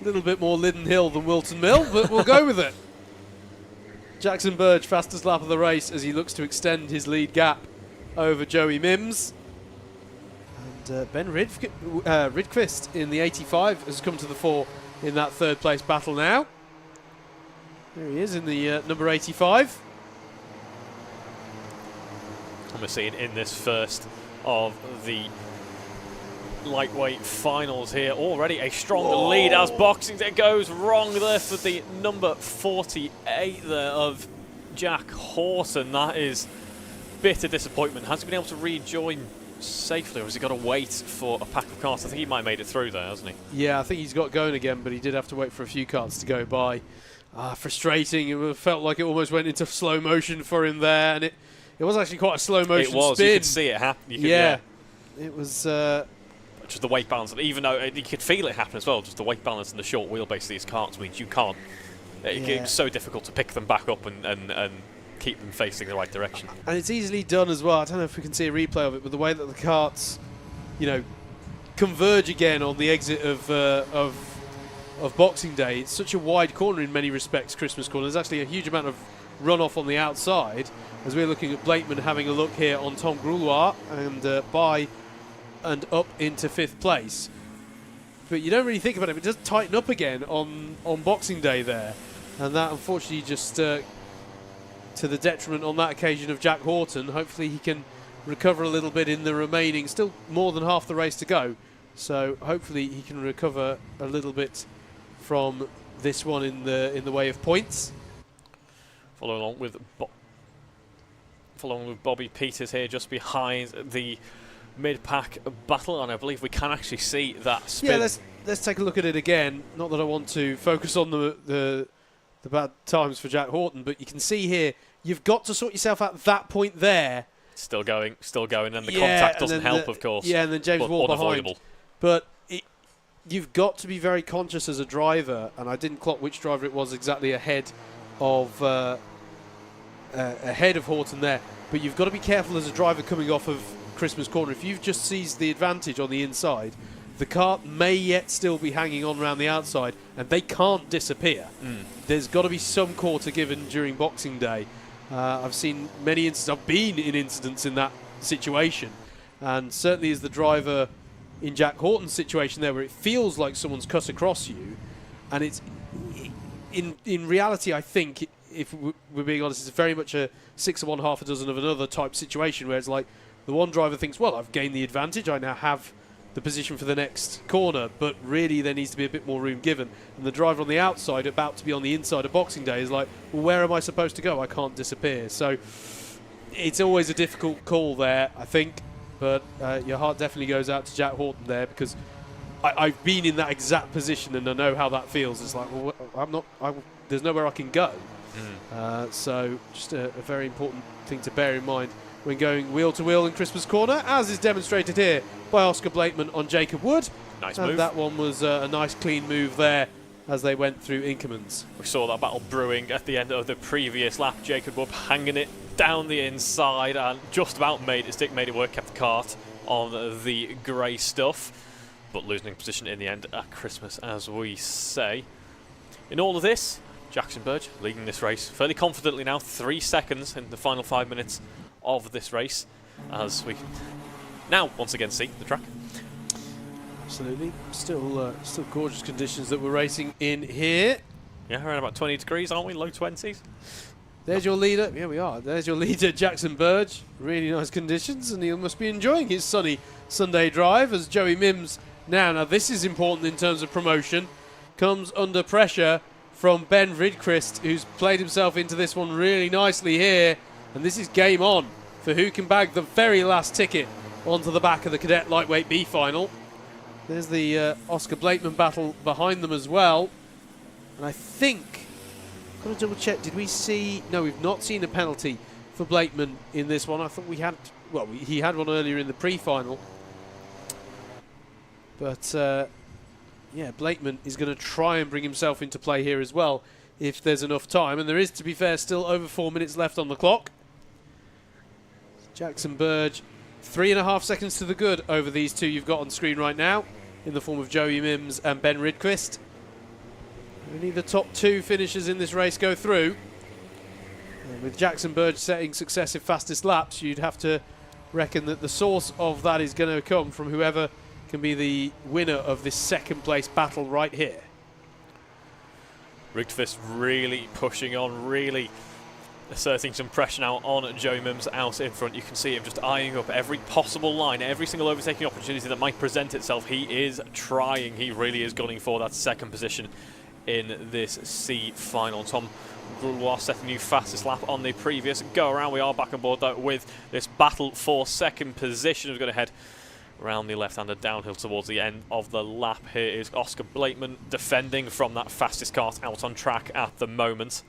Liddon Hill than Wilton Mill, but we'll go with it. Jackson Burge, fastest lap of the race as he looks to extend his lead gap over Joey Mims. And Ben Rydquist in the 85 has come to the fore in that third place battle now. There he is in the number 85. And we're seeing in this first of the lightweight finals here already a strong lead as Boxing Day goes wrong there for the number 48 there of Jack Horton. That is bitter disappointment. Has he been able to rejoin safely, or has he got to wait for a pack of carts? I think he might have made it through there, hasn't he? Yeah, I think he's got going again, but he did have to wait for a few carts to go by. Frustrating. It felt like it almost went into slow motion for him there, and it was actually quite a slow motion spin. It was. You could see it happen. Yeah. It was... just the weight balance, even though you could feel it happen as well, just the weight balance and the short wheelbase of these carts means you can't. It's so difficult to pick them back up and keep them facing the right direction. And it's easily done as well. I don't know if we can see a replay of it, but the way that the carts, converge again on the exit of Boxing Day. It's such a wide corner in many respects, Christmas Corner. There's actually a huge amount of runoff on the outside as we're looking at Blakeman having a look here on Tom Grouloir and by and up into 5th place. But you don't really think about it. It does tighten up again on Boxing Day there. And that, unfortunately, just to the detriment on that occasion of Jack Horton. Hopefully he can recover a little bit in the remaining, still more than half the race to go. So hopefully he can recover a little bit from this one in the way of points. Following along with Bobby Peters here just behind the mid-pack battle, and I believe we can actually see that spin. Yeah, let's take a look at it again. Not that I want to focus on the bad times for Jack Horton, but you can see here you've got to sort yourself out at that point there. Still going, and the contact doesn't help, of course. Yeah, and then James Wall unavoidable. Behind. But you've got to be very conscious as a driver, and I didn't clock which driver it was exactly ahead of Horton there. But you've got to be careful as a driver coming off of Christmas Corner. If you've just seized the advantage on the inside, the kart may yet still be hanging on around the outside, and they can't disappear. There's got to be some quarter given during Boxing Day. I've seen many instances, I've been in incidents in that situation, and certainly as the driver in Jack Horton's situation there, where it feels like someone's cut across you, and it's in reality, I think, if we're being honest, it's very much a 6 of one, half a dozen of another type situation, where it's like the one driver thinks, well, I've gained the advantage, I now have the position for the next corner, but really there needs to be a bit more room given. And the driver on the outside, about to be on the inside of Boxing Day, is like, well, where am I supposed to go? I can't disappear. So it's always a difficult call there, I think, but your heart definitely goes out to Jack Horton there, because I've been in that exact position and I know how that feels. It's like, well, there's nowhere I can go. So just a very important thing to bear in mind when going wheel to wheel in Christmas Corner, as is demonstrated here by Oscar Blakeman on Jacob Wood. Nice and move. That one was a nice clean move there as they went through Inkermans. We saw that battle brewing at the end of the previous lap. Jacob Wood hanging it down the inside and just about made it stick, made it work, kept the kart on the grey stuff, but losing position in the end at Christmas, as we say. In all of this, Jackson Burge leading this race fairly confidently now, 3 seconds in the final 5 minutes of this race, as we now once again see the track. Absolutely. Still gorgeous conditions that we're racing in here. Yeah, around about 20 degrees, aren't we? Low 20s. There's your leader. Yeah, we are. There's your leader, Jackson Burge. Really nice conditions, and he must be enjoying his sunny Sunday drive as Joey Mims now this is important in terms of promotion, comes under pressure from Ben Ridquist, who's played himself into this one really nicely here. And this is game on for who can bag the very last ticket onto the back of the Cadet Lightweight B final. There's the Oscar Blakeman battle behind them as well. And I think, I've got to double check, did we see, no, we've not seen a penalty for Blakeman in this one. I thought we had, well, he had one earlier in the pre-final. But, yeah, Blakeman is going to try and bring himself into play here as well, if there's enough time. And there is, to be fair, still over 4 minutes left on the clock. Jackson Burge, 3.5 seconds to the good over these two you've got on screen right now, in the form of Joey Mims and Ben Ridquist. Only the top 2 finishers in this race go through. And with Jackson Burge setting successive fastest laps, you'd have to reckon that the source of that is going to come from whoever can be the winner of this second place battle right here. Ridquist really pushing on, really asserting some pressure now on Joey Mims out in front. You can see him just eyeing up every possible line, every single overtaking opportunity that might present itself. He is trying, he really is gunning for that second position in this C final. Tom Groulois set a new fastest lap on the previous go around. We are back on board though with this battle for second position. We're going to head around the left-hander downhill towards the end of the lap. Here is Oscar Blakeman defending from that fastest kart out on track at the moment.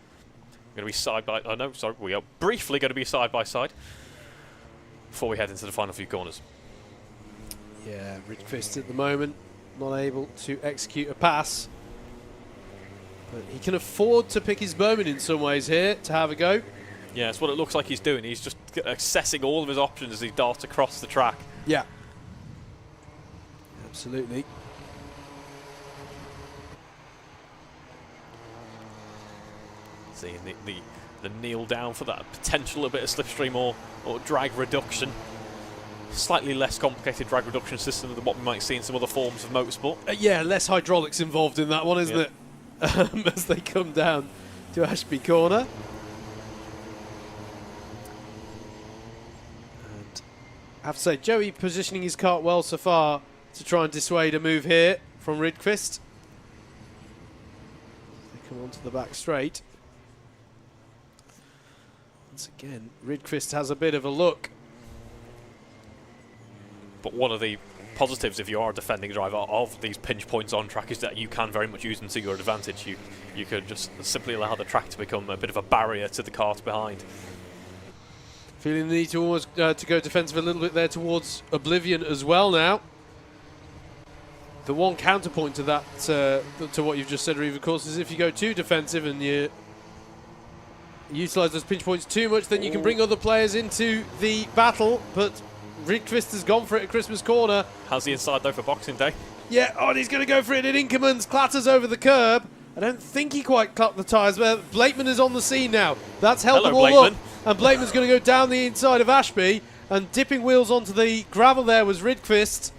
We're going to be side by, oh no, sorry, we are briefly going to be side by side before we head into the final few corners. Yeah, Ridquist at the moment not able to execute a pass, but he can afford to pick his moment in some ways here to have a go. Yeah, that's what it looks like he's doing. He's just assessing all of his options as he darts across the track. Yeah. Absolutely. Seeing the kneel down for that potential a bit of slipstream or drag reduction. Slightly less complicated drag reduction system than what we might see in some other forms of motorsport. Yeah, less hydraulics involved in that one, isn't it? As they come down to Ashby Corner. And I have to say, Joey positioning his kart well so far to try and dissuade a move here from Ridquist. They come onto the back straight. Once again, Ridquist has a bit of a look. But one of the positives, if you are a defending driver, of these pinch points on track is that you can very much use them to your advantage. You could just simply allow the track to become a bit of a barrier to the kart behind. Feeling the need to almost to go defensive a little bit there towards Oblivion as well now. The one counterpoint to that, to what you've just said, Reeve, of course, is if you go too defensive and you utilise those pinch points too much, then you can bring other players into the battle. But Rydqvist has gone for it at Christmas corner. How's the inside though for Boxing Day? Yeah, oh, and he's going to go for it, and Inkermans clatters over the curb. I don't think he quite clapped the tyres, but Blakeman is on the scene now. That's held them all up, and Blakeman's going to go down the inside of Ashby, and dipping wheels onto the gravel there was Rydqvist.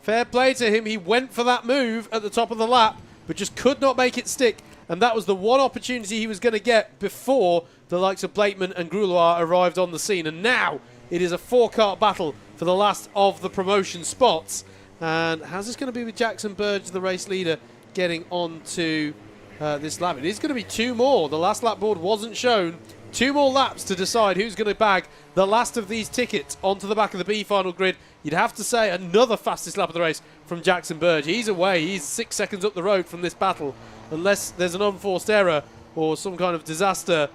Fair play to him. He went for that move at the top of the lap, but just could not make it stick, and that was the one opportunity he was going to get before the likes of Blakeman and Gruloir arrived on the scene. And now it is a 4-kart battle for the last of the promotion spots. And how's this going to be with Jackson Burge, the race leader, getting onto this lap? It is going to be 2 more. The last lap board wasn't shown. 2 more laps to decide who's going to bag the last of these tickets onto the back of the B final grid. You'd have to say another fastest lap of the race from Jackson Burge. He's away. He's 6 seconds up the road from this battle. Unless there's an unforced error or some kind of disaster,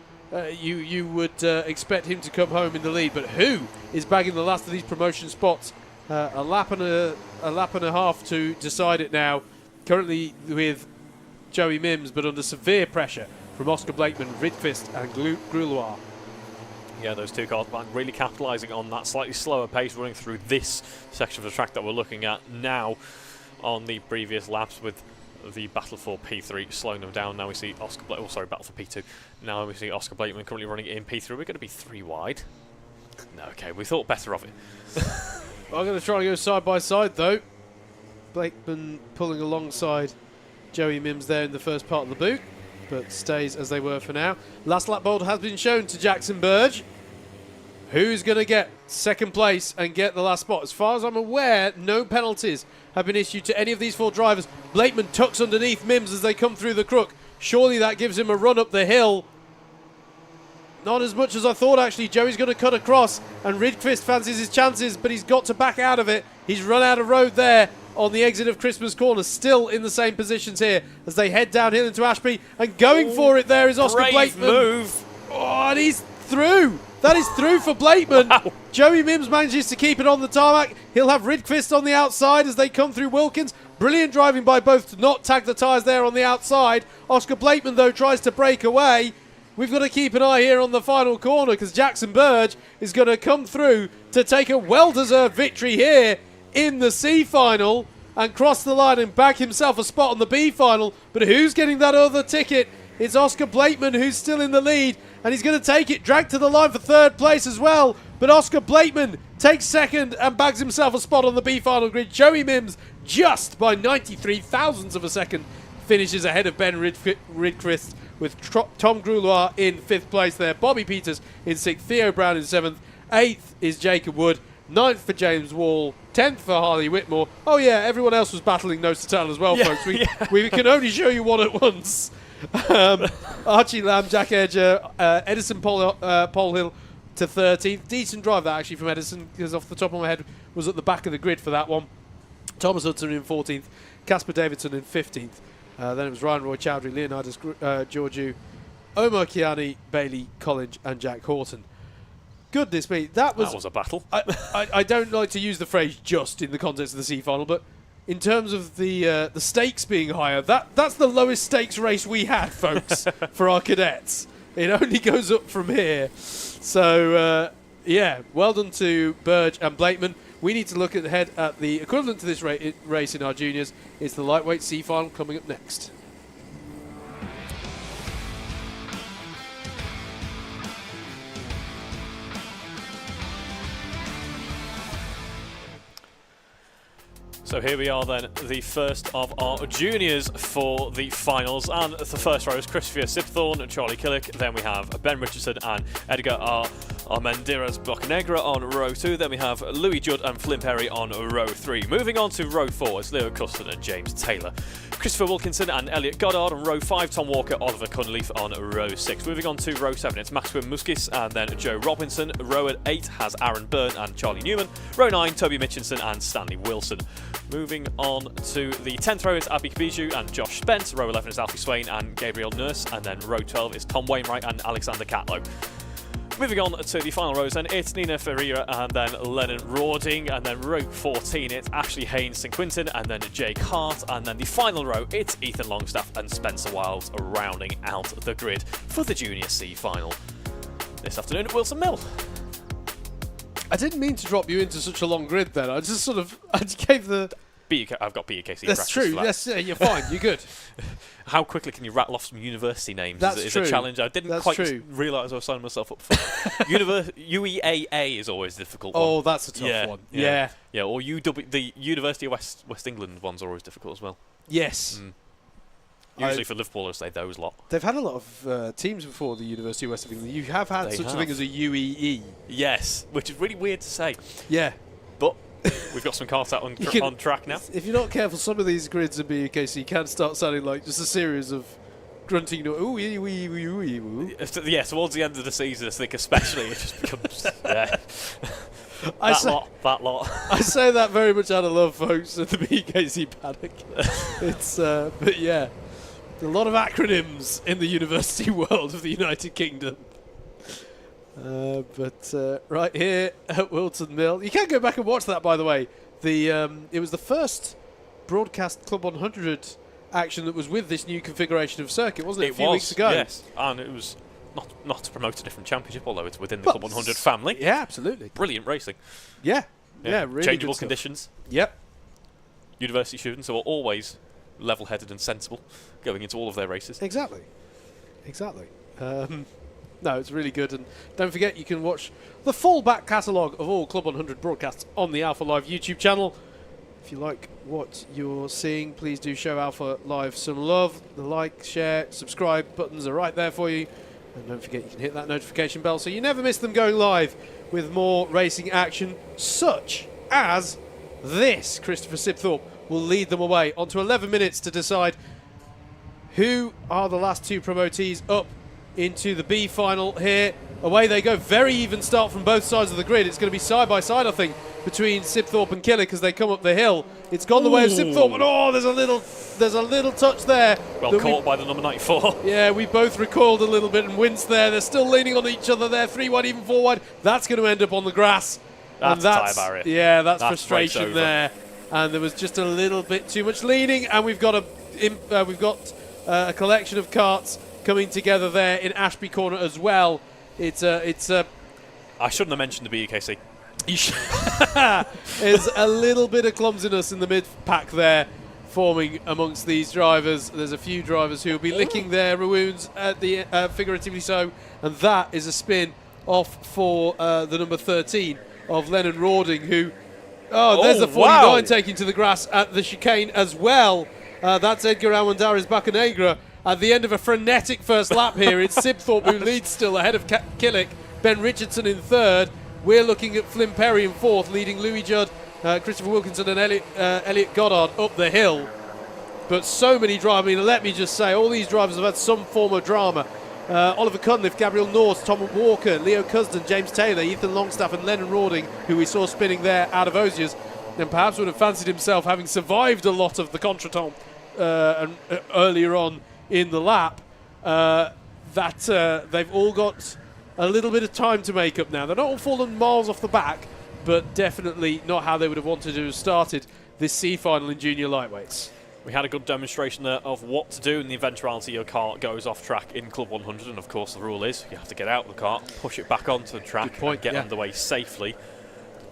you would expect him to come home in the lead. But who is bagging the last of these promotion spots? A lap and a half to decide it now. Currently with Joey Mims, but under severe pressure from Oscar Blakeman, Rydqvist and Gruloir. Yeah, those 2 cars really capitalising on that slightly slower pace running through this section of the track that we're looking at now. On the previous laps with the battle for P3 slowing them down. Now we see Oscar Blakeman, battle for P2. Now we see Oscar Blakeman currently running in P3. We're going to be 3 wide. No, okay, we thought better of it. I'm going to try and go side by side though. Blakeman pulling alongside Joey Mims there in the first part of the boot, but stays as they were for now. Last lap board has been shown to Jackson Burge. Who's going to get second place and get the last spot? As far as I'm aware, no penalties have been issued to any of these 4 drivers. Blakeman tucks underneath Mims as they come through the crook. Surely that gives him a run up the hill. Not as much as I thought, actually. Joey's going to cut across, and Rydqvist fancies his chances, but he's got to back out of it. He's run out of road there on the exit of Christmas Corner, still in the same positions here as they head downhill into Ashby, and going for it there is Oscar Blakeman. Move. Oh, and he's through. That is through for Blakeman. Wow. Joey Mims manages to keep it on the tarmac. He'll have Rydqvist on the outside as they come through Wilkins. Brilliant driving by both to not tag the tyres there on the outside. Oscar Blakeman, though, tries to break away. We've got to keep an eye here on the final corner because Jackson Burge is going to come through to take a well-deserved victory here in the C final and cross the line and bag himself a spot on the B final. But who's getting that other ticket? It's Oscar Blakeman, who's still in the lead, and he's going to take it, dragged to the line for 3rd place as well. But Oscar Blakeman takes 2nd and bags himself a spot on the B final grid. Joey Mims, just by 93 thousandths of a second, finishes ahead of Ben Rydqvist, with Tom Gruloir in 5th place there. Bobby Peters in 6th, Theo Brown in 7th. 8th is Jacob Wood. 9th for James Wall. 10th for Harley Whitmore. Oh yeah, everyone else was battling nose to tail as well, folks. We can only show you one at once. Archie Lamb, Jack Edger, Edison Polhill to 13th. Decent drive that actually from Edison, because off the top of my head was at the back of the grid for that one. Thomas Hudson in 14th. Casper Davidson in 15th. Then it was Ryan Roy Chowdhury, Leonidas Georgiou, Omar Kiani, Bailey Collins and Jack Horton. Goodness me, that was a battle. I don't like to use the phrase just in the context of the C final, but in terms of the stakes being higher, that's the lowest stakes race we had, folks, for our cadets. It only goes up from here. So, yeah, well done to Burge and Blakeman. We need to look ahead at the equivalent to this race in our juniors. It's the lightweight C final coming up next. So here we are then, the first of our juniors for the finals, and the first row is Christopher Sipthorne, Charlie Killick, then we have Ben Richardson and Edgar Armendiras Bocanegra on row 2, then we have Louis Judd and Flynn Perry on row 3. Moving on to row 4 is Leo Custon and James Taylor. Christopher Wilkinson and Elliot Goddard on row 5, Tom Walker, Oliver Cunliffe on row 6. Moving on to row 7, it's Maxwell Muskis and then Joe Robinson. Row 8 has Aaron Byrne and Charlie Newman. Row 9, Toby Mitchinson and Stanley Wilson. Moving on to the 10th row is Abby Kabiju and Josh Spence. Row 11 is Alfie Swain and Gabriel Nurse. And then row 12 is Tom Wainwright and Alexander Catlow. Moving on to the final rows then, it's Nina Ferreira and then Lennon Rawding, and then row 14 it's Ashley Haynes St Quintin and then Jake Hart, and then the final row it's Ethan Longstaff and Spencer Wilds rounding out the grid for the Junior C final. This afternoon at Wilson Mill. I didn't mean to drop you into such a long grid then. I just sort of I gave the. I've got BUKC. That's true. Yes, you're fine. You're good. How quickly can you rattle off some university names? That's is true. A challenge. I didn't quite realise I was signing myself up for. UEAA is always a difficult one. Oh, that's a tough one. Yeah. Yeah, or the University of West England ones are always difficult as well. Yes. Usually for Liverpoolers, they those lot. They've had a lot of teams before the University of West England. You have had such a thing as a UEE. Yes, which is really weird to say. Yeah. But we've got some karts out on track now. If you're not careful, some of these grids in BUKC can start sounding like just a series of grunting. Ooh, Yeah, towards the end of the season, I think especially it just becomes that lot. I say that very much out of love, folks, at the BUKC Paddock. It's but yeah, a lot of acronyms in the university world of the United Kingdom. But right here at Whilton Mill, you can go back and watch that, by the way. It was the first broadcast Club 100 action that was with this new configuration of circuit, wasn't it? A few weeks ago. Yes, and it was not to promote a different championship, although it's within the Club 100 family. Yeah, absolutely. Brilliant racing. Yeah, really changeable good conditions. Yep. University students are always level-headed and sensible going into all of their races. Exactly. No, it's really good. And don't forget, you can watch the full back catalogue of all Club 100 broadcasts on the Alpha Live YouTube channel. If you like what you're seeing, please do show Alpha Live some love. The like, share, subscribe buttons are right there for you. And don't forget, you can hit that notification bell so you never miss them going live with more racing action, such as this. Christopher Sibthorpe will lead them away onto 11 minutes to decide who are the last two promotees up into the B final here. Away they go. Very even start from both sides of the grid. It's going to be side by side, I think, between Sibthorpe and Killick as they come up the hill. It's gone the way of Sibthorpe, but there's a little touch there. Well caught by the number 94. Yeah, we both recoiled a little bit and winced there. They're still leaning on each other there. 3 wide, even 4 wide. That's going to end up on the grass. That's tie barrier. Yeah, that's frustration there. And there was just a little bit too much leaning, and we've got a collection of karts coming together there in Ashby Corner as well. I shouldn't have mentioned the BUKC. There's a little bit of clumsiness in the mid-pack there forming amongst these drivers. There's a few drivers who will be licking their wounds, at the figuratively so, and that is a spin off for the number 13 of Lennon Rawding, who... there's the 49 taking to the grass at the chicane as well. That's Edgar Almondariz Bacanegra. At the end of a frenetic first lap here, it's Sibthorpe who leads still ahead of Killick. Ben Richardson in third. We're looking at Flynn Perry in fourth, leading Louis Judd, Christopher Wilkinson and Elliot Goddard up the hill. But so many drivers, let me just say, all these drivers have had some form of drama. Oliver Cunliffe, Gabriel North, Tom Walker, Leo Cusden, James Taylor, Ethan Longstaff and Lennon Rawding, who we saw spinning there out of Osiers, and perhaps would have fancied himself having survived a lot of the contretemps earlier on in the lap, they've all got a little bit of time to make up now. They're not all fallen miles off the back, but definitely not how they would have wanted to have started this C final in junior lightweights. We had a good demonstration there of what to do in the eventuality your car goes off track in Club 100, and of course the rule is you have to get out of the car, push it back onto the track, and get underway safely.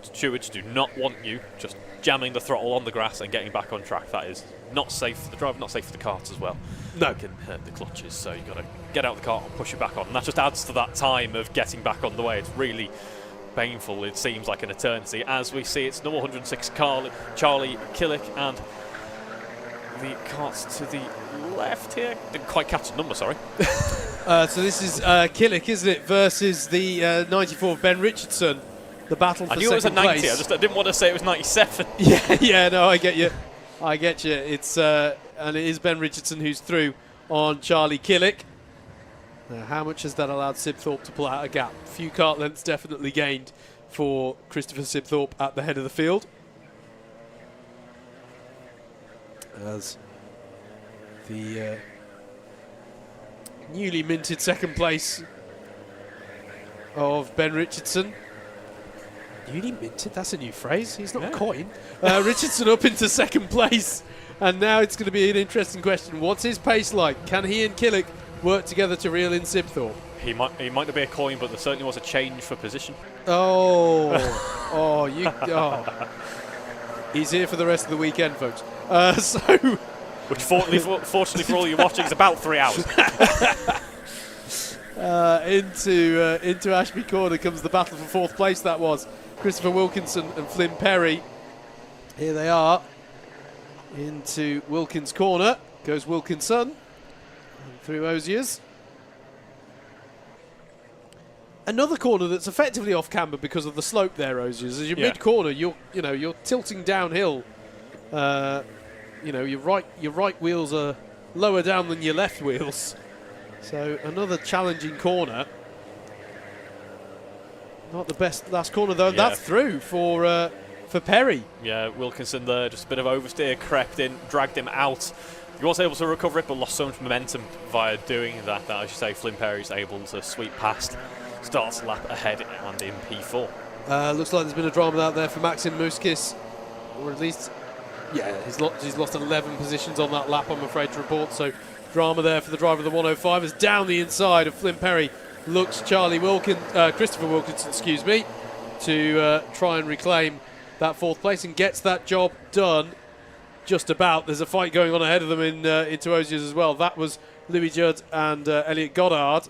Stewards do not want you just jamming the throttle on the grass and getting back on track. That is not safe for the driver, not safe for the cart as well. No. It can hurt the clutches, so you've got to get out of the car and push it back on. And that just adds to that time of getting back on the way. It's really painful. It seems like an eternity. As we see, it's number 106, Charlie Killick, and the carts to the left here. Didn't quite catch the number, sorry. So this is Killick, isn't it, versus the 94 Ben Richardson. The battle for second place. I knew it was a 90. I didn't want to say it was 97. No, I get you. It's and it is Ben Richardson who's through on Charlie Killick. Now, how much has that allowed Sibthorpe to pull out a gap? A few kart lengths definitely gained for Christopher Sibthorpe at the head of the field. As the newly minted second place of Ben Richardson. Newly minted? That's a new phrase. He's not a coin. Richardson up into second place. And now it's going to be an interesting question. What's his pace like? Can he and Killick work together to reel in Sibthorpe? He might not be a coin, but there certainly was a change for position. Oh, he's here for the rest of the weekend, folks. Which, fortunately for all you watching, is about 3 hours. Into Ashby Corner comes the battle for 4th place. That was Christopher Wilkinson and Flynn Perry. Here they are. Into Wilkins' corner goes Wilkinson, and through Osiers. Another corner that's effectively off camber because of the slope there, Osiers. As you're mid corner, you're tilting downhill. Your right wheels are lower down than your left wheels. So another challenging corner. Not the best last corner though. Yeah. That's through for Perry. Yeah, Wilkinson there, just a bit of oversteer, crept in, dragged him out. He was able to recover it, but lost so much momentum via doing that, as you say, Flynn Perry's able to sweep past, starts the lap ahead and in P4. Looks like there's been a drama out there for Maxim Muskis, or at least, yeah, he's lost 11 positions on that lap, I'm afraid to report. So drama there for the driver of the 105 as down the inside of Flynn Perry looks Christopher Wilkinson, to try and reclaim that 4th place and gets that job done just about. There's a fight going on ahead of them into Osiers as well. That was Louis Judd and Elliot Goddard.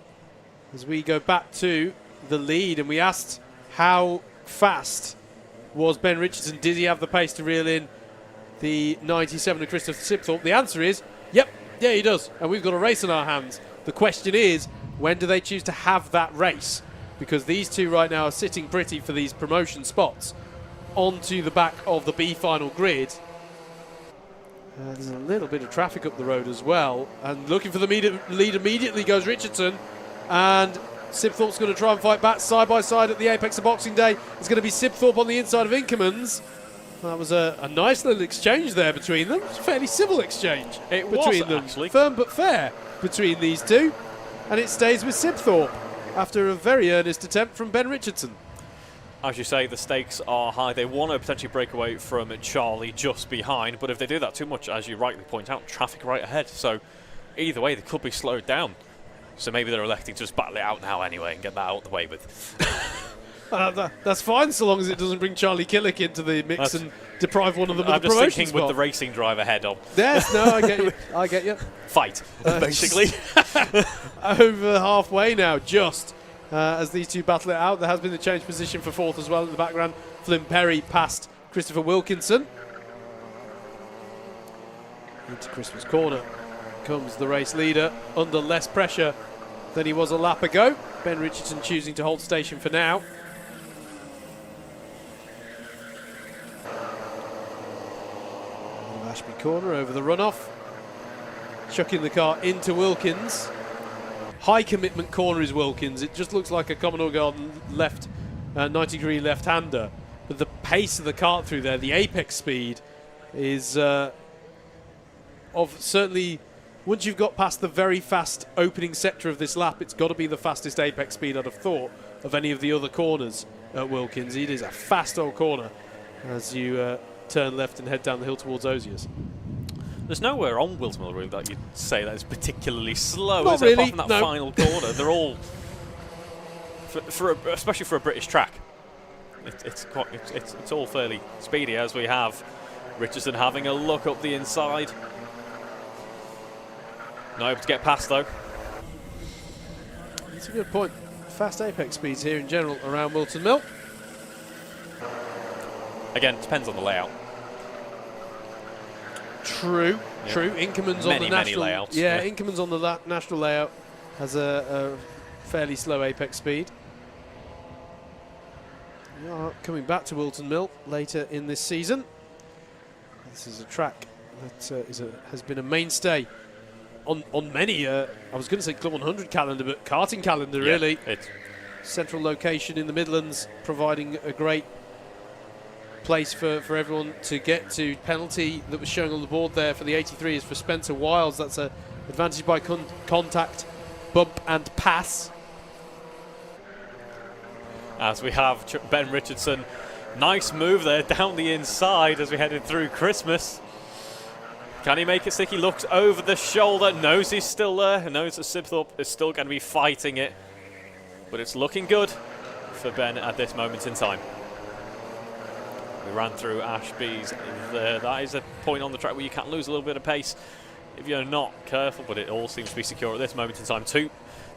As we go back to the lead, and we asked how fast was Ben Richardson. Did he have the pace to reel in the 97 of Christopher Sipthorpe? The answer is, yep, yeah, he does. And we've got a race in our hands. The question is, when do they choose to have that race? Because these two right now are sitting pretty for these promotion spots onto the back of the B final grid. There's a little bit of traffic up the road as well. And looking for the lead immediately goes Richardson. And Sibthorpe's going to try and fight back side by side at the apex of Boxing Day. It's going to be Sibthorpe on the inside of Inkermans. That was a nice little exchange there between them. It's a fairly civil exchange between them. Actually. Firm but fair between these two. And it stays with Sibthorpe after a very earnest attempt from Ben Richardson. As you say, the stakes are high. They want to potentially break away from Charlie just behind, but if they do that too much, as you rightly point out, traffic right ahead. So either way, they could be slowed down. So maybe they're electing to just battle it out now anyway and get that out of the way with. That's fine, so long as it doesn't bring Charlie Killick into the mix and deprive one of them of the promotion I'm just thinking spot. with the racing driver head on. Yes, no, I get you. I get you. Fight, basically. Over halfway now, just. As these two battle it out, there has been the change position for 4th as well in the background. Flynn Perry past Christopher Wilkinson. Into Christmas corner comes the race leader under less pressure than he was a lap ago. Ben Richardson choosing to hold station for now. Ashby corner over the runoff. Chucking the car into Wilkins. High commitment corner is Wilkins. It just looks like a Commodore Garden 90-degree left-hander. But the pace of the kart through there, the apex speed, is of certainly, once you've got past the very fast opening sector of this lap, it's got to be the fastest apex speed I'd have thought of any of the other corners at Wilkins. It is a fast old corner as you turn left and head down the hill towards Osiers. There's nowhere on Wilton Mill really that you'd say that is particularly slow, Not is really, it? Apart from that final corner, they're all, especially for a British track, it's all fairly speedy. As we have Richardson having a look up the inside, not able to get past though. That's a good point. Fast apex speeds here in general around Wilton Mill. Again, depends on the layout. True. Inkerman's on the national many layouts. Yeah, Inkerman's on the national layout has a fairly slow apex speed. We are coming back to Wilton Mill later in this season. This is a track that has been a mainstay on many. I was going to say CLUB100 calendar, but karting calendar really. It's central location in the Midlands, providing a great place for everyone to get to. Penalty that was showing on the board there for the 83 is for Spencer Wiles. That's a advantage by contact, bump and pass. As we have Ben Richardson, nice move there down the inside as we headed through Christmas. Can he make it stick? He looks over the shoulder, knows he's still there, knows that Sibthorpe is still going to be fighting it. but it's looking good for Ben at this moment in time. We ran through Ashby's there. That is a point on the track where you can lose a little bit of pace if you're not careful, but it all seems to be secure at this moment in time. 2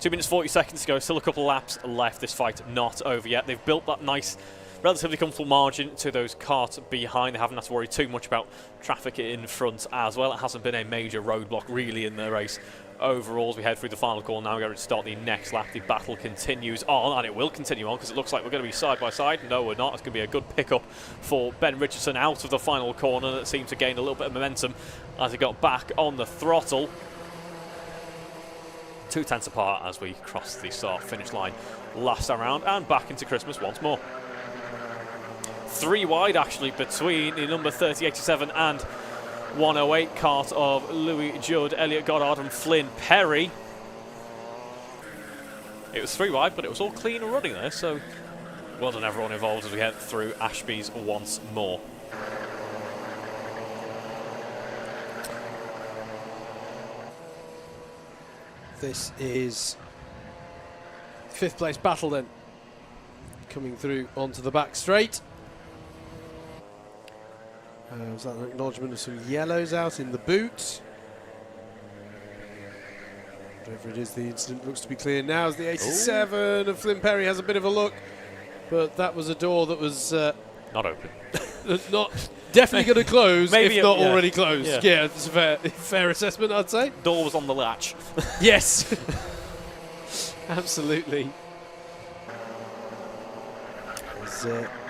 minutes 40 seconds to go, still a couple of laps left. This fight not over yet. They've built that nice, relatively comfortable margin to those carts behind. They haven't had to worry too much about traffic in front as well. It hasn't been a major roadblock really in the race overall. As we head through the final corner now, we're going to start the next lap. The battle continues on, and it will continue on because it looks like we're going to be side by side. No, we're not. It's going to be a good pickup for Ben Richardson out of the final corner. That seemed to gain a little bit of momentum as he got back on the throttle. 2 tenths apart as we cross the start-finish line last time round, and back into Christmas once more. 3 wide actually between the number 3087 and 108 cart of Louis Judd, Elliot Goddard and Flynn Perry. It was 3 wide, but it was all clean and running there, so well done everyone involved as we head through Ashby's once more. This is 5th place battle then, coming through onto the back straight. Was that an acknowledgement of some yellows out in the boot? Whatever it is, the incident looks to be clear now as the 87 of Flynn Perry has a bit of a look, but that was a door that was not open. Not definitely going to close, maybe if not already closed. Yeah, yeah, it's a fair assessment, I'd say. Door was on the latch. Yes, absolutely.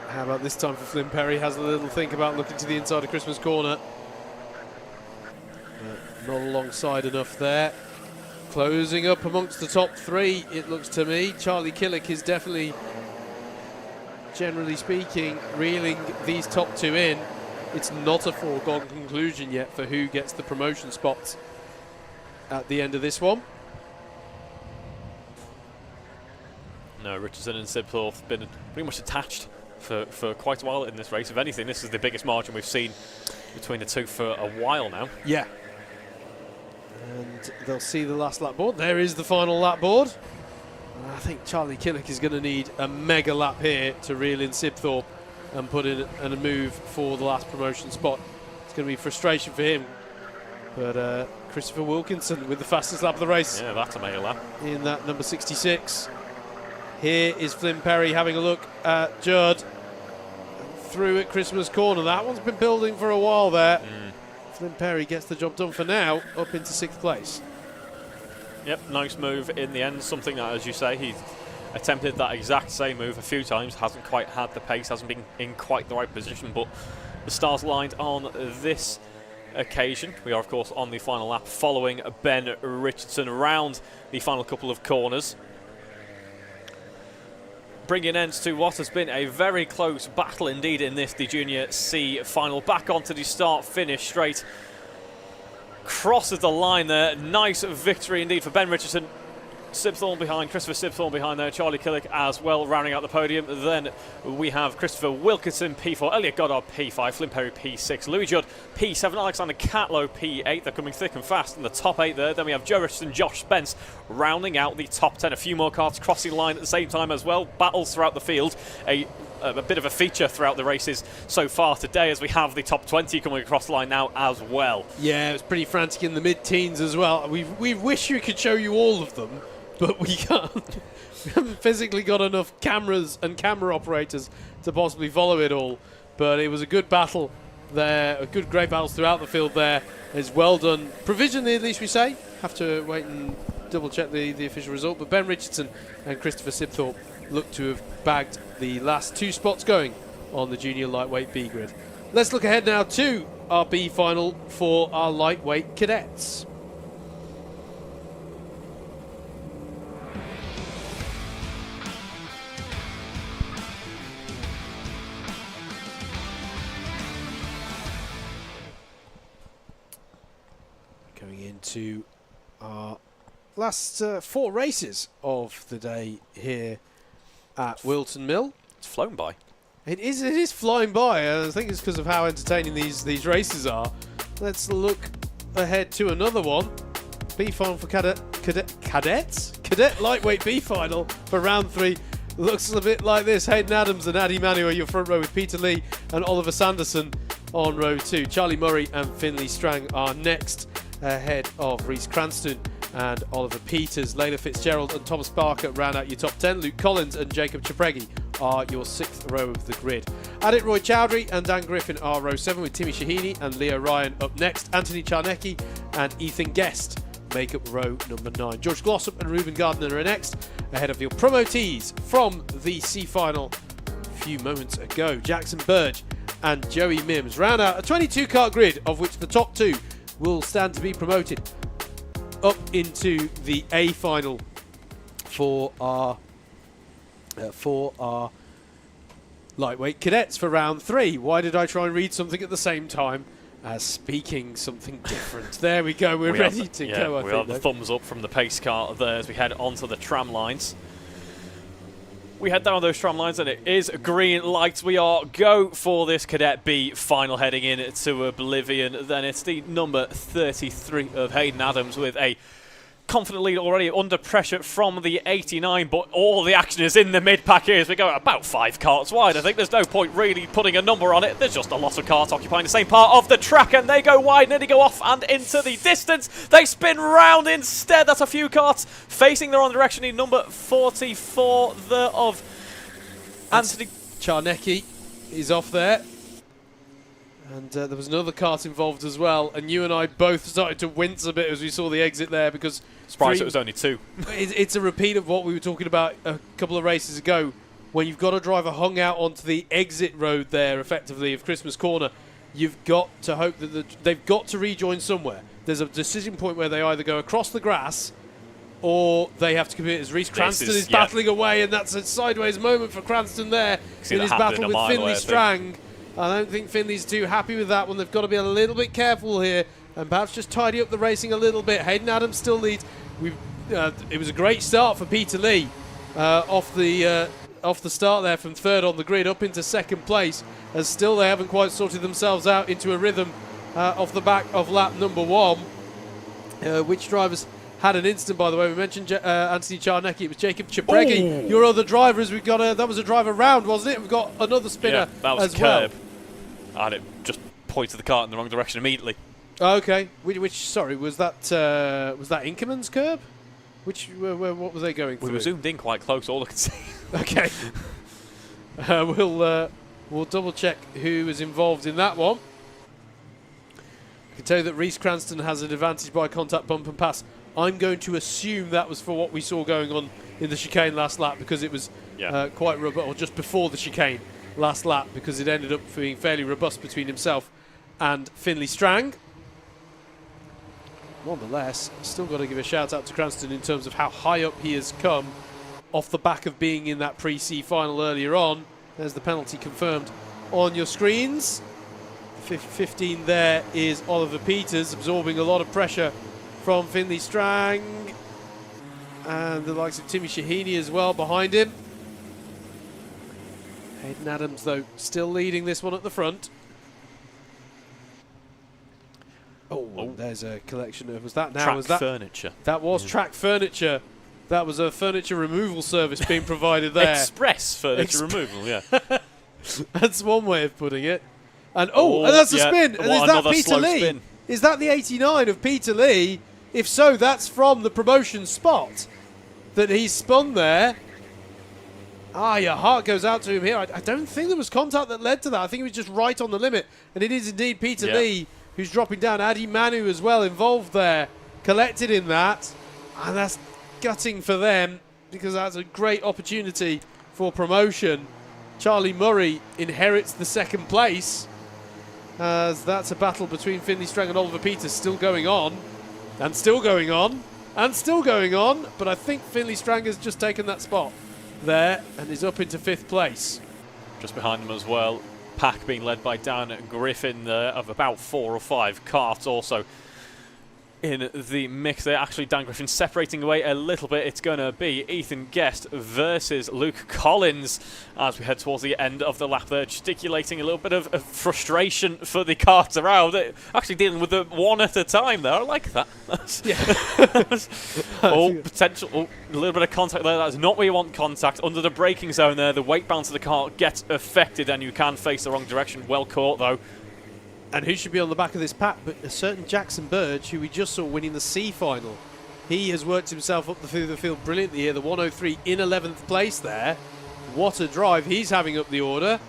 How about this time for Flynn Perry? Has a little think about looking to the inside of Christmas corner. Not alongside enough there. Closing up amongst the top 3, it looks to me. Charlie Killick is definitely, generally speaking, reeling these top 2 in. It's not a foregone conclusion yet for who gets the promotion spots at the end of this one. No, Richardson and Sibthorpe have been pretty much attached for quite a while in this race. If anything, this is the biggest margin we've seen between the two for a while now. Yeah. And they'll see the last lap board. There is the final lap board. I think Charlie Killick is going to need a mega lap here to reel in Sibthorpe and put in a move for the last promotion spot. It's going to be frustration for him. But Christopher Wilkinson with the fastest lap of the race. Yeah, that's a mega lap. In that number 66. Here is Flynn Perry having a look at Judd. Through at Christmas corner. That one's been building for a while there. Flynn Perry gets the job done for now, up into 6th place. Yep, nice move in the end. Something that, as you say, he's attempted that exact same move a few times. Hasn't quite had the pace, hasn't been in quite the right position, but the stars aligned on this occasion. We are, of course, on the final lap following Ben Richardson around the final couple of corners. Bringing ends to what has been a very close battle indeed in this, the Junior C final. Back onto the start-finish straight. Crosses the line there. Nice victory indeed for Ben Richardson. Sibthorne behind, Christopher Sibthorne behind there, Charlie Killick as well, rounding out the podium. Then we have Christopher Wilkinson, P4, Elliot Goddard, P5, Flynn Perry, P6, Louis Judd, P7, Alexander Catlow, P8. They're coming thick and fast in the top 8 there. Then we have Joe Richardson, Josh Spence, rounding out the top 10. A few more cars crossing the line at the same time as well. Battles throughout the field. A bit of a feature throughout the races so far today, as we have the top 20 coming across the line now as well. Yeah, it was pretty frantic in the mid-teens as well. We wish we could show you all of them, but we can't. We haven't physically got enough cameras and camera operators to possibly follow it all. But it was a good battle there, great battles throughout the field there. It's well done. Provisionally, at least we say. Have to wait and double check the official result. But Ben Richardson and Christopher Sibthorpe look to have bagged the last 2 spots going on the junior lightweight B grid. Let's look ahead now to our B final for our lightweight cadets. Going into our last 4 races of the day here at Whilton Mill. It's flown by. It is flying by. I think it's because of how entertaining these races are. Let's look ahead to another one. B final for cadets. Cadet Lightweight B final for round 3 looks a bit like this. Hayden Adams and Addy Manu are your front row, with Peter Lee and Oliver Sanderson on row 2. Charlie Murray and Finley Strang are next, ahead of Reese Cranston and Oliver Peters. Layla Fitzgerald and Thomas Barker round out your top 10. Luke Collins and Jacob Chapregi are your 6th row of the grid. Adit Roy Chowdhury and Dan Griffin are row 7, with Timmy Shahini and Leo Ryan up next. Anthony Charnecki and Ethan Guest make up row number 9. George Glossop and Ruben Gardner are next, ahead of your promotees from the C final a few moments ago. Jackson Burge and Joey Mims round out a 22 kart grid, of which the top 2 will stand to be promoted up into the A final for our lightweight cadets for round 3. Why did I try and read something at the same time as speaking something different? There we go, we're ready to go. We have the thumbs up from the pace car there as we head onto the tram lines. We head down those tram lines and it is green lights. We are go for this Cadet B final, heading in to Oblivion. Then it's the number 33 of Hayden Adams with a confident lead already, under pressure from the 89, but all the action is in the mid-pack here as we go about 5 karts wide. I think there's no point really putting a number on it. There's just a lot of karts occupying the same part of the track, and they go wide, nearly go off and into the distance. They spin round instead. That's a few karts facing the wrong direction. In number 44 of Anthony Charnecki is off there. And there was another kart involved as well, and you and I both started to wince a bit as we saw the exit there, because surprised it was only 2. It's a repeat of what we were talking about a couple of races ago, when you've got a driver hung out onto the exit road there, effectively, of Christmas Corner. You've got to hope that they've got to rejoin somewhere. There's a decision point where they either go across the grass or they have to commit, as Reese Cranston is battling away, and that's a sideways moment for Cranston there in his battle with Finley Strang. I don't think Finley's too happy with that one. They've got to be a little bit careful here and perhaps just tidy up the racing a little bit. Hayden Adams still leads. It was a great start for Peter Lee off the start there from 3rd on the grid up into 2nd place, as still they haven't quite sorted themselves out into a rhythm off the back of lap number 1. Which drivers had an instant, by the way? We mentioned Anthony Charnecki. It was Jacob Chapregi, your other driver, as we've got that was a driver round, wasn't it? We've got another spinner that was as well. And it just pointed the kart in the wrong direction immediately. Okay, sorry, was that Inkerman's curb? What were they going for? We were zoomed in quite close, all I could see. Okay. We'll double check who was involved in that one. I can tell you that Reese Cranston has an advantage by contact bump and pass. I'm going to assume that was for what we saw going on in the chicane last lap, because it was quite robust, or just before the chicane last lap, because it ended up being fairly robust between himself and Finley Strang. Nonetheless, still got to give a shout out to Cranston in terms of how high up he has come off the back of being in that pre-C final earlier on. There's the penalty confirmed on your screens. 15 there is Oliver Peters, absorbing a lot of pressure from Finley Strang, and the likes of Timmy Shahini as well behind him. Hayden Adams, though, still leading this one at the front. Oh, there's a collection of... Was that now? Track furniture. That was track furniture. That was a furniture removal service being provided there. Express furniture removal, yeah. That's one way of putting it. And and that's a spin. And is that Peter Lee? Spin. Is that the 89 of Peter Lee? If so, that's from the promotion spot that he's spun there. Your heart goes out to him here. I don't think there was contact that led to that. I think he was just right on the limit. And it is indeed Peter Lee who's dropping down. Addy Manu as well involved there, collected in that. And that's gutting for them, because that's a great opportunity for promotion. Charlie Murray inherits the 2nd place, as that's a battle between Finley Strang and Oliver Peters still going on. And still going on. And still going on. But I think Finley Strang has just taken that spot there and is up into 5th place. Just behind them as well, pack being led by Dan Griffin of about 4 or 5 karts also in the mix there. Actually, Dan Griffin separating away a little bit. It's going to be Ethan Guest versus Luke Collins as we head towards the end of the lap there, gesticulating a little bit of frustration for the karts around. Actually dealing with them one at a time there. I like that. Potential. Oh, a little bit of contact there. That's not where you want contact. Under the braking zone there, the weight balance of the car gets affected and you can face the wrong direction. Well caught though. And who should be on the back of this pack but a certain Jackson Burge, who we just saw winning the C final. He has worked himself up through the field brilliantly here. The 103 in 11th place there. What a drive he's having up the order.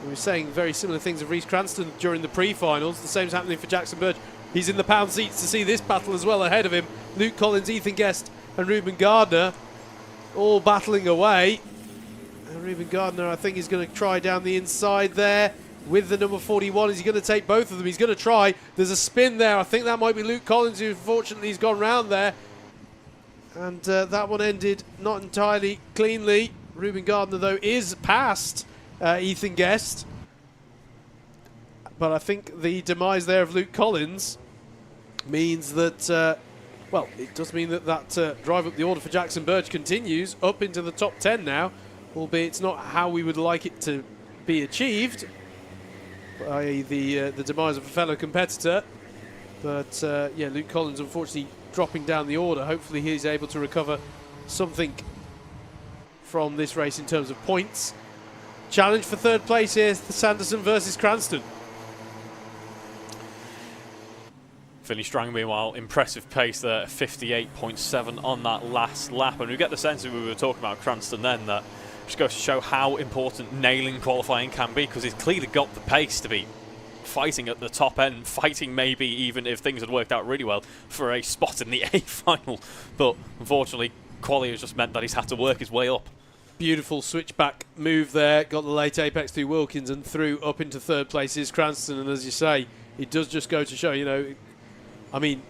We were saying very similar things of Reece Cranston during the pre-finals. The same's happening for Jackson Burge. He's in the pound seats to see this battle as well ahead of him. Luke Collins, Ethan Guest and Reuben Gardner all battling away. And Reuben Gardner, I think, is going to try down the inside there with the number 41. Is he going to take both of them? He's going to try. There's a spin there. I think that might be Luke Collins, who unfortunately has gone round there. And that one ended not entirely cleanly. Reuben Gardner, though, is past Ethan Guest. But I think the demise there of Luke Collins means that, well, it does mean that that drive up the order for Jackson Burge continues up into the top 10 now, albeit it's not how we would like it to be achieved, i.e. the demise of a fellow competitor. But yeah, Luke Collins unfortunately dropping down the order. Hopefully he's able to recover something from this race in terms of points. Challenge for third place here, Sanderson versus Cranston. Finley Strang, meanwhile, impressive pace there, 58.7 on that last lap. And we get the sense that we were talking about Cranston then, that just goes to show how important nailing qualifying can be, because he's clearly got the pace to be fighting at the top end, fighting maybe even if things had worked out really well for a spot in the A final. But unfortunately, quali has just meant that he's had to work his way up. Beautiful switchback move there, got the late apex through Wilkins and through up into third place is Cranston. And as you say, it does just go to show, you know, I mean,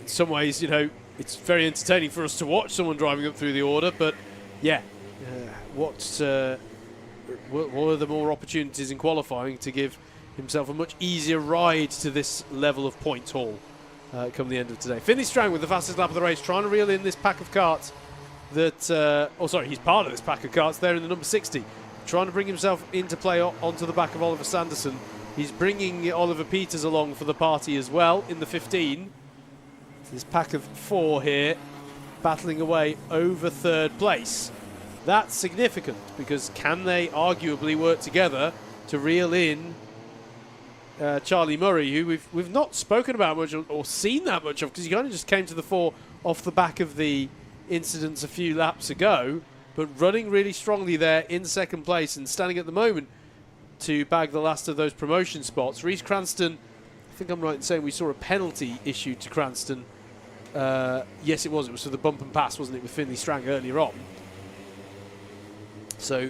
in some ways, you know, it's very entertaining for us to watch someone driving up through the order, but yeah, what are the more opportunities in qualifying to give himself a much easier ride to this level of points haul come the end of today. Finley Strang with the fastest lap of the race, trying to reel in this pack of karts that, oh sorry, he's part of this pack of karts there in the number 60, trying to bring himself into play onto the back of Oliver Sanderson. He's bringing Oliver Peters along for the party as well in the 15. This pack of 4 here, battling away over third place. That's significant, because can they arguably work together to reel in Charlie Murray, who we've not spoken about much or seen that much of, because he kind of just came to the fore off the back of the incidents a few laps ago, but running really strongly there in second place and standing at the moment to bag the last of those promotion spots. Reece Cranston, I think I'm right in saying we saw a penalty issued to Cranston. Yes, it was for the bump and pass, wasn't it, with Finley Strang earlier on. So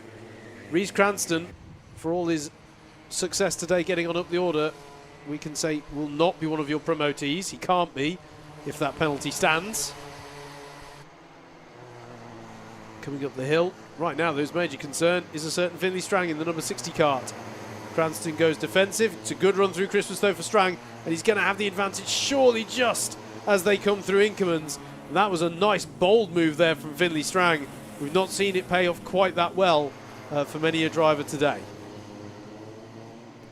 Reece Cranston, for all his success today getting on up the order, we can say will not be one of your promotees. He can't be if that penalty stands. Coming up the hill. Right now, there's major concern is a certain Finley Strang in the number 60 kart. Cranston goes defensive. It's a good run through Christmas though for Strang, and he's going to have the advantage surely just as they come through Inkermans. And that was a nice bold move there from Finley Strang. We've not seen it pay off quite that well for many a driver today.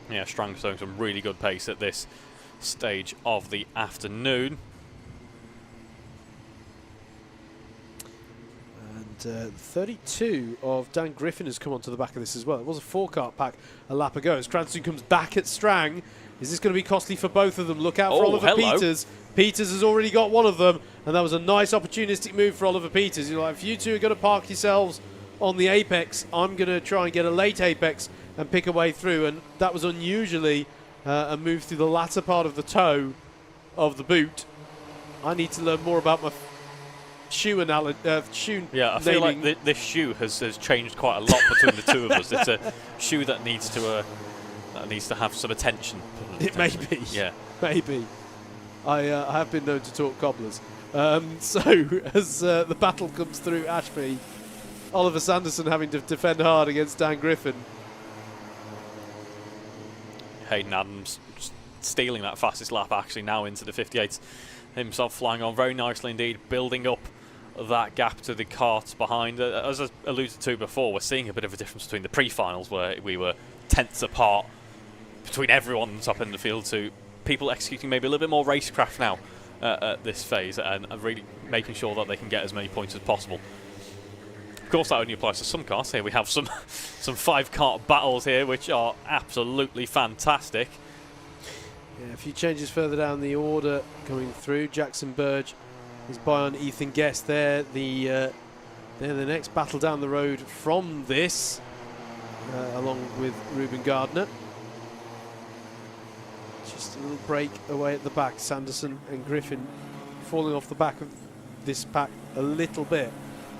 Yeah, Strang's showing some really good pace at this stage of the afternoon. 32 of Dan Griffin has come onto the back of this as well. It was a 4-kart pack a lap ago. As Cranston comes back at Strang, is this going to be costly for both of them? Look out for Oliver Peters. Peters has already got one of them, and that was a nice opportunistic move for Oliver Peters. You're like, if you two are going to park yourselves on the apex, I'm going to try and get a late apex and pick a way through. And that was unusually a move through the latter part of the toe of the boot. I need to learn more about my shoe analogy. Yeah, I feel like this shoe has changed quite a lot between the two of us. It's a shoe that needs to have some attention. It may be. Yeah, maybe. I have been known to talk cobblers. So as the battle comes through Ashby, Oliver Sanderson having to defend hard against Dan Griffin. Hayden Adams stealing that fastest lap actually now into the 58s himself flying on very nicely indeed, building up that gap to the karts behind. As I alluded to before, we're seeing a bit of a difference between the pre-finals, where we were tenths apart between everyone on the top end of the field, to people executing maybe a little bit more racecraft now at this phase, and really making sure that they can get as many points as possible. Of course, that only applies to some cars. Here we have some 5-kart battles here, which are absolutely fantastic. Yeah, a few changes further down the order coming through. Jackson Burge is by on Ethan Guest. They're the next battle down the road from this, along with Ruben Gardner. Just a little break away at the back. Sanderson and Griffin falling off the back of this pack a little bit.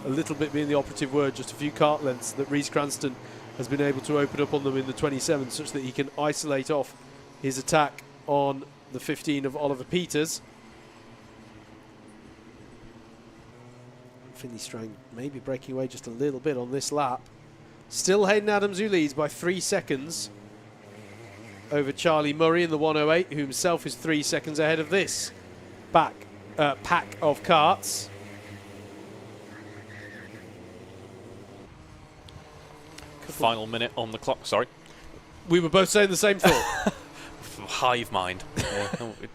A little bit being the operative word, just a few kart lengths that Reece Cranston has been able to open up on them in the 27, such that he can isolate off his attack on the 15 of Oliver Peters. Finley Strang maybe breaking away just a little bit on this lap. Still Hayden Adams who leads by 3 seconds over Charlie Murray in the 108, who himself is 3 seconds ahead of this pack of karts. Final minute on the clock, sorry. We were both saying the same thought. Hive mind.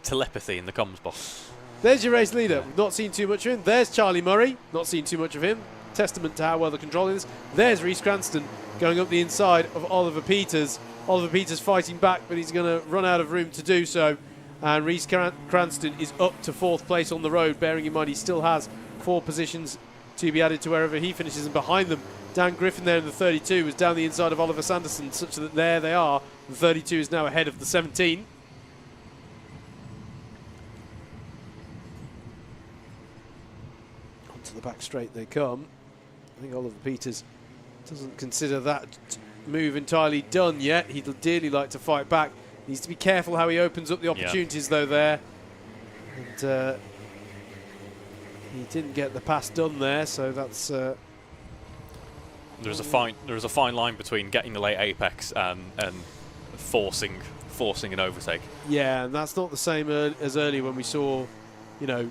Telepathy in the comms box. There's your race leader. We've not seen too much of him. There's Charlie Murray. Not seen too much of him. Testament to how well they're controlling this. There's Reece Cranston going up the inside of Oliver Peters. Oliver Peters fighting back, but he's going to run out of room to do so. And Reece Cranston is up to 4th place on the road, bearing in mind he still has 4 positions to be added to wherever he finishes. And behind them, Dan Griffin there in the 32 was down the inside of Oliver Sanderson, such that there they are. The 32 is now ahead of the 17. Onto the back straight they come. I think Oliver Peters doesn't consider that move entirely done yet. He'd dearly like to fight back. Needs to be careful how he opens up the opportunities though there. And he didn't get the pass done there, so that's... There's a fine line between getting the late apex and forcing an overtake. Yeah, and that's not the same as earlier when we saw, you know,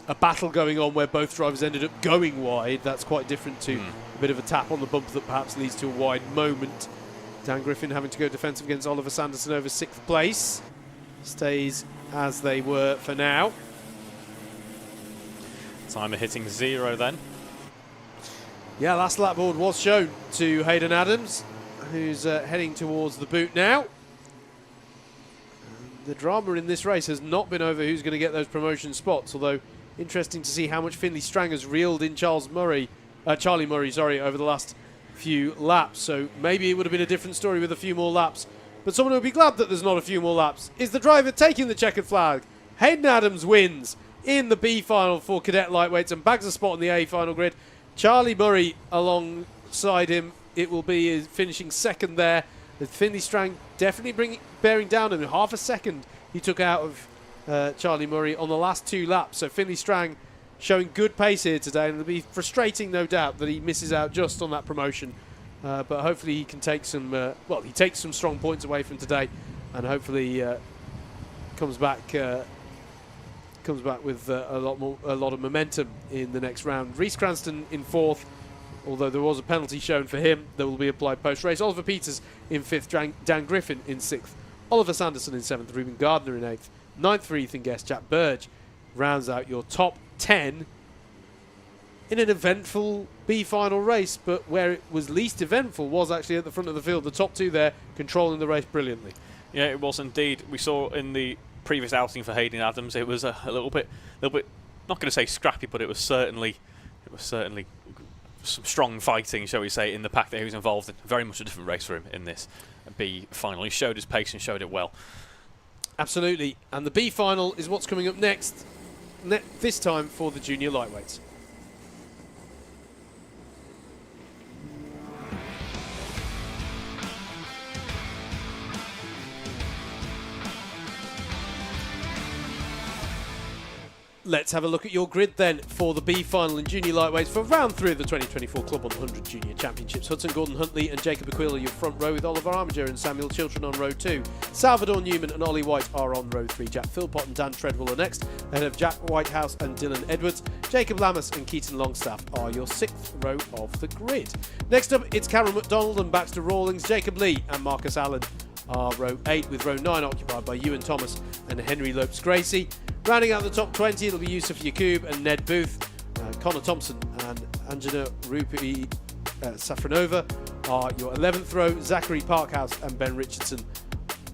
a battle going on where both drivers ended up going wide. That's quite different to a bit of a tap on the bump that perhaps leads to a wide moment. Dan Griffin having to go defensive against Oliver Sanderson over 6th place. Stays as they were for now. Timer hitting 0 then. Yeah, last lap board was shown to Hayden Adams, who's heading towards the boot now. The drama in this race has not been over who's going to get those promotion spots, although interesting to see how much Finley Strang has reeled in Charlie Murray, over the last few laps. So maybe it would have been a different story with a few more laps. But someone who would be glad that there's not a few more laps is the driver taking the checkered flag. Hayden Adams wins in the B final for cadet lightweights and bags a spot in the A final grid. Charlie Murray alongside him, it will be finishing 2nd there. With Finley Strang definitely bearing down on him. Half a second he took out of Charlie Murray on the last 2 laps. So Finley Strang showing good pace here today, and it'll be frustrating, no doubt, that he misses out just on that promotion. But hopefully he can take some. He takes some strong points away from today, and hopefully comes back with a lot of momentum in the next round. Reece Cranston in 4th, although there was a penalty shown for him that will be applied post-race. Oliver Peters in 5th, Dan Griffin in 6th, Oliver Sanderson in 7th, Ruben Gardner in 8th, 9th for Ethan Guest. Jack Burge rounds out your top 10 in an eventful B final race, but where it was least eventful was actually at the front of the field. The top 2 there controlling the race brilliantly. Yeah, it was indeed. We saw in the previous outing for Hayden Adams, it was a little bit, not going to say scrappy, but it was certainly some strong fighting, shall we say, in the pack that he was involved in. Very much a different race for him in this B final. He showed his pace and showed it well. Absolutely, and the B final is what's coming up next, this time for the junior lightweights. Let's have a look at your grid then for the B final in junior lightweights for round 3 of the 2024 Club 100 Junior Championships. Hudson Gordon-Huntley and Jacob Aquila are your front row, with Oliver Armiger and Samuel Chiltern on row 2. Salvador Newman and Ollie White are on row 3. Jack Philpott and Dan Treadwell are next, ahead of Jack Whitehouse and Dylan Edwards. Jacob Lammas and Keaton Longstaff are your 6th row of the grid. Next up, it's Cameron McDonald and Baxter Rawlings. Jacob Lee and Marcus Allen are row 8, with row 9 occupied by Ewan Thomas and Henry Lopes-Gracie. Rounding out the top 20, it'll be Yusuf Yakub and Ned Booth. Connor Thompson and Anjana Rupi Safranova are your 11th row. Zachary Parkhouse and Ben Richardson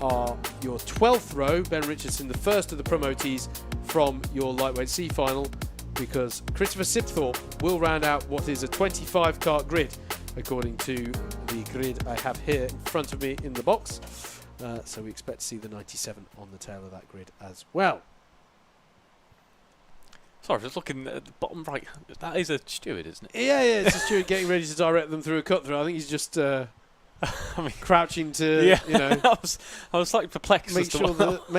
are your 12th row. Ben Richardson, the first of the promotees from your lightweight C final, because Christopher Sipthorpe will round out what is a 25 kart grid, according to the grid I have here in front of me in the box. So we expect to see the 97 on the tail of that grid as well. Sorry, just looking at the bottom right. That is a steward, isn't it? Yeah, it's a steward getting ready to direct them through a cut through. I think he's just crouching to, you know. I was slightly perplexed. Make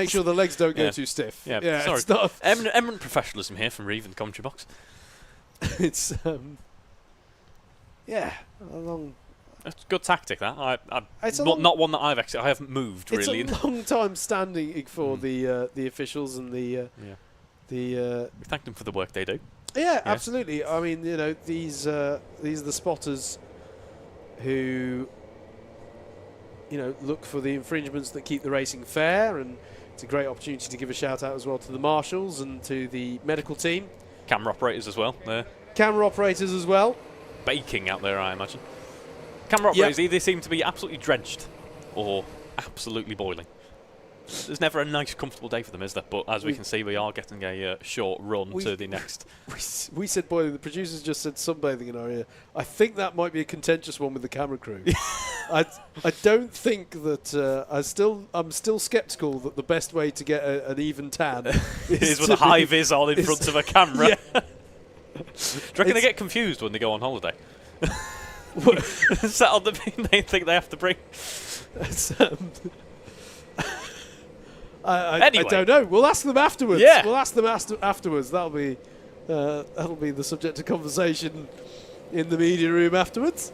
sure the legs don't go too stiff. Yeah, sorry. It's not eminent professionalism here from Reeve in the commentary box. It's a long. It's a good tactic, that. It's not one that I haven't moved really. It's a long time standing for the officials and the. We thank them for the work they do. Yeah, absolutely. I mean, you know, these are the spotters who, you know, look for the infringements that keep the racing fair, and it's a great opportunity to give a shout out as well to the marshals and to the medical team. Camera operators as well. Camera operators as well. Baking out there, I imagine. Camera operators either seem to be absolutely drenched or absolutely boiling. There's never a nice, comfortable day for them, is there? But as we can see, we are getting a short run to the next. We said boiling. The producers just said sunbathing in our ear. I think that might be a contentious one with the camera crew. I don't think that. I'm still sceptical that the best way to get an even tan is with a high vis on in front of a camera. Do you reckon they get confused when they go on holiday? Sat on the beam, they think they have to bring. Anyway. I don't know. We'll ask them afterwards. Yeah. We'll ask them afterwards. That'll be the subject of conversation in the media room afterwards.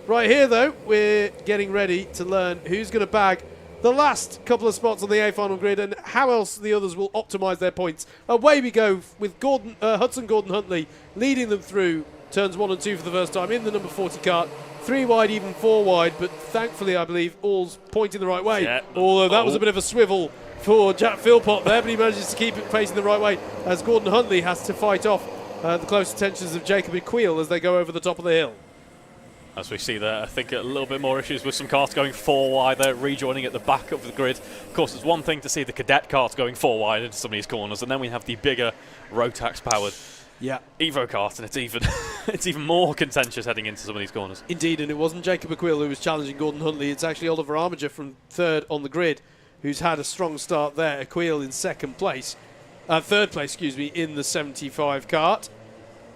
Right here, though, we're getting ready to learn who's going to bag the last couple of spots on the A final grid and how else the others will optimise their points. Away we go with Hudson Gordon-Huntley leading them through turns 1 and 2 for the first time in the number 40 kart. 3 wide, even 4 wide, but thankfully, I believe, all's pointing the right way. Yeah. Although that was a bit of a swivel for Jack Philpott there, but he manages to keep it facing the right way as Gordon-Huntley has to fight off the close attentions of Jacob Aquila as they go over the top of the hill. As we see there, I think a little bit more issues with some carts going 4 wide there, rejoining at the back of the grid. Of course, it's one thing to see the cadet carts going 4 wide into some of these corners, and then we have the bigger Rotax-powered Evo kart, and it's even more contentious heading into some of these corners. Indeed, and it wasn't Jacob Aquila who was challenging Gordon-Huntley. It's actually Oliver Armiger from 3rd on the grid, who's had a strong start there. Aquila in 3rd place, in the 75 kart.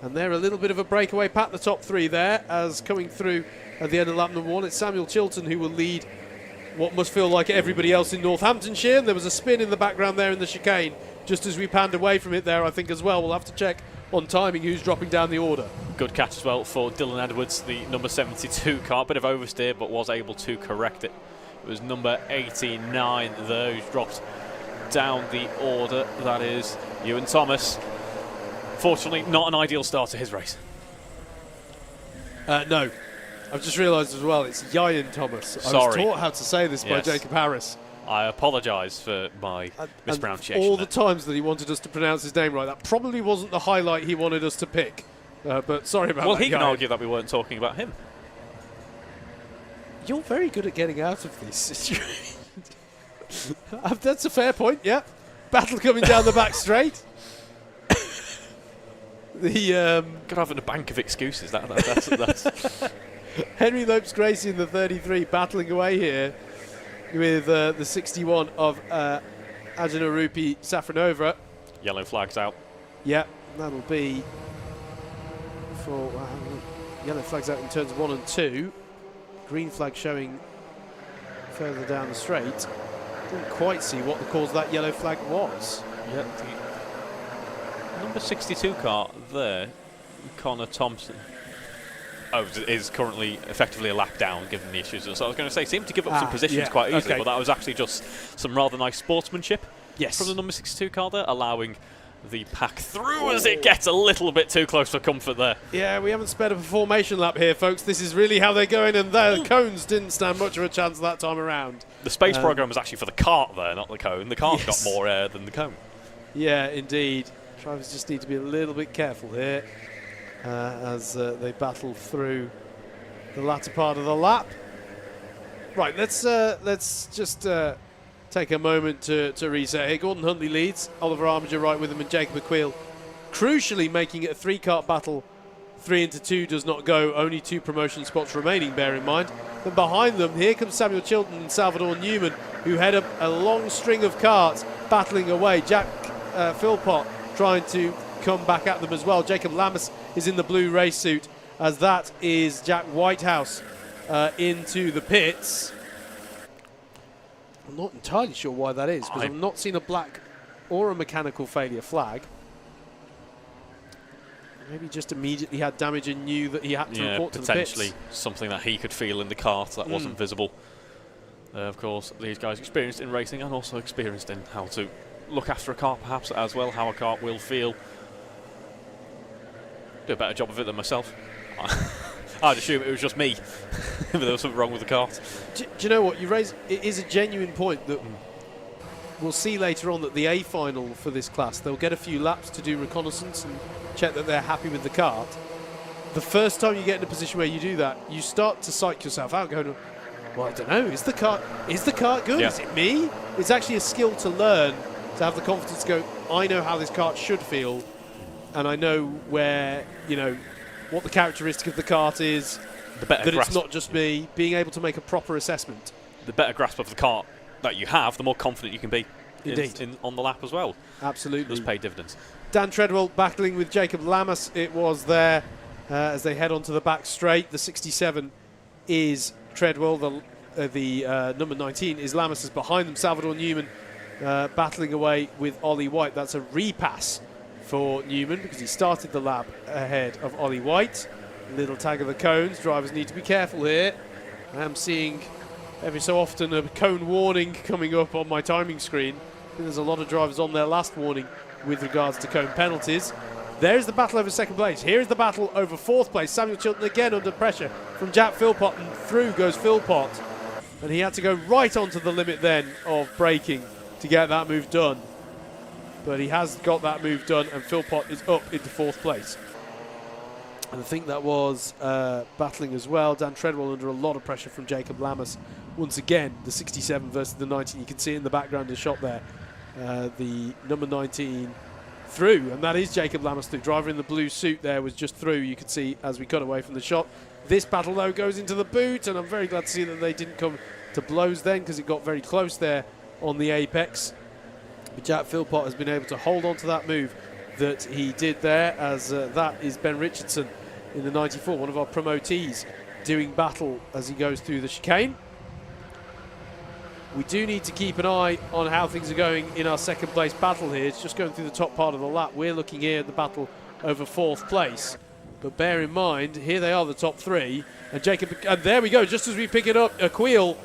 And they're a little bit of a breakaway pat, the top 3 there, as coming through at the end of lap number 1. It's Samuel Chiltern who will lead what must feel like everybody else in Northamptonshire. And there was a spin in the background there in the chicane, just as we panned away from it there, I think, as well. We'll have to check on timing who's dropping down the order. Good catch as well for Dylan Edwards, the number 72 car. Bit of oversteer, but was able to correct it. It was number 89, though, who's dropped down the order. That is Ewan Thomas. Fortunately, not an ideal start to his race. No. I've just realised as well, it's Ewan Thomas. Sorry. I was taught how to say this by Jacob Harris. I apologise for my mispronunciation. All the times that he wanted us to pronounce his name right, that probably wasn't the highlight he wanted us to pick. But sorry about that. Well, he can argue that we weren't talking about him. You're very good at getting out of these situations. That's a fair point, yeah. Battle coming down the back straight. Could have a bank of excuses. That's Henry Lopes-Gracie in the 33 battling away here with the 61 of Ajana Rupi Safranova. Yellow flags out. Yeah, that'll be for yellow flags out in turns 1 and 2. Green flag showing further down the straight. Didn't quite see what the cause of that yellow flag was. Number 62 car there, Connor Thompson. Oh, is currently effectively a lap down, given the issues. So I was going to say, seemed to give up some positions quite easily, but that was actually just some rather nice sportsmanship from the number 62 car there, allowing the pack through as it gets a little bit too close for comfort there. Yeah, we haven't sped up a formation lap here, folks. This is really how they're going, and the cones didn't stand much of a chance that time around. The space program was actually for the cart there, not the cone. The cart got more air than the cone. Yeah, indeed. Drivers just need to be a little bit careful here as they battle through the latter part of the lap. Right, let's just take a moment to reset here. Gordon Huntley leads, Oliver Armiger right with him, and Jacob McQueel crucially making it a 3-kart battle. 3 into 2 does not go, only 2 promotion spots remaining, bear in mind. Then behind them, here comes Samuel Chilton and Salvador Newman, who head up a long string of karts battling away. Jack Philpott trying to come back at them as well. Jacob Lammas is in the blue race suit, as that is Jack Whitehouse into the pits. I'm not entirely sure why that is, because I've not seen a black or a mechanical failure flag. Maybe just immediately had damage and knew that he had to report to the pits. Potentially something that he could feel in the cart that wasn't visible. Of course, these guys experienced in racing and also experienced in how to look after a cart perhaps as well, how a cart will feel. Do a better job of it than myself. I'd assume it was just me if there was something wrong with the cart. Do you know what? You raise, it is a genuine point that we'll see later on that the A final for this class, they'll get a few laps to do reconnaissance and check that they're happy with the cart. The first time you get in a position where you do that, you start to psych yourself out going, well, I don't know, is the cart good? Yeah. Is it me? It's actually a skill to learn, to have the confidence to go, I know how this cart should feel, and I know where, you know, what the characteristic of the cart is, that it's not just me, being able to make a proper assessment. The better grasp of the cart that you have, the more confident you can be on the lap as well. Absolutely. Does pay dividends. Dan Treadwell battling with Jacob Lammas, it was there as they head onto the back straight. The 67 is Treadwell, the number 19 is Lammas, is behind them. Salvador Newman battling away with Ollie White. That's a repass for Newman because he started the lap ahead of Ollie White. Little tag of the cones. Drivers need to be careful here. I'm seeing every so often a cone warning coming up on my timing screen. I think there's a lot of drivers on their last warning with regards to cone penalties. There's the battle over second place. Here is the battle over fourth place. Samuel Chilton again under pressure from Jack Philpott, and through goes Philpott. And he had to go right onto the limit then of braking to get that move done. But he has got that move done, and Philpott is up into fourth place. And I think that was battling as well. Dan Treadwell under a lot of pressure from Jacob Lammas. Once again, the 67 versus the 19. You can see in the background a shot there. The number 19 through, and that is Jacob Lammas through. Driver in the blue suit there was just through, you could see as we cut away from the shot. This battle, though, goes into the boot, and I'm very glad to see that they didn't come to blows then, because it got very close there on the apex. But Jack Philpott has been able to hold on to that move that he did there, as that is Ben Richardson in the 94, one of our promotees, doing battle as he goes through the chicane. We do need to keep an eye on how things are going in our second place battle here. It's just going through the top part of the lap. We're looking here at the battle over fourth place. But bear in mind, here they are, the top three. And Jacob, and there we go, just as we pick it up, Aquil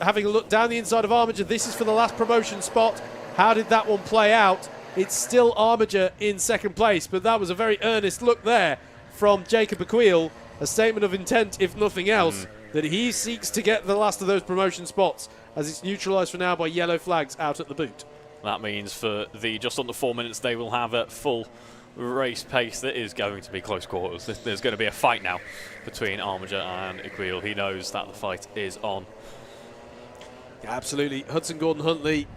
having a look down the inside of Armiger. This is for the last promotion spot. How did that one play out? It's still Armiger in second place, but that was a very earnest look there from Jacob Aquil, a statement of intent, if nothing else, that he seeks to get the last of those promotion spots, as it's neutralised for now by yellow flags out at the boot. That means for the just under 4 minutes they will have at full race pace, that is going to be close quarters. There's going to be a fight now between Armiger and Aquil. He knows that the fight is on. Yeah, absolutely. Hudson Gordon Huntley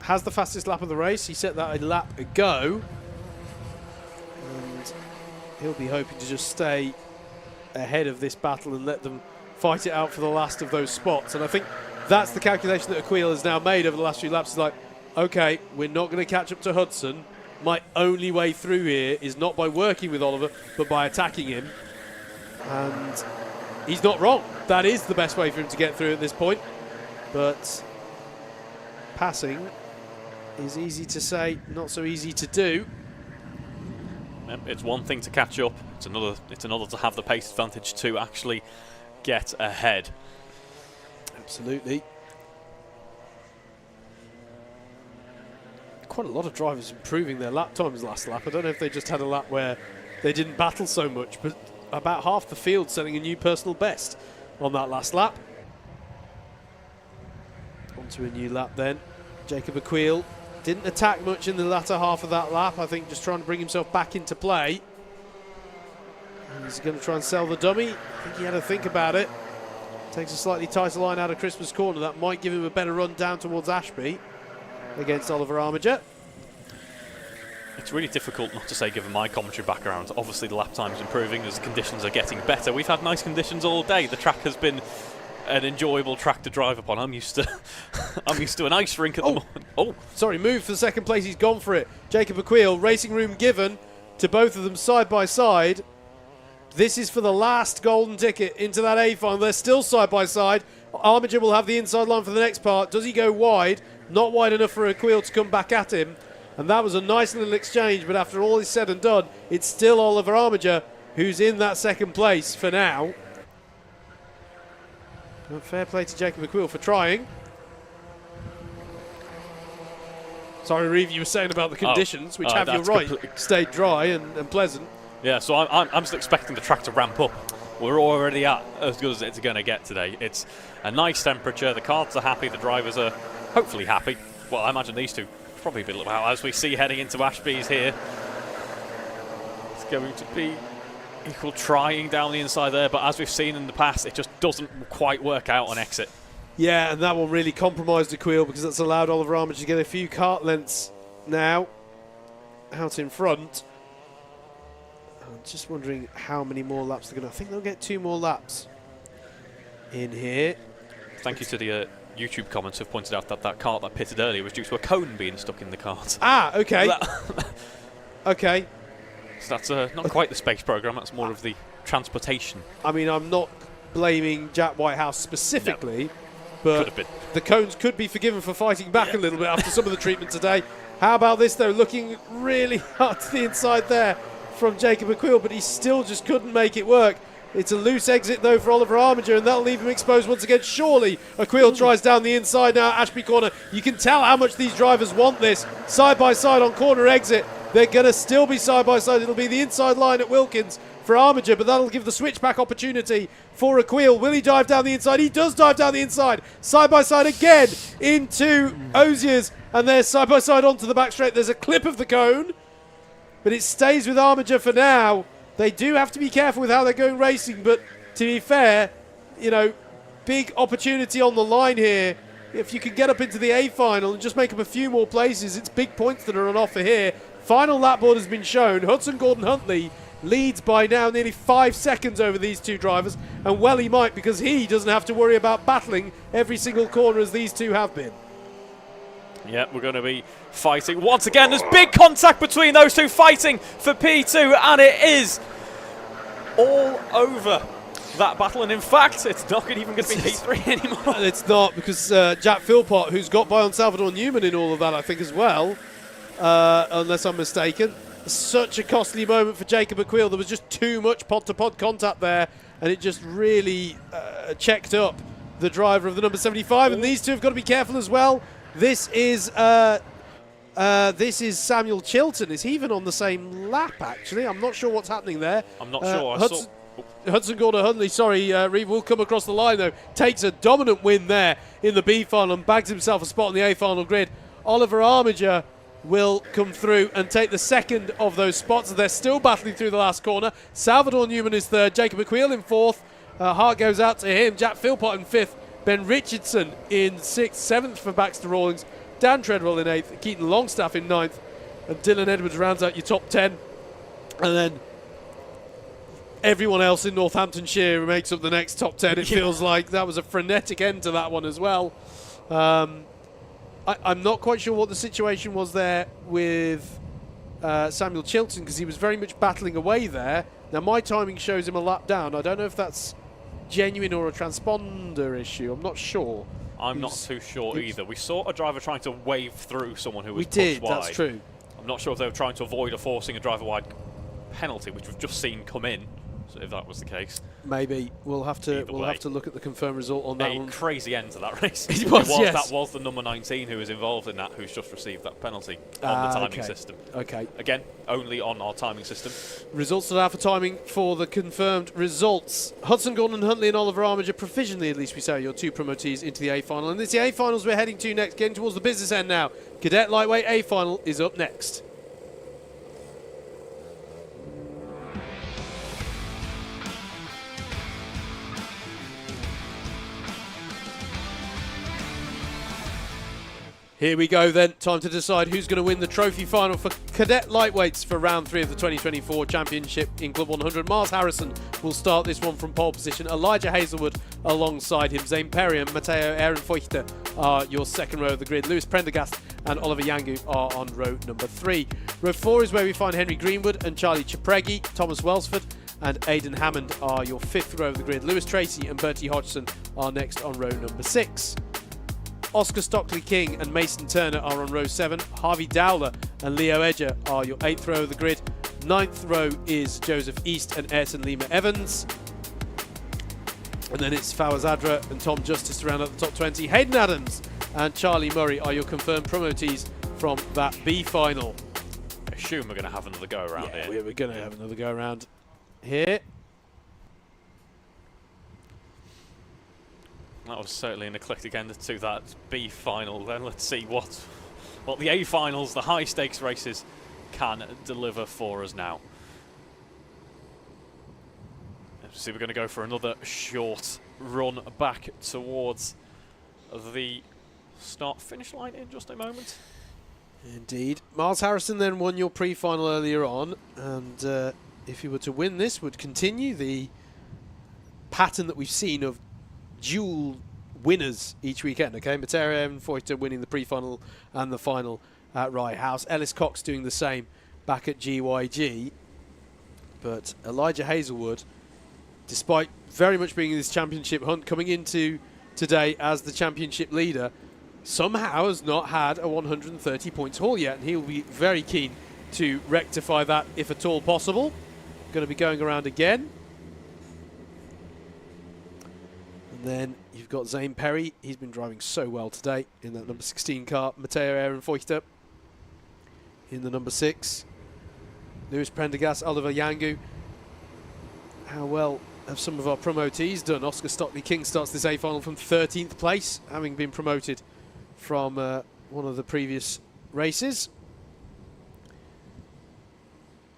has the fastest lap of the race. He set that a lap ago, and he'll be hoping to just stay ahead of this battle and let them fight it out for the last of those spots. And I think that's the calculation that Aquil has now made over the last few laps. Is like, okay, we're not going to catch up to Hudson. My only way through here is not by working with Oliver, but by attacking him. And he's not wrong. That is the best way for him to get through at this point. But passing is easy to say, not so easy to do. It's one thing to catch up, it's another to have the pace advantage to actually get ahead. Absolutely. Quite a lot of drivers improving their lap times last lap. I don't know if they just had a lap where they didn't battle so much, but about half the field setting a new personal best on that last lap. Onto a new lap then. Jacob Aquil didn't attack much in the latter half of that lap. I think just trying to bring himself back into play. And he's going to try and sell the dummy. I think he had to think about it. Takes a slightly tighter line out of Christmas Corner. That might give him a better run down towards Ashby against Oliver Armiger. It's really difficult not to say, given my commentary background. Obviously the lap time is improving as the conditions are getting better. We've had nice conditions all day. The track has been an enjoyable track to drive upon. I'm used to an ice rink at the moment. Oh, sorry, move for the second place. He's gone for it. Jacob Aquil, racing room given to both of them side by side. This is for the last golden ticket into that A final. They're still side by side. Armiger will have the inside line for the next part. Does he go wide? Not wide enough for Aquil to come back at him. And that was a nice little exchange, but after all is said and done, it's still Oliver Armiger who's in that second place for now. But fair play to Jacob Aquil for trying. Sorry, Reeve, you were saying about the conditions, which have you right, stayed dry and pleasant. Yeah, so I'm still expecting the track to ramp up. We're already at as good as it's going to get today. It's a nice temperature, the karts are happy, the drivers are hopefully happy. Well, I imagine these two probably a bit about as we see heading into Ashby's here. It's going to be equal trying down the inside there, but as we've seen in the past, it just doesn't quite work out on exit. Yeah, and that one really compromised Aquil because that's allowed Oliver Armiger to get a few kart lengths now out in front. I'm just wondering how many more laps they're going to... I think they'll get 2 more laps in here. Thank you to the YouTube comments who've pointed out that that kart that pitted earlier was due to a cone being stuck in the kart. Ah, okay. Okay. So that's not quite the space program, that's more of the transportation. I mean, I'm not blaming Jack Whitehouse specifically, no. but the cones could be forgiven for fighting back a little bit after some of the treatment today. How about this, though? Looking really hard to the inside there from Jacob Aquil, but he still just couldn't make it work. It's a loose exit, though, for Oliver Armiger, and that'll leave him exposed once again. Surely Aquil tries down the inside now, Ashby Corner. You can tell how much these drivers want this. Side by side on corner exit. They're going to still be side by side. It'll be the inside line at Wilkins for Armiger, but that'll give the switchback opportunity for Aquil. Will he dive down the inside? He does dive down the inside. Side by side again into Ozier's, and they're side by side onto the back straight. There's a clip of the cone, but it stays with Armiger for now. They do have to be careful with how they're going racing, but to be fair, you know, big opportunity on the line here. If you can get up into the A final and just make up a few more places, it's big points that are on offer here. Final lap board has been shown. Hudson Gordon Huntley leads by now nearly 5 seconds over these two drivers, and well he might, because he doesn't have to worry about battling every single corner as these two have been. Yeah, we're going to be fighting once again. There's big contact between those two, fighting for P2, and it is all over that battle. And in fact, it's not even going to be P3 anymore. It's not, because Jack Philpott, who's got by on Salvador Newman in all of that, I think, as well, unless I'm mistaken. Such a costly moment for Jacob Aquil. There was just too much pod-to-pod contact there, and it just really checked up the driver of the number 75. And these two have got to be careful as well. This is Samuel Chilton. Is he even on the same lap, actually? I'm not sure what's happening there. I'm not sure. Hudson Gordon Huntley, sorry, Reeve will come across the line, though. Takes a dominant win there in the B final and bags himself a spot on the A final grid. Oliver Armiger will come through and take the second of those spots. They're still battling through the last corner. Salvador Newman is third. Jacob Aquil in fourth. Heart goes out to him. Jack Philpott in fifth. Ben Richardson in 6th, 7th for Baxter Rawlings, Dan Treadwell in 8th, Keaton Longstaff in 9th, and Dylan Edwards rounds out your top 10. And then everyone else in Northamptonshire makes up the next top 10. It feels like that was a frenetic end to that one as well. I'm not quite sure what the situation was there with Samuel Chilton, because he was very much battling away there. Now my timing shows him a lap down. I don't know if that's genuine or a transponder issue. I'm not sure. I'm not too sure either. We saw a driver trying to wave through someone who was pushed wide. We did, that's true. I'm not sure if they were trying to avoid or forcing a driver wide penalty, which we've just seen come in. So if that was the case, maybe we'll have to look at the confirmed result on that one. Crazy end to that race. It was, yes. That was the number 19 who was involved in that, who's just received that penalty on the timing system. Okay. Again, only on our timing system. Results are out for timing for the confirmed results. Hudson, Gordon, Huntley and Oliver Armiger, provisionally at least we say, your 2 promotees into the A final. And it's the A finals we're heading to next, getting towards the business end now. Cadet Lightweight A final is up next. Here we go then, time to decide who's going to win the trophy final for Cadet Lightweights for round 3 of the 2024 Championship in Club 100. Miles Harrison will start this one from pole position. Elijah Hazelwood alongside him. Zane Perry and Matteo Ehrenfeuchter are your second row of the grid. Lewis Prendergast and Oliver Yangu are on row number 3. Row 4 is where we find Henry Greenwood and Charlie Chapregi. Thomas Welsford and Aidan Hammond are your 5th row of the grid. Lewis Tracy and Bertie Hodgson are next on row number 6. Oscar Stockley King and Mason Turner are on row 7. Harvey Dowler and Leo Edger are your 8th row of the grid. 9th row is Joseph East and Ayrton Lima Evans. And then it's Fawaz Adra and Tom Justice to round out the top 20. Hayden Adams and Charlie Murray are your confirmed promotees from that B final. I assume we're going to have another go around here. We're going to have another go around here. That was certainly an eclectic end to that B final. Then let's see what the A finals, the high stakes races, can deliver for us now. See, we're going to go for another short run back towards the start-finish line in just a moment. Indeed. Miles Harrison then won your pre-final earlier on, and if he were to win this, would continue the pattern that we've seen of dual winners each weekend. Okay, Matteo Ehrenfeuchter winning the pre-final and the final at Rye House. Ellis Cox doing the same back at GYG. But Elijah Hazelwood, despite very much being in this championship hunt, coming into today as the championship leader, somehow has not had a 130 points haul yet, and he'll be very keen to rectify that if at all possible. Going to be going around again. And then you've got Zane Perry. He's been driving so well today in that number 16 car. Matteo Ehrenfeuchter in the number 6. Lewis Prendergast, Oliver Yangu. How well have some of our promotees done? Oscar Stockley King starts this A final from 13th place, having been promoted from one of the previous races.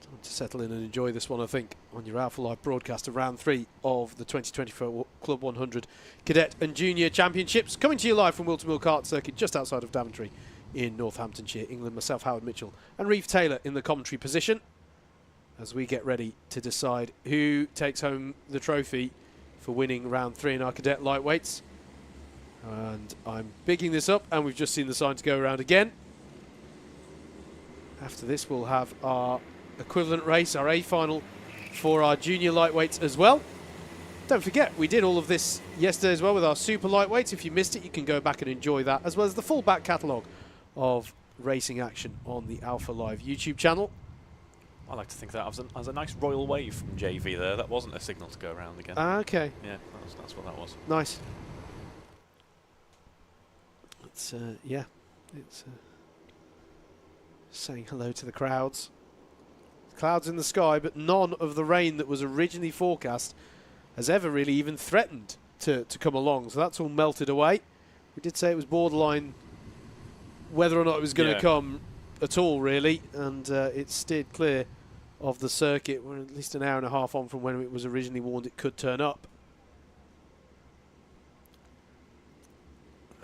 Time to settle in and enjoy this one, I think, on your Alpha Live broadcast of round 3 of the 2024 Club 100 Cadet and Junior Championships. Coming to you live from Whilton Kart Circuit just outside of Daventry in Northamptonshire, England. Myself, Howard Mitchell, and Reeve Taylor in the commentary position as we get ready to decide who takes home the trophy for winning round 3 in our cadet lightweights. And I'm bigging this up, and we've just seen the signs go around again. After this, we'll have our equivalent race, our A final for our junior lightweights as well. Don't forget, we did all of this yesterday as well with our super lightweights. If you missed it, you can go back and enjoy that, as well as the full back catalogue of racing action on the Alpha Live YouTube channel. I like to think that was a nice royal wave from JV there. That wasn't a signal to go around again. Okay. Yeah, that's what that was. Nice. It's yeah, it's saying hello to the crowds. Clouds in the sky, but none of the rain that was originally forecast has ever really even threatened to come along. So that's all melted away. We did say it was borderline whether or not it was going to come at all, really, and it steered clear of the circuit. We're at least an hour and a half on from when it was originally warned it could turn up.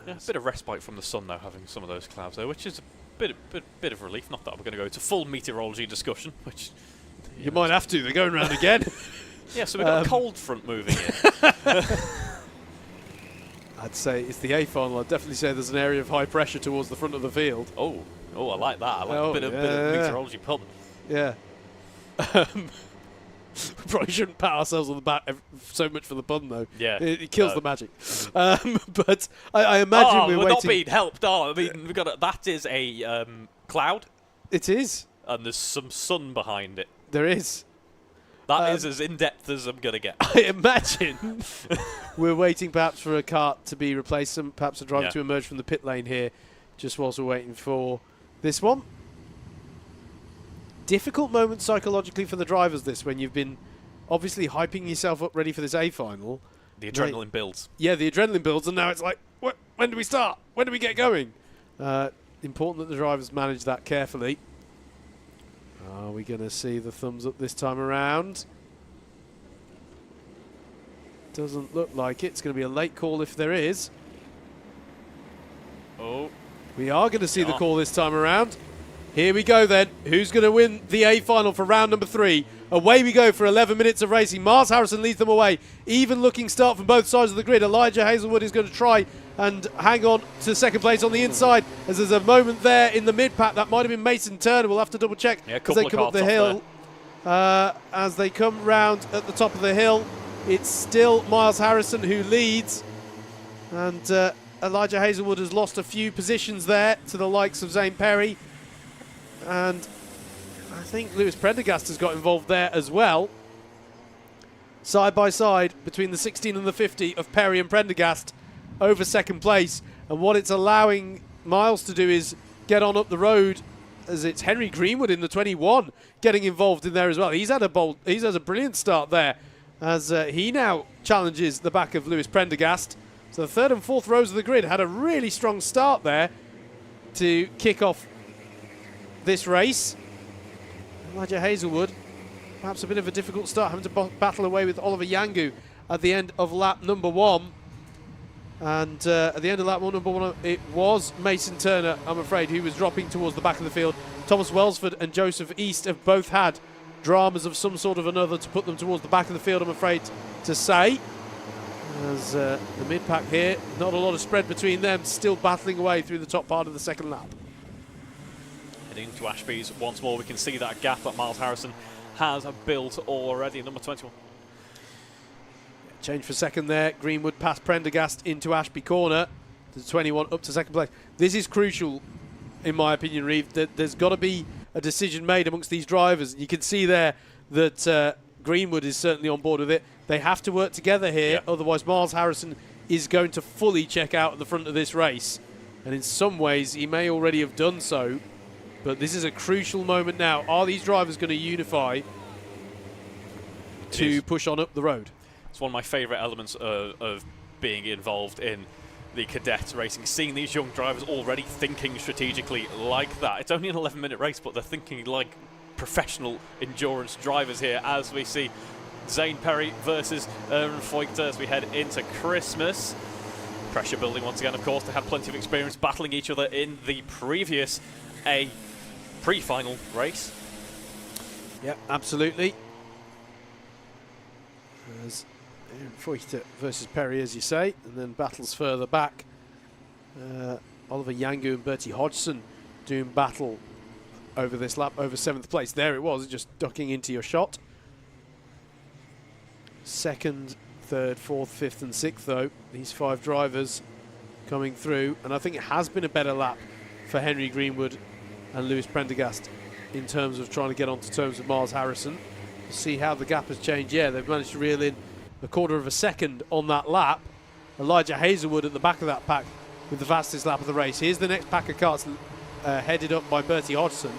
Yeah, a bit of respite from the sun, though, having some of those clouds there, which is a bit of relief. Not that we're going to go to full meteorology discussion, which you might have to. They're going round again. Yeah, so we've got a cold front moving in. I'd say it's the A final. I'd definitely say there's an area of high pressure towards the front of the field. Oh, I like that. I like a bit of meteorology pun. Yeah. We probably shouldn't pat ourselves on the back so much for the pun, though. Yeah. It kills the magic. But I imagine we're not being helped, I mean, we've got that is a cloud. It is. And there's some sun behind it. There is. That is as in-depth as I'm going to get. I imagine we're waiting perhaps for a cart to be replaced, perhaps a driver to emerge from the pit lane here, just whilst we're waiting for this one. Difficult moment psychologically for the drivers, this, when you've been obviously hyping yourself up ready for this A final. The adrenaline builds. Yeah, the adrenaline builds, and now it's like, when do we start? When do we get going? Important that the drivers manage that carefully. Are we going to see the thumbs up this time around? Doesn't look like it. It's going to be a late call if there is. Oh. We are going to see the call this time around. Here we go then. Who's going to win the A final for round number 3? Away we go for 11 minutes of racing. Miles Harrison leads them away. Even looking start from both sides of the grid. Elijah Hazelwood is going to try and hang on to second place on the inside, as there's a moment there in the mid-pack. That might have been Mason Turner. We'll have to double check as they come up the hill. As they come round at the top of the hill, it's still Miles Harrison who leads. And Elijah Hazelwood has lost a few positions there to the likes of Zane Perry. And I think Lewis Prendergast has got involved there as well. Side by side between the 16 and the 50 of Perry and Prendergast over second place. And what it's allowing Miles to do is get on up the road, as it's Henry Greenwood in the 21 getting involved in there as well. He's had a brilliant start there, as he now challenges the back of Lewis Prendergast. So the third and fourth rows of the grid had a really strong start there to kick off this race. Elijah Hazelwood, perhaps a bit of a difficult start, having to battle away with Oliver Yangu at the end of lap number 1. And at the end of lap number 1, it was Mason Turner, I'm afraid, who was dropping towards the back of the field. Thomas Welsford and Joseph East have both had dramas of some sort of another to put them towards the back of the field, I'm afraid to say. As the mid-pack here, not a lot of spread between them, still battling away through the top part of the second lap. Heading to Ashby's once more, we can see that gap that Miles Harrison has built already. Number 21. Change for second there. Greenwood past Prendergast into Ashby corner. The 21 up to second place. This is crucial, in my opinion, Reeve. That there's got to be a decision made amongst these drivers. You can see there that Greenwood is certainly on board with it. They have to work together here, otherwise Miles Harrison is going to fully check out at the front of this race. And in some ways, he may already have done so. But this is a crucial moment now. Are these drivers going to unify to push on up the road? It's one of my favourite elements of being involved in the cadet racing, seeing these young drivers already thinking strategically like that. It's only an 11-minute race, but they're thinking like professional endurance drivers here, as we see Zane Perry versus Aaron Foyt as we head into Christmas. Pressure building once again, of course. They had plenty of experience battling each other in the previous pre-final race. Yeah, absolutely. As Foyt versus Perry, as you say, and then battles further back. Oliver Yangu and Bertie Hodgson doing battle over this lap, over 7th place. There it was, just ducking into your shot. 2nd, 3rd, 4th, 5th and 6th, though. These 5 drivers coming through. And I think it has been a better lap for Henry Greenwood and Lewis Prendergast in terms of trying to get onto terms with Miles Harrison. To see how the gap has changed. Yeah, they've managed to reel in a quarter of a second on that lap. Elijah Hazelwood at the back of that pack with the fastest lap of the race. Here's the next pack of carts headed up by Bertie Hodgson.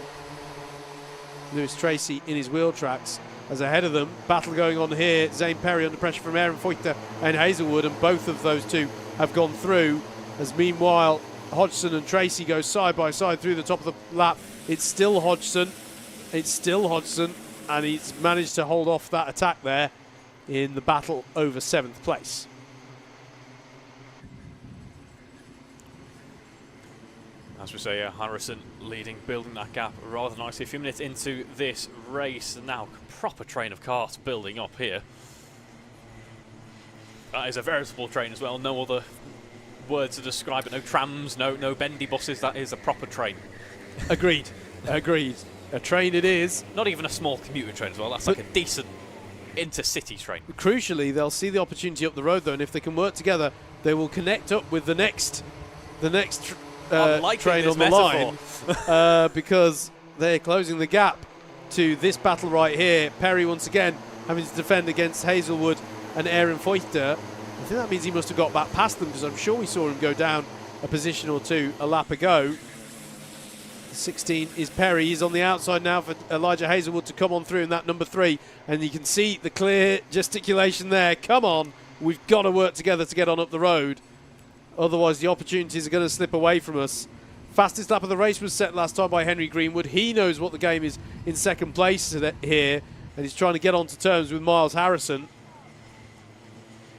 Lewis Tracy in his wheel tracks as ahead of them. Battle going on here. Zane Perry under pressure from Aaron Foyt and Hazelwood, and both of those two have gone through. As meanwhile, Hodgson and Tracy go side by side through the top of the lap. It's still Hodgson. It's still Hodgson, and he's managed to hold off that attack there in the battle over 7th place. As we say, Harrison leading, building that gap rather nicely. A few minutes into this race, and now proper train of cars building up here. That is a veritable train as well. No other words to describe it. No trams, no bendy buses. That is a proper train. Agreed. Agreed. A train it is. Not even a small commuter train as well. That's like a decent intercity train. Crucially, they'll see the opportunity up the road though, and if they can work together, they will connect up with the next train on the line because they're closing the gap to this battle right here. Perry once again having to defend against Hazelwood and Aaron Feuchter. I think that means he must have got back past them, because I'm sure we saw him go down a position or two a lap ago. 16 is Perry. He's on the outside now for Elijah Hazelwood to come on through in that number 3. And you can see the clear gesticulation there. Come on, we've got to work together to get on up the road. Otherwise, the opportunities are going to slip away from us. Fastest lap of the race was set last time by Henry Greenwood. He knows what the game is in second place here, and he's trying to get onto terms with Miles Harrison.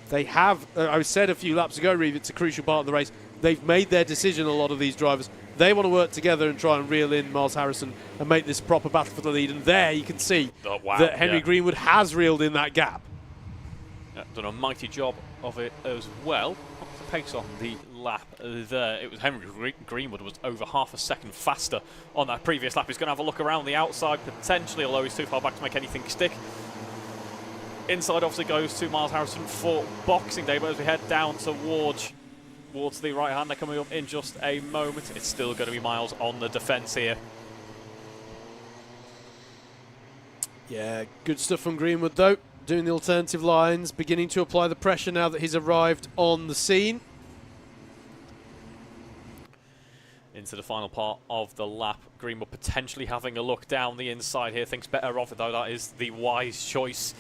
They have, I said a few laps ago, Reeve, it's a crucial part of the race. They've made their decision, a lot of these drivers. They want to work together and try and reel in Miles Harrison and make this proper battle for the lead. And there you can see that Henry Greenwood has reeled in that gap. Yeah, done a mighty job of it as well. What's the pace on the lap there? It was Henry Greenwood was over half a second faster on that previous lap. He's going to have a look around the outside potentially, although he's too far back to make anything stick. Inside obviously goes to Miles Harrison for Boxing Day, but as we head down towards the right hand, they're coming up in just a moment. It's still going to be Miles on the defence here. Yeah, good stuff from Greenwood though, doing the alternative lines, beginning to apply the pressure now that he's arrived on the scene. Into the final part of the lap, Greenwood potentially having a look down the inside here, thinks better of it though. That is the wise choice,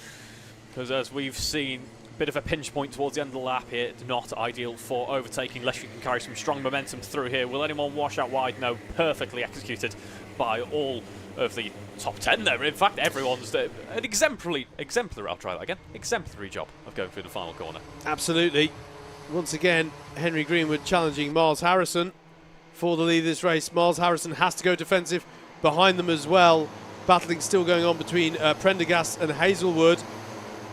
because as we've seen, a bit of a pinch point towards the end of the lap here. It's not ideal for overtaking unless you can carry some strong momentum through here. Will anyone wash out wide? No, perfectly executed by all of the top 10 there. In fact, everyone's an exemplary, I'll try that again, exemplary job of going through the final corner. Absolutely. Once again, Henry Greenwood challenging Miles Harrison for the lead of this race. Miles Harrison has to go defensive behind them as well. Battling still going on between Prendergast and Hazelwood.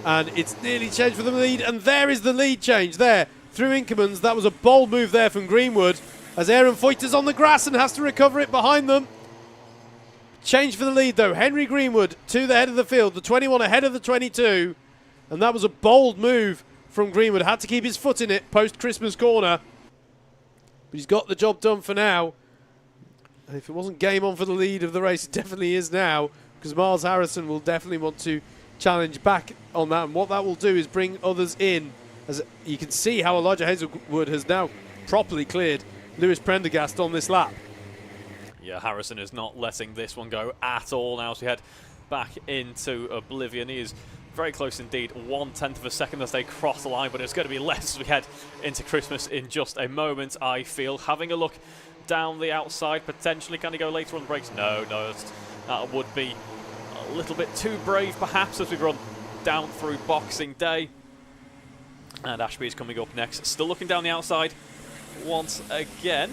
And it's nearly changed for the lead, and there is the lead change there through Inkermans. That was a bold move there from Greenwood, as Aaron Feuchter's on the grass and has to recover it behind them. Change for the lead though, Henry Greenwood to the head of the field, the 21 ahead of the 22, and that was a bold move from Greenwood. Had to keep his foot in it post-Christmas corner, but he's got the job done for now. And if it wasn't game on for the lead of the race, it definitely is now, because Miles Harrison will definitely want to challenge back on that, and what that will do is bring others in. As you can see how Elijah Hazelwood has now properly cleared Lewis Prendergast on this lap. Yeah, Harrison is not letting this one go at all now, so we head back into oblivion. He is very close indeed, 1/10 of a second as they cross the line, but it's going to be less as we head into Christmas in just a moment, I feel. Having a look down the outside, potentially. Can he go later on the brakes? No, that would be a little bit too brave perhaps as we run down through Boxing Day. And Ashby is coming up next, still looking down the outside once again.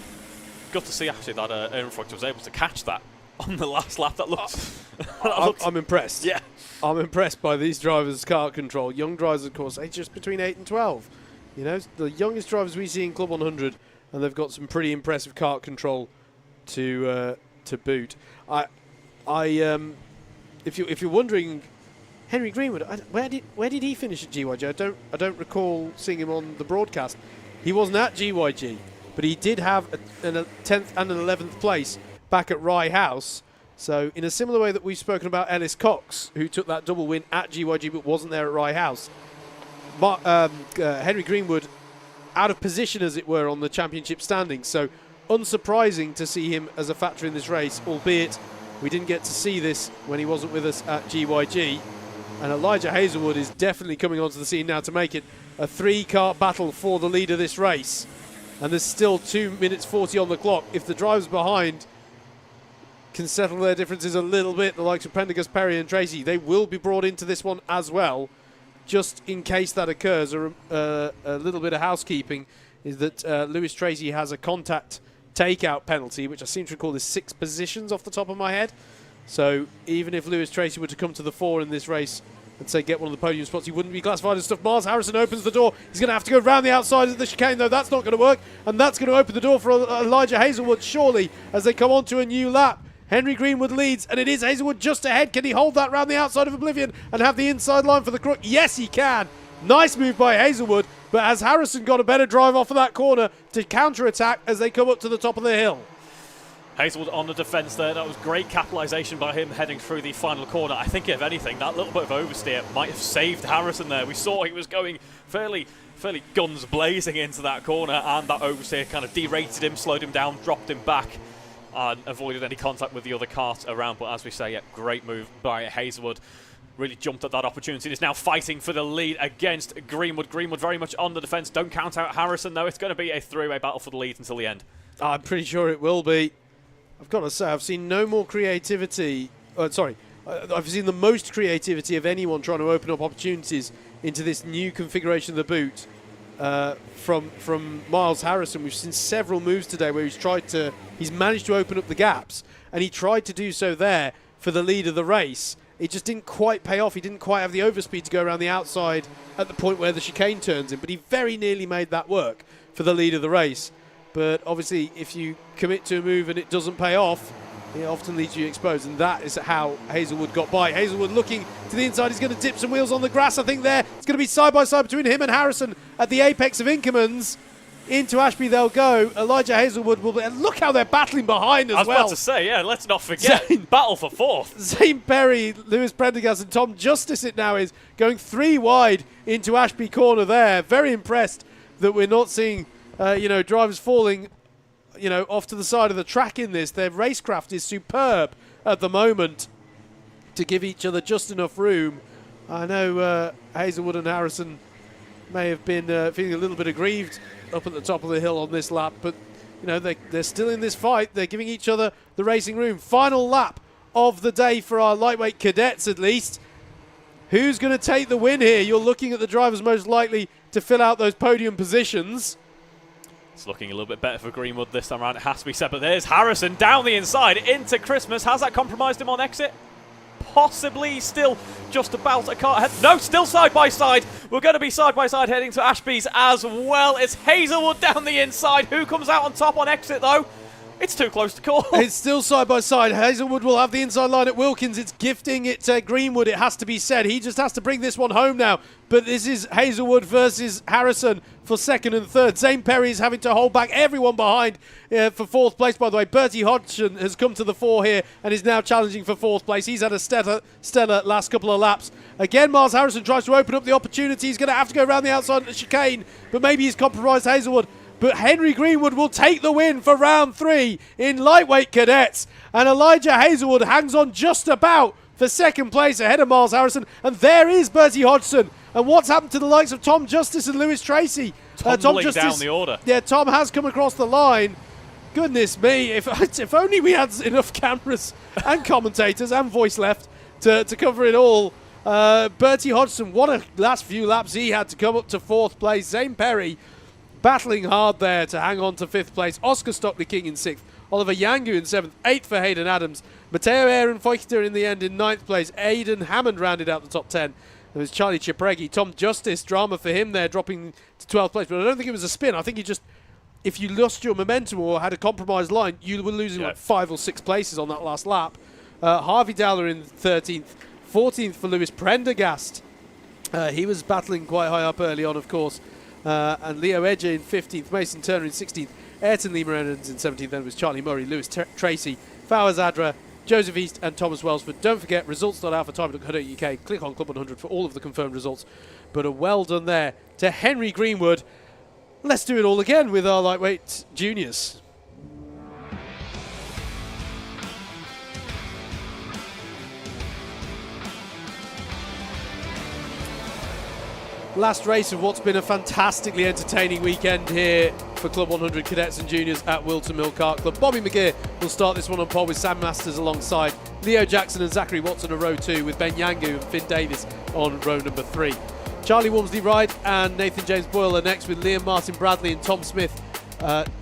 Good to see actually that Aaron Feuchter was able to catch that on the last lap. That looked I'm impressed. Yeah, I'm impressed by these drivers' kart control. Young drivers, of course, age just between 8 and 12. You know, the youngest drivers we see in Club 100, and they've got some pretty impressive kart control to boot. If you're wondering, Henry Greenwood, where did he finish at GYG? I don't recall seeing him on the broadcast. He wasn't at GYG, but he did have a 10th and an 11th place back at Rye House. So in a similar way that we've spoken about Ellis Cox, who took that double win at GYG but wasn't there at Rye House, Henry Greenwood out of position, as it were, on the championship standings. So unsurprising to see him as a factor in this race, albeit we didn't get to see this when he wasn't with us at GYG. And Elijah Hazelwood is definitely coming onto the scene now to make it a 3-kart battle for the lead of this race. And there's still 2 minutes 40 on the clock. If the drivers behind can settle their differences a little bit, the likes of Prendergast, Perry and Tracy, they will be brought into this one as well. Just in case that occurs, a little bit of housekeeping is that Lewis Tracy has a contact takeout penalty, which I seem to recall is 6 positions off the top of my head. So even if Lewis Tracy were to come to the fore in this race and say get one of the podium spots, he wouldn't be classified as stuff. Miles Harrison opens the door. He's going to have to go round the outside of the chicane, though. That's not going to work, and that's going to open the door for Elijah Hazelwood, surely, as they come on to a new lap. Henry Greenwood leads, and it is Hazelwood just ahead. Can he hold that round the outside of Oblivion and have the inside line for the crook? Yes, he can. Nice move by Hazelwood, but has Harrison got a better drive off of that corner to counter-attack as they come up to the top of the hill? Hazelwood on the defence there. That was great capitalisation by him heading through the final corner. I think, if anything, that little bit of oversteer might have saved Harrison there. We saw he was going fairly guns blazing into that corner, and that oversteer kind of derated him, slowed him down, dropped him back, and avoided any contact with the other cart around. But as we say, yeah, great move by Hazelwood. Really jumped at that opportunity. Is now fighting for the lead against Greenwood. Greenwood very much on the defence. Don't count out Harrison, though. It's going to be a three-way battle for the lead until the end. I'm pretty sure it will be. I've got to say, I've seen no more creativity. I've seen the most creativity of anyone trying to open up opportunities into this new configuration of the boot from Miles Harrison. We've seen several moves today where he's managed to open up the gaps, and he tried to do so there for the lead of the race. It just didn't quite pay off. He didn't quite have the overspeed to go around the outside at the point where the chicane turns in, but he very nearly made that work for the lead of the race. But obviously, if you commit to a move and it doesn't pay off, it often leaves you exposed, and that is how Hazelwood got by. Hazelwood looking to the inside. He's going to dip some wheels on the grass, I think there. It's going to be side-by-side between him and Harrison at the apex of Inkermans. Into Ashby they'll go. Elijah Hazelwood will be... And look how they're battling behind as well. I was about to say, yeah, let's not forget. Battle for fourth. Zane Perry, Lewis Prendergast and Tom Justice it now is, going 3 wide into Ashby corner there. Very impressed that we're not seeing... drivers falling, off to the side of the track in this. Their racecraft is superb at the moment to give each other just enough room. I know Hazelwood and Harrison may have been feeling a little bit aggrieved up at the top of the hill on this lap, but they're still in this fight. They're giving each other the racing room. Final lap of the day for our lightweight cadets, at least. Who's going to take the win here? You're looking at the drivers most likely to fill out those podium positions. It's looking a little bit better for Greenwood this time around, it has to be said, but there's Harrison down the inside into Christmas. Has that compromised him on exit? Possibly. Still just about a car ahead. No, still side by side. We're going to be side by side heading to Ashby's as well. It's Hazelwood down the inside. Who comes out on top on exit, though? It's too close to call. It's still side by side. Hazelwood will have the inside line at Wilkins. It's gifting it to Greenwood, it has to be said. He just has to bring this one home now. But this is Hazelwood versus Harrison for second and third. Zane Perry is having to hold back everyone behind for fourth place, by the way. Bertie Hodgson has come to the fore here and is now challenging for fourth place. He's had a stellar last couple of laps. Again, Miles Harrison tries to open up the opportunity. He's going to have to go around the outside of the chicane, but maybe he's compromised Hazelwood. But Henry Greenwood will take the win for round 3 in lightweight cadets. And Elijah Hazelwood hangs on just about for second place ahead of Miles Harrison. And there is Bertie Hodgson. And what's happened to the likes of Tom Justice and Lewis Tracy? Tom Justice down the order. Yeah, Tom has come across the line. Goodness me, if only we had enough cameras and commentators and voice left to cover it all. Bertie Hodgson, what a last few laps he had to come up to fourth place. Zane Perry battling hard there to hang on to 5th place. Oscar Stockley King in 6th. Oliver Yangu in 7th. 8th for Hayden Adams. Matteo Ehrenfeuchter in the end in 9th place. Aidan Hammond rounded out the top 10. There was Charlie Cipregi. Tom Justice, drama for him there, dropping to 12th place. But I don't think it was a spin. I think he just, if you lost your momentum or had a compromised line, you were losing like 5 or 6 places on that last lap. Harvey Dowler in 13th. 14th for Lewis Prendergast. He was battling quite high up early on, of course. And Leo Edger in 15th, Mason Turner in 16th, Ayrton Lima Evans in 17th, then was Charlie Murray, Lewis Tracy, Fowers Adra, Joseph East and Thomas Welsford. Don't forget, results.alphatime.co.uk. Click on Club 100 for all of the confirmed results. But a well done there to Henry Greenwood. Let's do it all again with our lightweight juniors. Last race of what's been a fantastically entertaining weekend here for Club 100 Cadets and Juniors at Whilton Mill Kart Club. Bobby McGeer will start this one on pole with Sam Masters alongside Leo Jackson and Zachary Watson on row 2, with Ben Yangu and Finn Davis on row number 3. Charlie Walmsley Wright and Nathan James Boyle are next, with Liam Martin Bradley and Tom Smith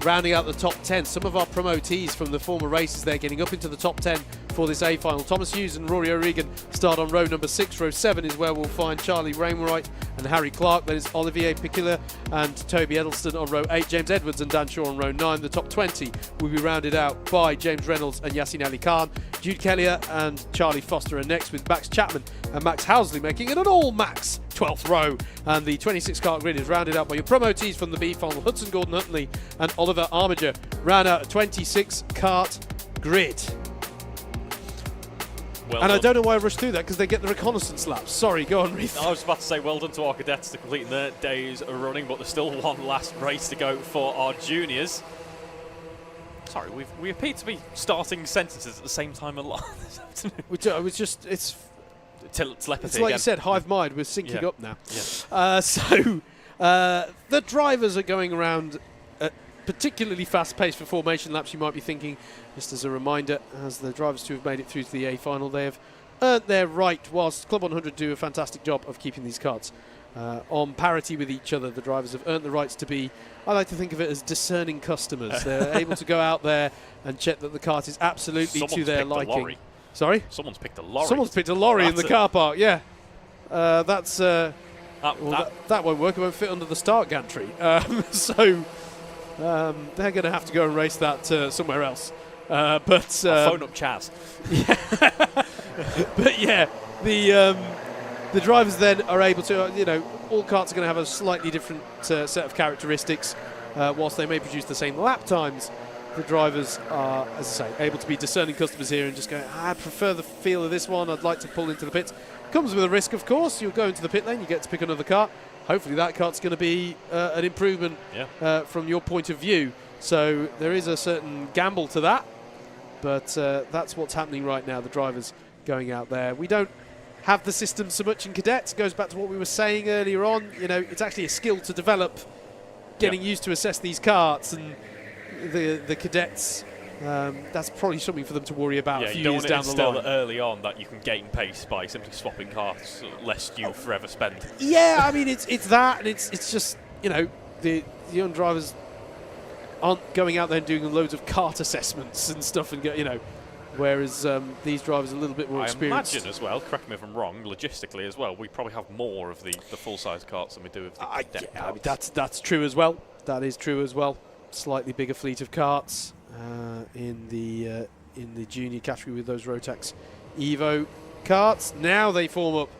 rounding out the top 10. Some of our promotees from the former races there getting up into the top 10 for this A final. Thomas Hughes and Rory O'Regan start on row number 6. Row 7 is where we'll find Charlie Wainwright and Harry Clark. Then it's Olivier Pickula and Toby Edelston on row 8. James Edwards and Dan Shaw on row 9. The top 20 will be rounded out by James Reynolds and Yasin Ali Khan. Jude Kellier and Charlie Foster are next, with Max Chapman and Max Housley making it an all-Max 12th row. And the 26 kart grid is rounded out by your promotees from the B final, Hudson Gordon Huntley and Oliver Armiger. Round out 26 kart grid. Well and I done. don't know why I rushed through that, because they get the reconnaissance laps. Sorry, go on, Reeve. I was about to say well done to our cadets to completing their days running, but there's still one last race to go for our juniors. Sorry, we appear to be starting sentences at the same time a lot this afternoon. It was just, it's telepathy It's like again. you said, hive mind. We're syncing Yeah. up now. Yeah. The drivers are going around at particularly fast-paced for formation laps. You might be thinking, just as a reminder, as the drivers who have made it through to the A final, they have earned their right, whilst Club 100 do a fantastic job of keeping these karts on parity with each other. The drivers have earned the rights to be, I like to think of it as discerning customers. They're able to go out there and check that the kart is absolutely to their liking. Lorry. Sorry? Someone's picked a lorry. Someone's picked a lorry in the car park, yeah. That won't work. It won't fit under the start gantry. They're going to have to go and race that somewhere else. I'll phone up Chaz. But yeah, the drivers then are able to, all karts are going to have a slightly different set of characteristics. Whilst they may produce the same lap times, the drivers are, as I say, able to be discerning customers here and just go, I prefer the feel of this one, I'd like to pull into the pits. Comes with a risk, of course. You'll go into the pit lane, you get to pick another car. Hopefully that kart's going to be an improvement from your point of view. So there is a certain gamble to that, but that's what's happening right now, the drivers going out there. We don't have the system so much in cadets. Goes back to what we were saying earlier on. It's actually a skill to develop, getting used to assess these karts, and the cadets, that's probably something for them to worry about a few years down the line. Early on that you can gain pace by simply swapping karts, lest you forever spend. Yeah, I mean, it's that, and it's just, the young drivers aren't going out there and doing loads of kart assessments and stuff, and whereas these drivers are a little bit more experienced. I imagine as well, correct me if I'm wrong, logistically as well, we probably have more of the full-size karts than we do of the cadet karts. I mean, that's true as well. That is true as well. Slightly bigger fleet of karts in the junior category with those Rotax Evo karts. Now they form up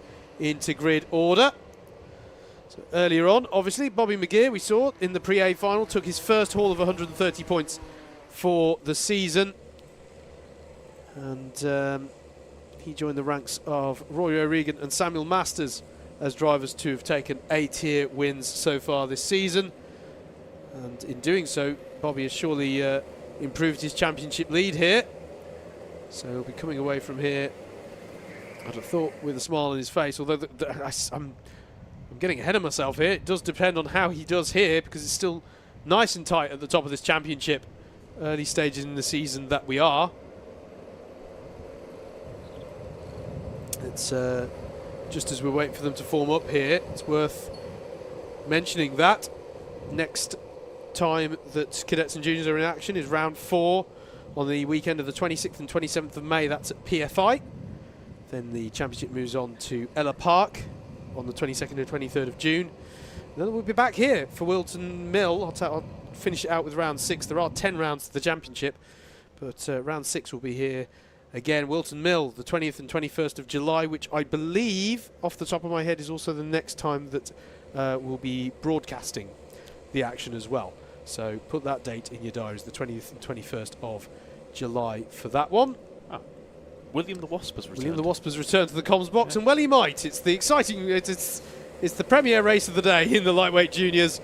into grid order. So earlier on, obviously, Bobby McGeer, we saw in the pre-A final, took his first haul of 130 points for the season. And he joined the ranks of Roy O'Regan and Samuel Masters as drivers to have taken A-tier wins so far this season. And in doing so, Bobby has surely improved his championship lead here. So he'll be coming away from here, I'd have thought, with a smile on his face. Although I'm getting ahead of myself here. It does depend on how he does here, because it's still nice and tight at the top of this championship. Early stages in the season that we are. It's just as we're waiting for them to form up here, it's worth mentioning that next time that cadets and juniors are in action is round 4 on the weekend of the 26th and 27th of May. That's at PFI. Then the championship moves on to Ella Park on the 22nd and 23rd of June. And then we'll be back here for Whilton Mill. I'll finish it out with round 6. There are 10 rounds to the championship, but round 6 will be here again. Whilton Mill, the 20th and 21st of July, which I believe, off the top of my head, is also the next time that we'll be broadcasting the action as well. So put that date in your diaries, the 20th and 21st of July for that one. William the Wasp has returned. William the Wasp has returned to the comms box, and well he might. It's the exciting, it's the premier race of the day in the lightweight juniors.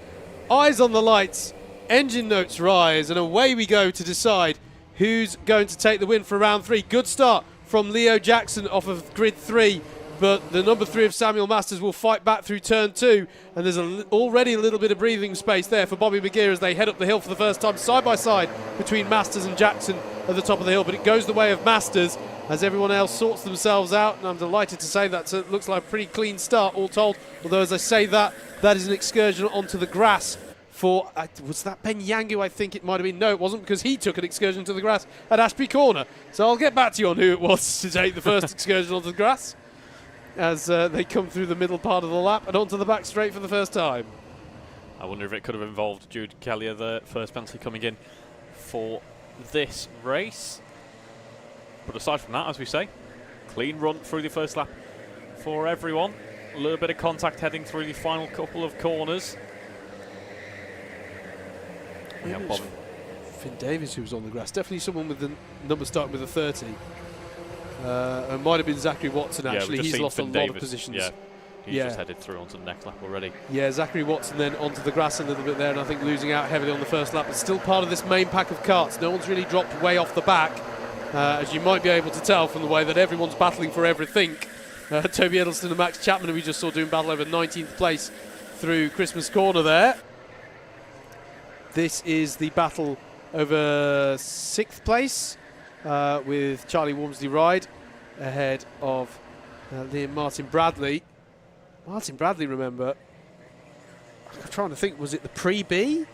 Eyes on the lights, engine notes rise, and away we go to decide who's going to take the win for round 3. Good start from Leo Jackson off of grid 3, but the number 3 of Samuel Masters will fight back through turn 2, and there's already a little bit of breathing space there for Bobby McGeer as they head up the hill for the first time, side by side between Masters and Jackson at the top of the hill, but it goes the way of Masters as everyone else sorts themselves out, and I'm delighted to say that it looks like a pretty clean start all told, although as I say that is an excursion onto the grass for, was that Ben Yangu? I think it might have been. No, it wasn't, because he took an excursion to the grass at Ashby Corner. So I'll get back to you on who it was to take the first excursion onto the grass as they come through the middle part of the lap and onto the back straight for the first time. I wonder if it could have involved Jude Kellier, the first penalty coming in for this race. But aside from that, as we say, clean run through the first lap for everyone. A little bit of contact heading through the final couple of corners. Finn Davis who was on the grass. Definitely someone with the number starting with a 30. It might have been Zachary Watson, actually. He's lost Finn a lot Davis. Of positions. Yeah, he's just headed through onto the next lap already. Yeah, Zachary Watson then onto the grass a little bit there, and I think losing out heavily on the first lap, but still part of this main pack of karts. No one's really dropped way off the back, as you might be able to tell from the way that everyone's battling for everything. Toby Edelston and Max Chapman, who we just saw doing battle over 19th place through Christmas Corner there. This is the battle over 6th place with Charlie Wormsley Ride ahead of Liam Martin Bradley. Martin Bradley, remember, I'm trying to think, was it the pre-B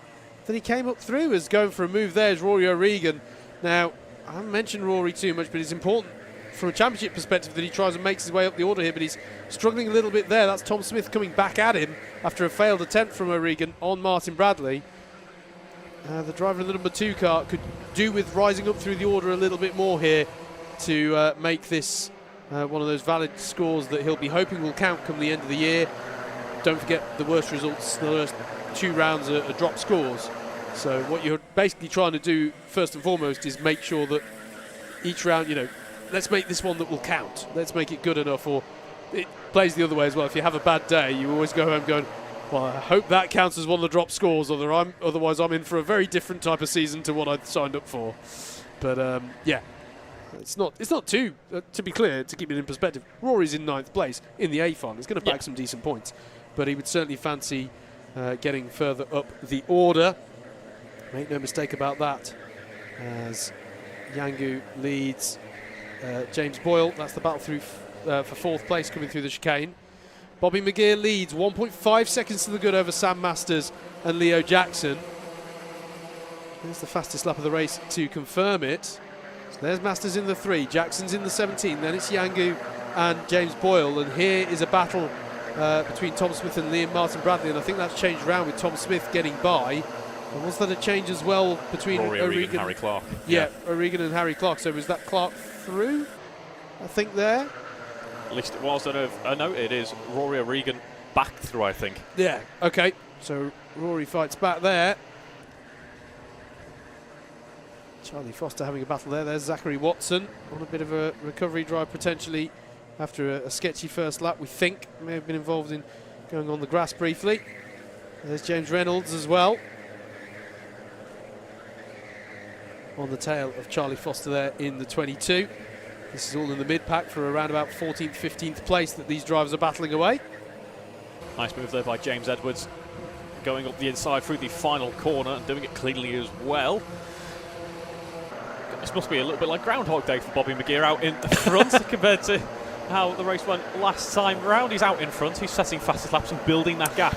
that he came up through? As going for a move there is Rory O'Regan. Now, I haven't mentioned Rory too much, but it's important from a championship perspective that he tries and makes his way up the order here, but he's struggling a little bit there. That's Tom Smith coming back at him after a failed attempt from O'Regan on Martin Bradley. The driver in the number 2 car could do with rising up through the order a little bit more here to make this one of those valid scores that he'll be hoping will count come the end of the year. Don't forget the worst results, the first 2 rounds are drop scores. So what you're basically trying to do first and foremost is make sure that each round, let's make this one that will count. Let's make it good enough, or it plays the other way as well. If you have a bad day, you always go home going, well, I hope that counts as one of the drop scores, otherwise I'm in for a very different type of season to what I signed up for. But yeah, it's not too, to be clear, to keep it in perspective, Rory's in 9th place in the A final. He's going to bag some decent points, but he would certainly fancy getting further up the order. Make no mistake about that, as Yangu leads James Boyle. That's the battle through for 4th place coming through the chicane. Bobby McGeer leads 1.5 seconds to the good over Sam Masters and Leo Jackson. There's the fastest lap of the race to confirm it. So there's Masters in the 3, Jackson's in the 17, then it's Yangu and James Boyle, and here is a battle between Tom Smith and Liam Martin Bradley, and I think that's changed around with Tom Smith getting by. And was that a change as well between Rory O'Regan and Harry Clark? Yeah, O'Regan and Harry Clark. So was that Clark through, I think, there? At least it was. I know it is Rory O'Regan back through, I think. Yeah, okay. So Rory fights back there. Charlie Foster having a battle there. There's Zachary Watson on a bit of a recovery drive potentially after a sketchy first lap, we think. May have been involved in going on the grass briefly. There's James Reynolds as well. On the tail of Charlie Foster there in the 22. This is all in the mid-pack for around about 14th, 15th place that these drivers are battling away. Nice move there by James Edwards, going up the inside through the final corner and doing it cleanly as well. This must be a little bit like Groundhog Day for Bobby McGeer out in the front compared to how the race went last time round. He's out in front, he's setting fastest laps and building that gap.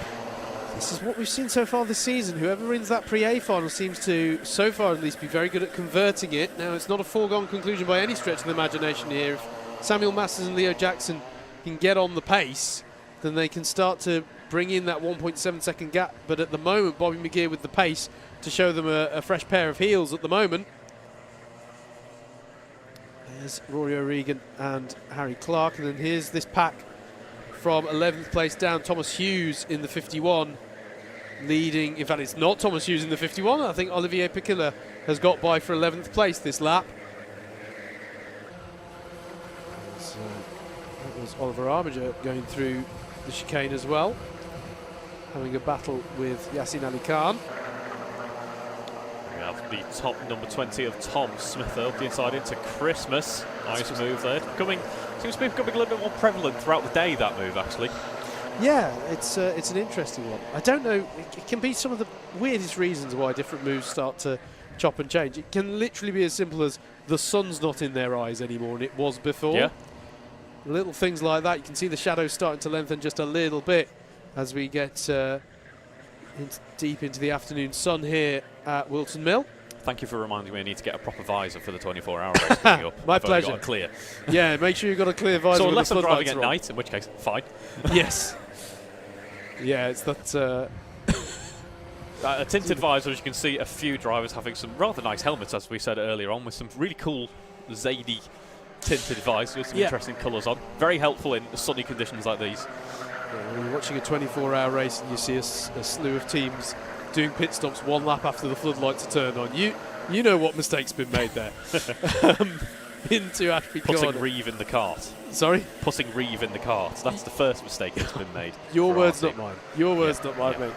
This is what we've seen so far this season. Whoever wins that pre-A final seems to, so far at least, be very good at converting it. Now, it's not a foregone conclusion by any stretch of the imagination here. If Samuel Masters and Leo Jackson can get on the pace, then they can start to bring in that 1.7 second gap. But at the moment, Bobby McGeer with the pace to show them a fresh pair of heels at the moment. There's Rory O'Regan and Harry Clark. And then here's this pack from 11th place down. Thomas Hughes in the 51 leading. In fact, it's not Thomas Hughes in the 51. I think Olivier Piquilla has got by for 11th place this lap. So that was Oliver Armiger going through the chicane as well, having a battle with Yassine Ali Khan. We have the top number 20 of Tom Smith up the inside into Christmas. Nice move there. Seems to be becoming a little bit more prevalent throughout the day, that move, actually. Yeah, it's an interesting one. I don't know, it can be some of the weirdest reasons why different moves start to chop and change. It can literally be as simple as the sun's not in their eyes anymore, and it was before. Yeah. Little things like that. You can see the shadows starting to lengthen just a little bit as we get deep into the afternoon sun here at Whilton Mill. Thank you for reminding me I need to get a proper visor for the 24-hour race coming up. My pleasure. Got clear. Yeah, make sure you've got a clear visor. So unless I'm driving at night, in which case, fine. Yes. Yeah, it's that... a tinted visor, as you can see, a few drivers having some rather nice helmets, as we said earlier on, with some really cool Zadie tinted visors with some interesting colours on. Very helpful in sunny conditions like these. Yeah, when you're watching a 24-hour race and you see a slew of teams doing pit stops one lap after the floodlights are turned on, you You know what mistake's been made there. Into Ashby Putting corner. Reeve in the cart. Sorry? Putting Reeve in the cart. That's the first mistake that's been made. Your for words, our not team. mine. Your words, not mine, mate.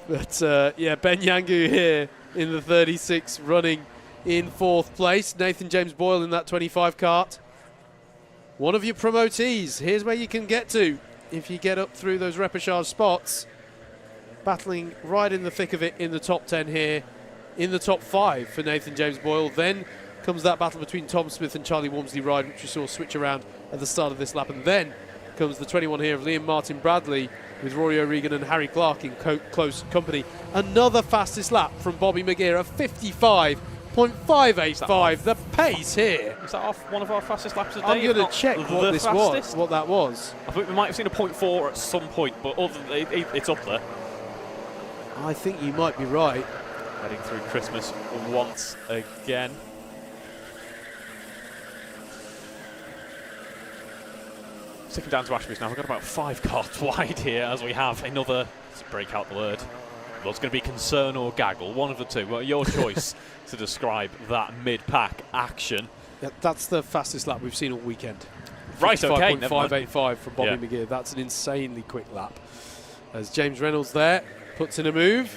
But, yeah, Ben Yangu here in the 36, running in 4th place. Nathan James Boyle in that 25 cart. One of your promotees. Here's where you can get to if you get up through those repechage spots. Battling right in the thick of it in the top 10 here. In the top 5 for Nathan James Boyle. Then comes that battle between Tom Smith and Charlie Walmsley-Ride, which we saw switch around at the start of this lap. And then comes the 21 here of Liam Martin Bradley with Rory O'Regan and Harry Clark in close company. Another fastest lap from Bobby McGeer, a 55.585. The pace here. Is that one of our fastest laps of the day? I'm going to check what this was, what that was. I think we might have seen a 0.4 at some point, but other than it's up there. I think you might be right. Heading through Christmas once again. Sticking down to Ashby's now. We've got about 5 carts wide here as we have another, to break out the word, well, it's going to be concern or gaggle, one of the two. Well, your choice to describe that mid-pack action. Yeah, that's the fastest lap we've seen all weekend. Right, okay. 5.585 from Bobby McGeer. That's an insanely quick lap. As James Reynolds there puts in a move.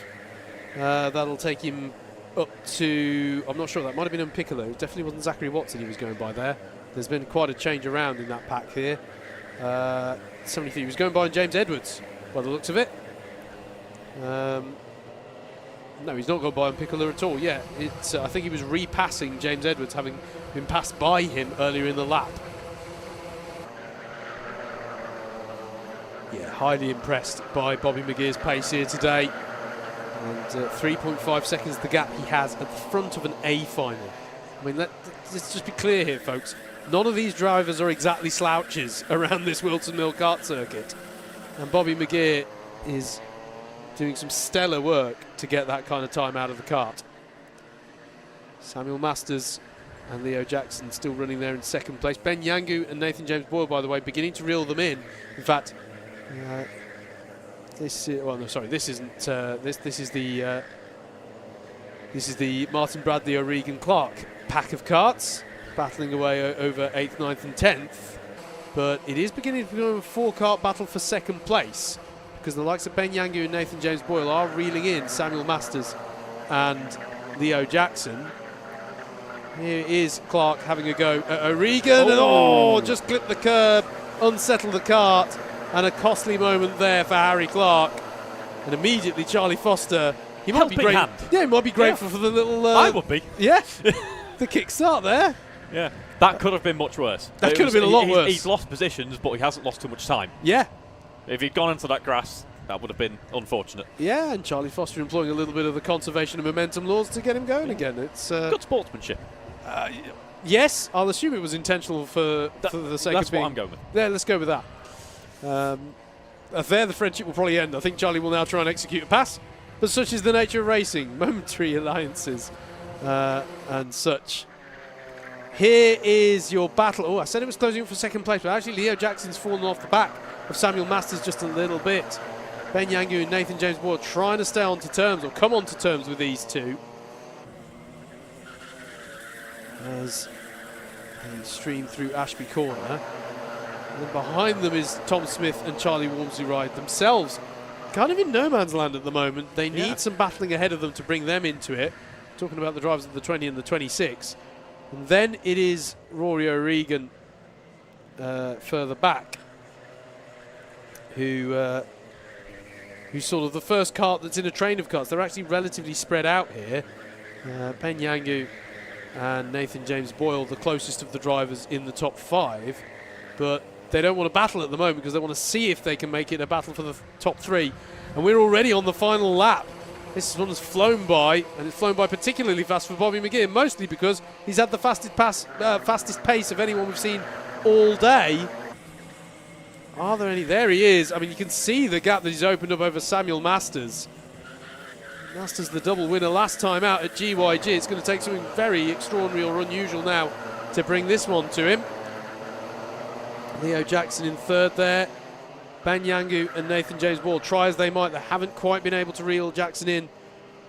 That'll take him up to, I'm not sure, that might have been on Piccolo. It definitely wasn't Zachary Watson he was going by there. There's been quite a change around in that pack here. 73, he was going by on James Edwards by the looks of it. No, he's not gone by on Piccolo at all. Yeah, I think he was repassing James Edwards, having been passed by him earlier in the lap. Yeah, highly impressed by Bobby McGeer's pace here today. And 3.5 seconds the gap he has at the front of an A final. I mean, let's just be clear here, folks. None of these drivers are exactly slouches around this Whilton Mill kart circuit. And Bobby McGeer is doing some stellar work to get that kind of time out of the kart. Samuel Masters and Leo Jackson still running there in 2nd place. Ben Yangu and Nathan James Boyle, by the way, beginning to reel them in. In fact, this is, well, no, sorry, this isn't. This is the Martin Bradley O'Regan Clark pack of karts, battling away over 8th, 9th, and 10th. But it is beginning to become a 4-kart battle for 2nd place, because the likes of Ben Yangu and Nathan James Boyle are reeling in Samuel Masters and Leo Jackson. Here is Clark having a go at O'Regan, and just clipped the curb, unsettled the kart. And a costly moment there for Harry Clark. And immediately Charlie Foster, he might be grateful. Yeah, he might be grateful for the little. I would be. Yeah, the kickstart there. Yeah, that could have been much worse. That could have been a lot worse. He's lost positions, but he hasn't lost too much time. Yeah. If he'd gone into that grass, that would have been unfortunate. Yeah, and Charlie Foster employing a little bit of the conservation and momentum laws to get him going again. It's good sportsmanship. Yes, I'll assume it was intentional for the sake of being. That's what I'm going with. Yeah, let's go with that. There, the friendship will probably end. I think Charlie will now try and execute a pass, but such is the nature of racing, momentary alliances and such. Here is your battle. Oh, I said it was closing up for 2nd place, but actually Leo Jackson's fallen off the back of Samuel Masters just a little bit. Ben Yangu and Nathan James Boyle trying to stay on to terms, or come on to terms with these two. As they stream through Ashby Corner. And then behind them is Tom Smith and Charlie Walmsley-Ride themselves. Kind of in no man's land at the moment. They need some battling ahead of them to bring them into it. Talking about the drivers of the 20 and the 26. And then it is Rory O'Regan further back, who's sort of the first kart that's in a train of karts. They're actually relatively spread out here. Ben Yangu and Nathan James Boyle, the closest of the drivers in the top 5. But they don't want to battle at the moment because they want to see if they can make it a battle for the top 3. And we're already on the final lap. This one has flown by, and it's flown by particularly fast for Bobby McGeer, mostly because he's had the fastest pace of anyone we've seen all day. Are there any? There he is. I mean, you can see the gap that he's opened up over Samuel Masters. Masters the double winner last time out at GYG. It's going to take something very extraordinary or unusual now to bring this one to him. Leo Jackson in 3rd there. Ben Yangu and Nathan James Boyle, try as they might, they haven't quite been able to reel Jackson in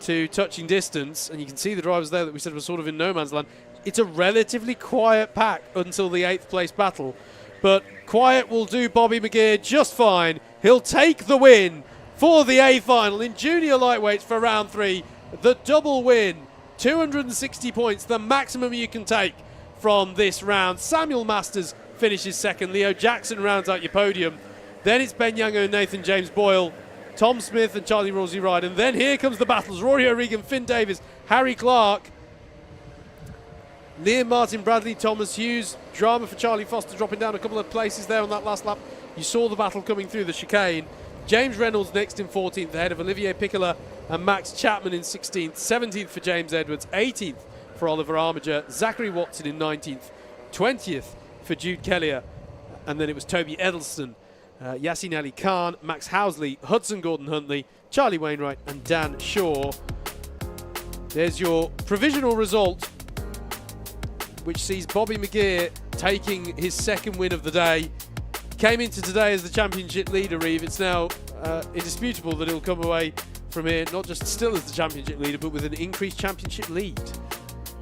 to touching distance, and you can see the drivers there that we said were sort of in no man's land. It's a relatively quiet pack until the 8th place battle, but quiet will do Bobby McGeer just fine. He'll take the win for the A final in junior lightweights for round 3. The double win, 260 points, the maximum you can take from this round. Samuel Masters finishes second. Leo Jackson rounds out your podium. Then it's Ben Young and Nathan James Boyle, Tom Smith and Charlie Rosie Ride. And then here comes the battles. Rory O'Regan, Finn Davis, Harry Clark, Liam Martin, Bradley, Thomas Hughes. Drama for Charlie Foster, dropping down a couple of places there on that last lap. You saw the battle coming through the chicane. James Reynolds next in 14th, ahead of Olivier Piccola and Max Chapman in 16th. 17th for James Edwards, 18th for Oliver Armiger, Zachary Watson in 19th, 20th for Jude Kellier. And then it was Toby Edelston, Yassine Ali Khan, Max Housley, Hudson Gordon-Huntley, Charlie Wainwright and Dan Shaw. There's your provisional result, which sees Bobby McGeer taking his second win of the day. Came into today as the championship leader, Reeve. It's now indisputable that he'll come away from here not just still as the championship leader, but with an increased championship lead.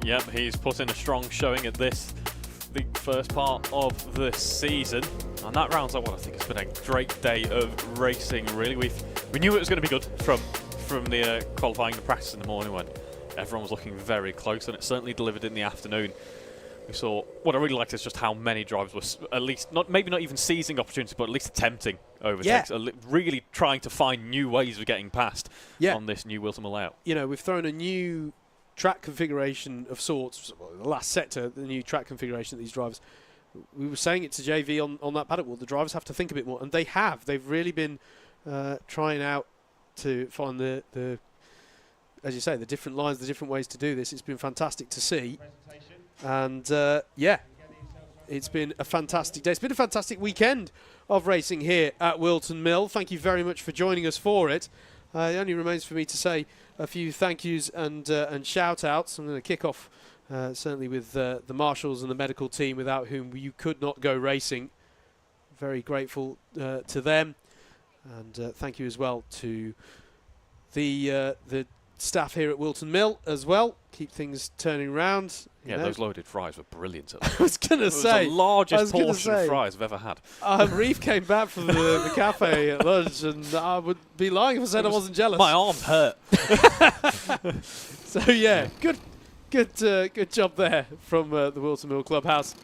Yep, he's put in a strong showing at this, the first part of the season. And that rounds out what I think has been a great day of racing, really. We knew it was going to be good from the qualifying, the practice in the morning when everyone was looking very close, and it certainly delivered in the afternoon. We saw, what I really liked is just how many drivers were at least, maybe not even seizing opportunities, but at least attempting overtakes. Yeah. Really trying to find new ways of getting past on this new Whilton layout. You know, we've thrown a new track configuration of sorts, the last sector, the new track configuration of these drivers. We were saying it to JV on that paddock wall, the drivers have to think a bit more, and they have. They've really been trying out to find the, as you say, the different lines, the different ways to do this. It's been fantastic to see. And yeah, it's been a fantastic day. It's been a fantastic weekend of racing here at Whilton Mill. Thank you very much for joining us for it. It only remains for me to say a few thank yous and shout outs. I'm going to kick off certainly with the marshals and the medical team, without whom you could not go racing. Very grateful to them, and thank you as well to the staff here at Whilton Mill as well. Keep things turning round. Yeah, those loaded fries were brilliant. I was going to say. It was the largest portion of fries I've ever had. Reeve came back from the cafe at lunch, and I would be lying if I said I wasn't jealous. My arm hurt. So yeah, good job there from the Whilton Mill Clubhouse.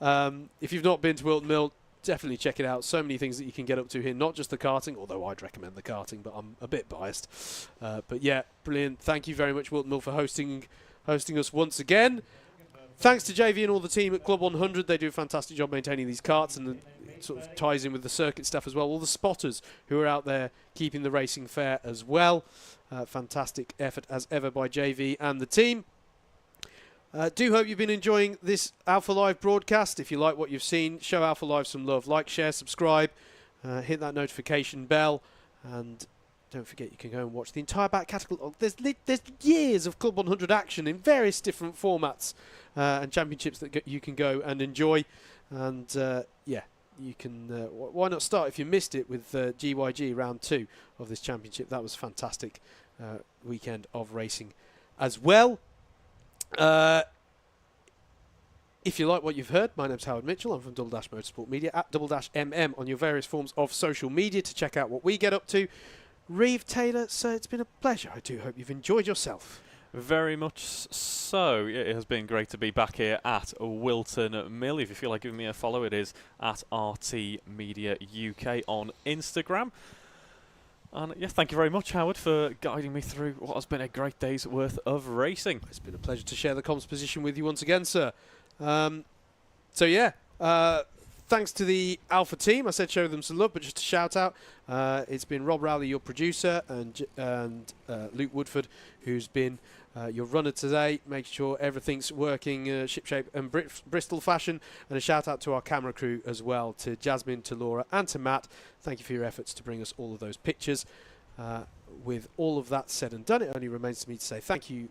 If you've not been to Whilton Mill, definitely check it out. So many things that you can get up to here, not just the karting, although I'd recommend the karting, but I'm a bit biased. But yeah, brilliant. Thank you very much, Whilton Mill, for hosting us once again. Thanks to JV and all the team at CLUB100. They do a fantastic job maintaining these karts, and it sort of ties in with the circuit stuff as well. All the spotters who are out there keeping the racing fair as well. Fantastic effort as ever by JV and the team. Do hope you've been enjoying this Alpha Live broadcast. If you like what you've seen, show Alpha Live some love. Like, share, subscribe, hit that notification bell, and don't forget you can go and watch the entire back catalogue. There's years of CLUB100 action in various different formats and championships that you can go and enjoy. And yeah, you can. Why not start if you missed it with GYG round 2 of this championship? That was a fantastic weekend of racing as well. If you like what you've heard, my name's Howard Mitchell. I'm from Double Dash Motorsport Media, at Double Dash MM on your various forms of social media to check out what we get up to. Reeve, Taylor, sir, it's been a pleasure. I do hope you've enjoyed yourself. Very much so. It has been great to be back here at Whilton Mill. If you feel like giving me a follow, it is at RT Media UK on Instagram. And yes, thank you very much, Howard, for guiding me through what has been a great day's worth of racing. It's been a pleasure to share the comms position with you once again, sir. So yeah, thanks to the Alpha team. I said show them some love, but just a shout out. It's been Rob Rowley, your producer, and Luke Woodford, who's been your runner today. Make sure everything's working shipshape and Bristol fashion. And a shout out to our camera crew as well, to Jasmine, to Laura, and to Matt. Thank you for your efforts to bring us all of those pictures. With all of that said and done, it only remains for me to say thank you,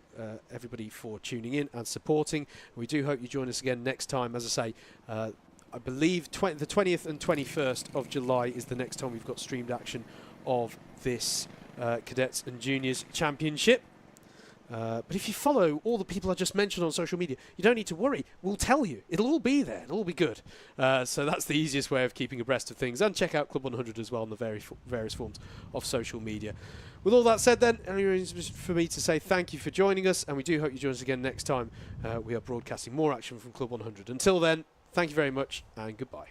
everybody, for tuning in and supporting. We do hope you join us again next time. As I say, I believe the 20th and 21st of July is the next time we've got streamed action of this Cadets and Juniors Championship. But if you follow all the people I just mentioned on social media, you don't need to worry. We'll tell you. It'll all be there. It'll all be good. So that's the easiest way of keeping abreast of things. And check out CLUB100 as well on the various forms of social media. With all that said then, it's for me to say thank you for joining us, and we do hope you join us again next time. We are broadcasting more action from CLUB100. Until then, thank you very much, and goodbye.